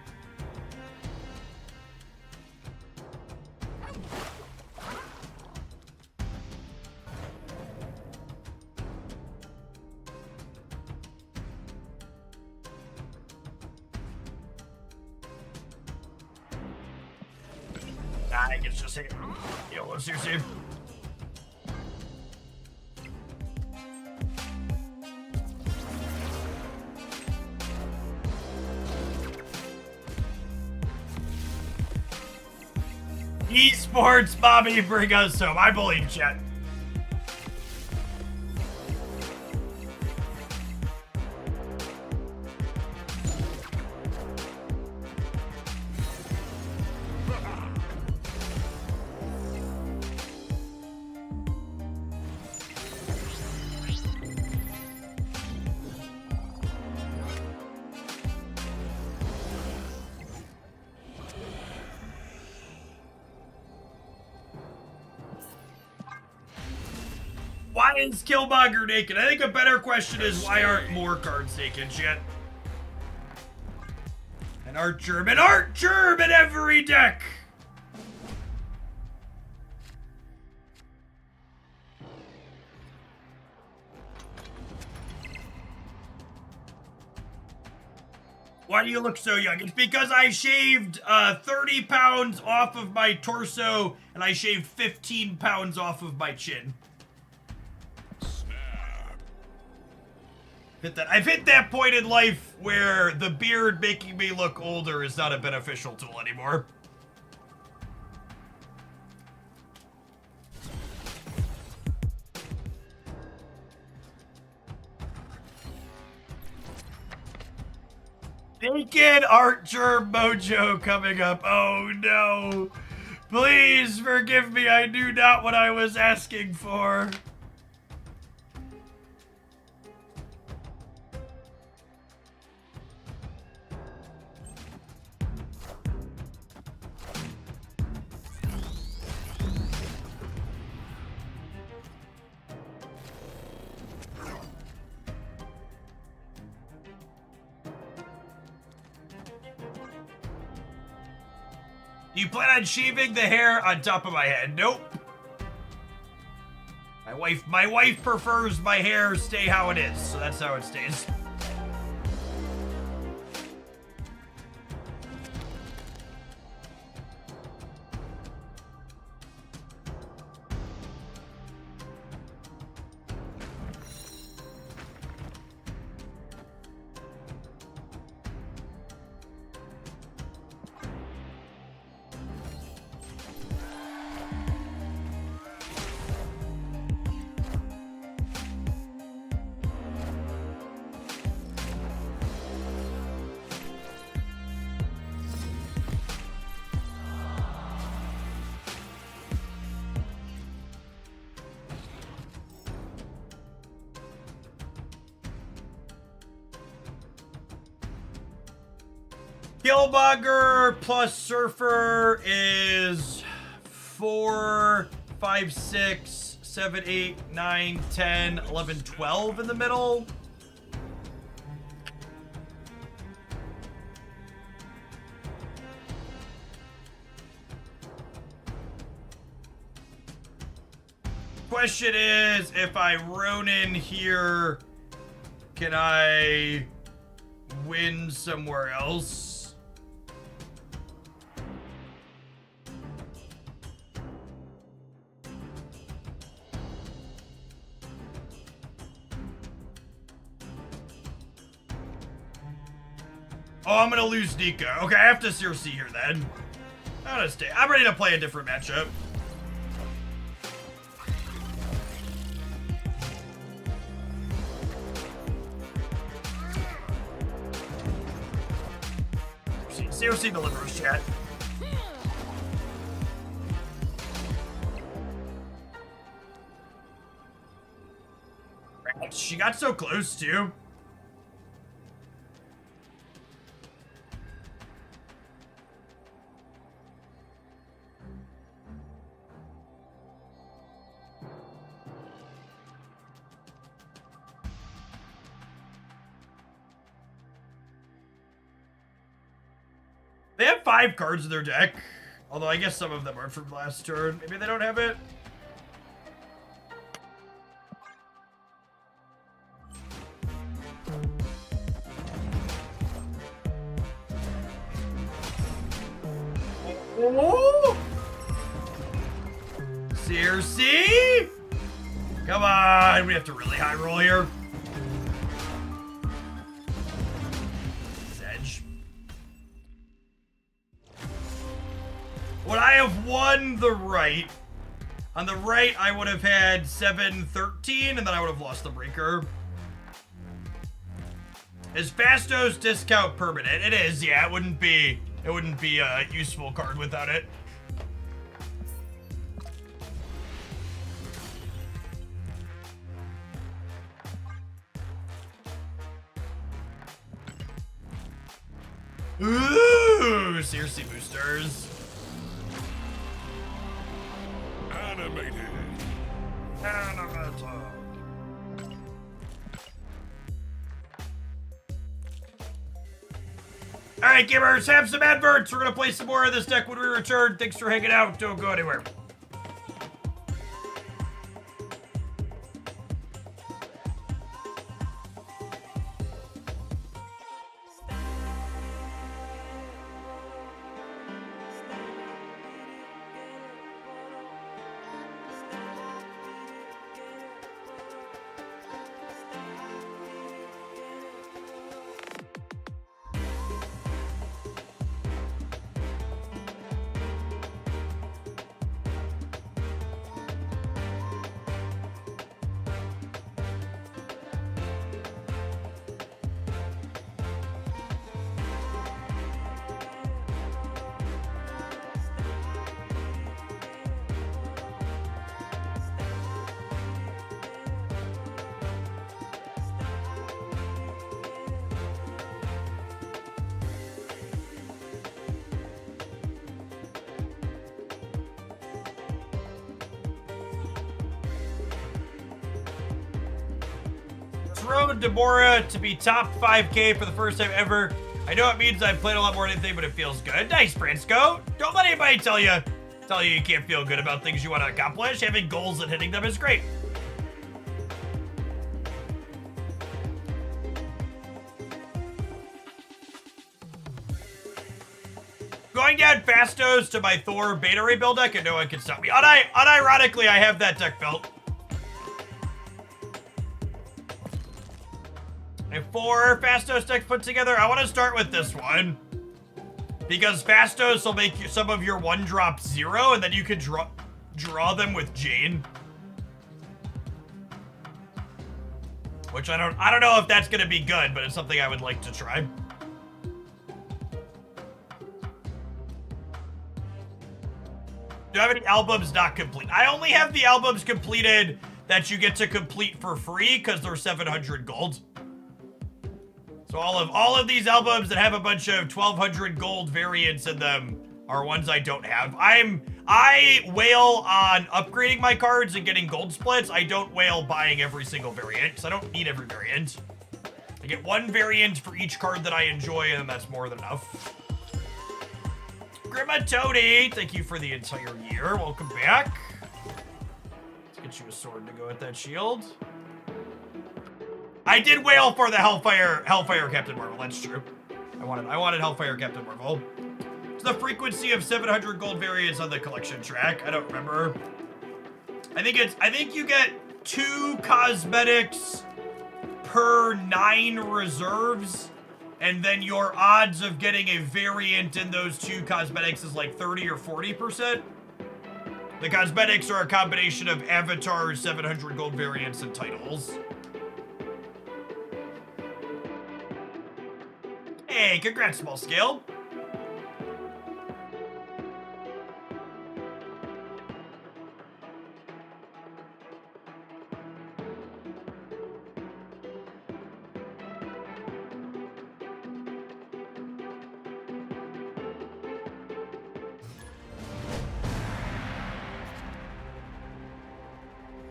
I guess just say, seriously. Esports, Bobby, bring us home. I believe, chat. Why is Killmonger naked? I think a better question is why aren't more cards naked yet? An Archer in every deck! Why do you look so young? It's because I shaved 30 pounds off of my torso and I shaved 15 pounds off of my chin. I've hit that point in life where the beard making me look older is not a beneficial tool anymore. Naked Archer Mojo coming up. Oh no. Please forgive me. I knew not what I was asking for. Do you plan on shaving the hair on top of my head? Nope. My wife prefers my hair stay how it is, so that's how it stays. Killmonger plus Surfer is 4, 5, 6, 7, 8, 9, 10, 11, 12 in the middle. Question is, if I Ronin here, can I win somewhere else? Oh, I'm gonna lose Nico. Okay, I have to seriously here then. I'm gonna stay. I'm ready to play a different matchup. Seriously delivers, chat. She got so close too. They have 5 cards in their deck. Although I guess some of them are from last turn. Maybe they don't have it. Oh! CRC? Come on, we have to really high roll here. Sedge. Would I have won the right? On the right, I would have had 7-13, and then I would have lost the breaker. Is Fasto's discount permanent? It is, yeah. It wouldn't be a useful card without it. Ooh, CRC boosters. Animated. Animated. Alright, gamers, have some adverts. We're gonna play some more of this deck when we return. Thanks for hanging out. Don't go anywhere. Road to Mora to be top 5K for the first time ever. I know it means I've played a lot more than anything, but it feels good. Nice, Bransco. Don't let anybody tell you you can't feel good about things you want to accomplish. Having goals and hitting them is great. Going down Fastos to my Thor beta rebuild deck, and no one can stop me. Unironically, I have that deck built. And 4 Fastos decks put together. I want to start with this one, because Fastos will make some of your 1-drop 0, and then you can draw them with Jane. Which I don't know if that's gonna be good, but it's something I would like to try. Do I have any albums not complete? I only have the albums completed that you get to complete for free because they're 700 gold. So all of these albums that have a bunch of 1200 gold variants in them are ones I don't have. I wail on upgrading my cards and getting gold splits. I don't wail buying every single variant because I don't need every variant. I get 1 variant for each card that I enjoy, and then that's more than enough. Grandma Toady, thank you for the entire year. Welcome back. Let's get you a sword to go with that shield. I did wail for the Hellfire Captain Marvel. That's true. I wanted Hellfire Captain Marvel. It's the frequency of 700 gold variants on the collection track. I don't remember. I think you get 2 cosmetics per 9 reserves, and then your odds of getting a variant in those 2 cosmetics is like 30 or 40%. The cosmetics are a combination of avatars, 700 gold variants, and titles. Hey, congrats, small scale.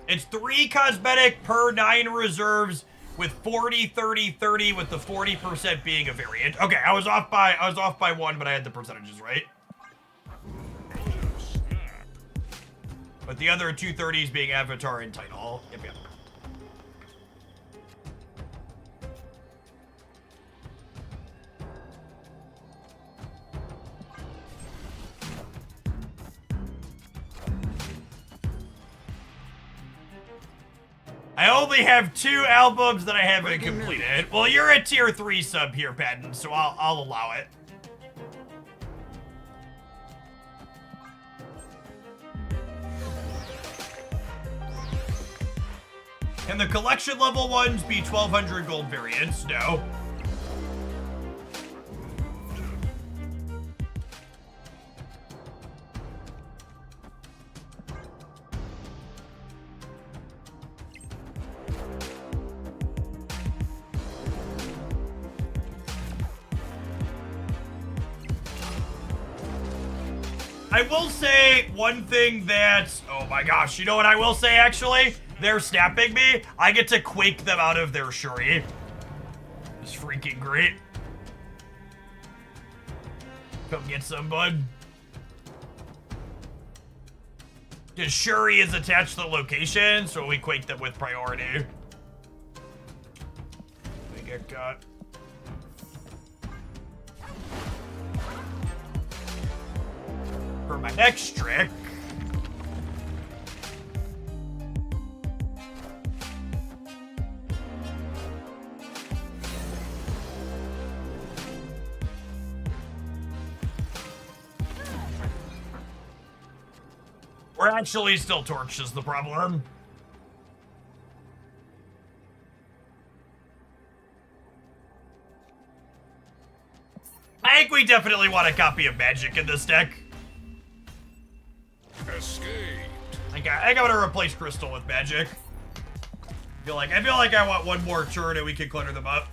It's 3 cosmetic per 9 reserves, with 40, 30, 30, with the 40% being a variant. Okay, I was off by 1, but I had the percentages right. But the other 2 30s being avatar and title. Yep. I only have 2 albums that I haven't completed. Well, you're a tier 3 sub here, Patton, so I'll allow it. Can the collection level ones be 1200 gold variants? No. I will say one thing that, oh my gosh, you know what I will say actually? They're snapping me. I get to quake them out of their Shuri. It's freaking great. Come get some, bud. Because Shuri is attached to the location, so we quake them with priority. They get got. For my next trick, we're actually still torched is the problem. I think we definitely want a copy of Magic in this deck. Escaped. I think I'm gonna replace Crystal with Magic. I feel like I want one more turn and we can clutter them up.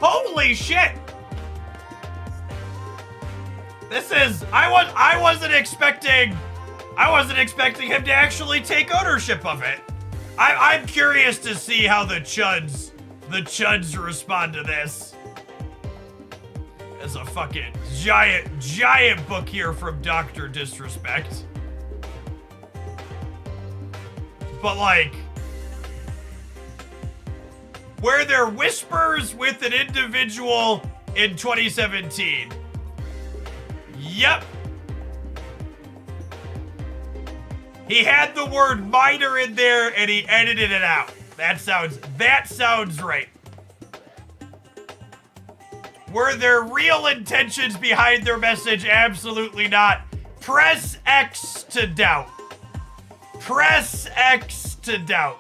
Holy shit! This is, I wasn't expecting him to actually take ownership of it. I'm curious to see how the chuds respond to this. There's a fucking giant book here from Dr. Disrespect. But like, where there whispers with an individual in 2017. Yep. He had the word minor in there and he edited it out. That sounds right. Were there real intentions behind their message? Absolutely not. Press X to doubt. Press X to doubt.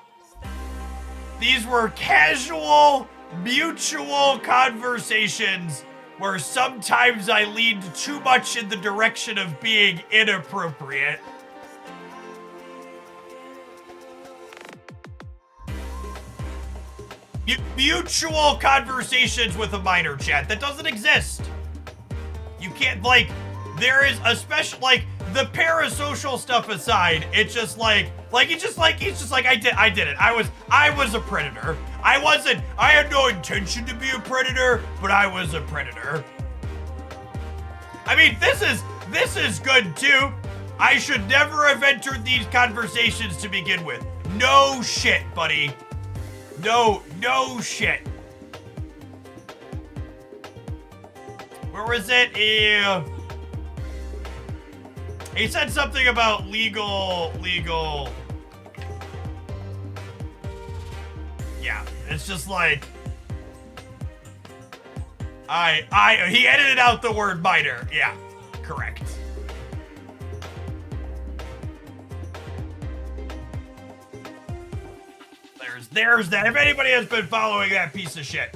These were casual, mutual conversations where sometimes I leaned too much in the direction of being inappropriate. Mutual conversations with a minor, chat. That doesn't exist. You can't, like, there is a special, like, the parasocial stuff aside, it's just like he's just like I did it. I was a predator. I had no intention to be a predator, but I was a predator. I mean, this is good too. I should never have entered these conversations to begin with. No shit, buddy. No shit. Where was it? He said something about legal. Yeah, it's just like, he edited out the word minor. Yeah, correct. There's that. If anybody has been following that piece of shit.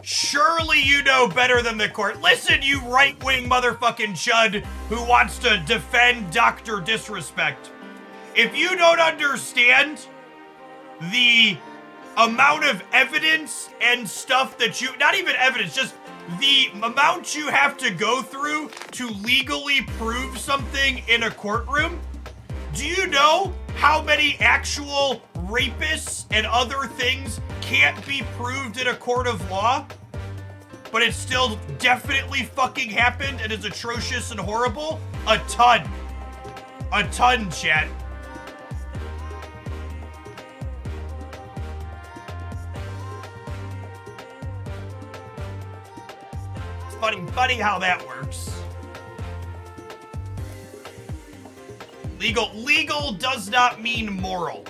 Surely you know better than the court. Listen, you right-wing motherfucking chud who wants to defend Dr. Disrespect. If you don't understand the amount of evidence and stuff that you, not even evidence, just the amount you have to go through to legally prove something in a courtroom, do you know how many actual rapists and other things can't be proved in a court of law? But it still definitely fucking happened and is atrocious and horrible? A ton. A ton, chat. It's funny how that works. Legal does not mean moral.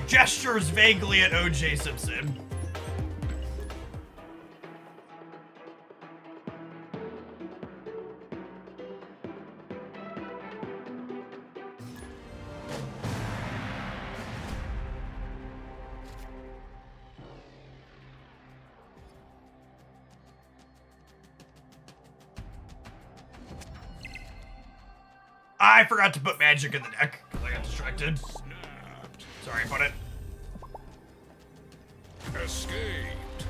Gestures vaguely at O.J. Simpson. I forgot to put magic in the deck because I got distracted. Sorry about it. Escaped.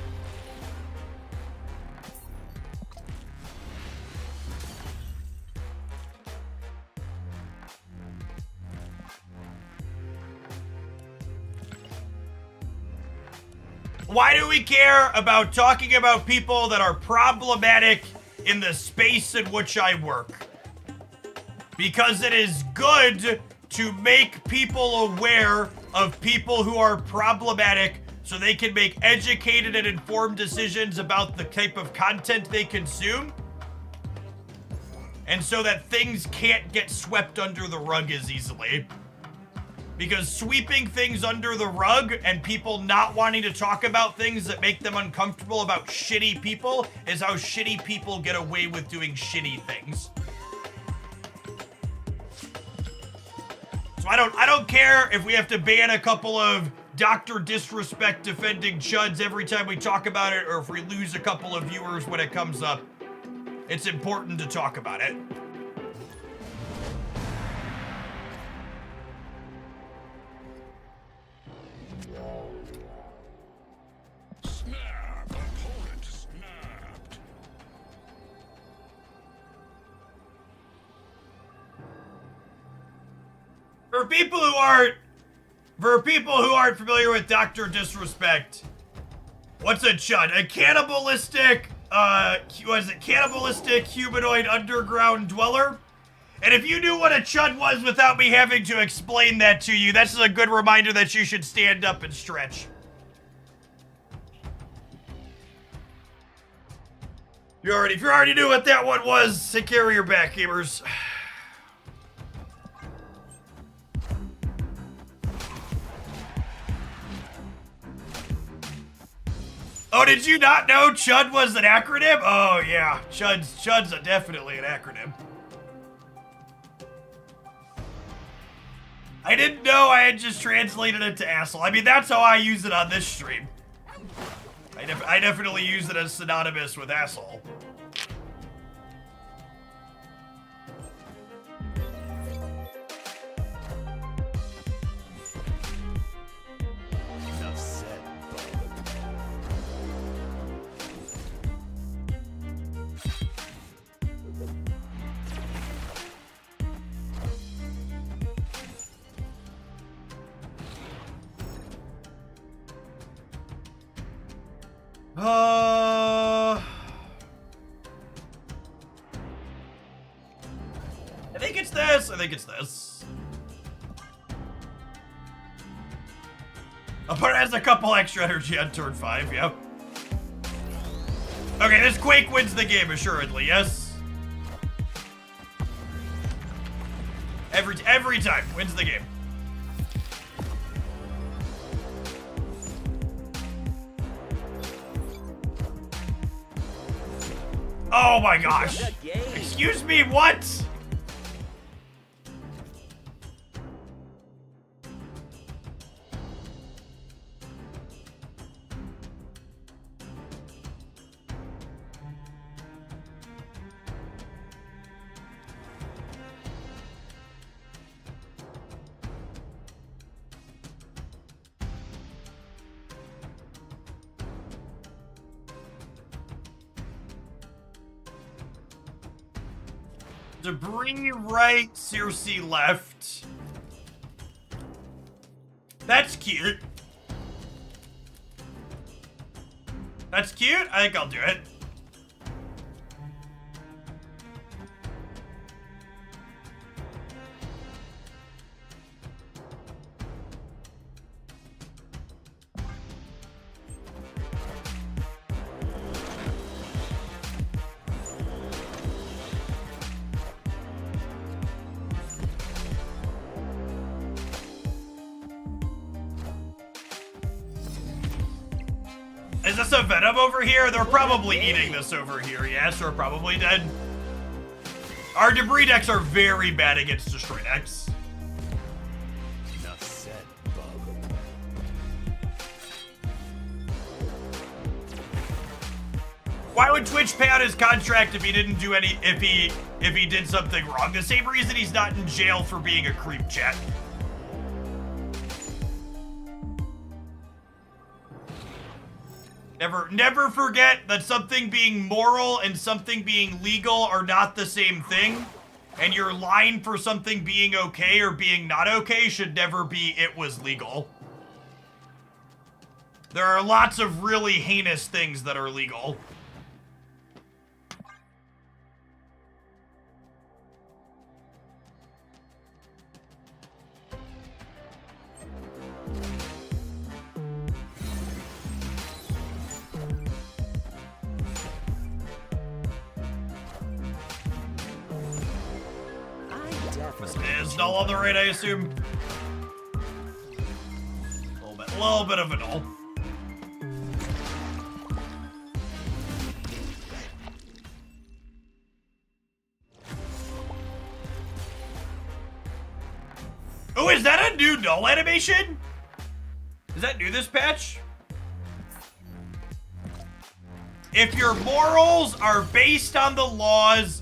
Why do we care about talking about people that are problematic in the space in which I work? Because it is good to make people aware of people who are problematic so they can make educated and informed decisions about the type of content they consume. And so that things can't get swept under the rug as easily. Because sweeping things under the rug and people not wanting to talk about things that make them uncomfortable about shitty people is how shitty people get away with doing shitty things. So I don't care if we have to ban a couple of Dr. Disrespect defending chuds every time we talk about it, or if we lose a couple of viewers when it comes up. It's important to talk about it. Snap! Opponent snapped. For people who aren't familiar with Dr. Disrespect, what's a chud? A cannibalistic, cannibalistic humanoid underground dweller? And if you knew what a chud was without me having to explain that to you, that's a good reminder that you should stand up and stretch. If you already knew what that one was, take care of your back, gamers. Oh, did you not know CHUD was an acronym? Oh, yeah. CHUD's definitely an acronym. I didn't know I had just translated it to asshole. I mean, that's how I use it on this stream. I definitely use it as synonymous with asshole. Enough said, I think it's this. I think it's this. Opponent has a couple extra energy on turn 5, yep. Okay, this Quake wins the game, assuredly, yes? Every time, wins the game. Oh my gosh. Excuse me, what? Debris right, Circe left. That's cute. That's cute? I think I'll do it. Is this a Venom over here? They're probably eating this over here, yes, or probably dead. Our debris decks are very bad against destroy decks. Enough said, bub. Why would Twitch pay out his contract if he didn't do any, if he did something wrong? The same reason he's not in jail for being a creep, chat. Never forget that something being moral and something being legal are not the same thing. And your line for something being okay or being not okay should never be it was legal. There are lots of really heinous things that are legal. Is null on the right, I assume? A little bit of a null. Oh, is that a new null animation? Is that new this patch? If your morals are based on the laws,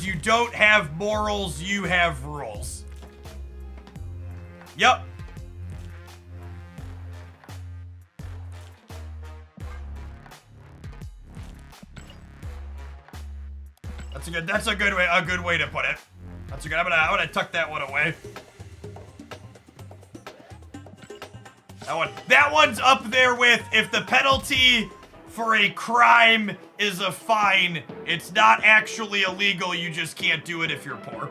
you don't have morals, you have rules. Yep. That's a good way to put it. That's a good. I'm gonna tuck that one away. That one's up there with if the penalty for a crime is a fine, it's not actually illegal, you just can't do it if you're poor.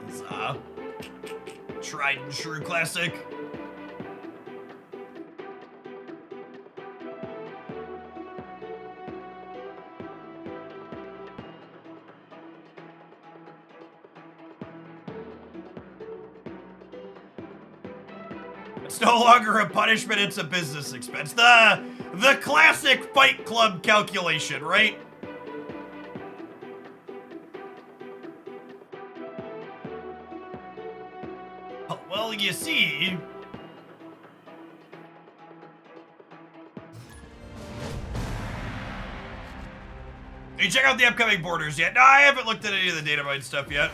It's a tried and true classic. It's no longer a punishment, it's a business expense. The classic Fight Club calculation, right? Oh, well, you see... Did you check out the upcoming borders yet? No, I haven't looked at any of the data mine stuff yet.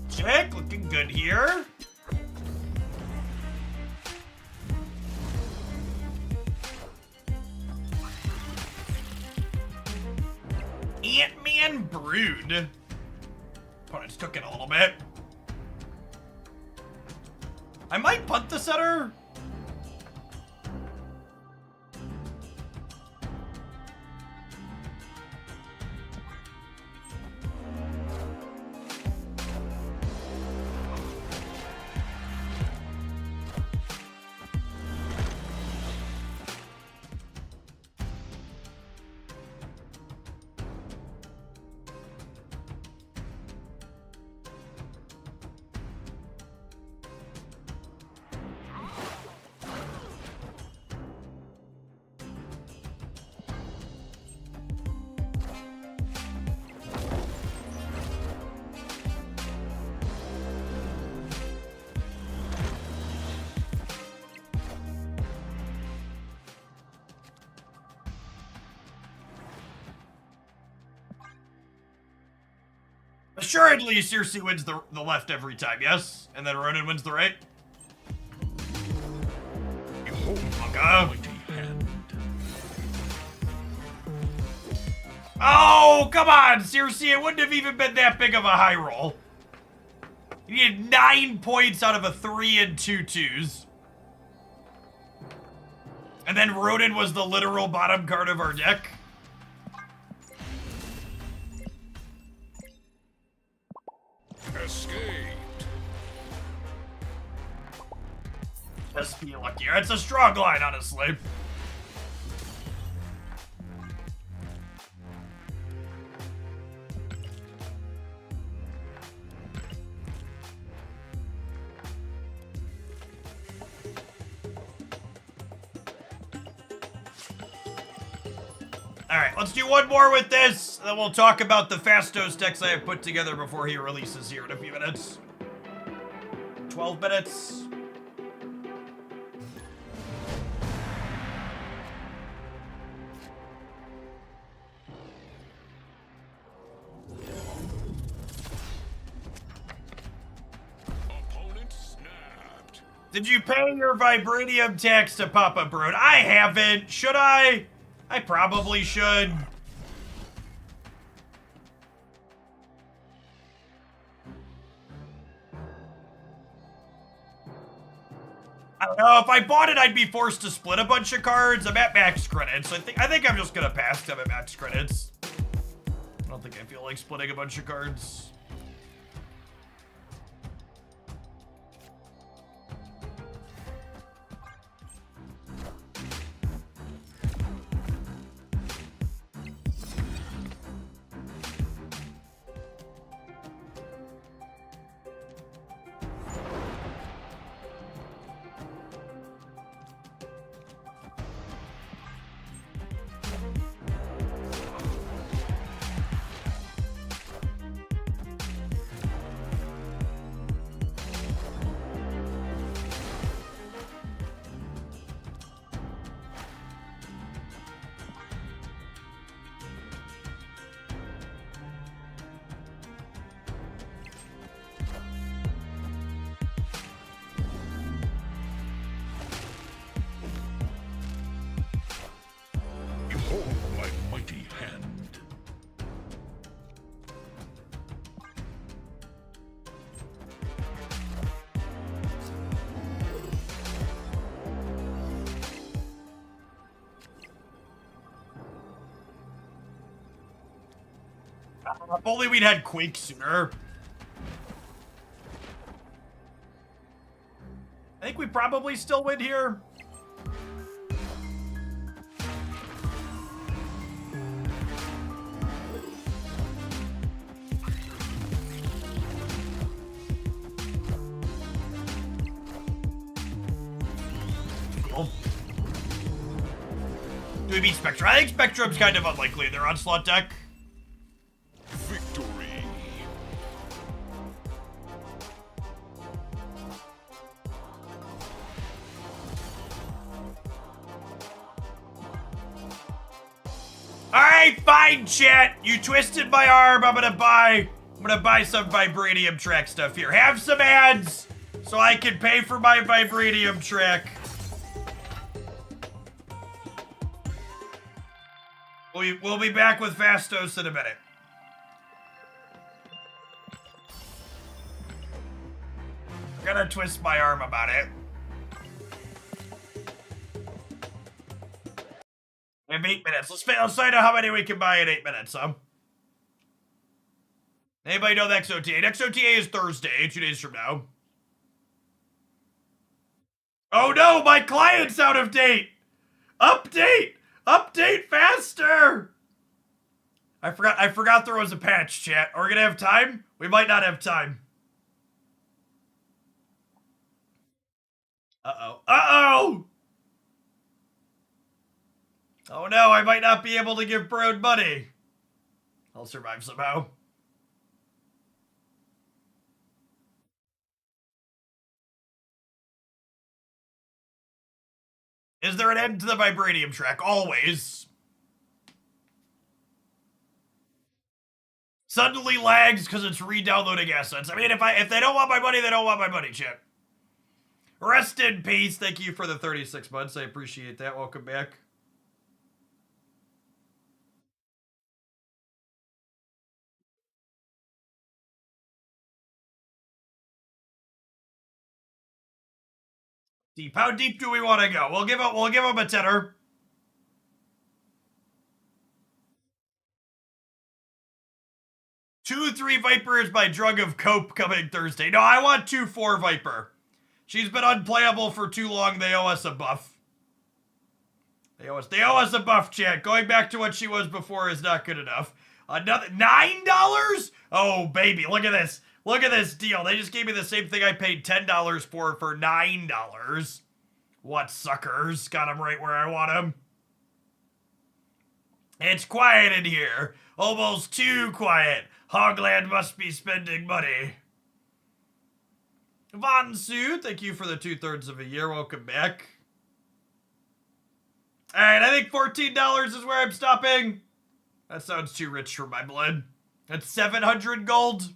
Check, looking good here. and Brood. Opponents took it a little bit. I might punt the setter. Assuredly, Circe wins the left every time, yes? And then Ronan wins the right? Oh, come on, Circe, it wouldn't have even been that big of a high roll. You needed 9 points out of a 3 and 2 twos. And then Ronan was the literal bottom card of our deck. Escaped. Just be luckier. It's a strong line, honestly. Alright, let's do one more with this, and then we'll talk about the Fastos decks I have put together before he releases here in a few minutes. 12 minutes. Opponent snapped. Did you pay your Vibranium tax to Papa Brood? I haven't. Should I? I probably should. I don't know. If I bought it, I'd be forced to split a bunch of cards. I'm at max credits. I think I'm just gonna pass them at max credits. I don't think I feel like splitting a bunch of cards. Behold my mighty hand. If only we'd had Quake sooner. I think we probably still win here. Cool. Do we beat Spectrum? I think Spectrum's kind of unlikely in their Onslaught deck. Victory. Alright, fine, chat. You twisted my arm. I'm gonna buy some Vibranium track stuff here. Have some ads so I can pay for my Vibranium track. We'll be back with Fastos in a minute. Gonna twist my arm about it. We have 8 minutes. Let's find out how many we can buy in 8 minutes, huh? Anybody know the next OTA? Next OTA is Thursday, 2 days from now. Oh no, my client's out of date! Update! Update faster! I forgot there was a patch, chat. Are we gonna have time? We might not have time. Uh-oh. Uh-oh! Oh no, I might not be able to give Broad money. I'll survive somehow. Is there an end to the vibranium track? Always. Suddenly lags because it's re-downloading assets. I mean, if they don't want my money, they don't want my money, chat. Rest in peace. Thank you for the 36 months. I appreciate that. Welcome back. Deep. How deep do we want to go? We'll give him a tenner. Two 3 Vipers by drug of cope coming Thursday. No, I want 2-4 Viper. She's been unplayable for too long. They owe us a buff. They owe us a buff, chat. Going back to what she was before is not good enough. Another $9? Oh, baby. Look at this. Look at this deal. They just gave me the same thing I paid $10 for $9. What suckers? Got him right where I want him. It's quiet in here. Almost too quiet. Hogland must be spending money. Vansu, thank you for the 2/3 of a year. Welcome back. Alright, I think $14 is where I'm stopping. That sounds too rich for my blood. That's 700 gold.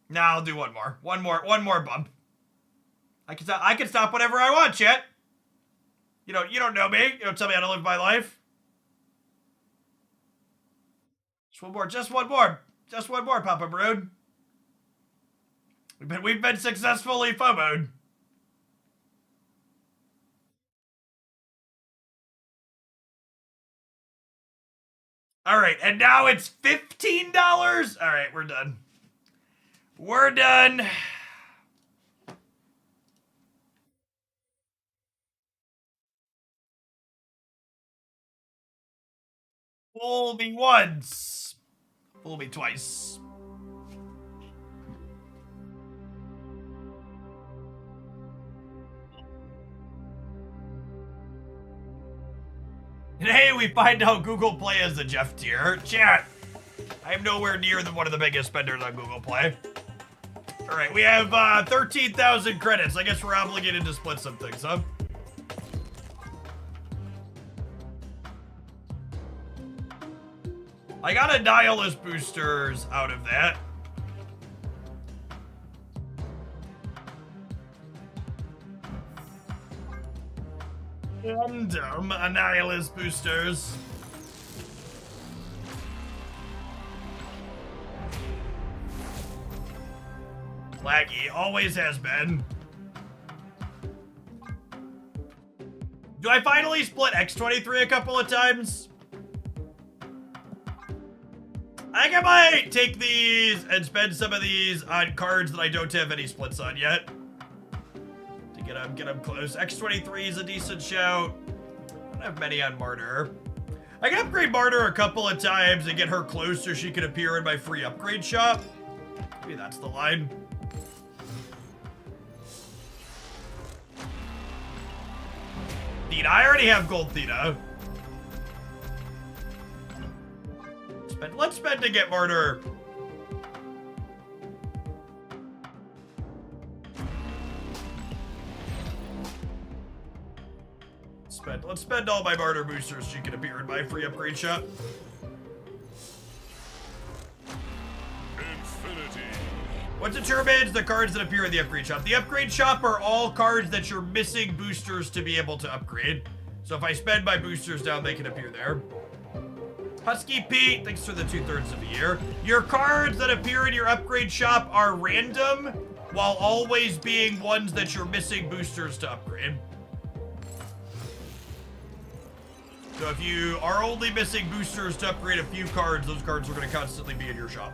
Nah, I'll do one more. One more bump. I can stop whenever I want, chat. You don't know me. You don't tell me how to live my life. Just one more, Papa Brood. We've been successfully FOMO'd. Alright, and now it's $15? Alright, we're done. We're done. Fool me once. Fool me twice. And hey, we find out Google Play is a Jeff tier. Chat, I am nowhere near one of the biggest spenders on Google Play. Alright, we have 13,000 credits. I guess we're obligated to split some things, huh? I got a nihilist boosters out of that. Random Annihilus boosters. Laggy, always has been. Do I finally split X23 a couple of times? I think I might take these and spend some of these on cards that I don't have any splits on yet. To get them close. X23 is a decent shout. I don't have many on Martyr. I can upgrade Martyr a couple of times and get her close so she can appear in my free upgrade shop. Maybe that's the line. Theta. I already have gold Theta. Let's spend to get Martyr. Let's spend all my Martyr boosters so you can appear in my free upgrade shop. Infinity. What determines the cards that appear in the upgrade shop? The upgrade shop are all cards that you're missing boosters to be able to upgrade. So if I spend my boosters down, they can appear there. Husky Pete, thanks for the 2/3 of a year. Your cards that appear in your upgrade shop are random while always being ones that you're missing boosters to upgrade. So if you are only missing boosters to upgrade a few cards, those cards are going to constantly be in your shop.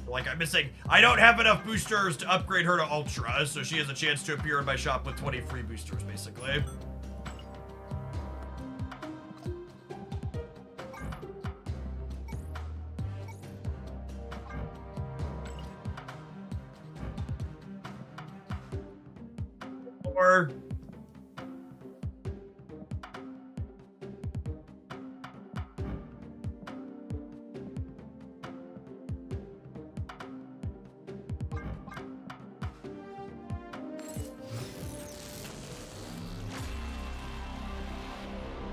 Like I don't have enough boosters to upgrade her to Ultra, so she has a chance to appear in my shop with 20 free boosters, basically. Or...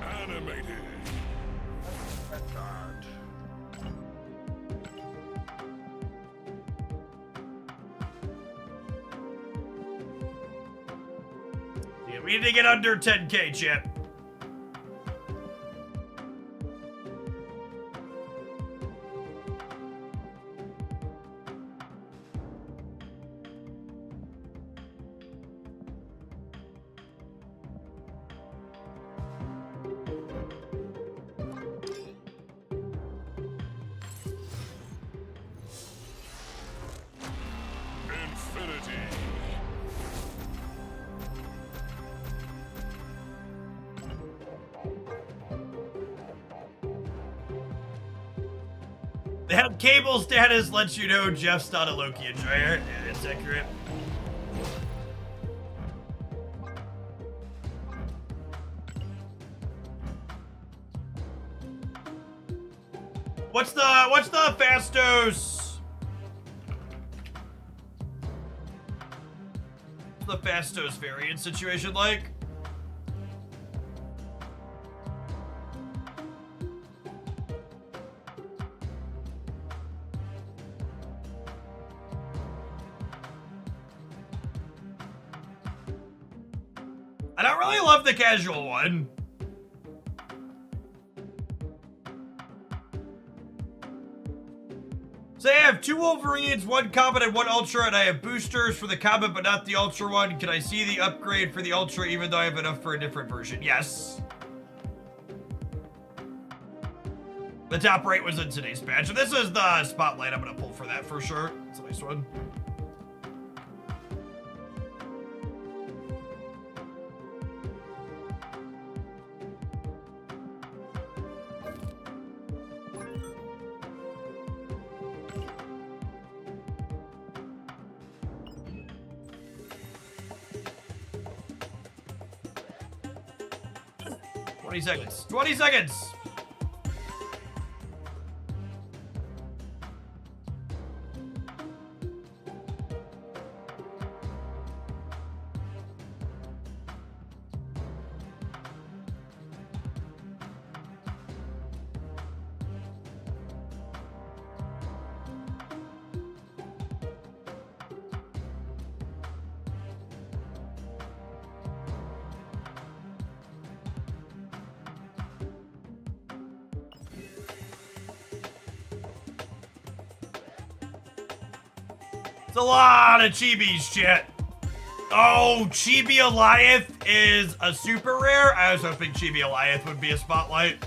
Animated. Yeah, we need to get under 10K, Chip. Infinity. That cable status lets you know Jeff's not a Loki enjoyer. Yeah, it's accurate. What's the Fastos? What's the Fastos variant situation like? I don't really love the casual one. Say I have 2 Wolverines, 1 Comet, and 1 Ultra, and I have boosters for the Comet, but not the Ultra one. Can I see the upgrade for the Ultra, even though I have enough for a different version? Yes. The top rate was in today's patch. So this is the spotlight I'm going to pull for that for sure. It's a nice one. Seconds. 20 seconds. It's a lot of chibis, chat. Oh, Chibi Eliath is a super rare? I was hoping Chibi Eliath would be a spotlight.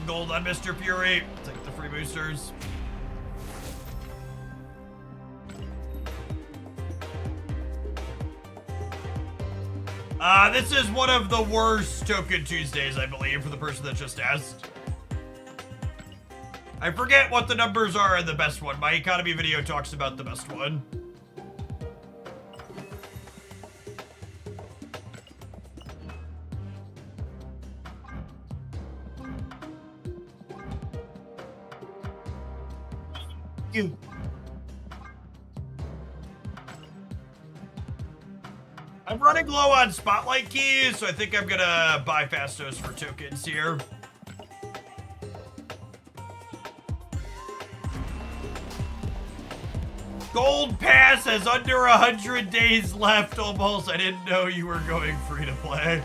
Gold on Mr. Fury. Take the free boosters. This is one of the worst Token Tuesdays, I believe, for the person that just asked. I forget what the numbers are in the best one. My economy video talks about the best one. You. I'm running low on spotlight keys, so I think I'm gonna buy Fastos for tokens here. Gold Pass has under 100 days left almost. I didn't know you were going free to play.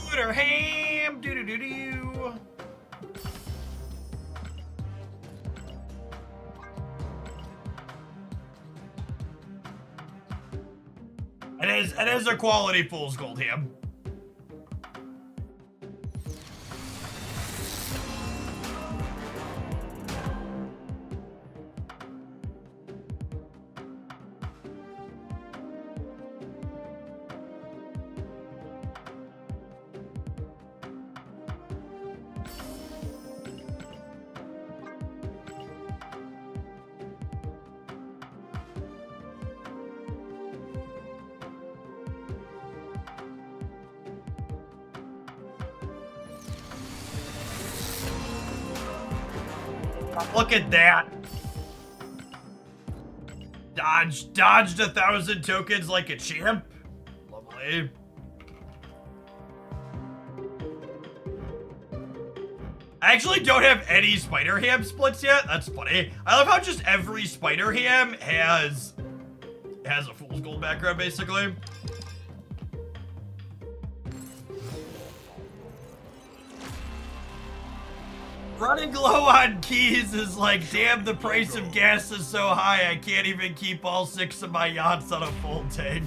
Scooter ham, doo-doo-doo-doo. It is a quality Fool's Gold ham. Look at that. Dodged 1,000 tokens like a champ. Lovely. I actually don't have any Spider Ham splits yet. That's funny. I love how just every Spider Ham has a Fool's Gold background, basically. Running low on keys is like, damn, the price of gas is so high, I can't even keep all 6 of my yachts on a full tank.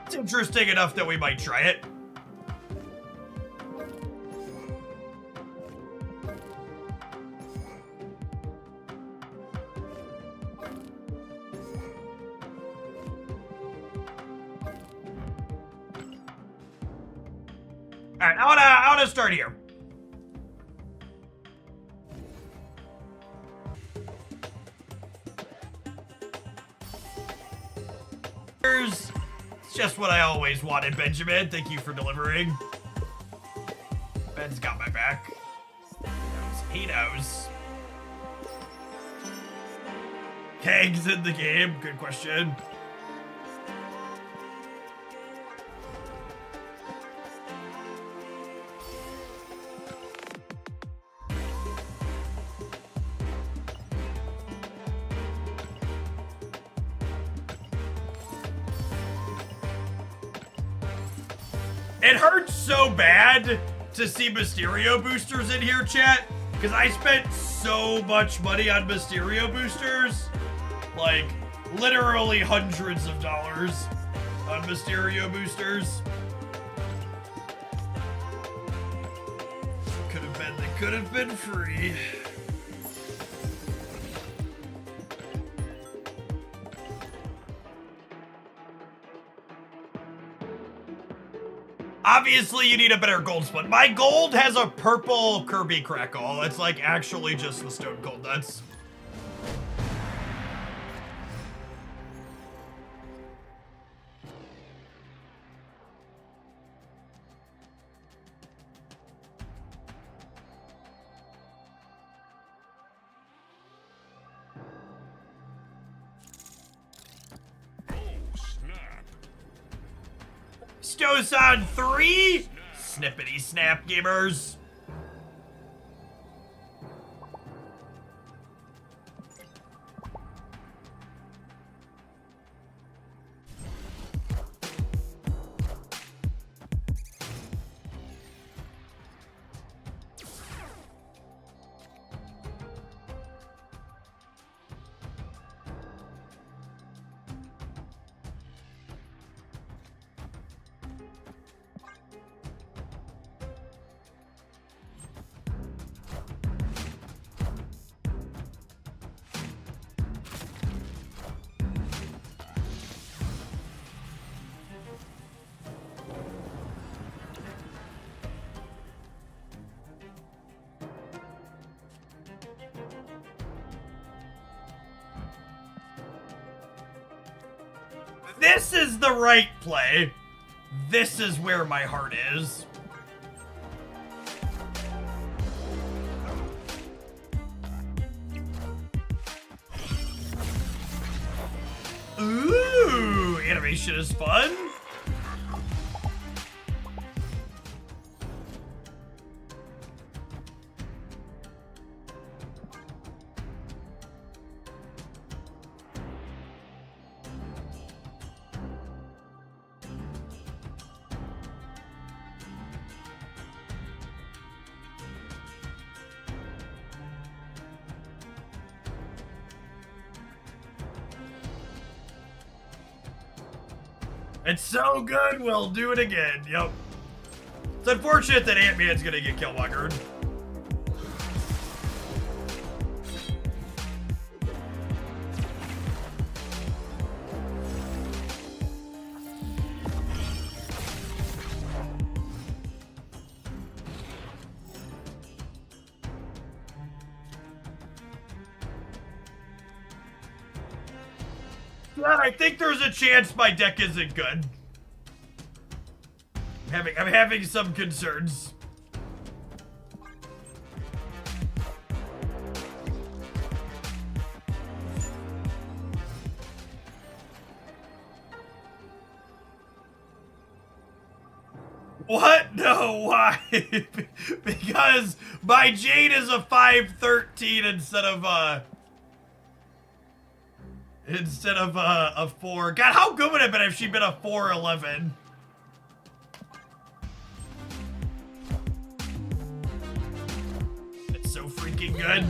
It's interesting enough that we might try it. All right, I wanna start here. It's just what I always wanted, Benjamin. Thank you for delivering. Ben's got my back. He knows. Kegs in the game. Good question. It hurts so bad to see Mysterio boosters in here, chat, because I spent so much money on Mysterio boosters. Like, literally hundreds of dollars on Mysterio boosters. They could have been free. Obviously, you need a better gold split. My gold has a purple Kirby crackle. It's like actually just the stone cold nuts. Stosan 3? Snippety snap, gamers. This is the right play. This is where my heart is. Ooh, animation is fun. It's so good, we'll do it again. Yep. It's unfortunate that Ant-Man's gonna get Killmongered. I think there's a chance my deck isn't good. I'm having some concerns. What? No, why? Because my Jade is a 5/13 instead of a 4. God, how good would it have been if she'd been a 4/11? It's so freaking good.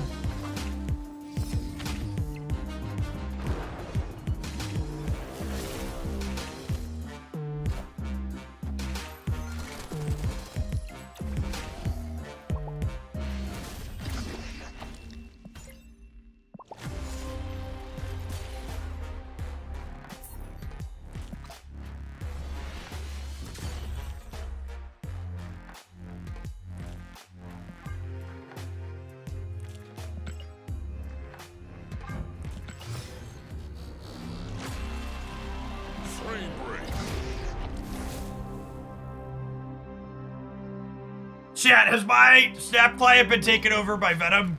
Chat, has my Snap client been taken over by Venom?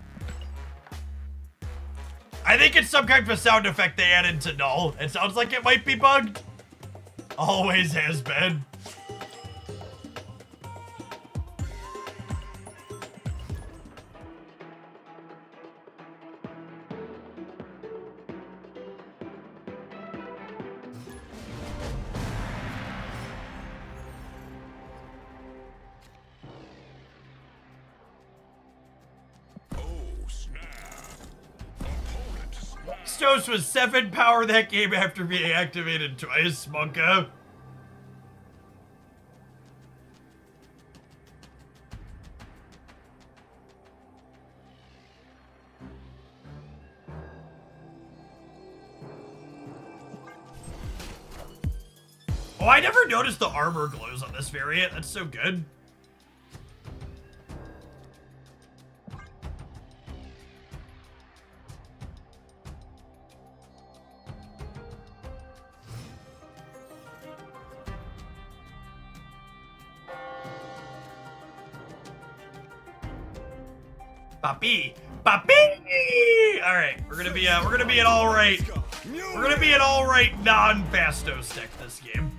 I think it's some kind of a sound effect they added to Null. It sounds like it might be bugged. Always has been. Stos was 7 power that game after being activated twice, Monka. Oh, I never noticed the armor glows on this variant. That's so good. Papi! Papi! Alright, we're gonna be an alright. We're gonna be an alright non-Fastos deck this game.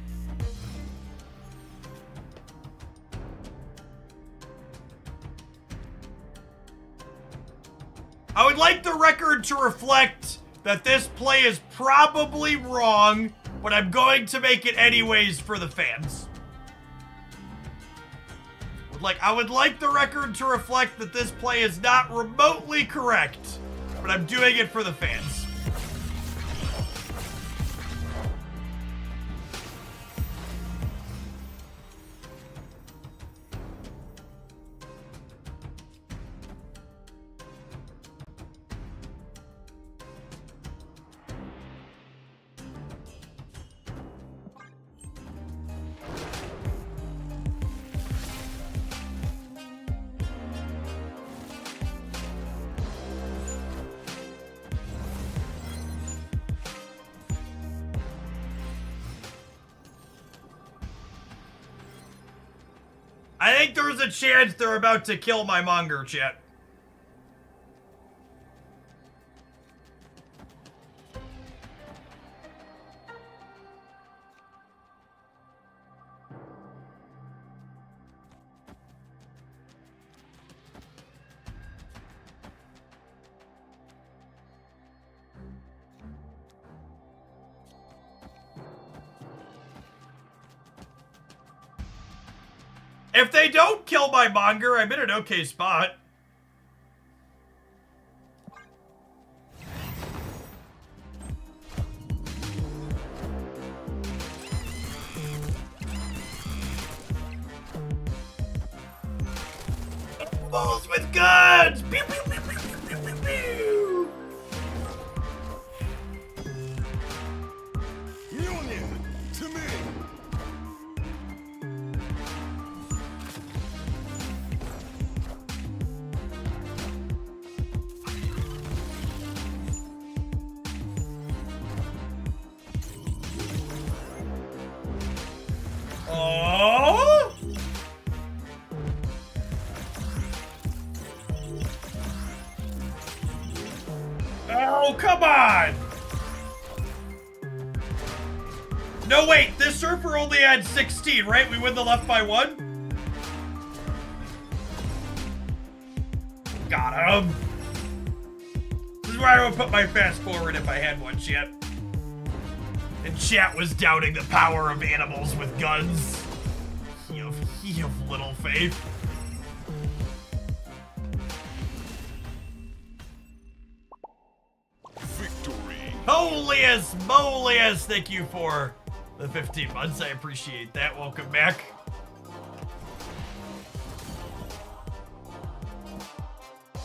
I would like the record to reflect that this play is probably wrong, but I'm going to make it anyways for the fans. I would like the record to reflect that this play is not remotely correct, but I'm doing it for the fans. I think there's a chance they're about to kill my monger, chat. If they don't kill my monger, I'm in an okay spot. Balls with guns! Pew, pew, pew, pew, pew, pew, pew. Union to me. Oh! Oh, come on! No, wait, this surfer only had 16, right? We win the left by 1? Got him. This is where I would put my fast forward if I had one, chat. And chat was doubting the power of animals with guns. You have little faith. Victory. Holiest moliest, thank you for the 15 months. I appreciate that. Welcome back.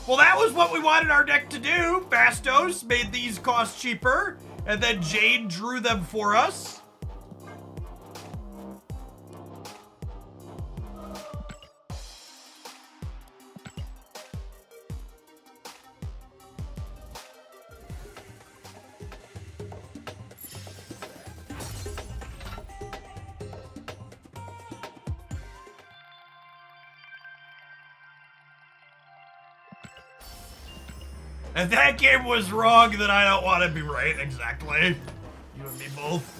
Well, that was what we wanted our deck to do. Fastos made these cost cheaper, and then Jade drew them for us. If that game was wrong, then I don't want to be right, exactly. You and me both.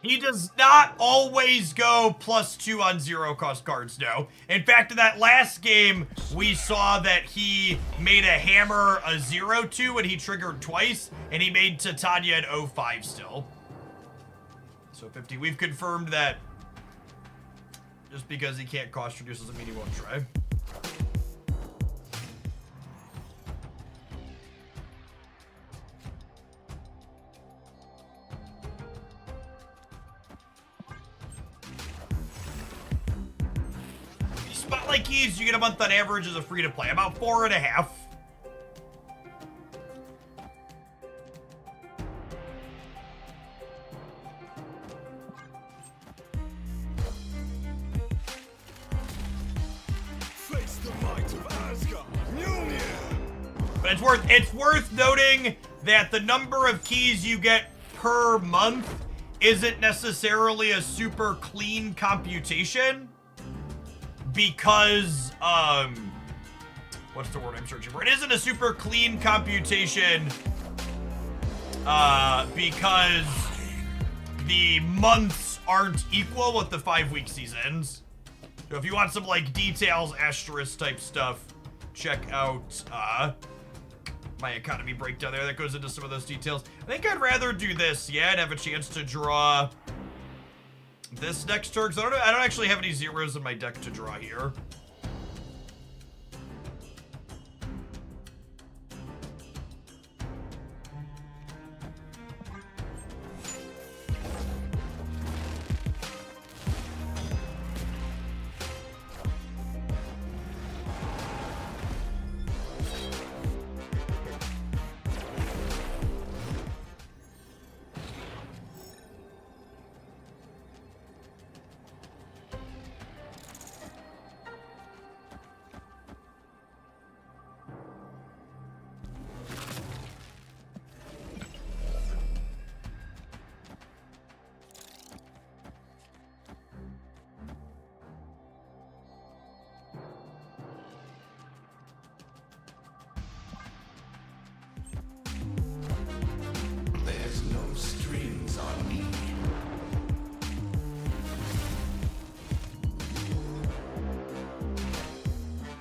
He does not always go +2 on 0-cost cards, no. In fact, in that last game, we saw that he made a hammer a 0-2 and he triggered twice, and he made Titania an 0-5 still. So 50, we've confirmed that just because he can't cost reduce doesn't mean he won't try. 'Cause Spotlight keys you get a month on average as a free-to-play. About 4.5. Face the might of Asgard. Mjolnir. But it's worth noting that the number of keys you get per month isn't necessarily a super clean computation, because what's the word I'm searching for? It isn't a super clean computation because the months aren't equal with the 5-week seasons. So if you want some like details, asterisk type stuff, check out my economy breakdown there that goes into some of those details. I think I'd rather do this, yeah, and have a chance to draw this next turn, because I don't actually have any zeros in my deck to draw here. There's no strings on me.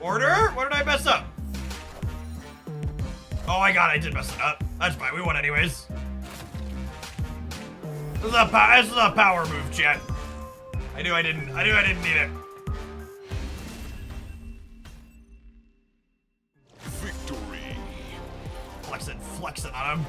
Order? What did I mess up? Oh my god, I did mess it up. That's fine, we won anyways. This is a power move, chat. I knew I didn't need it. Victory. Flexing on him.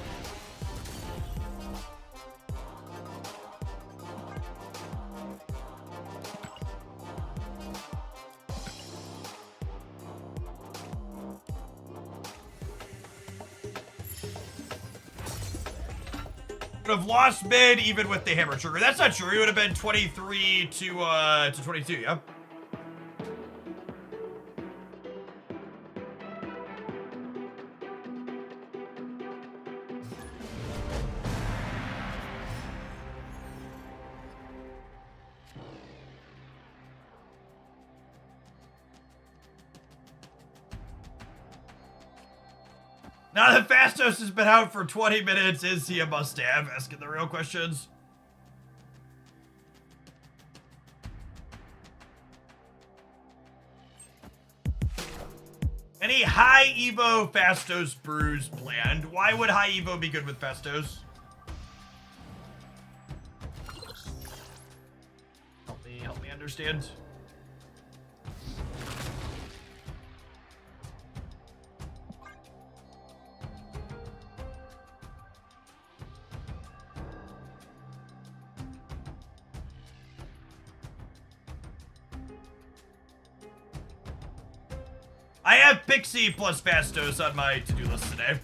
Would have lost mid even with the hammer trigger. That's not true. He would have been 23 to 22, yeah? Now that Fastos has been out for 20 minutes, is he a must-have? Asking the real questions. Any high Evo Fastos brews planned? Why would high Evo be good with Fastos? Help me understand. I have Pixie plus Fastos on my to-do list today.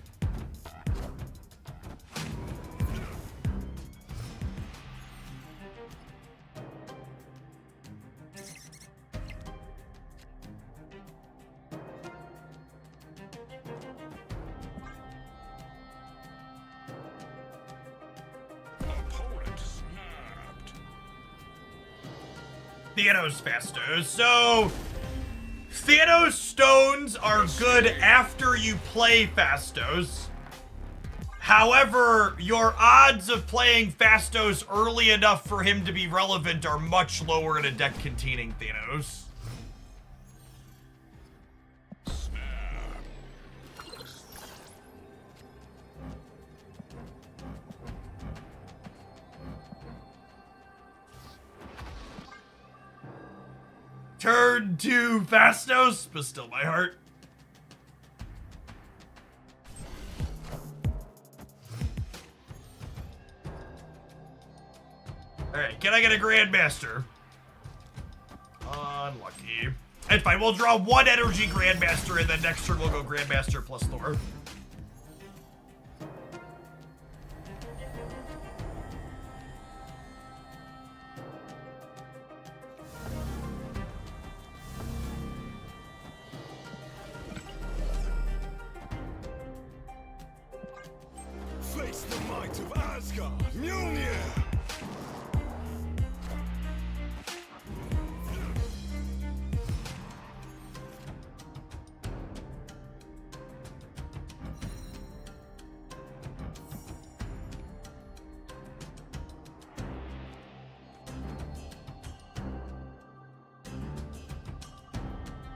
Opponent snapped. Thanos Fastos. So Thanos stones are good after you play Fastos. However, your odds of playing Fastos early enough for him to be relevant are much lower in a deck containing Thanos. Turn to Fastos, but still my heart. Alright, can I get a Grandmaster? Unlucky. It's fine. We'll draw one energy Grandmaster, and then next turn we'll go Grandmaster plus Thor. Face the might of Asgard. Mjolnir.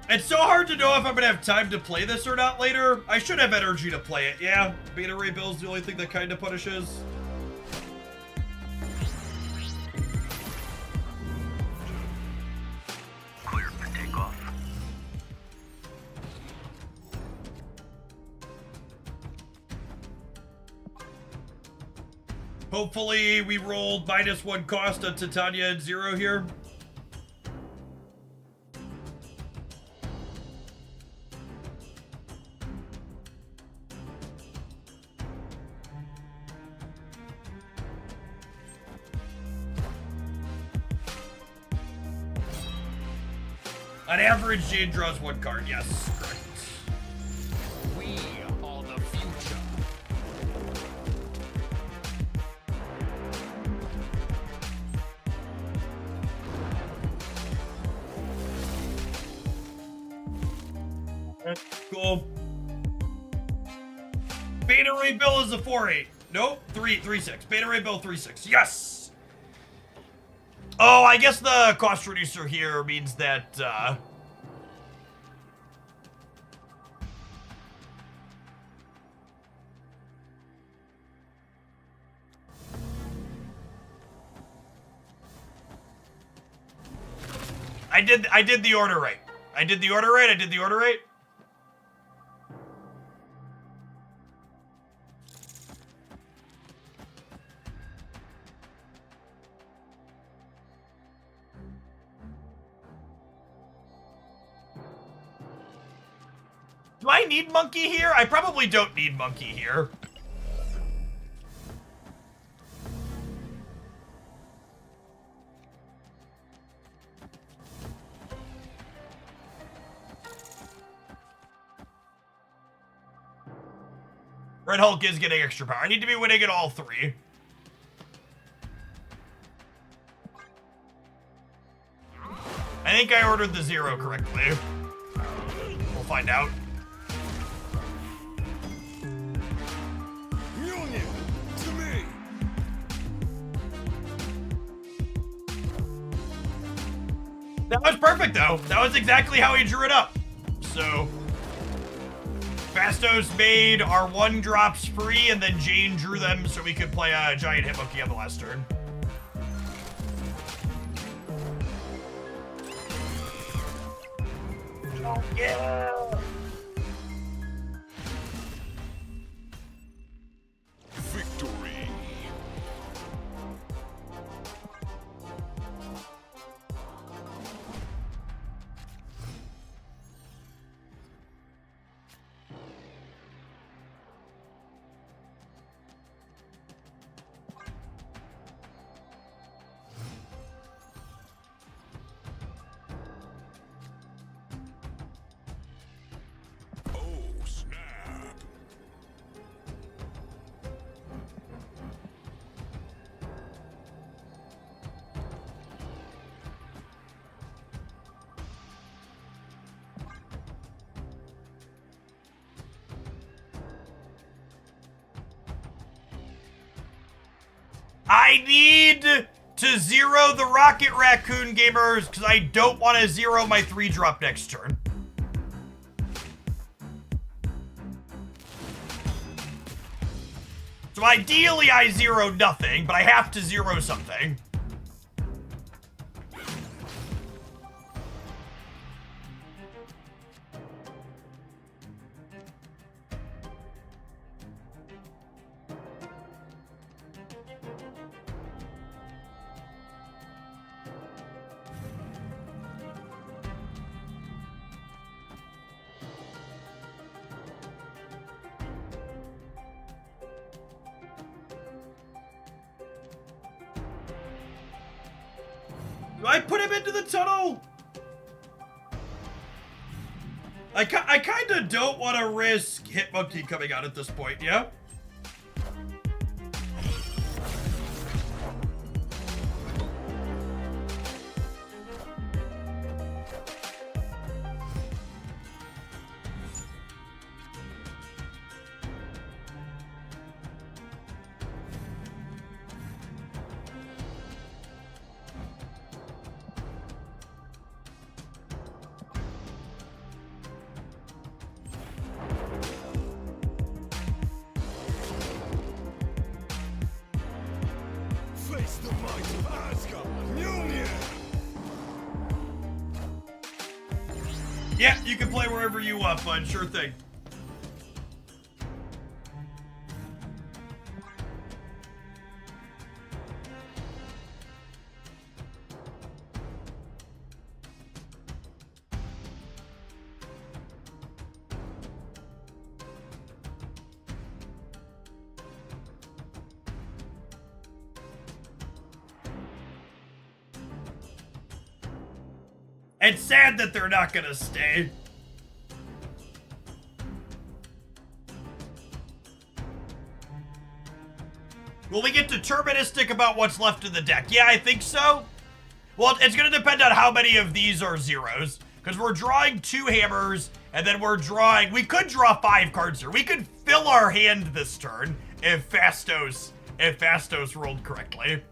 It's so hard to know if I'm gonna have time to play this or not later. I should have energy to play it, yeah. Beta Ray Bill's the only thing that kind of punishes. Clear for takeoff. Hopefully we rolled -1 cost on Titania and 0 here. On average, Jade draws 1 card. Yes, correct. We are the future. Cool. Beta Ray Bill is a 4-8. Nope, 3-6. Beta Ray Bill 3-6. Yes! Oh, I guess the cost reducer here means that, I did the order right. I did the order right. Do I need Monkey here? I probably don't need Monkey here. Red Hulk is getting extra power. I need to be winning at all 3. I think I ordered the 0 correctly. We'll find out. Mjolnir, to me. That was perfect, though. That was exactly how he drew it up. So, Fastos made our 1 drops free, and then Jane drew them so we could play a giant hit monkey on the last turn. Oh, yeah! Victory. Oh, snap. I need to 0 the Rocket Raccoon gamers because I don't want to 0 my 3-drop next turn. So ideally I 0 nothing, but I have to 0 something. Do I put him into the tunnel? I kind of don't want to risk Hitmonkey coming out at this point, yeah? Face the might of Asgard! Mjolnir! Yeah, you can play wherever you want, bud. Sure thing. It's sad that they're not gonna stay. Will we get deterministic about what's left in the deck? Yeah, I think so. Well, it's gonna depend on how many of these are zeros. Because we're drawing 2 hammers, and then we're drawing... We could draw 5 cards here. We could fill our hand this turn if Fastos rolled correctly.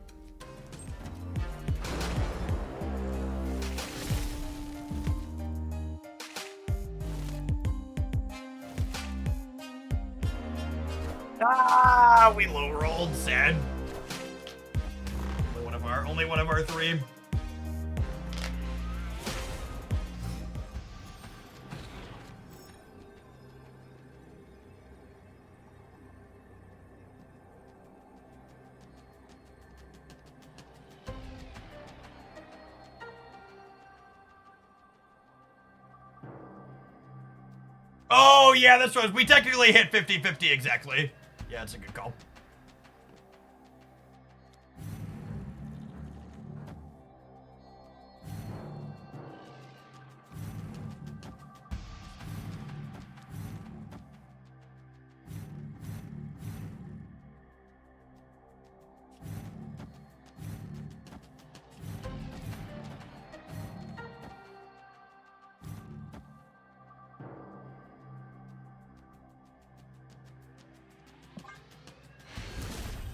Ah, we low rolled, sad. Only one of our 3. Oh, yeah, that's right. We technically hit 50-50 exactly. Yeah, it's a good call.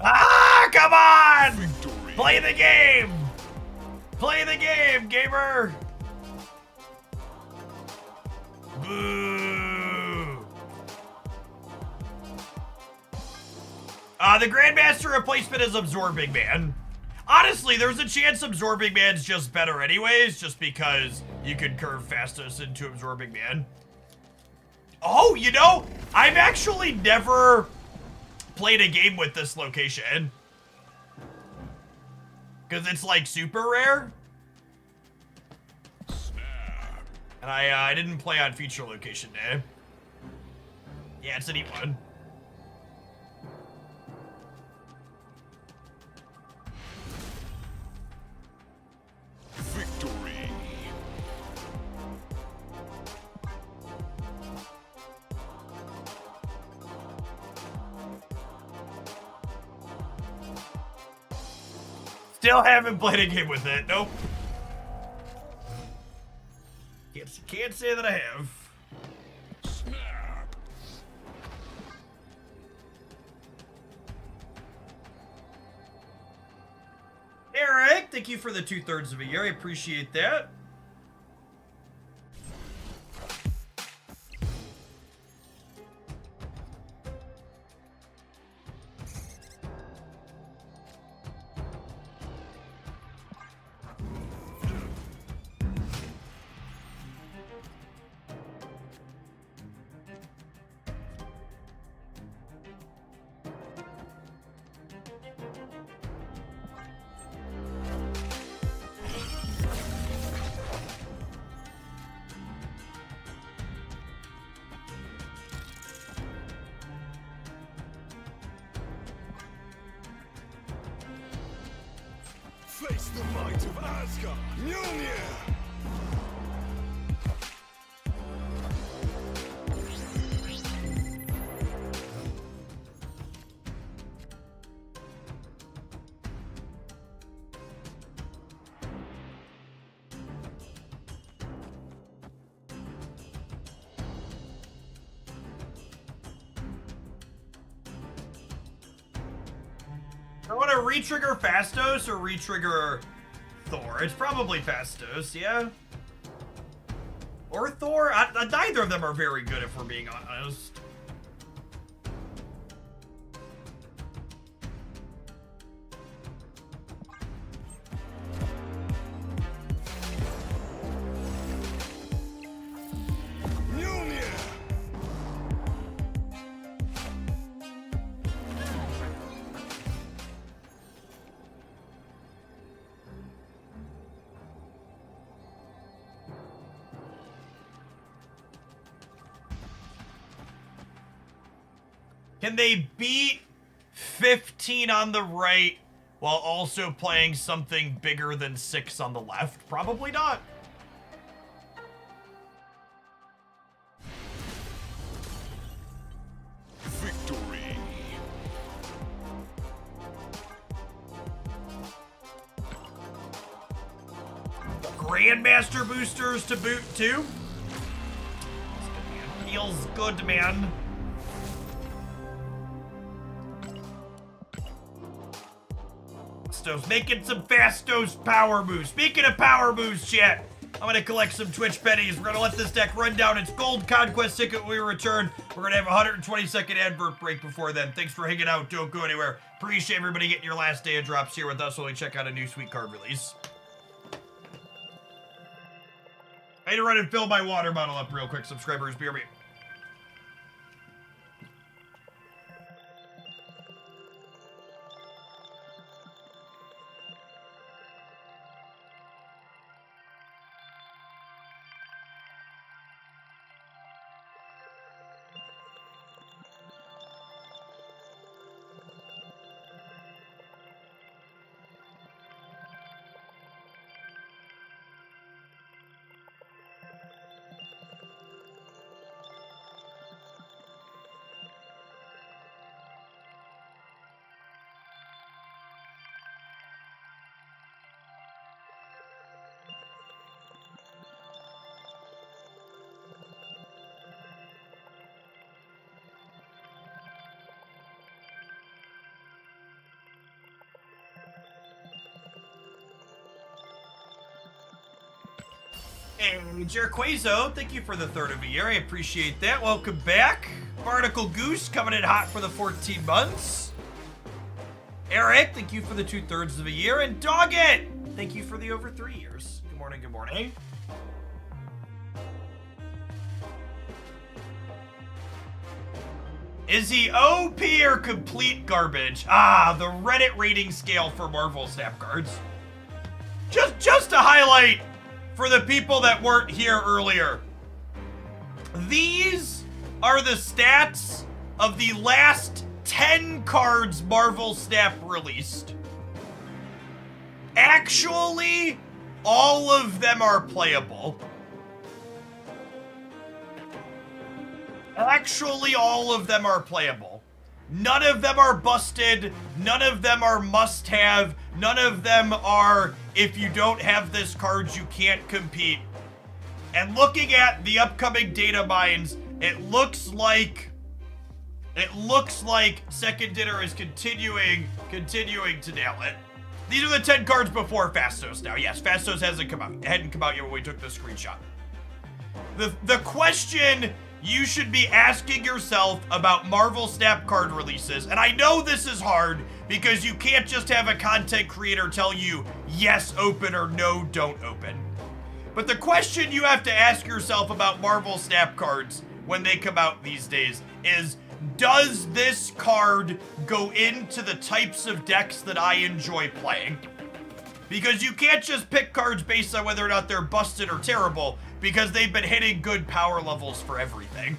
Ah, come on! Victory! Play the game! Play the game, gamer! Boo! The Grandmaster replacement is Absorbing Man. Honestly, there's a chance Absorbing Man's just better anyways, just because you can curve Fastos into Absorbing Man. Oh, you know, I've actually never played a game with this location. Because it's like super rare. Snap! And I didn't play on feature location day. Yeah, it's a neat one. Victory! Still haven't played a game with it. Nope. Can't say that I have. Snap! Eric, thank you for the 2/3 of a year. I appreciate that. Face the might of Asgard. Mjolnir! I want to re-trigger Phastos or re-trigger Thor. It's probably Phastos, yeah? Or Thor. Neither of them are very good, if we're being honest. Can they beat 15 on the right while also playing something bigger than 6 on the left? Probably not. Victory. Grandmaster boosters to boot too. Feels good, man. Fastos, making some Fastos power moves. Speaking of power moves, chat, I'm gonna collect some Twitch pennies. We're gonna let this deck run down its gold conquest ticket when we return. We're gonna have a 120-second advert break before then. Thanks for hanging out. Don't go anywhere. Appreciate everybody getting your last day of drops here with us while we check out a new sweet card release. I need to run and fill my water bottle up real quick, subscribers. Beer me. Hey, Jerquazo, thank you for the third of a year. I appreciate that. Welcome back. Barnacle Goose coming in hot for the 14 months. Eric, thank you for the 2/3 of a year. And Doggett, thank you for the over 3 years. Good morning, good morning. Is he OP or complete garbage? Ah, the Reddit rating scale for Marvel Snap cards. Just to highlight for the people that weren't here earlier, these are the stats of the last 10 cards Marvel Snap released. Actually, all of them are playable. Actually, all of them are playable. None of them are busted. None of them are must-have. None of them are, if you don't have this card, you can't compete. And looking at the upcoming data mines, it looks like Second Dinner is continuing to nail it. These are the 10 cards before Phastos now. Yes, Phastos hadn't come out yet when we took the screenshot. The question you should be asking yourself about Marvel Snap card releases, and I know this is hard because you can't just have a content creator tell you yes, open, or no, don't open. But the question you have to ask yourself about Marvel Snap cards when they come out these days is, does this card go into the types of decks that I enjoy playing? Because you can't just pick cards based on whether or not they're busted or terrible, because they've been hitting good power levels for everything.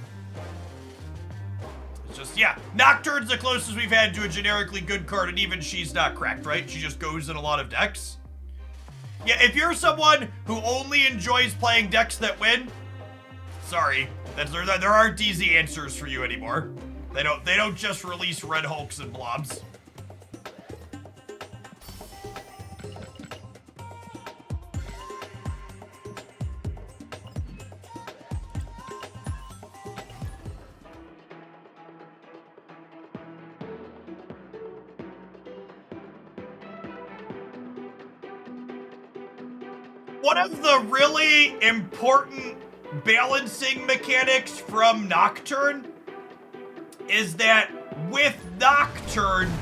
It's just, yeah, Nocturne's the closest we've had to a generically good card, and even she's not cracked, right? She just goes in a lot of decks. Yeah, if you're someone who only enjoys playing decks that win, sorry, there aren't easy answers for you anymore. They don't just release Red Hulks and Blobs. One of the really important balancing mechanics from Nocturne is that with Nocturne,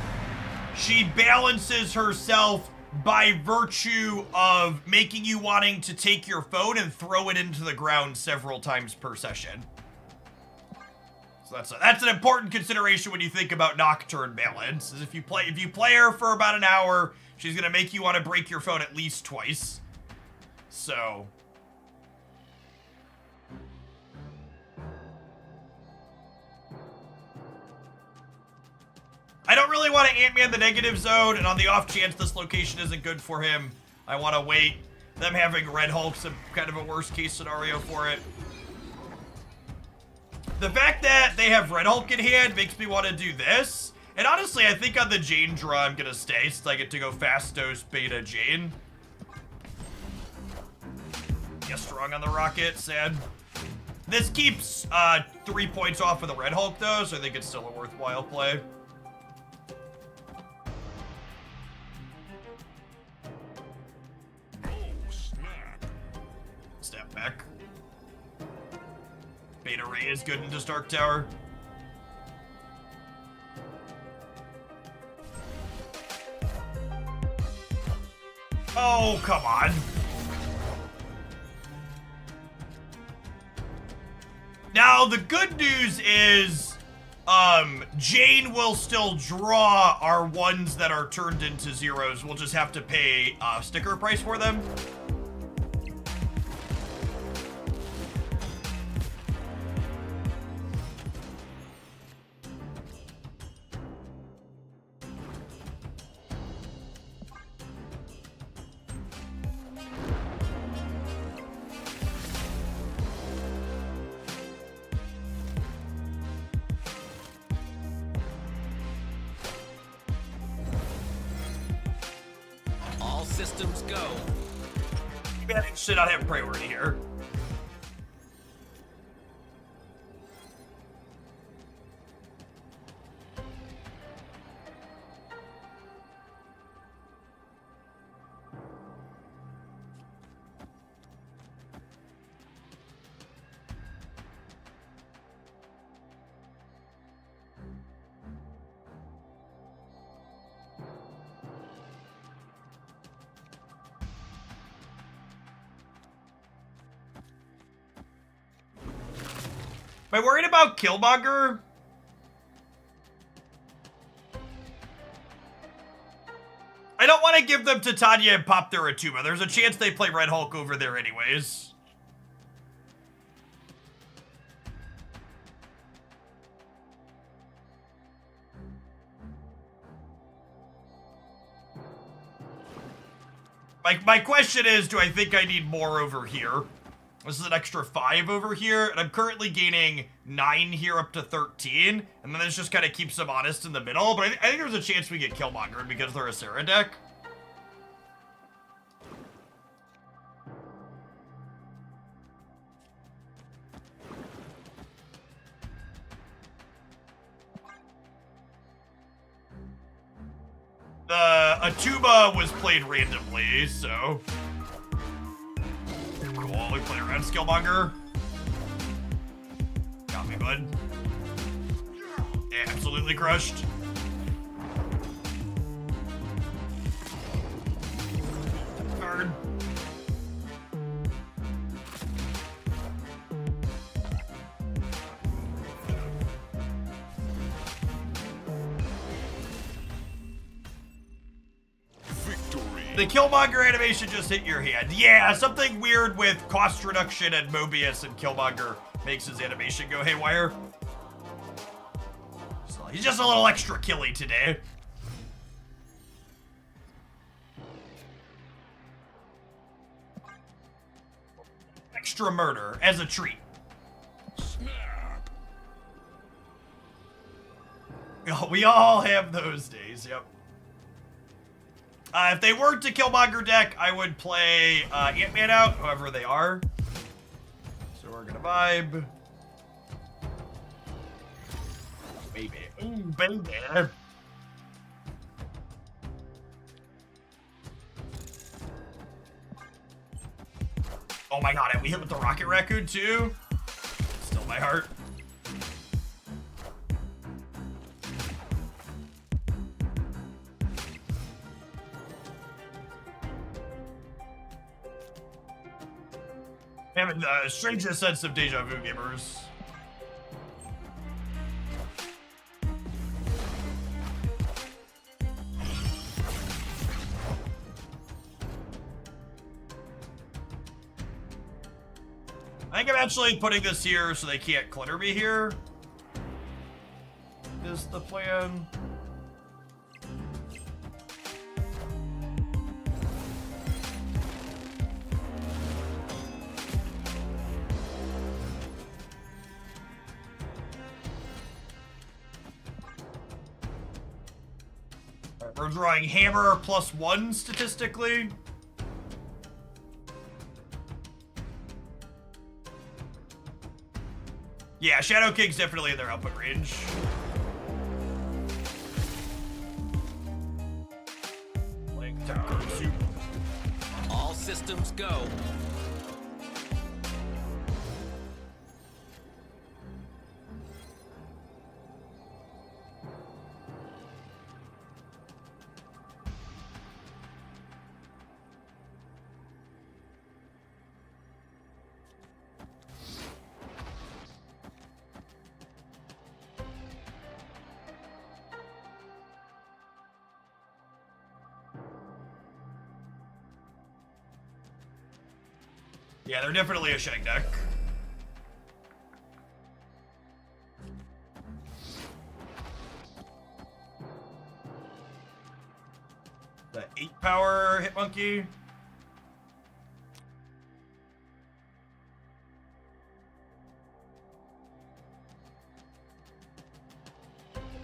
she balances herself by virtue of making you wanting to take your phone and throw it into the ground several times per session. So that's an important consideration when you think about Nocturne balance. Is if you play her for about an hour, she's gonna make you want to break your phone at least twice. So I don't really want to Ant-Man the negative zone, and on the off chance this location isn't good for him, I want to wait. Them having Red Hulk's kind of a worst case scenario for it. The fact that they have Red Hulk in hand makes me want to do this. And honestly, I think on the Jane draw I'm going to stay, since I get to go fast dose beta Jane. Yeah, strong on the rocket, sad. This keeps 3 points off of the Red Hulk though, so I think it's still a worthwhile play. Step back. Beta Ray is good into Stark Tower. Oh, come on. Now, the good news is, Jane will still draw our ones that are turned into zeros. We'll just have to pay sticker price for them. Systems go. Man, it should not have priority here. Am I worried about Killmonger? I don't want to give them to Tanya and pop their Atuma. There's a chance they play Red Hulk over there anyways. My question is, do I think I need more over here? This is an extra 5 over here, and I'm currently gaining 9 here up to 13, and then this just kind of keeps them honest in the middle, but I think there's a chance we get Killmonger because they're a Sarah deck. The Atuma was played randomly, so... Cool, we play around Skillmonger. Got me, bud. Absolutely crushed. Card. The Killmonger animation just hit your hand. Yeah, something weird with cost reduction and Mobius and Killmonger makes his animation go haywire. So he's just a little extra killy today. extra murder as a treat. We all have those days, yep. If they weren't to Killmonger deck, I would play Ant-Man out, however they are. So we're gonna vibe. Baby. Ooh, baby. Oh my god, and we hit with the Rocket Raccoon too? Still my heart. Having the strangest sense of deja vu, gamers. I think I'm actually putting this here so they can't clutter me here. Is the plan. We're drawing hammer +1 statistically. Yeah, Shadow King's definitely in their output range. Playing Tower Soup. All systems go. Yeah, they're definitely a Shang deck. The 8-power Hit Monkey.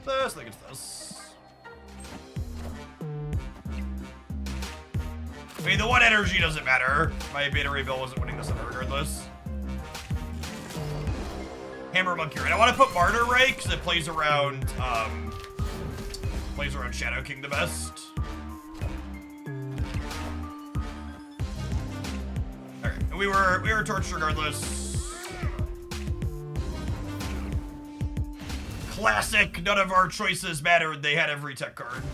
This, I think it's this. I mean, the 1 energy doesn't matter. My beta ray bill wasn't winning this one regardless. Hammer Monkey, right? I want to put Martyr Ray because it plays around Shadow King the best. Alright, and we were torched regardless. Classic, none of our choices mattered. They had every tech card.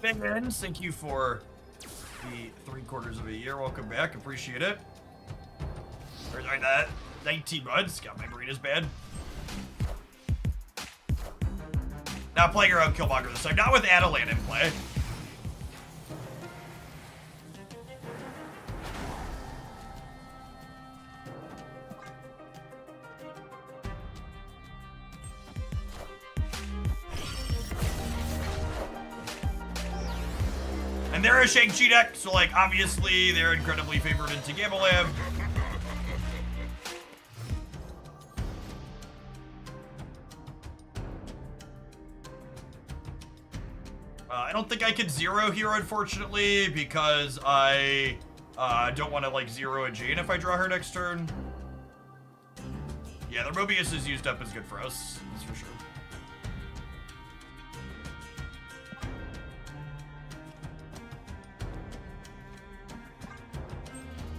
Ben, thank you for the 3/4 of a year. Welcome back. Appreciate it. Or like that. 19 months. God, my brain is bad. Not playing around Killmonger this time. Not with Adelan in play. And they're a Shang-Chi deck, so like obviously they're incredibly favored into Gamelam. I don't think I can zero here, unfortunately, because I don't want to like zero a Jane if I draw her next turn. Yeah, their Mobius is used up is good for us, that's for sure.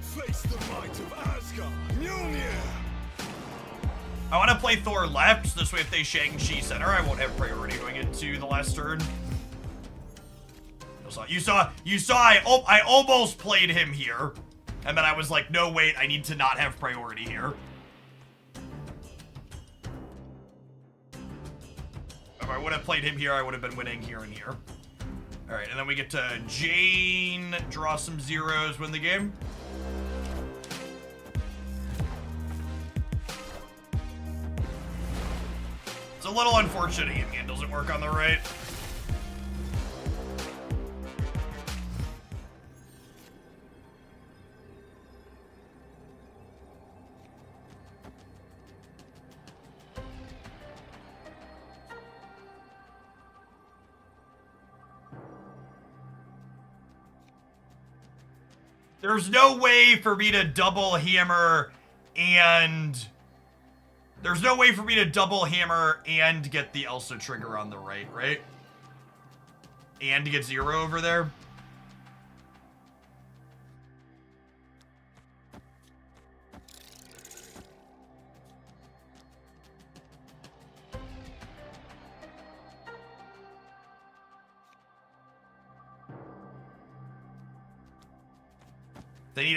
Face the might of Asgard, Mjolnir! I want to play Thor left, so this way if they Shang-Chi center, I won't have priority going into the last turn. You saw, I almost played him here. And then I was like, no, wait, I need to not have priority here. If I would have played him here, I would have been winning here and here. All right, and then we get to Jane, draw some zeros, win the game. It's a little unfortunate Yin doesn't work on the right. There's no way for me to double hammer and... There's no way for me to double hammer and get the Elsa trigger on the right, right? And to get 0 over there.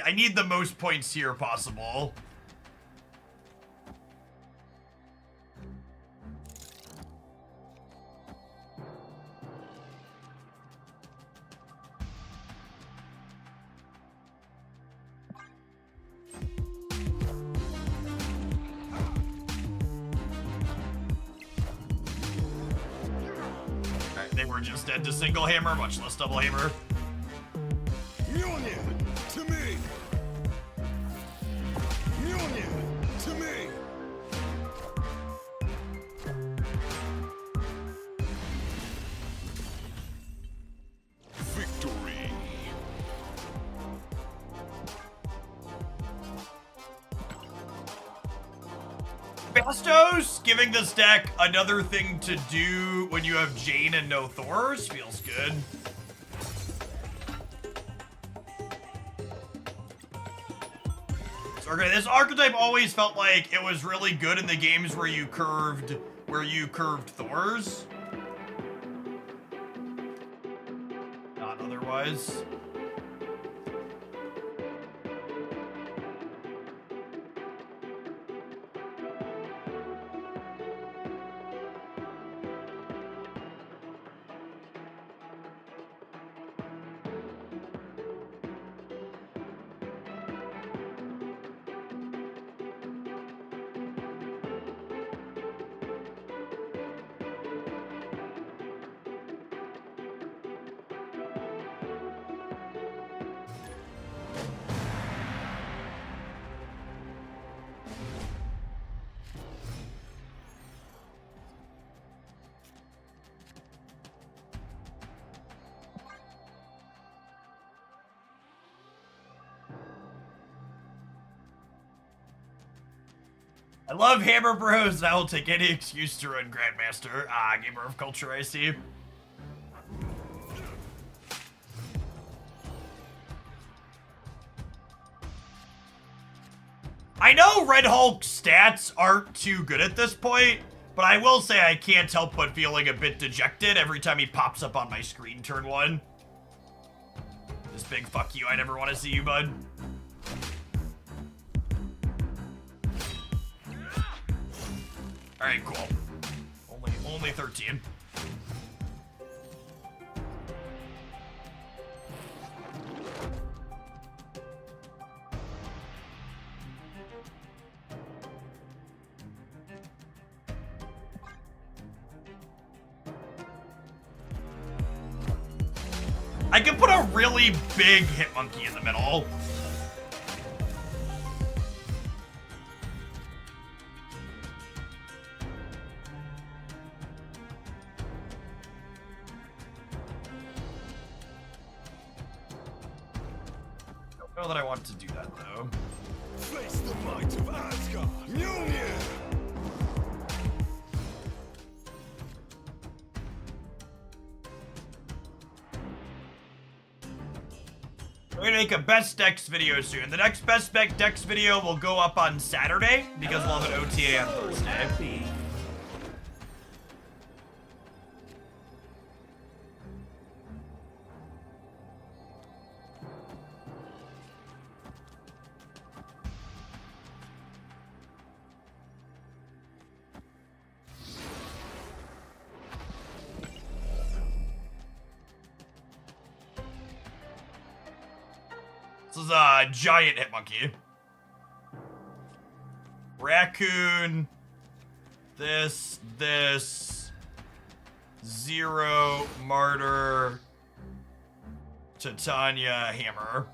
I need the most points here possible. Alright, they were just dead to single hammer, much less double hammer. To me! Mjolnir! To me! Victory! Bastos giving this deck another thing to do when you have Jane and no Thors feels good. Okay, this archetype always felt like it was really good in the games where you curved Thors. Not otherwise. I love Hammer Bros, and I will take any excuse to run Grandmaster. Ah, Gamer of Culture, I see. I know Red Hulk's stats aren't too good at this point, but I will say I can't help but feeling a bit dejected every time he pops up on my screen turn 1. This big fuck you, I never want to see you, bud. Alright, cool. Only 13. I can put a really big hit monkey in the middle. Don't know that I want to do that though. Face the might of Asgard! Mjolnir! We're gonna make a best decks video soon. The next best decks video will go up on Saturday because we'll have an OTA on Thursday. This is a giant hit monkey. Raccoon. This. 0, Martyr, Titania, Hammer.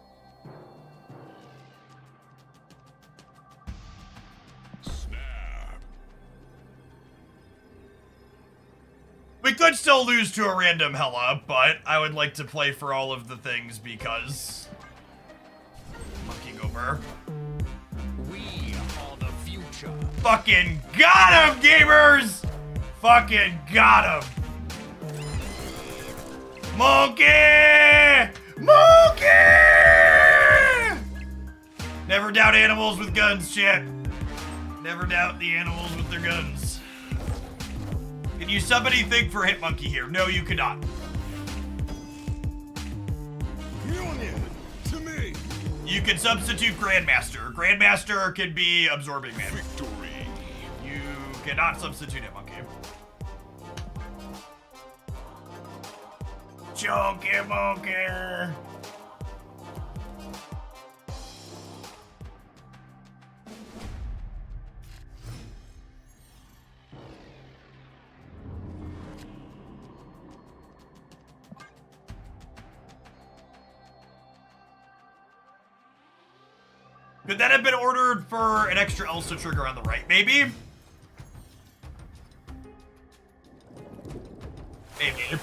We could still lose to a random Hella, but I would like to play for all of the things because... Monkey Gober. We are the future. Fucking got him, gamers! Fucking got him! Monkey! Monkey! Never doubt animals with guns, chat. Never doubt the animals with their guns. Can you sub anything for Hitmonkey here? No, you cannot. Union, to me. You can substitute Grandmaster. Grandmaster can be Absorbing Man. Victory. You cannot substitute Hitmonkey. Chunky Monkey. Could that have been ordered for an extra Elsa trigger on the right, maybe? Maybe.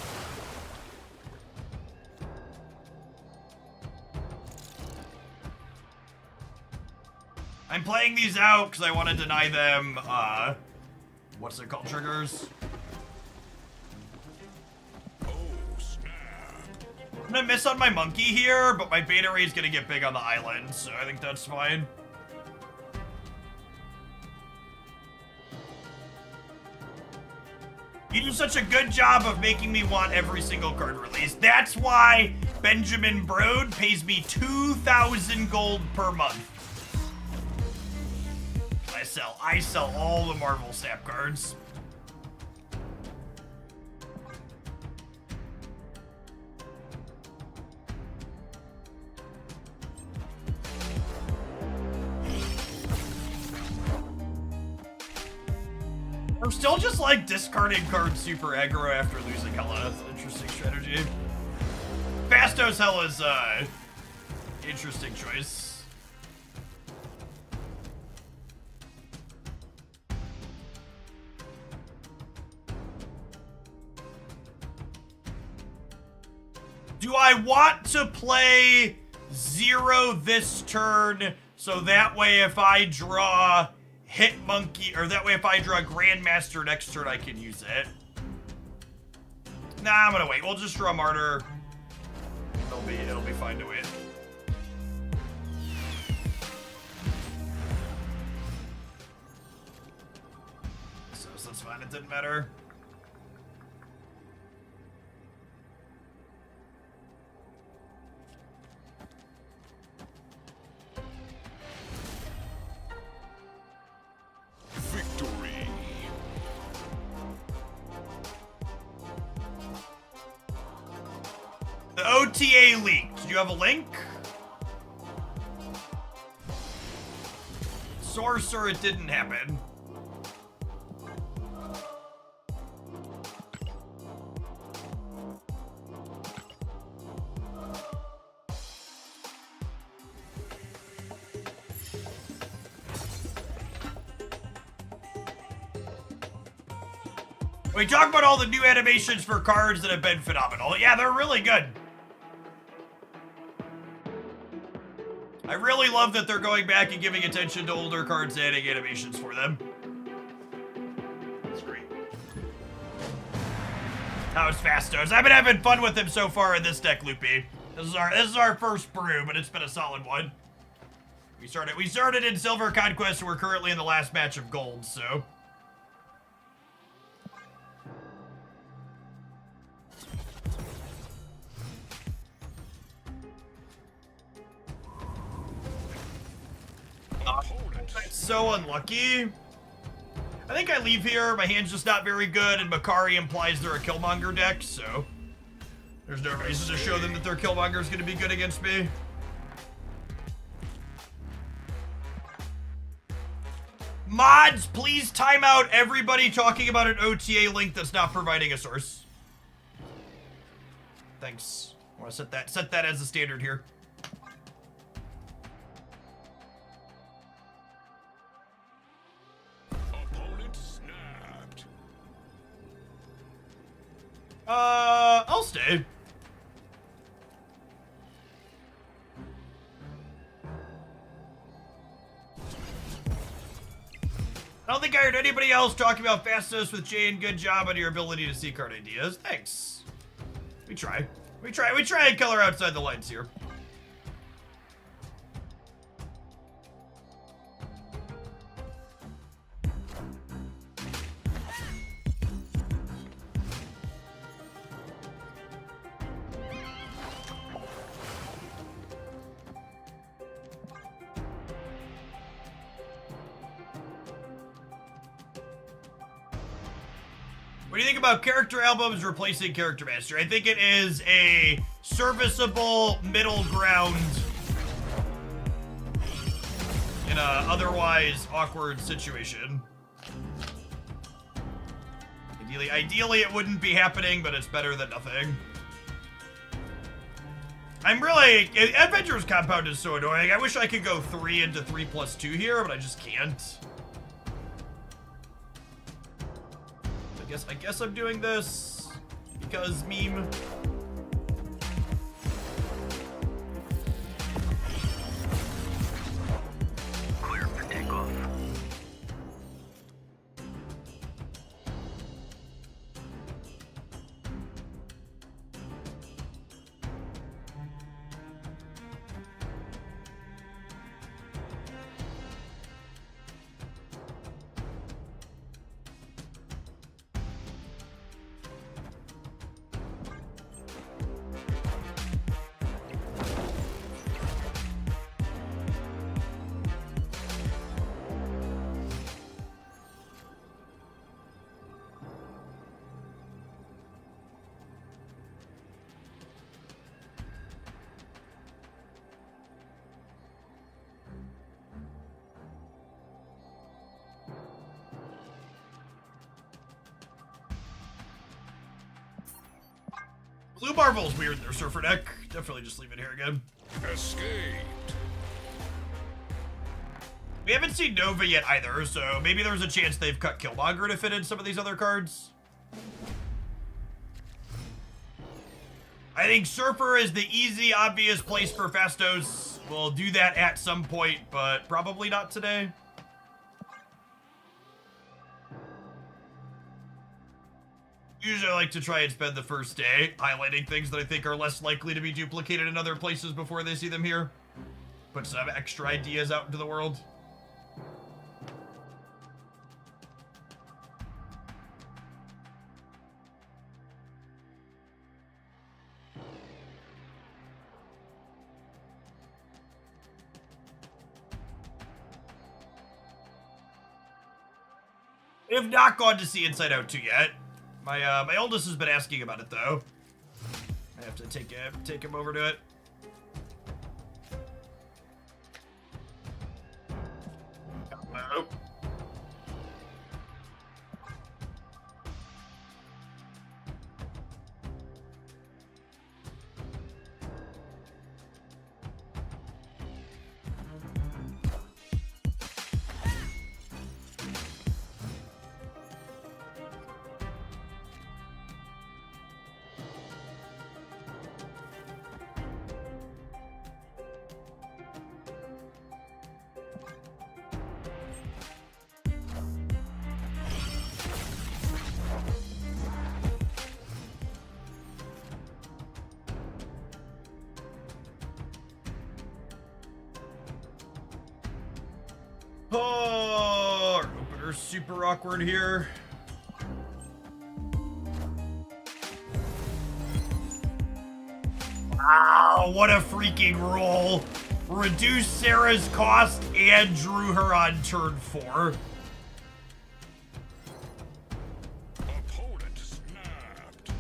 I'm playing these out because I want to deny them, what's it called, triggers? Oh, snap. I'm gonna miss on my monkey here, but my beta ray is gonna get big on the island, so I think that's fine. You do such a good job of making me want every single card released. That's why Benjamin Brode pays me 2,000 gold per month. I sell all the Marvel Snap cards. I'm still just like discarding cards super aggro after losing Hella. That's an interesting strategy. Fastos Hella's interesting choice. Do I want to play 0 this turn so that way if I draw Hitmonkey, or that way if I draw Grandmaster next turn I can use it? Nah, I'm gonna wait. We'll just draw Martyr. It'll be fine to wait. So that's fine, it didn't matter. Victory. The OTA leaked. Do you have a link? Sorcerer, it didn't happen. We talk about all the new animations for cards that have been phenomenal. Yeah, they're really good. I really love that they're going back and giving attention to older cards and adding animations for them. That's great. How's Fastos? I've been having fun with him so far in this deck, Loopy. This is our first brew, but it's been a solid one. We started in Silver Conquest, and we're currently in the last match of Gold, so. So unlucky. I think I leave here. My hand's just not very good, and Makari implies they're a Killmonger deck, so there's no reason to show them that their Killmonger is going to be good against me. Mods, please time out everybody talking about an OTA link that's not providing a source. Thanks. I want to set that as the standard here. Opponent snapped. I'll stay. I don't think I heard anybody else talking about fastness with Jay and good job on your ability to see card ideas. Thanks. We try and color outside the lines here. What do you think about character albums replacing Character Master? I think it is a serviceable middle ground in a otherwise awkward situation. Ideally it wouldn't be happening, but it's better than nothing. Adventurer's Compound is so annoying. I wish I could go 3 into 3+2 here, but I just can't. I guess I'm doing this because meme. Clear for takeoff. Blue Marvel's weird in their Surfer deck. Definitely just leave it here again. Escaped. We haven't seen Nova yet either, so maybe there's a chance they've cut Killmonger to fit in some of these other cards. I think Surfer is the easy, obvious place for Fastos. We'll do that at some point, but probably not today. Usually I like to try and spend the first day highlighting things that I think are less likely to be duplicated in other places before they see them here. Put some extra ideas out into the world. We have not gone to see Inside Out 2 yet. My oldest has been asking about it though. I have to take him over to it. Hello. Oh, our opener's super awkward here. Wow, what a freaking roll. Reduced Sarah's cost and drew her on turn 4. Opponent snapped.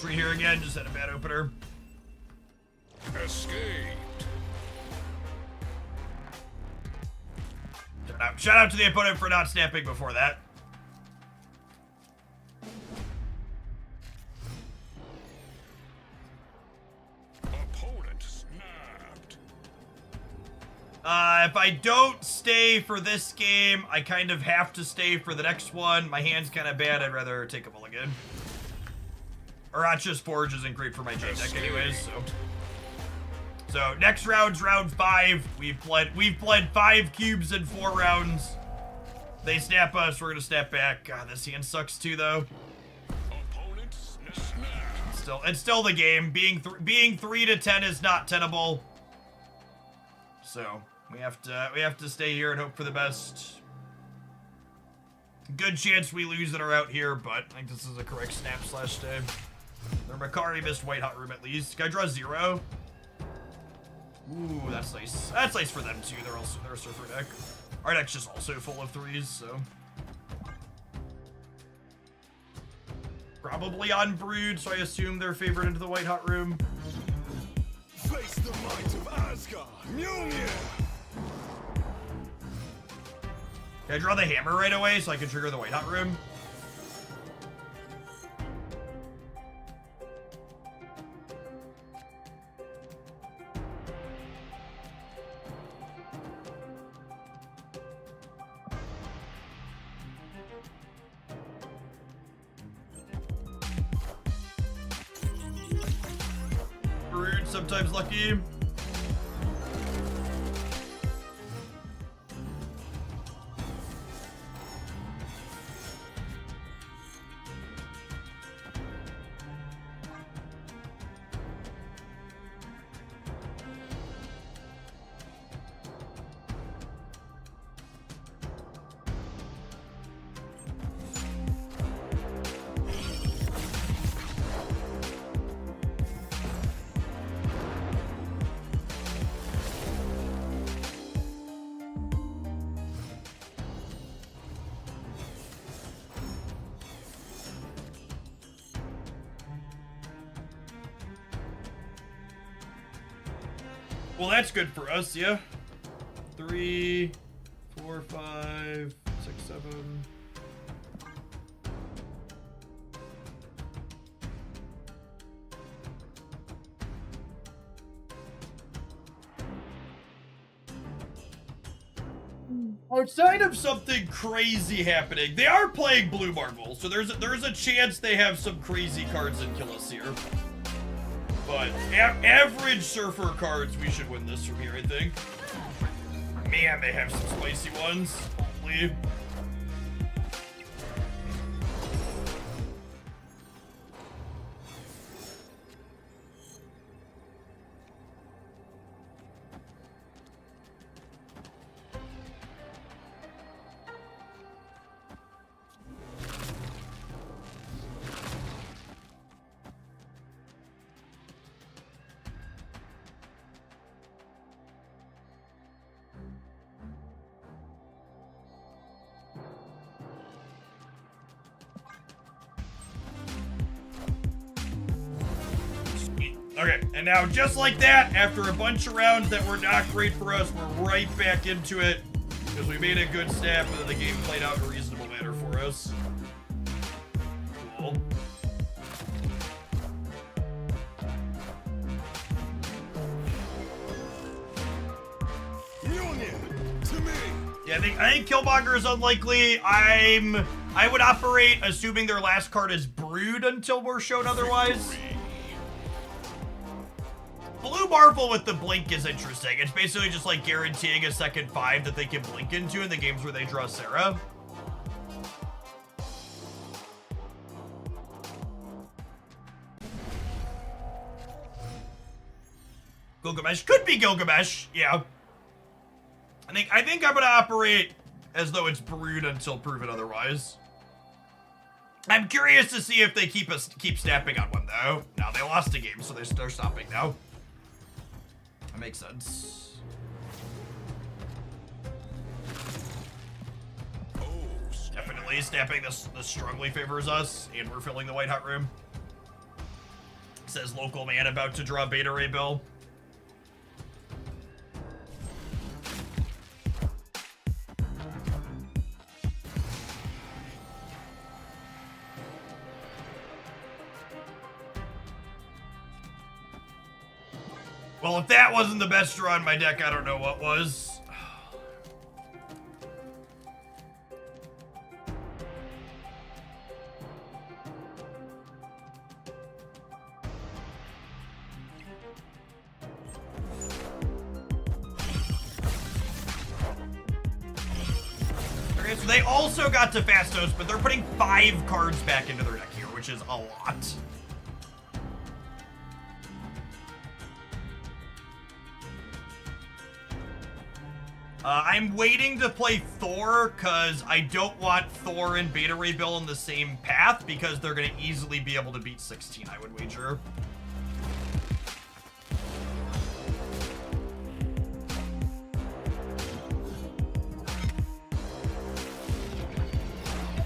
tree here again. Just had a bad opener. Escaped. Shout out to the opponent for not snapping before that. Opponent snapped. If I don't stay for this game, I kind of have to stay for the next one. My hand's kind of bad. I'd rather take a mulligan. Aracha's Forge isn't great for my Jade deck anyways, so. So next round's round 5. We've played 5 cubes in 4 rounds. They snap us, we're gonna snap back. God, this hand sucks too, though. Opponent snapped. It's still the game. Being 3 to 10 is not tenable. So we have to stay here and hope for the best. Good chance we lose and are out here, but I think this is a correct snap/stay. Their Makari missed White Hot Room at least. Can I draw 0? Ooh, that's nice. That's nice for them too. They're a surfer deck. Our deck's just also full of 3s, so. Probably on Brood, so I assume they're favored into the White Hot Room. Face the might of Asgard. Mjolnir. Can I draw the hammer right away so I can trigger the White Hot Room? Brood, sometimes lucky. Well, that's good for us, yeah. 3, 4, 5, 6, 7. Outside of something crazy happening, they are playing Blue Marvel, so there's a chance they have some crazy cards that kill us here. But average surfer cards, we should win this from here, I think. Man, they have some spicy ones. Holy. Okay, and now just like that, after a bunch of rounds that were not great for us, we're right back into it. Because we made a good snap and then the game played out in a reasonable manner for us. Cool. Mjolnir, to me. Yeah, I think Killmonger is unlikely. I would operate assuming their last card is Brood until we're shown otherwise. Blue Marvel with the blink is interesting. It's basically just like guaranteeing a second 5 that they can blink into in the games where they draw Sarah. Gilgamesh could be Gilgamesh, yeah. I think I'm gonna operate as though it's Brood until proven otherwise. I'm curious to see if they keep snapping on one though. No, they lost a game, so they're stopping now. That makes sense. Definitely snapping this strongly favors us, and we're filling the White Hot Room. says local man about to draw Beta Ray Bill. Well, if that wasn't the best draw in my deck, I don't know what was. Okay, so they also got to Fastos, but they're putting 5 cards back into their deck here, which is a lot. I'm waiting to play Thor, because I don't want Thor and Beta Ray Bill in the same path, because they're going to easily be able to beat 16, I would wager.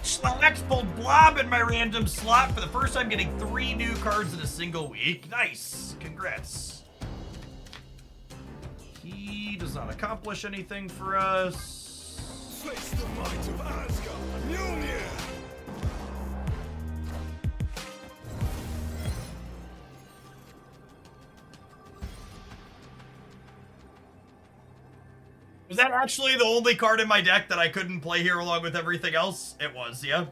Schlax pulled Blob in my random slot for the first time, getting 3 new cards in a single week. Nice. Congrats. He does not accomplish anything for us. Face the might of Asgard, Mjolnir! Was that actually the only card in my deck that I couldn't play here along with everything else? It was, yeah.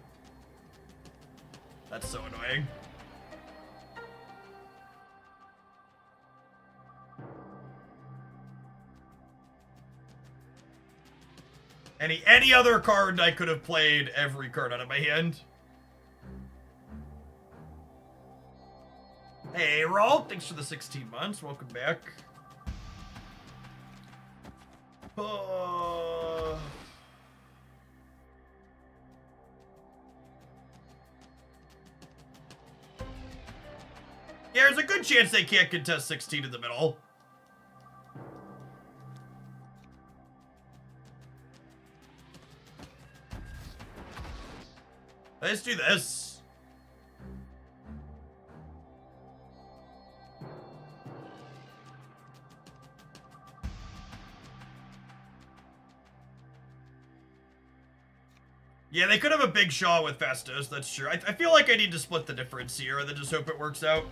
That's so annoying. Any other card I could have played every card out of my hand. Hey, Raul, thanks for the 16 months. Welcome back. Yeah, there's a good chance they can't contest 16 in the middle. Let's do this. Yeah, they could have a big Shaw with Fastos, that's true. I feel like I need to split the difference here and then just hope it works out.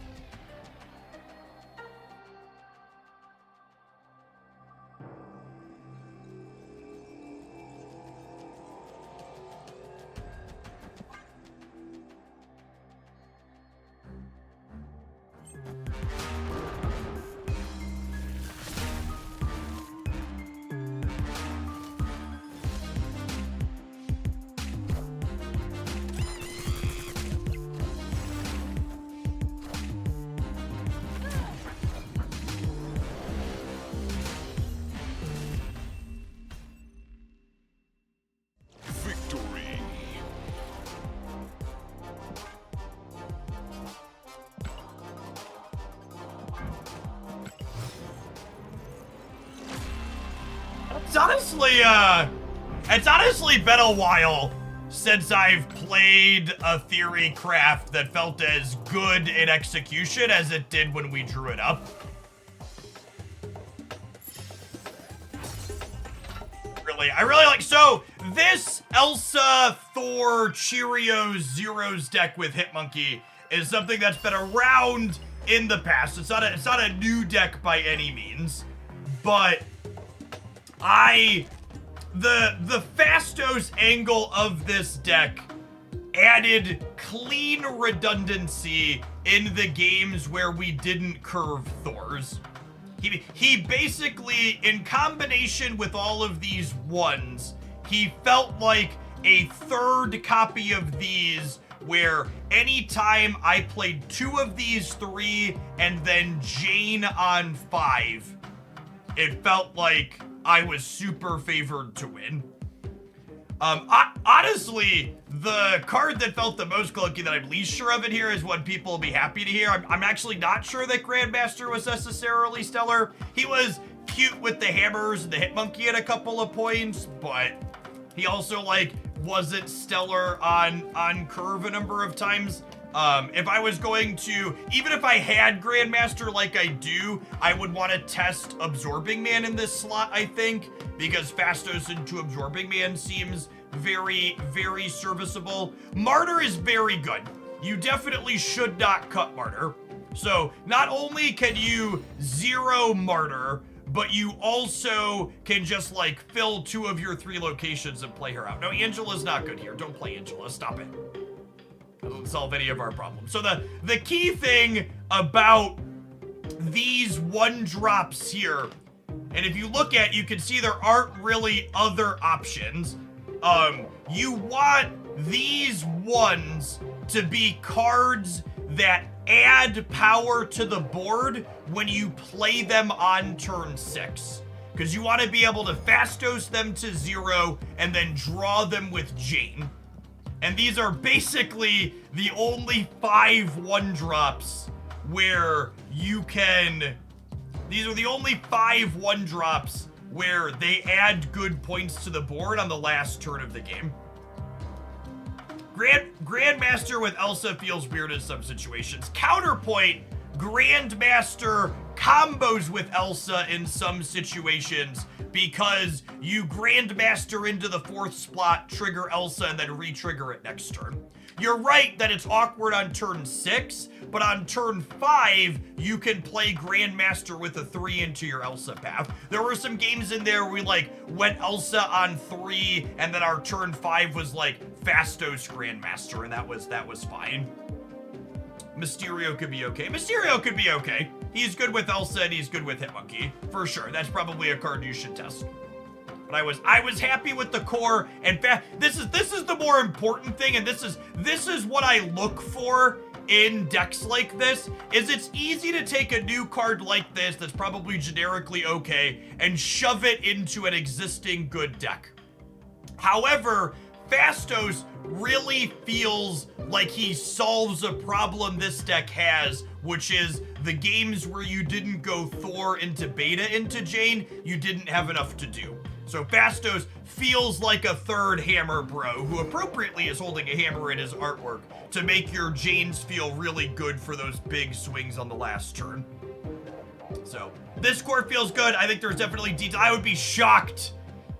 It's honestly been a while since I've played a theory craft that felt as good in execution as it did when we drew it up. I really like, so this Elsa, Thor, Cheerios, Zeros deck with Hitmonkey is something that's been around in the past. It's not a new deck by any means, but the Fastos angle of this deck added clean redundancy in the games where we didn't curve Thors. He basically, in combination with all of these ones, he felt like a third copy of these where anytime I played 2 of these 3 and then Jane on 5, it felt like I was super favored to win. Honestly, the card that felt the most clunky that I'm least sure of in here is what people will be happy to hear. I'm actually not sure that Grandmaster was necessarily stellar. He was cute with the hammers and the Hitmonkey at a couple of points, but he also, like, wasn't stellar on curve a number of times. If I was going to, even if I had Grandmaster like I do, I would want to test Absorbing Man in this slot, I think, because Fastos into Absorbing Man seems very, very serviceable. Martyr is very good. You definitely should not cut Martyr. So not only can you 0 Martyr, but you also can just like fill 2 of your 3 locations and play her out. No, Angela's not good here. Don't play Angela. Stop it. That doesn't solve any of our problems. So the key thing about these 1-drops here, and if you look at, you can see there aren't really other options. You want these ones to be cards that add power to the board when you play them on turn 6. Because you want to be able to Fastos them to 0 and then draw them with Jane. And these are basically the only 5 1-drops where you can... These are the only 5 1-drops where they add good points to the board on the last turn of the game. Grandmaster with Elsa feels weird in some situations. Counterpoint, Grandmaster combos with Elsa in some situations because you Grandmaster into the 4th slot, trigger Elsa, and then re-trigger it next turn. You're right that it's awkward on turn 6, but on turn 5, you can play Grandmaster with a 3 into your Elsa path. There were some games in there where we like went Elsa on 3, and then our turn 5 was like Fastos Grandmaster, and that was fine. Mysterio could be okay. Mysterio could be okay. He's good with Elsa and he's good with Hitmonkey, for sure. That's probably a card you should test. But I was happy with the core, and this is the more important thing, and this is what I look for in decks like this. Is it's easy to take a new card like this that's probably generically okay and shove it into an existing good deck. However, Fastos really feels like he solves a problem this deck has, which is the games where you didn't go Thor into beta into Jane, you didn't have enough to do. So Fastos feels like a third hammer bro who appropriately is holding a hammer in his artwork to make your Janes feel really good for those big swings on the last turn. So this core feels good. I think there's definitely detail. I would be shocked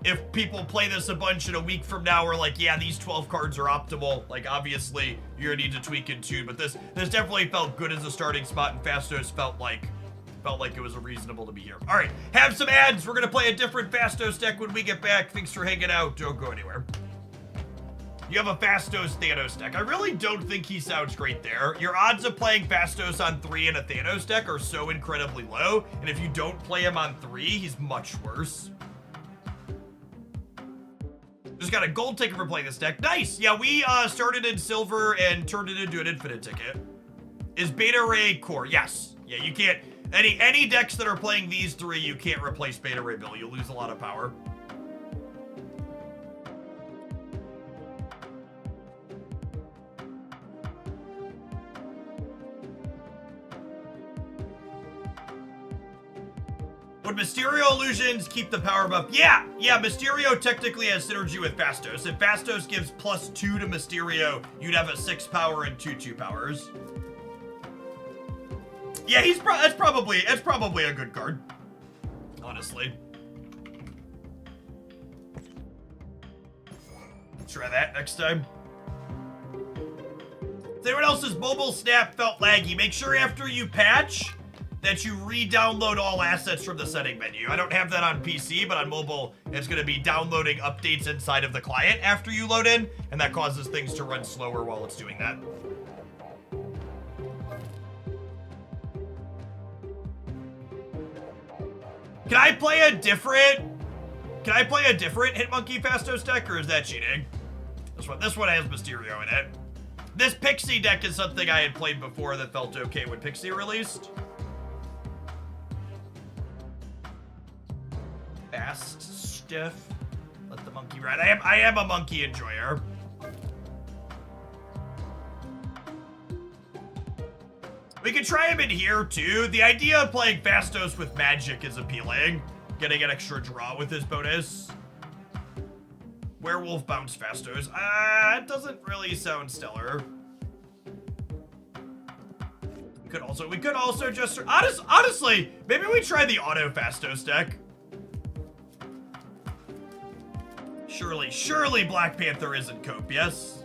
if people play this a bunch in a week from now, we're like, yeah, these 12 cards are optimal. Like, obviously, you're gonna need to tweak and tune, but this definitely felt good as a starting spot, and Fastos felt like it was reasonable to be here. All right, have some ads. We're gonna play a different Fastos deck when we get back. Thanks for hanging out. Don't go anywhere. You have a Fastos Thanos deck. I really don't think he sounds great there. Your odds of playing Fastos on 3 in a Thanos deck are so incredibly low, and if you don't play him on 3, he's much worse. Just got a gold ticket for playing this deck. Nice! Yeah, we started in silver and turned it into an infinite ticket. Is Beta Ray core? Yes. Yeah, you can't... Any decks that are playing these 3, you can't replace Beta Ray Bill. You'll lose a lot of power. Would Mysterio illusions keep the power buff? Yeah, Mysterio technically has synergy with Fastos. If Fastos gives +2 to Mysterio, you'd have a 6 power and 2/2 powers. Yeah, that's probably a good card, honestly. Let's try that next time. If anyone else's mobile snap felt laggy, make sure after you patch that you re-download all assets from the setting menu. I don't have that on PC, but on mobile, it's going to be downloading updates inside of the client after you load in, and that causes things to run slower while it's doing that. Can I play a different Hitmonkey Fastos deck, or is that cheating? This one has Mysterio in it. This Pixie deck is something I had played before that felt okay when Pixie released. Fast, stiff, let the monkey ride. I am a monkey enjoyer. We could try him in here too. The idea of playing Fastos with magic is appealing. Getting an extra draw with his bonus. Werewolf bounce Fastos. It doesn't really sound stellar. could also just honestly, maybe we try the auto Fastos deck. Surely Black Panther isn't Cope, yes?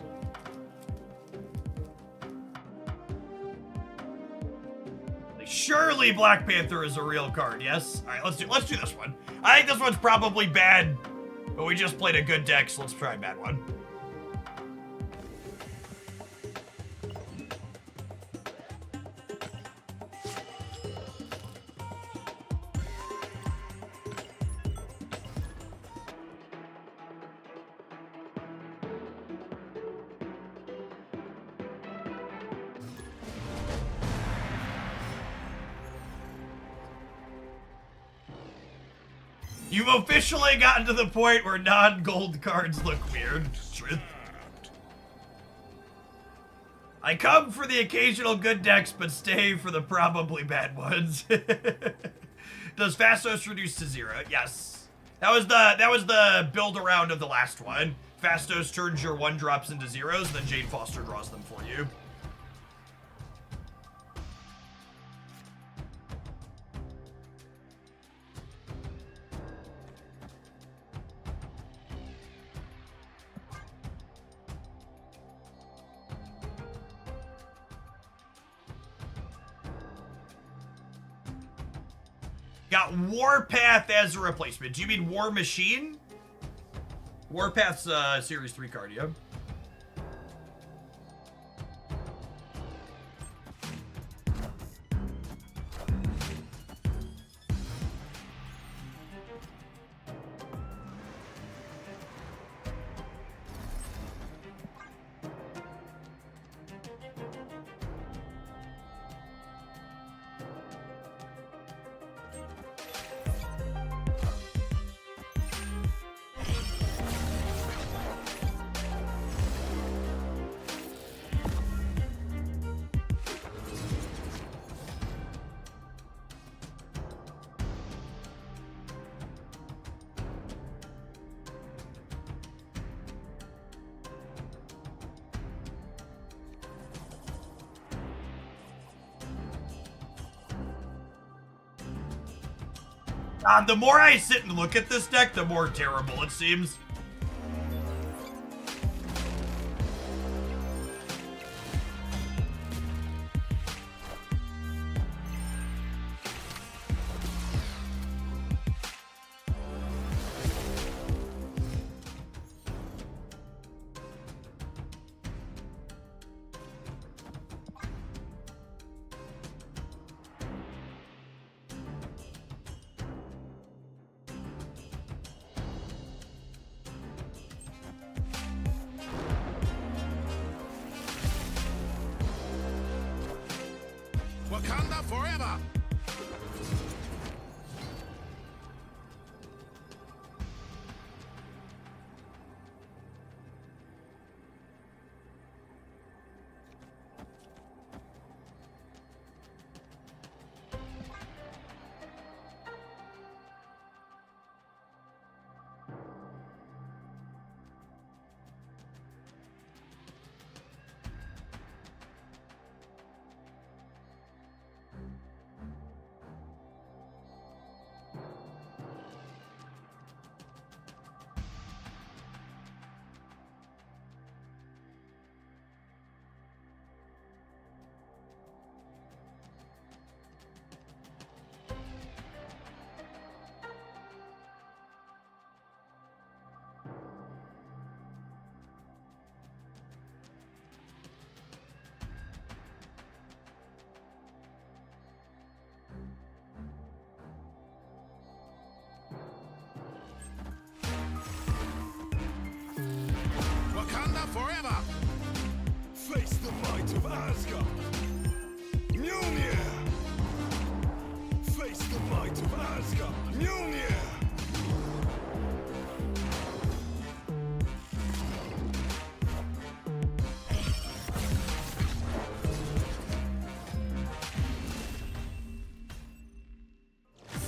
Surely Black Panther is a real card, yes? Alright, let's do this one. I think this one's probably bad, but we just played a good deck, so let's try a bad one. You've officially gotten to the point where non-gold cards look weird. Truth. I come for the occasional good decks, but stay for the probably bad ones. Does Fastos reduce to 0? Yes. That was the build around of the last one. Fastos turns your 1-drops into 0s, and then Jane Foster draws them for you. Got Warpath as a replacement. Do you mean War Machine? Warpath's Series 3 card, yeah. The more I sit and look at this deck, the more terrible it seems. Wakanda forever! Wakanda forever! Face the might of Asgard! Mjolnir! Face the might of Asgard! Mjolnir!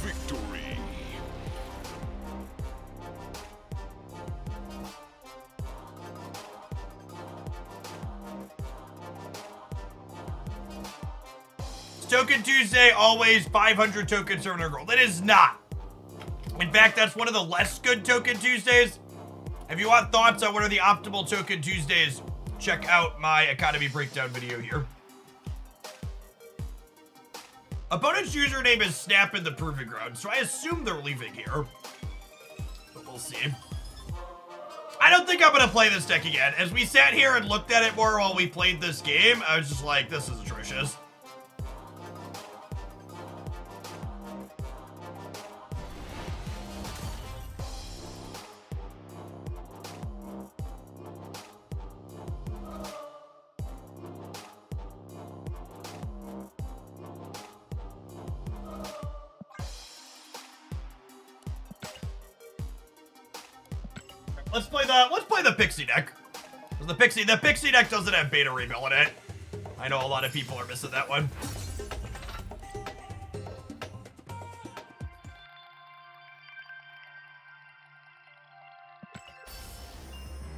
Victory! Token Tuesday, always 500 tokens from their goal. That is not. In fact, that's one of the less good Token Tuesdays. If you want thoughts on what are the optimal Token Tuesdays, check out my economy breakdown video here. Opponent's username is Snap in the Proving Ground, so I assume they're leaving here. But we'll see. I don't think I'm going to play this deck again. As we sat here and looked at it more while we played this game, I was just like, this is atrocious. Let's play the Pixie deck. The Pixie deck doesn't have Beta Rebel in it. I know a lot of people are missing that one.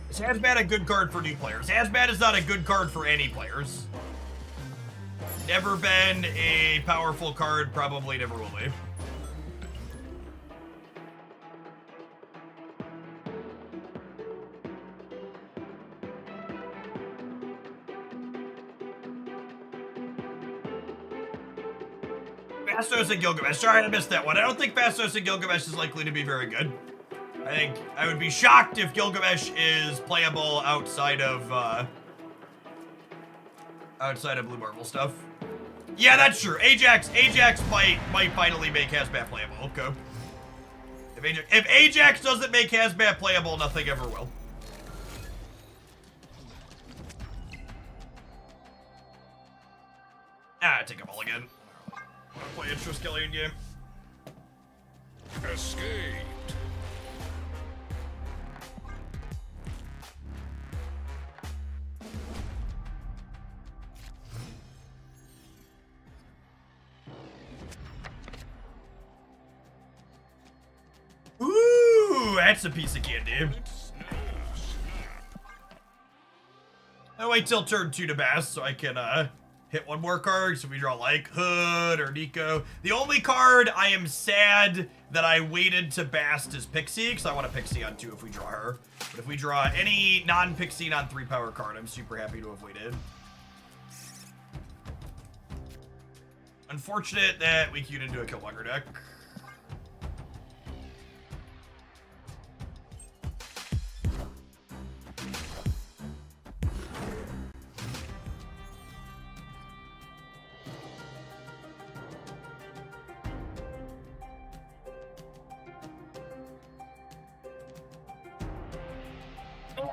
Is Hazmat a good card for new players? Hazmat is not a good card for any players. Never been a powerful card, probably never will be. Fastos and Gilgamesh. Sorry, I missed that one. I don't think Fastos and Gilgamesh is likely to be very good. I think I would be shocked if Gilgamesh is playable outside of Blue Marvel stuff. Yeah, that's true. Ajax might finally make Hazmat playable. Okay. If Ajax doesn't make Hazmat playable, nothing ever will. I take them all again. Wanna play a Triskelion game? Escaped. Ooh, that's a piece of candy. I'll wait till turn 2 to Bass so I can hit one more card. So we draw like Hood or Nico. The only card I am sad that I waited to Bast is Pixie, because I want a Pixie on 2 if we draw her. But if we draw any non-Pixie, non-3 power card, I'm super happy to have waited. Unfortunate that we queued into a Killmonger deck.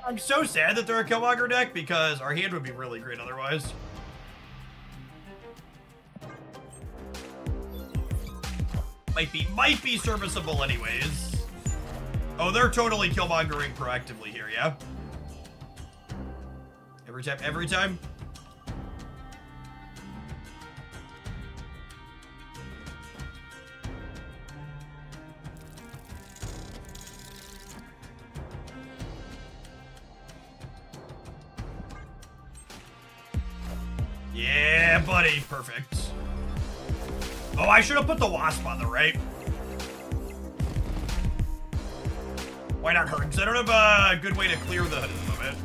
I'm so sad that they're a Killmonger deck because our hand would be really great otherwise. Might be serviceable anyways. Oh, they're totally Killmongering proactively here, yeah? Every time? Yeah, buddy. Perfect. Oh, I should have put the Wasp on the right. Why not her? Because I don't have a good way to clear the hood at the moment.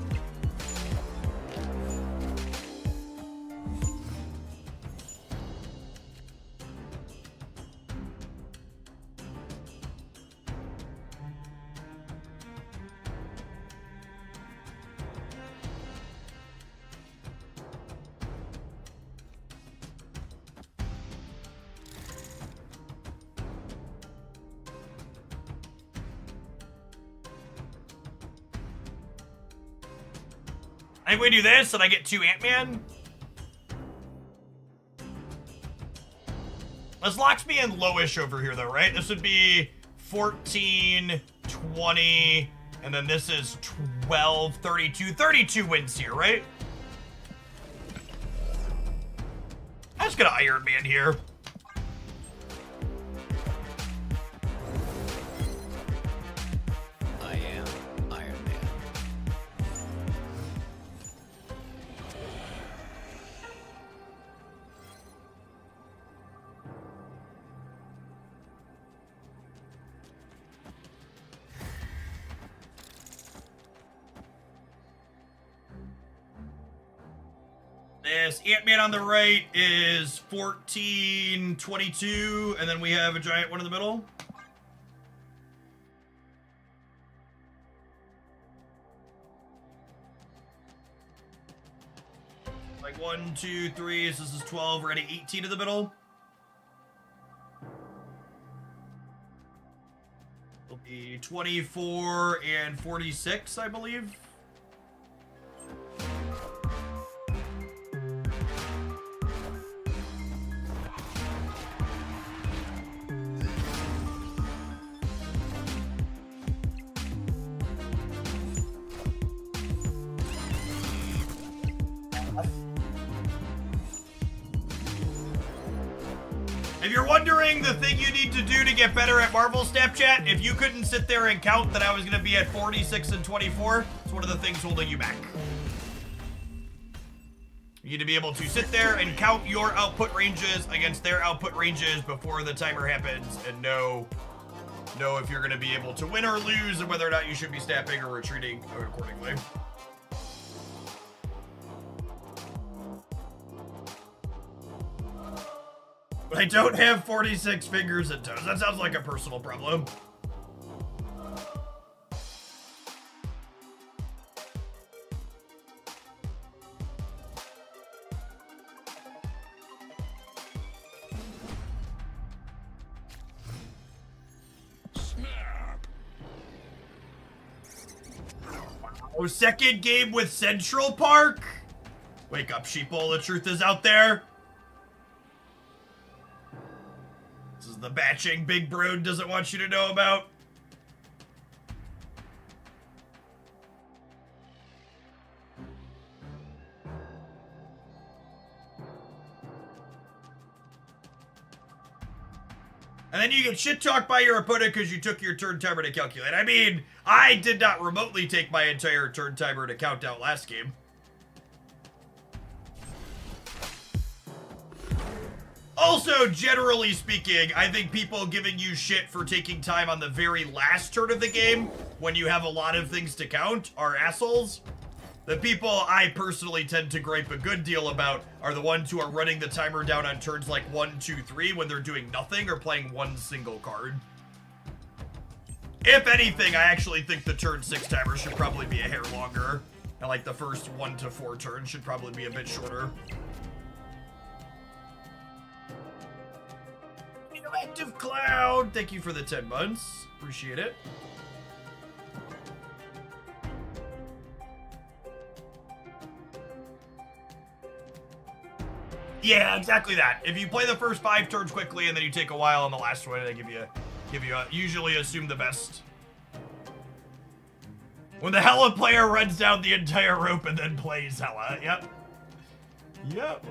I think we do this and I get 2 Ant-Man. This locks me in lowish over here though, right? This would be 14, 20, and then this is 12, 32. 32 wins here, right? I'm just gonna Iron Man here. This Ant-Man on the right is 1422, and then we have a giant one in the middle. Like 1, 2, 3, so this is 12, we're at 18 in the middle. It'll be 24 and 46, I believe. If you're wondering the thing you need to do to get better at Marvel Snapchat, if you couldn't sit there and count that I was going to be at 46 and 24, it's one of the things holding you back. You need to be able to sit there and count your output ranges against their output ranges before the timer happens and know if you're going to be able to win or lose and whether or not you should be snapping or retreating accordingly. But I don't have 46 fingers and toes. That sounds like a personal problem. Snap. Oh, second game with Central Park? Wake up, sheeple. The truth is out there. This is the batching Big Brood doesn't want you to know about. And then you get shit talked by your opponent because you took your turn timer to calculate. I mean, I did not remotely take my entire turn timer to count out last game. Also, generally speaking, I think people giving you shit for taking time on the very last turn of the game, when you have a lot of things to count, are assholes. The people I personally tend to gripe a good deal about are the ones who are running the timer down on turns like 1, 2, 3 when they're doing nothing or playing one single card. If anything, I actually think the turn 6 timer should probably be a hair longer. And like the first 1 to 4 turns should probably be a bit shorter. Active Cloud, thank you for the 10 months. Appreciate it. Yeah, exactly that. If you play the first 5 turns quickly and then you take a while on the last one, they give you usually assume the best. When the Hella player runs down the entire rope and then plays Hella. Yep. Yep.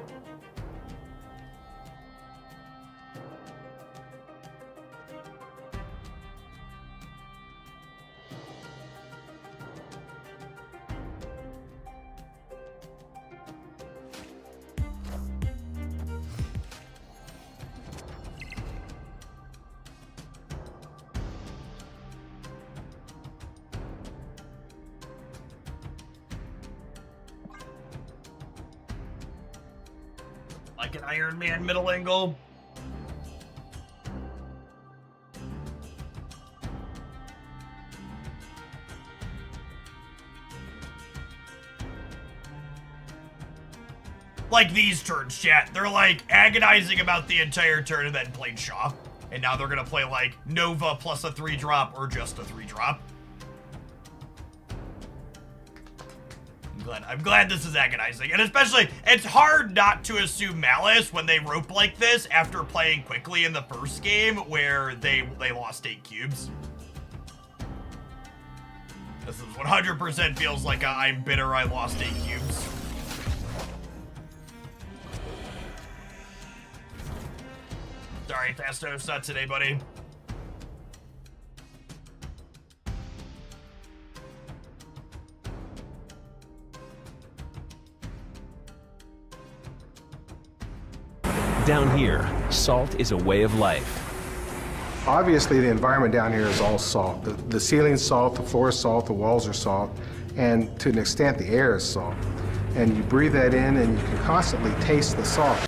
Like an Iron Man middle angle. Like these turns, chat. They're like agonizing about the entire turn and then played Shaw. And now they're gonna play like Nova plus a 3-drop or just a 3-drop. I'm glad this is agonizing. And especially, it's hard not to assume malice when they rope like this after playing quickly in the first game where they lost 8 cubes. This is 100% feels like I'm bitter I lost 8 cubes. Sorry, Fastos, not today, buddy. Down here, salt is a way of life. Obviously, the environment down here is all salt. The ceiling's salt, the floor is salt, the walls are salt, and to an extent, the air is salt. and you breathe that in, and you can constantly taste the salt.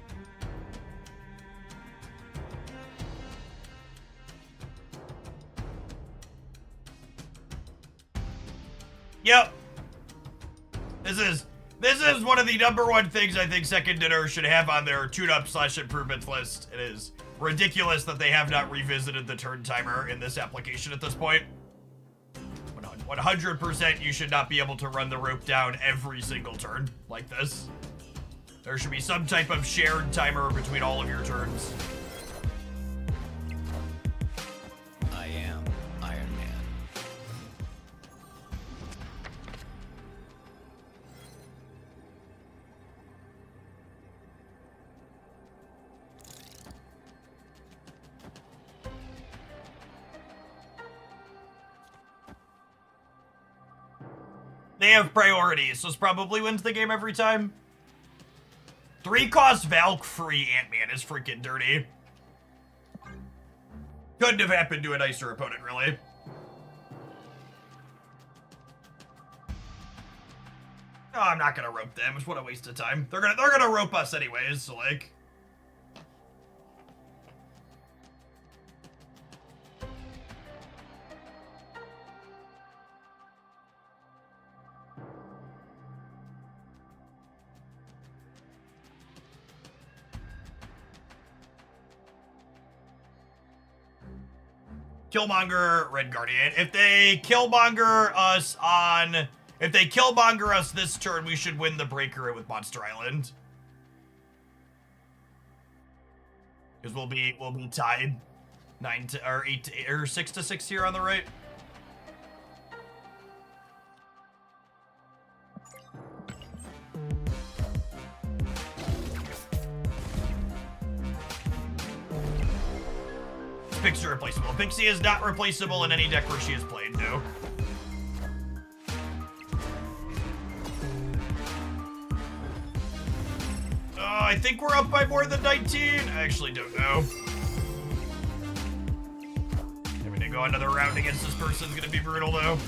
Yep. This is one of the #1 things I think Second Dinner should have on their tune-up/improvements list. It is ridiculous that they have not revisited the turn timer in this application at this point. 100% you should not be able to run the rope down every single turn like this. There should be some type of shared timer between all of your turns. I am Iron Man. They have priorities, so this probably wins the game every time. 3-cost Valk-free Ant-Man is freaking dirty. Couldn't have happened to a nicer opponent, really. Oh, I'm not gonna rope them. It's what a waste of time. They're gonna rope us anyways, so like. Killmonger, Red Guardian. If they Killmonger us this turn, we should win the breaker with Monster Island. Because we'll be tied 6-6 here on the right. Pixie replaceable. Pixie is not replaceable in any deck where she is played, no. I think we're up by more than 19. I actually don't know. Having to go another round against this person is gonna be brutal, though.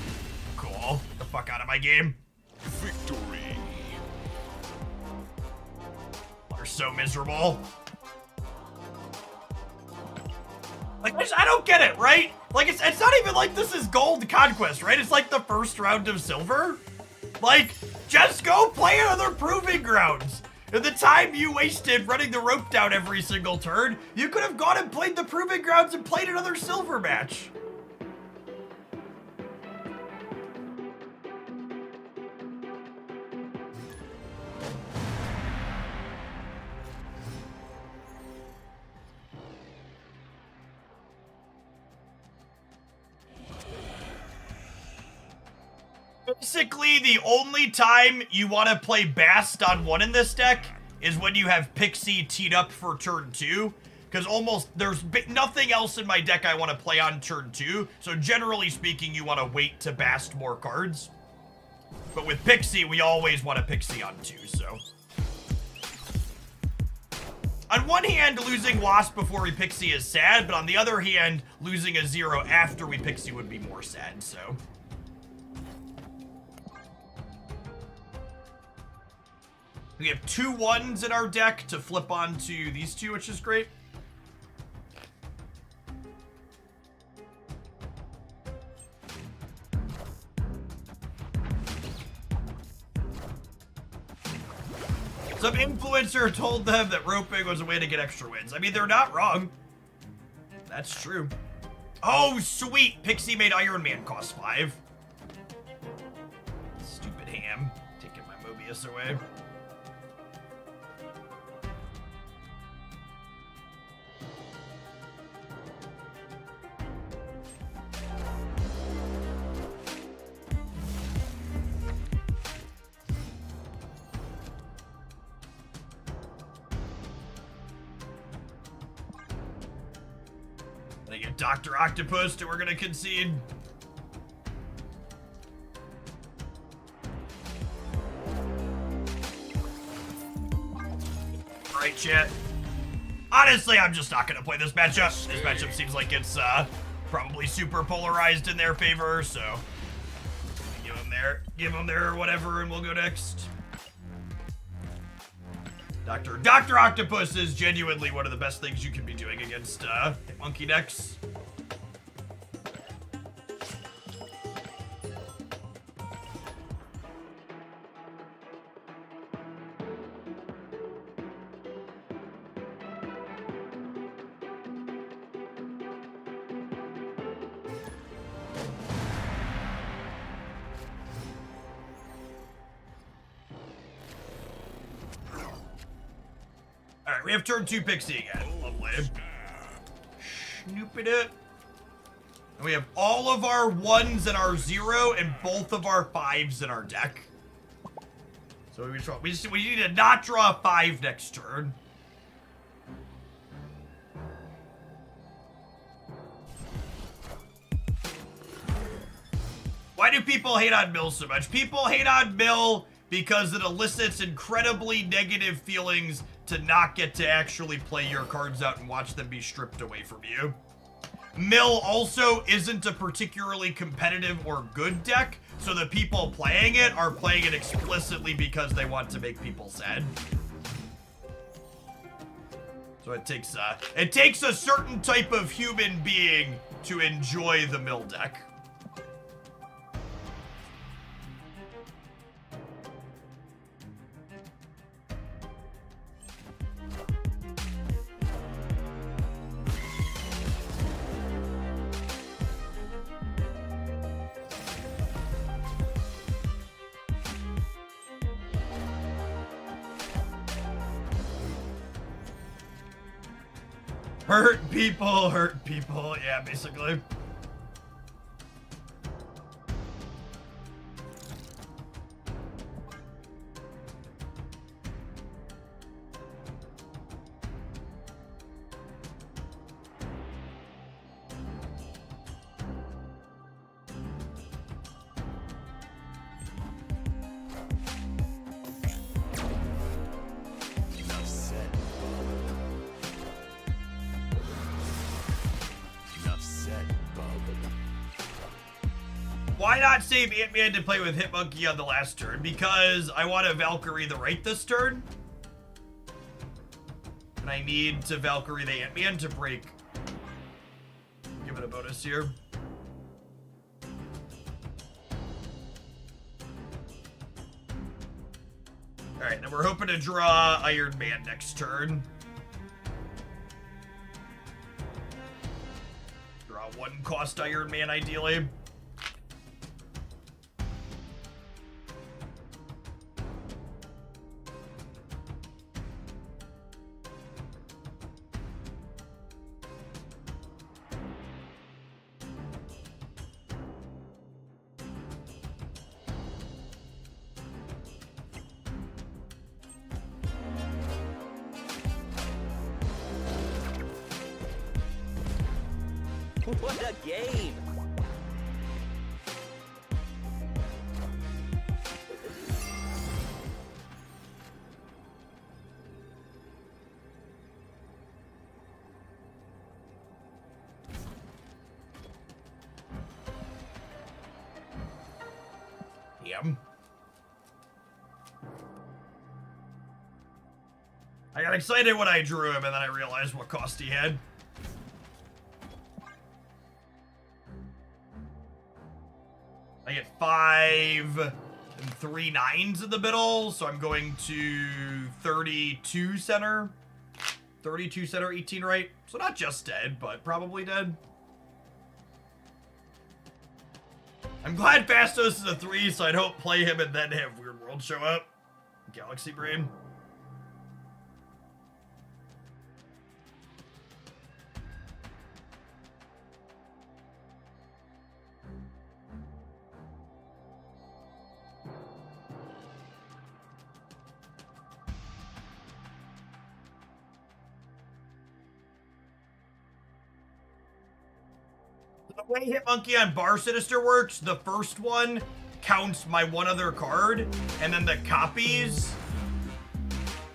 Cool. Get the fuck out of my game. Victory. They're so miserable. Like, I don't get it, right? Like, it's not even like this is Gold Conquest, right? It's like the first round of Silver. Like, just go play another Proving Grounds. In the time you wasted running the rope down every single turn, you could have gone and played the Proving Grounds and played another Silver match. Basically, the only time you want to play Bast on 1 in this deck is when you have Pixie teed up for turn 2. Because there's nothing else in my deck I want to play on turn 2. So generally speaking, you want to wait to Bast more cards. But with Pixie, we always want a Pixie on 2, so. On one hand, losing Wasp before we Pixie is sad, but on the other hand, losing a 0 after we Pixie would be more sad, so. We have 2 1s in our deck to flip onto these 2, which is great. Some influencer told them that roping was a way to get extra wins. I mean, they're not wrong. That's true. Oh, sweet! Pixie made Iron Man cost 5. Stupid ham. Taking my Mobius away. They get Dr. Octopus, and we're gonna concede. Right, chat. Honestly, I'm just not gonna play this matchup. This matchup seems like it's probably super polarized in their favor, so give them their whatever, and we'll go next. Dr. Octopus is genuinely one of the best things you can be doing against monkey decks. Alright, we have turn 2 Pixie again. Lovely. Snoop it up. And we have all of our 1s and our 0 and both of our 5s in our deck. So we need to not draw a 5 next turn. Why do people hate on Mill so much? People hate on Mill because it elicits incredibly negative feelings to not get to actually play your cards out and watch them be stripped away from you. Mill also isn't a particularly competitive or good deck, so the people playing it are playing it explicitly because they want to make people sad. So it takes a certain type of human being to enjoy the Mill deck. Hurt people, yeah, basically. Why not save Ant-Man to play with Hitmonkey on the last turn? Because I want to Valkyrie the right this turn. And I need to Valkyrie the Ant-Man to break. Give it a bonus here. Alright, then we're hoping to draw Iron Man next turn. Draw 1 cost Iron Man, ideally. What a game! Yep. I got excited when I drew him, and then I realized what cost he had. I get 5 and 3 9s in the middle, so I'm going to 32 center. 32 center, 18 right. So not just dead, but probably dead. I'm glad Fastos is a 3, so I don't play him and then have Weird World show up. Galaxy Brain. The way Hitmonkey on Bar Sinister works, the first one counts my one other card, and then the copies...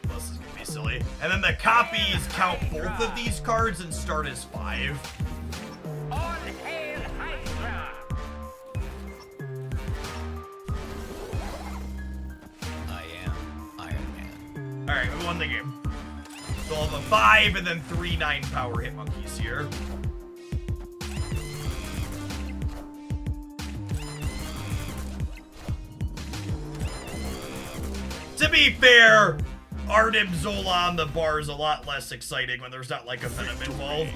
This is gonna be silly. And then the copies count both of these cards and start as 5. All hail Hydra! I am Iron Man. Alright, we won the game. So we'll have a 5 and then 3 9-power hit monkeys here. To be fair, Arnim Zola on the bar is a lot less exciting when there's not like a venom involved.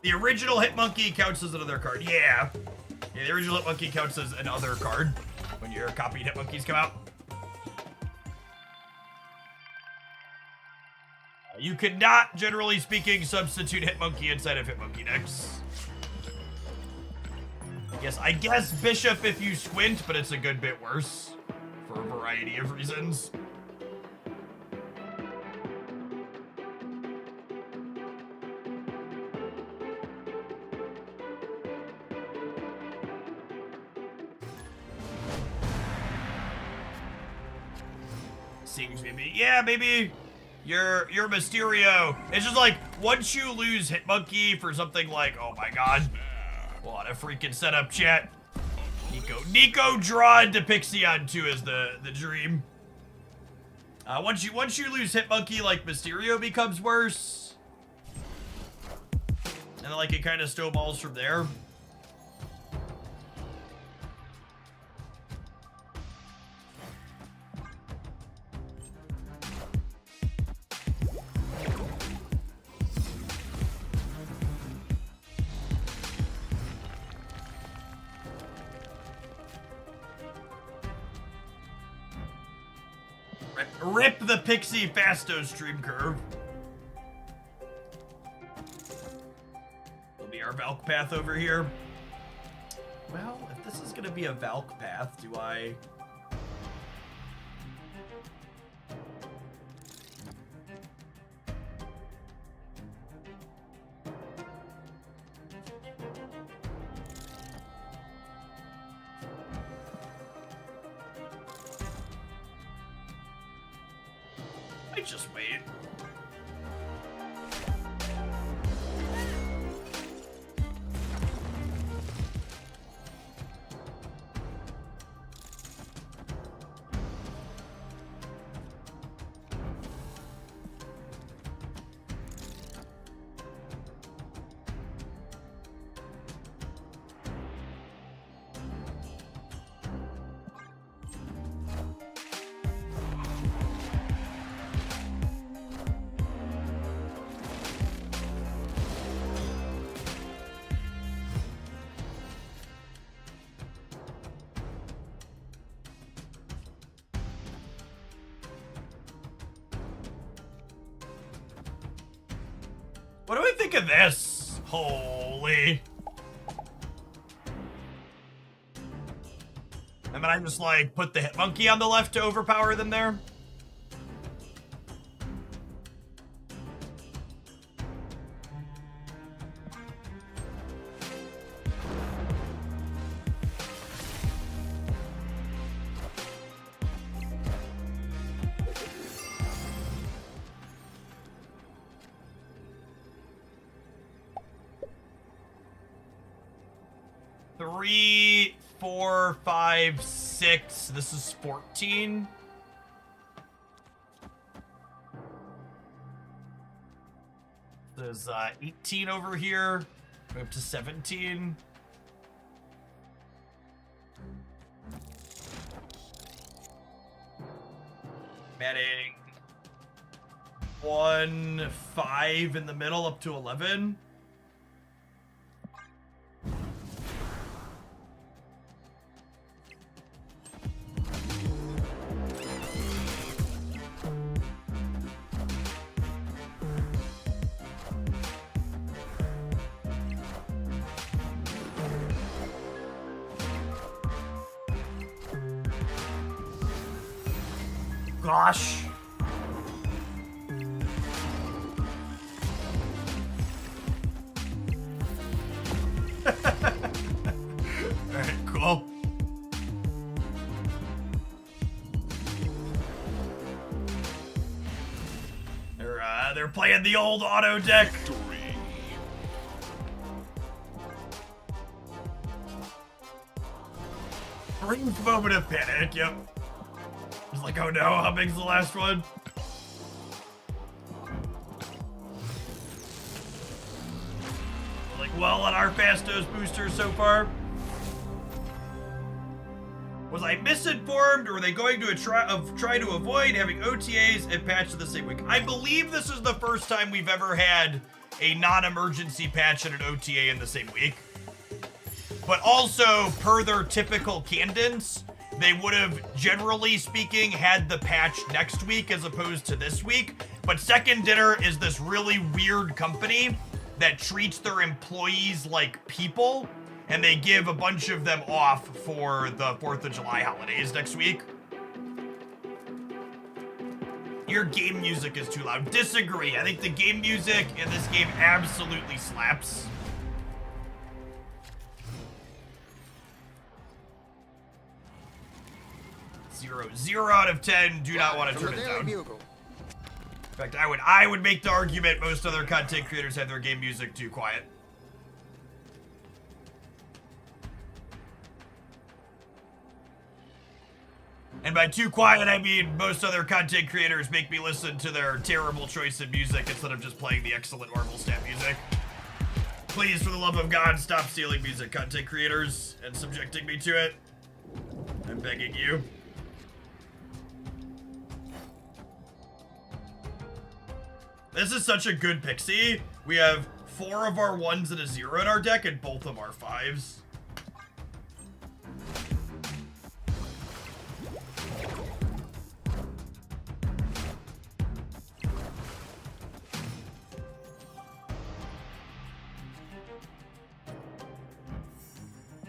The original Hitmonkey counts as another card. Yeah. Yeah, the original Hitmonkey counts as another card when your copied Hitmonkeys come out. You cannot, generally speaking, substitute Hitmonkey inside of Hitmonkey decks. I guess Bishop if you squint, but it's a good bit worse for a variety of reasons. Seems maybe, yeah, maybe you're Mysterio. It's just like once you lose Hitmonkey for something like, oh my god, what a freaking setup, chat. Nico draw into Pixion 2 is the dream. Once you lose Hitmonkey, like Mysterio becomes worse, and then like it kind of snowballs from there. Rip the Pixie Fasto stream curve. Will be our Valk path over here. Well, if this is gonna be a Valk path, do I... just wait. What do I think of this? Holy. I mean, I just like put the Hitmonkey on the left to overpower them there. Three, 4, 5, 6. This is 14. There's 18 over here. Up to 17. Adding 1, 5 in the middle up to 11. Gosh. Alright, cool. playing the old auto deck. Brief moment of panic, yep. It's like, oh no, how big's the last one? Like, well on our Fastos booster so far. Was I misinformed, or were they going to try to avoid having OTAs and patches the same week? I believe this is the first time we've ever had a non-emergency patch and an OTA in the same week. But also, per their typical cadence, they would have, generally speaking, had the patch next week as opposed to this week. But Second Dinner is this really weird company that treats their employees like people, and they give a bunch of them off for the 4th of July holidays next week. Your game music is too loud. Disagree. I think the game music in this game absolutely slaps. 0 out of 10. Do not want to turn it down. In fact, I would make the argument most other content creators have their game music too quiet. And by too quiet, I mean most other content creators make me listen to their terrible choice of music instead of just playing the excellent Marvel Snap music. Please, for the love of God, stop stealing music, content creators, and subjecting me to it. I'm begging you. This is such a good Pixie. We have 4 of our 1s and a 0 in our deck, and both of our 5s.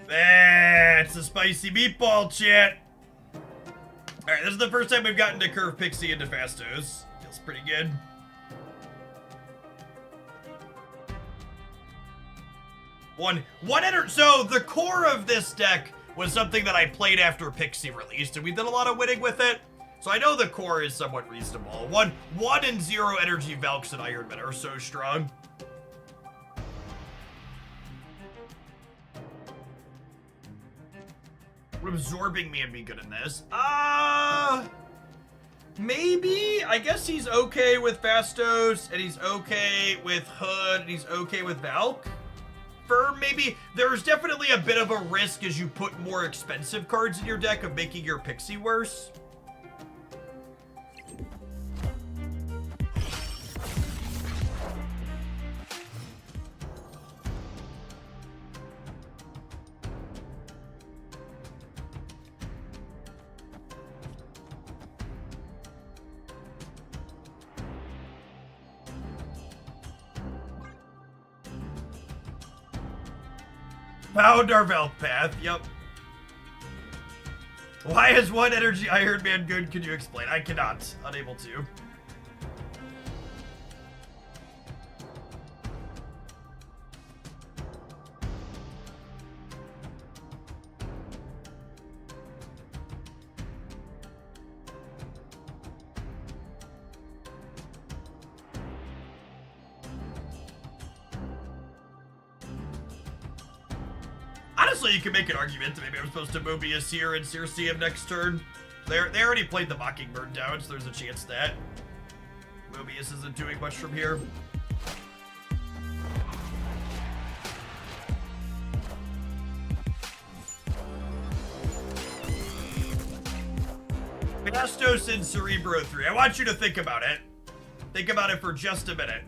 That's a spicy meatball, chat. Alright, this is the first time we've gotten to curve Pixie into Fastos. Feels pretty good. So the core of this deck was something that I played after Pixie released, and we did a lot of winning with it. So I know the core is somewhat reasonable. 1 and 0 energy Valks and Iron Man are so strong. Would absorbing me and be good in this? Maybe? I guess he's okay with Fastos, and he's okay with Hood, and he's okay with Valk. Maybe. There's definitely a bit of a risk as you put more expensive cards in your deck of making your Pixie worse. Found our Valk path, yep. Why is 1 energy Iron Man good? Can you explain? I cannot. Unable to. Honestly, you can make an argument that maybe I'm supposed to Mobius here and Circe him next turn. They already played the Mockingbird down, so there's a chance that Mobius isn't doing much from here. Fastos and Cerebro 3. I want you to think about it. Think about it for just a minute.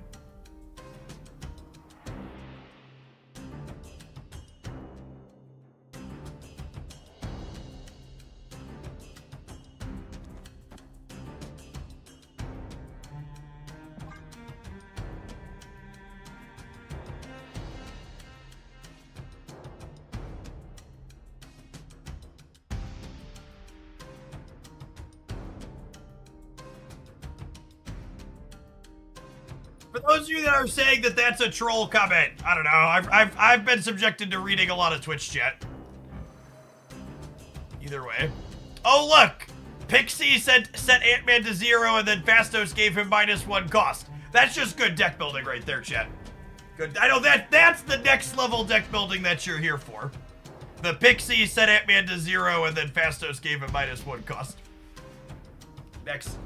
For those of you that are saying that that's a troll comment, I don't know. I've been subjected to reading a lot of Twitch chat. Either way. Oh look! Pixie set Ant-Man to 0 and then Fastos gave him -1 cost. That's just good deck building right there, chat. Good. I know that's the next level deck building that you're here for. The Pixie set Ant-Man to 0, and then Fastos gave him -1 cost. Next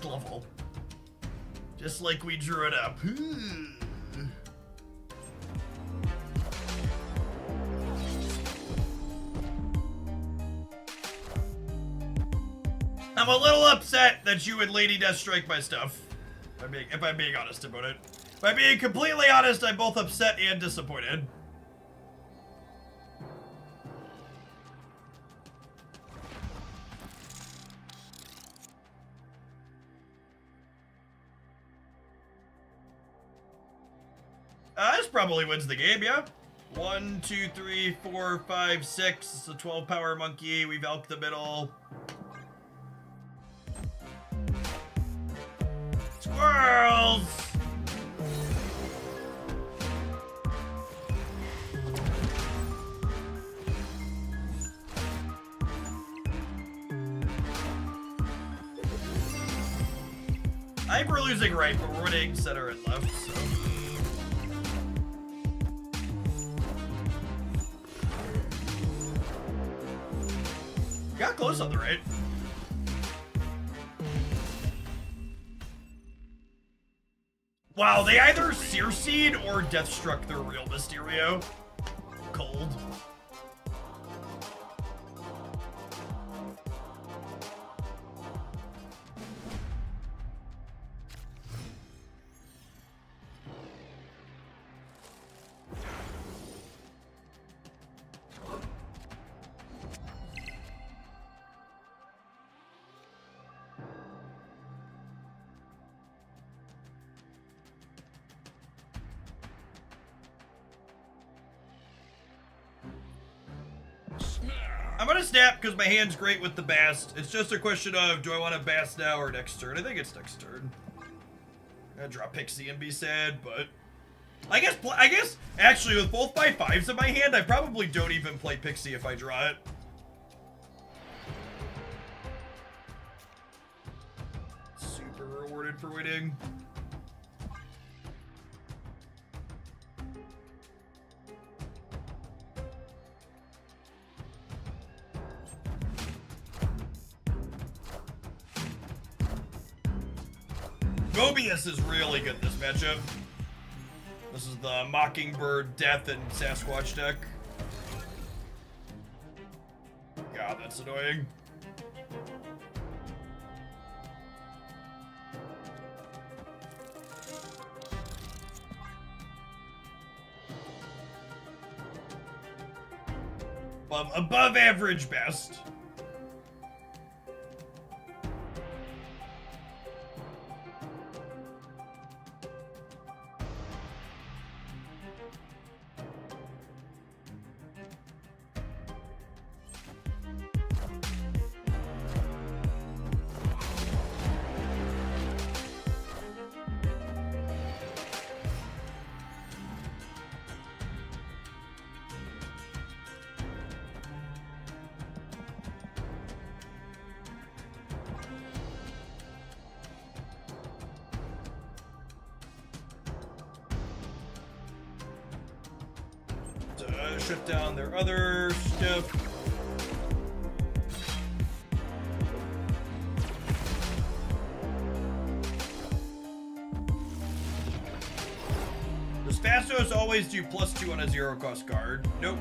level. Just like we drew it up. I'm a little upset that you would Lady Deathstrike my stuff. If I'm being honest about it. If I'm being completely honest, I'm both upset and disappointed. This probably wins the game, yeah? 1, 2, 3, 4, 5, 6. It's a 12 power monkey. We've elked the middle. Squirrels! I think we're losing right, but we're winning center and left, so. Got close on the right. Wow, they either Searseed or Deathstruck their real Mysterio. Cold. I'm gonna snap because my hand's great with the Bast. It's just a question of, do I want to Bast now or next turn? I think it's next turn. I'd draw Pixie and be sad, but I guess actually with both my 5s in my hand, I probably don't even play Pixie if I draw it. Super rewarded for winning. Mobius is really good this matchup. This is the Mockingbird, Death, and Sasquatch deck. God, that's annoying. Above average best. Shut down their other stuff. Does Fastos always do +2 on a 0-cost card? Nope.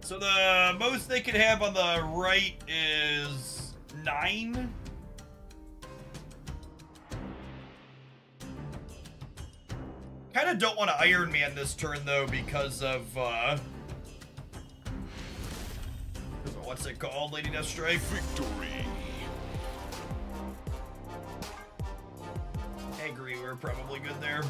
So the most they could have on the right is 9. Kind of don't want to Iron Man this turn though because of what's it called, Lady Deathstrike? Victory. I agree, we're probably good there.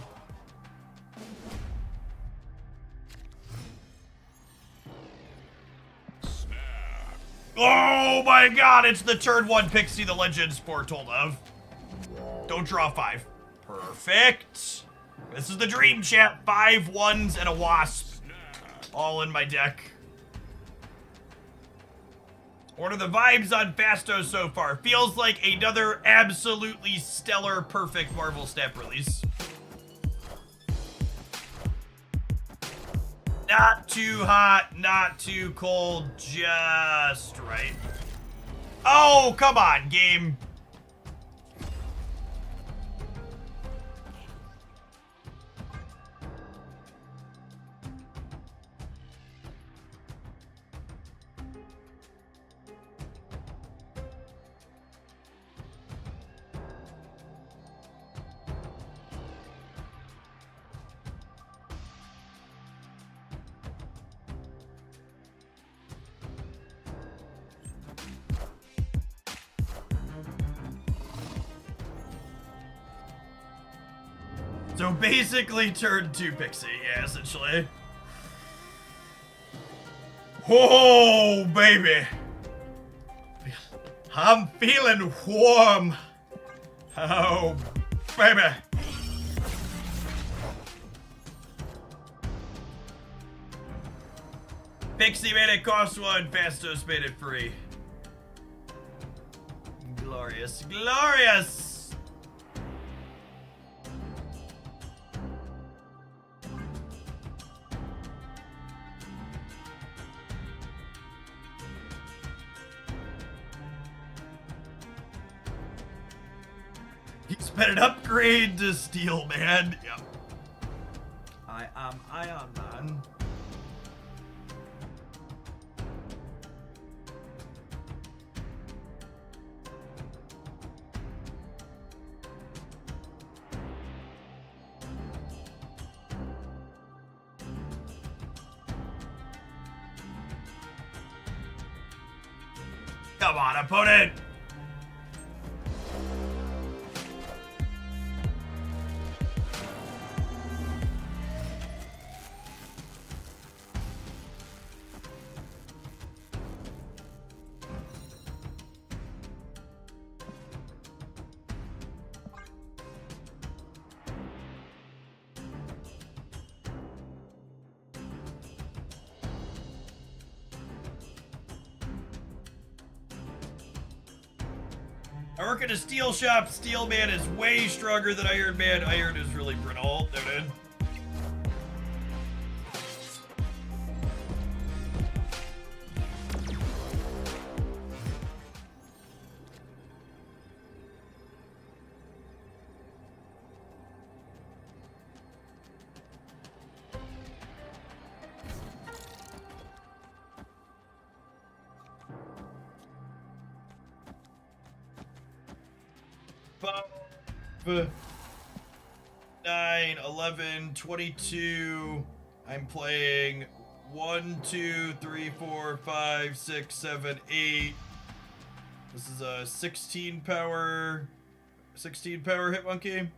Oh my god, it's the turn 1 Pixie the Legends foretold of. Don't draw 5. Perfect. This is the dream, chat. 5 1s and a wasp. All in my deck. What are the vibes on Fasto so far? Feels like another absolutely stellar, perfect Marvel Snap release. Not too hot, not too cold, just right. Oh, come on, game. So basically turn 2 Pixie, yeah, essentially. Oh, baby. I'm feeling warm. Oh, baby. Pixie made it cost 1, Fastos made it free. Glorious, glorious. He's been an upgrade to Steel Man. Yep. I am Iron Man. Come on, opponent! I work at a steel shop. Steel Man is way stronger than Iron Man. Iron is really brittle. Noted. Five, 9, 11, 22. I'm playing 1, 2, 3, 4, 5, 6, 7, 8. This is a 16 power hit monkey.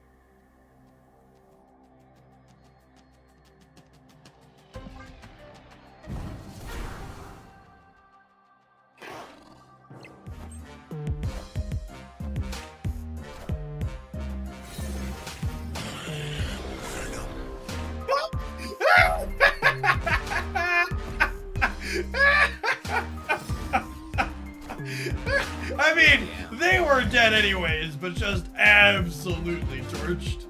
I mean, they were dead anyways, but just absolutely torched.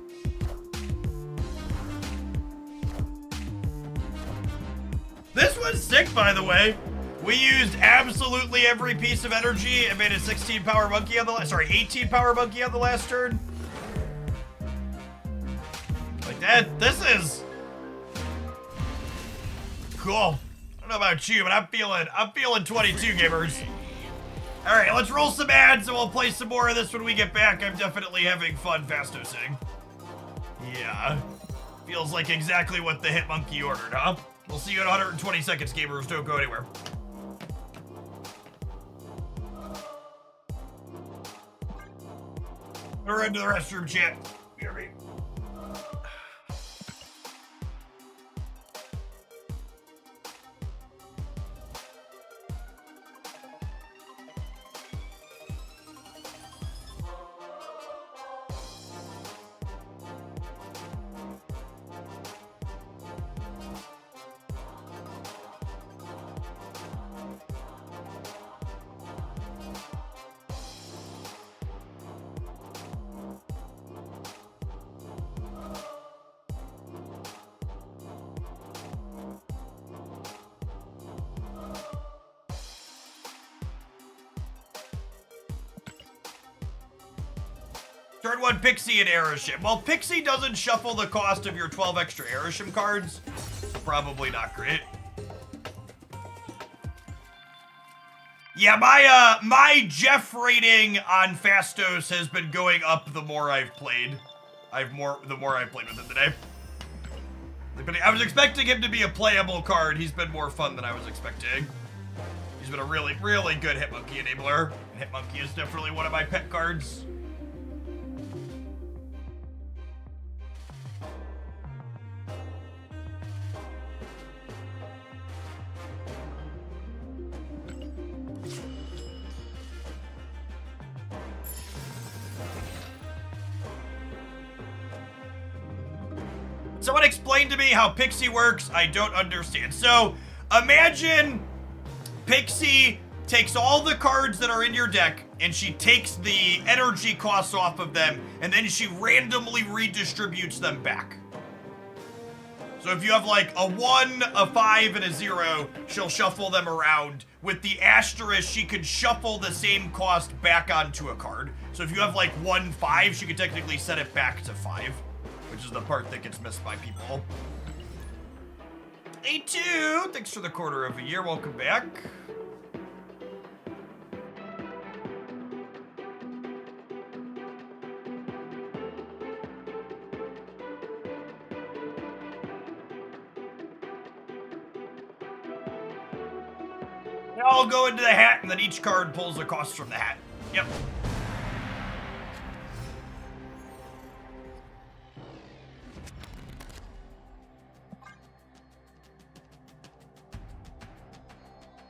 This was sick, by the way. We used absolutely every piece of energy and made a 16 power monkey on the last, 18 power monkey on the last turn. Like that, this is cool. I don't know about you, but I'm feeling 22, gamers. All right, let's roll some ads and we'll play some more of this when we get back. I'm definitely having fun Fastosing. Yeah. Feels like exactly what the hit monkey ordered, huh? We'll see you in 120 seconds, gamers. Don't go anywhere. We're into the restroom, chat. Hear me. Turn 1 Pixie and Aeroshim. Well, Pixie doesn't shuffle the cost of your 12 extra Aeroshim cards. Probably not great. Yeah, my Jeff rating on Fastos has been going up the more I've played. The more I've played with him today. I was expecting him to be a playable card. He's been more fun than I was expecting. He's been a really, really good Hitmonkey enabler. And Hitmonkey is definitely one of my pet cards. Someone explain to me how Pixie works. I don't understand. So, imagine Pixie takes all the cards that are in your deck, and she takes the energy costs off of them, and then she randomly redistributes them back. So if you have like a 1, a 5, and a 0, she'll shuffle them around. With the asterisk, she could shuffle the same cost back onto a card. So if you have like 1, 5, she could technically set it back to 5. Which is the part that gets missed by people. A2, thanks for the quarter of a year. Welcome back. They all go into the hat, and then each card pulls a cost from the hat. Yep.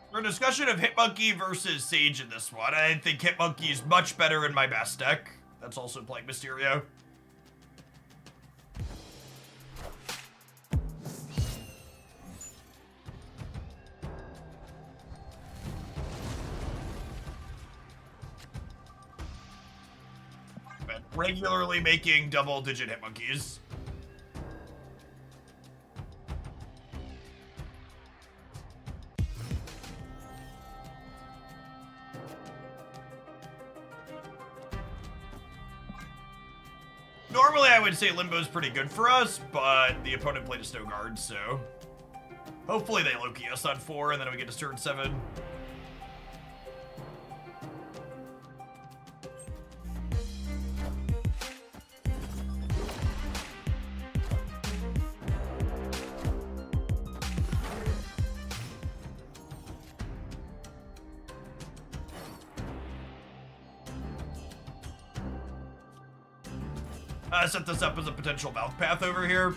For a discussion of Hitmonkey versus Sage in this one, I think Hitmonkey is much better in my best deck. That's also playing Mysterio. Been regularly making double-digit Hitmonkeys. Normally, I would say Limbo's pretty good for us, but the opponent played a Snow Guard, so hopefully they Loki us on 4, and then we get to turn 7. Set this up as a potential mouth path over here.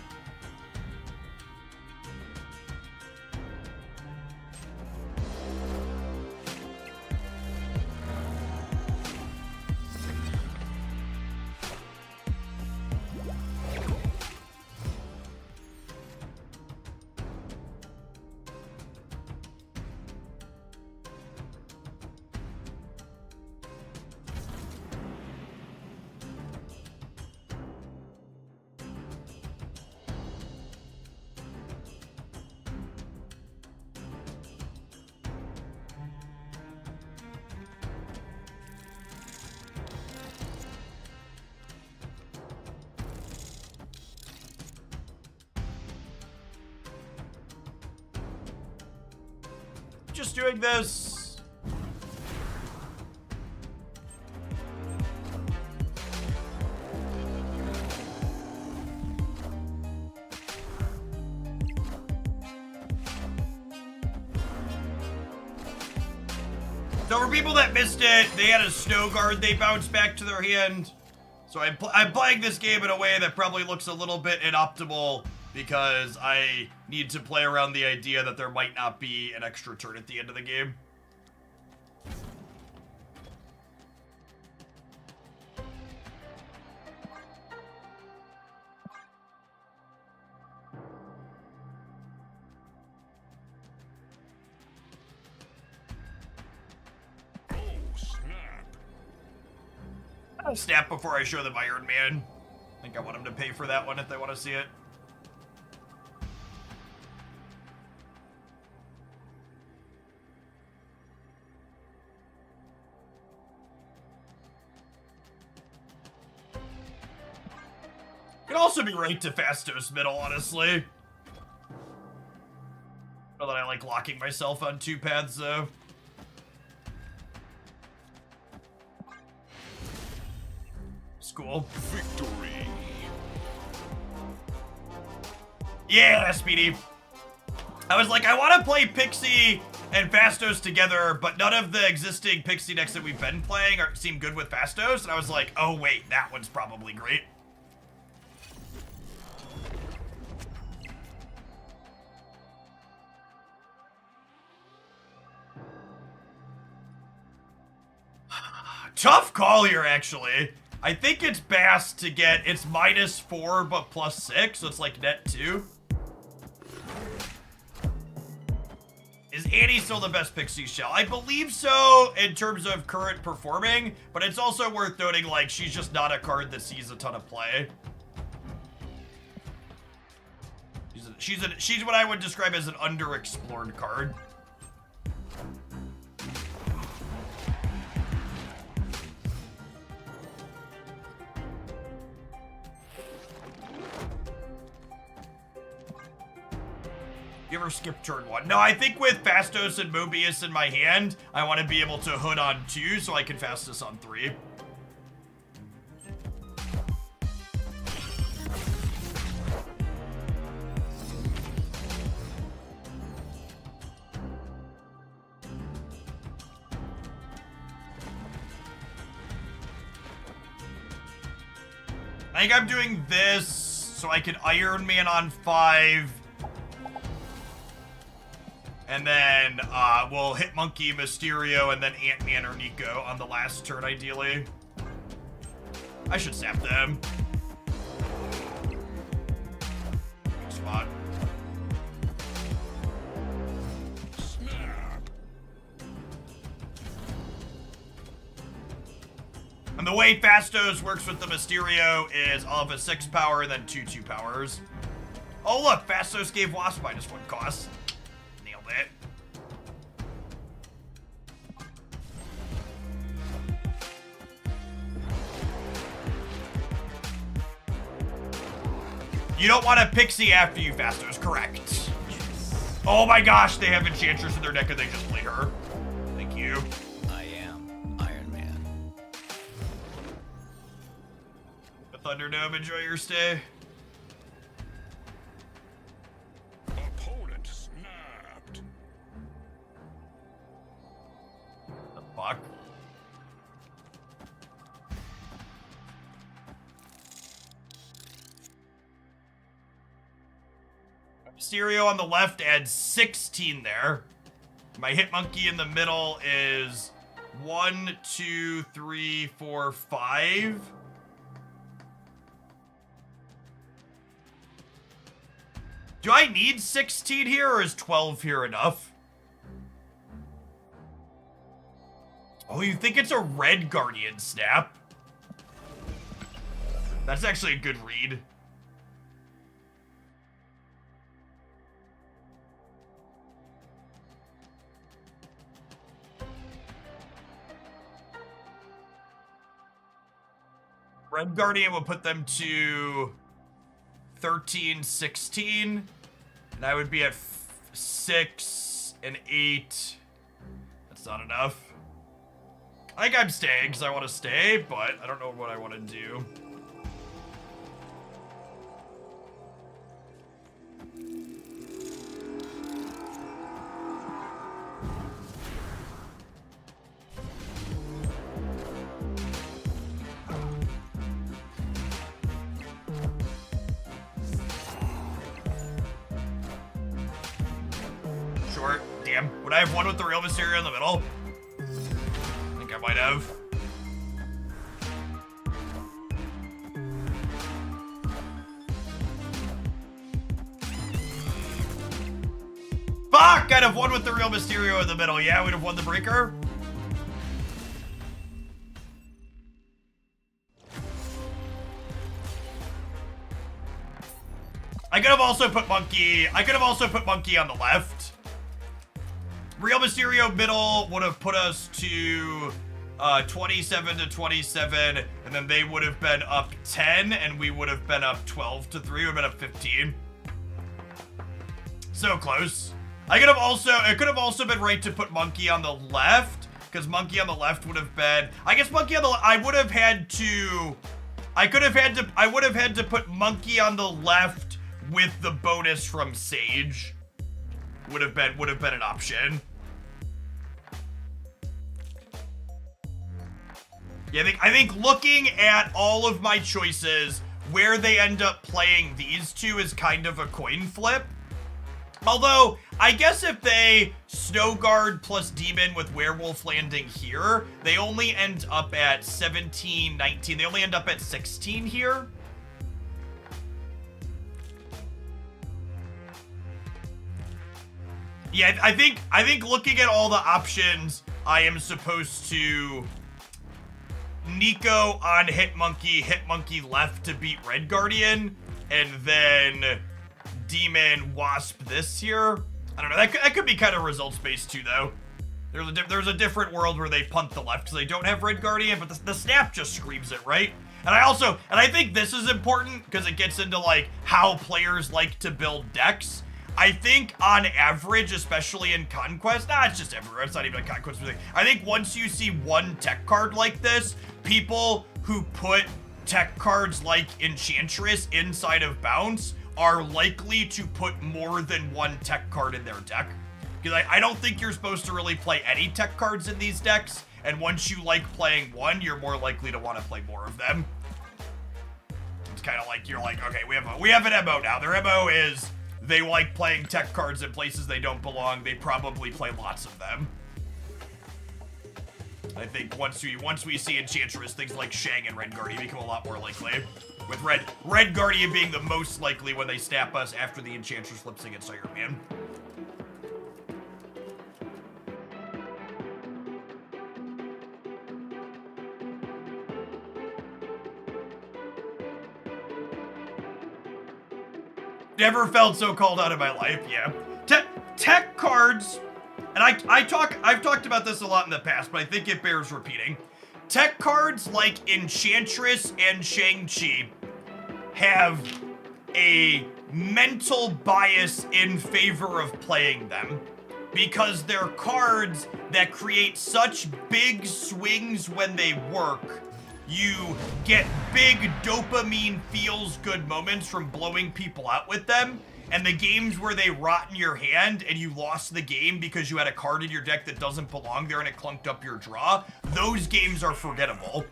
Just doing this. So for people that missed it, they had a Snow Guard they bounced back to their hand. So I'm playing this game in a way that probably looks a little bit inoptimal because I need to play around the idea that there might not be an extra turn at the end of the game. I'll snap before I show them Iron Man. I think I want them to pay for that one if they want to see it. Could also be right to Fastos middle, honestly. Not that I like locking myself on 2 paths, though. School. Victory. Yeah, Speedy. I was like, I want to play Pixie and Fastos together, but none of the existing Pixie decks that we've been playing seem good with Fastos. And I was like, oh wait, that one's probably great. Tough call here, actually. I think it's best to get, it's -4 but +6, so it's like net 2. Is Annie still the best Pixie shell? I believe so in terms of current performing, but it's also worth noting, like, she's just not a card that sees a ton of play. She's what I would describe as an underexplored card. You ever skip turn 1? No, I think with Fastos and Mobius in my hand, I want to be able to hood on 2 so I can Fastos on 3. I think I'm doing this so I can Iron Man on 5. And then we'll hit Monkey, Mysterio, and then Ant-Man or Nico on the last turn, ideally. I should sap them. Good spot. Snap. And the way Fastos works with the Mysterio is I'll have a 6 power and then 2 powers. Oh look, Fastos gave Wasp -1 cost. It. You don't want a Pixie after you, Fastos, correct. Oh my gosh, they have Enchantress in their deck and they just played her. Thank you. I am Iron Man. The Thunderdome, enjoy your stay. Opponent snapped. The fuck? Mysterio on the left adds 16 there. My Hit Monkey in the middle is 1, 2, 3, 4, 5. Do I need 16 here, or is 12 here enough? Oh, you think it's a red Guardian Snap? That's actually a good read. Red Guardian will put them to 13, 16. And I would be at 6 and 8. That's not enough. I think I'm staying because I want to stay, but I don't know what I want to do. Short. Damn. Would I have one with the real Mysterio in the middle? I think I might have. Fuck! I'd have won with the real Mysterio in the middle. Yeah, we'd have won the breaker. I could have also put Monkey. I could have also put Monkey on the left. Real Mysterio middle would have put us to 27 to 27, and then they would have been up 10, and we would have been up 12 to 3. We would have been up 15. So close. It could have also been right to put Monkey on the left, because Monkey on the left would have been, I guess Monkey on the, I would have had to put Monkey on the left with the bonus from Sage. Would have been an option. Yeah, I think looking at all of my choices, where they end up playing these two is kind of a coin flip. Although, I guess if they Snow Guard plus Demon with Werewolf landing here, they only end up at 17, 19. They only end up at 16 here. Yeah, I think looking at all the options, I am supposed to Nico on Hitmonkey left to beat Red Guardian, and then Demon Wasp this here. I don't know. That could be kind of results based too, though. There's a different world where they punt the left because they don't have Red Guardian, but the snap just screams it, right? And I think this is important because it gets into like how players like to build decks. I think on average, especially in Conquest, it's just everywhere. It's not even a Conquest thing. I think once you see one tech card like this, people who put tech cards like Enchantress inside of Bounce are likely to put more than one tech card in their deck. Because I don't think you're supposed to really play any tech cards in these decks, and once you like playing one, you're more likely to want to play more of them. It's kind of like, you're like, okay, we have an MO now. Their MO is they like playing tech cards in places they don't belong. They probably play lots of them. I think once we see Enchantress, things like Shang and Red Guardian become a lot more likely. With Red Guardian being the most likely when they snap us after the Enchantress flips against Iron Man. Never felt so called out in my life, yeah. Tech cards, and I've talked about this a lot in the past, but I think it bears repeating. Tech cards like Enchantress and Shang-Chi have a mental bias in favor of playing them because they're cards that create such big swings when they work. You get big dopamine feels good moments from blowing people out with them, and the games where they rot in your hand and you lost the game because you had a card in your deck that doesn't belong there and it clunked up your draw, those games are forgettable.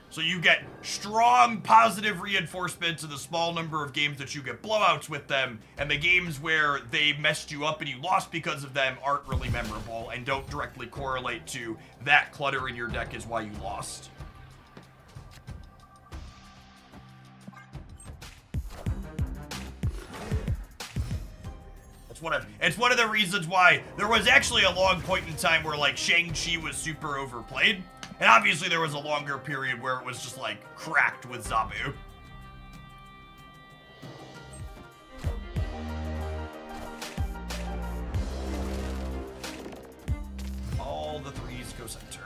So you get strong positive reinforcement to the small number of games that you get blowouts with them, and the games where they messed you up and you lost because of them aren't really memorable and don't directly correlate to that clutter in your deck is why you lost. It's one of the reasons why there was actually a long point in time where like Shang-Chi was super overplayed. And obviously there was a longer period where it was just like cracked with Zabu. All the threes go center.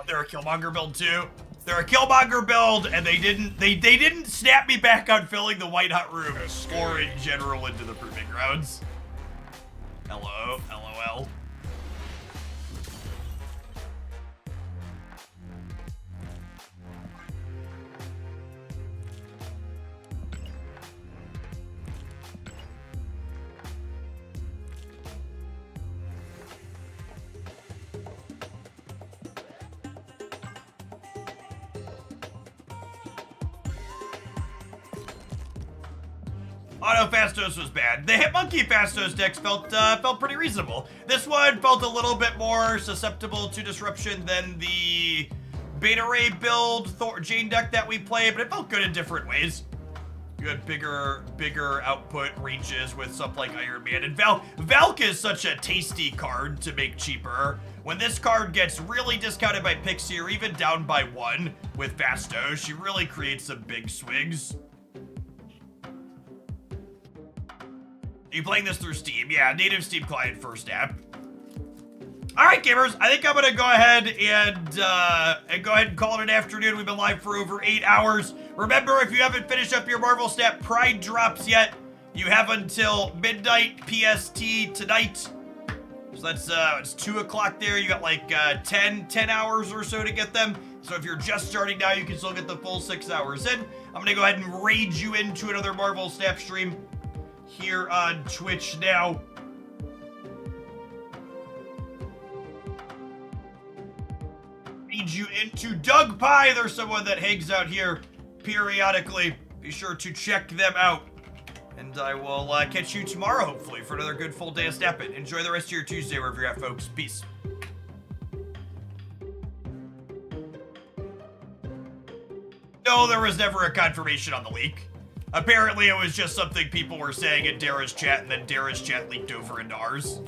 They're a Killmonger build too. They're a Killmonger build, and they didn't snap me back on filling the White Hot Room or in general into the Proving Grounds. Hello, LOL. Auto Fastos was bad. The Hitmonkey Fastos decks felt pretty reasonable. This one felt a little bit more susceptible to disruption than the Beta Ray build Jane deck that we play, but it felt good in different ways. You had bigger output ranges with stuff like Iron Man. And Valk is such a tasty card to make cheaper. When this card gets really discounted by Pixie or even down by 1 with Fasto, she really creates some big swings. Are you playing this through Steam? Yeah, native Steam client first app. All right, gamers, I think I'm gonna go ahead and call it an afternoon. We've been live for over 8 hours. Remember, if you haven't finished up your Marvel Snap Pride drops yet, you have until midnight PST tonight. So that's it's 2 o'clock there. You got like 10 hours or so to get them. So if you're just starting now, you can still get the full 6 hours in. I'm gonna go ahead and raid you into another Marvel Snap stream here on Twitch now. You into Doug Pie. There's someone that hangs out here periodically. Be sure to check them out. And I will catch you tomorrow, hopefully, for another good full day of Snap It. Enjoy the rest of your Tuesday wherever you're at, folks. Peace. No, there was never a confirmation on the leak. Apparently, it was just something people were saying in Dara's chat, and then Dara's chat leaked over into ours.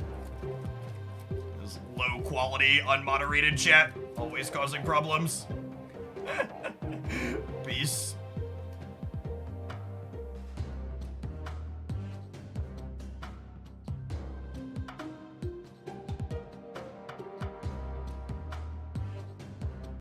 This low quality, unmoderated chat. Always causing problems. Peace.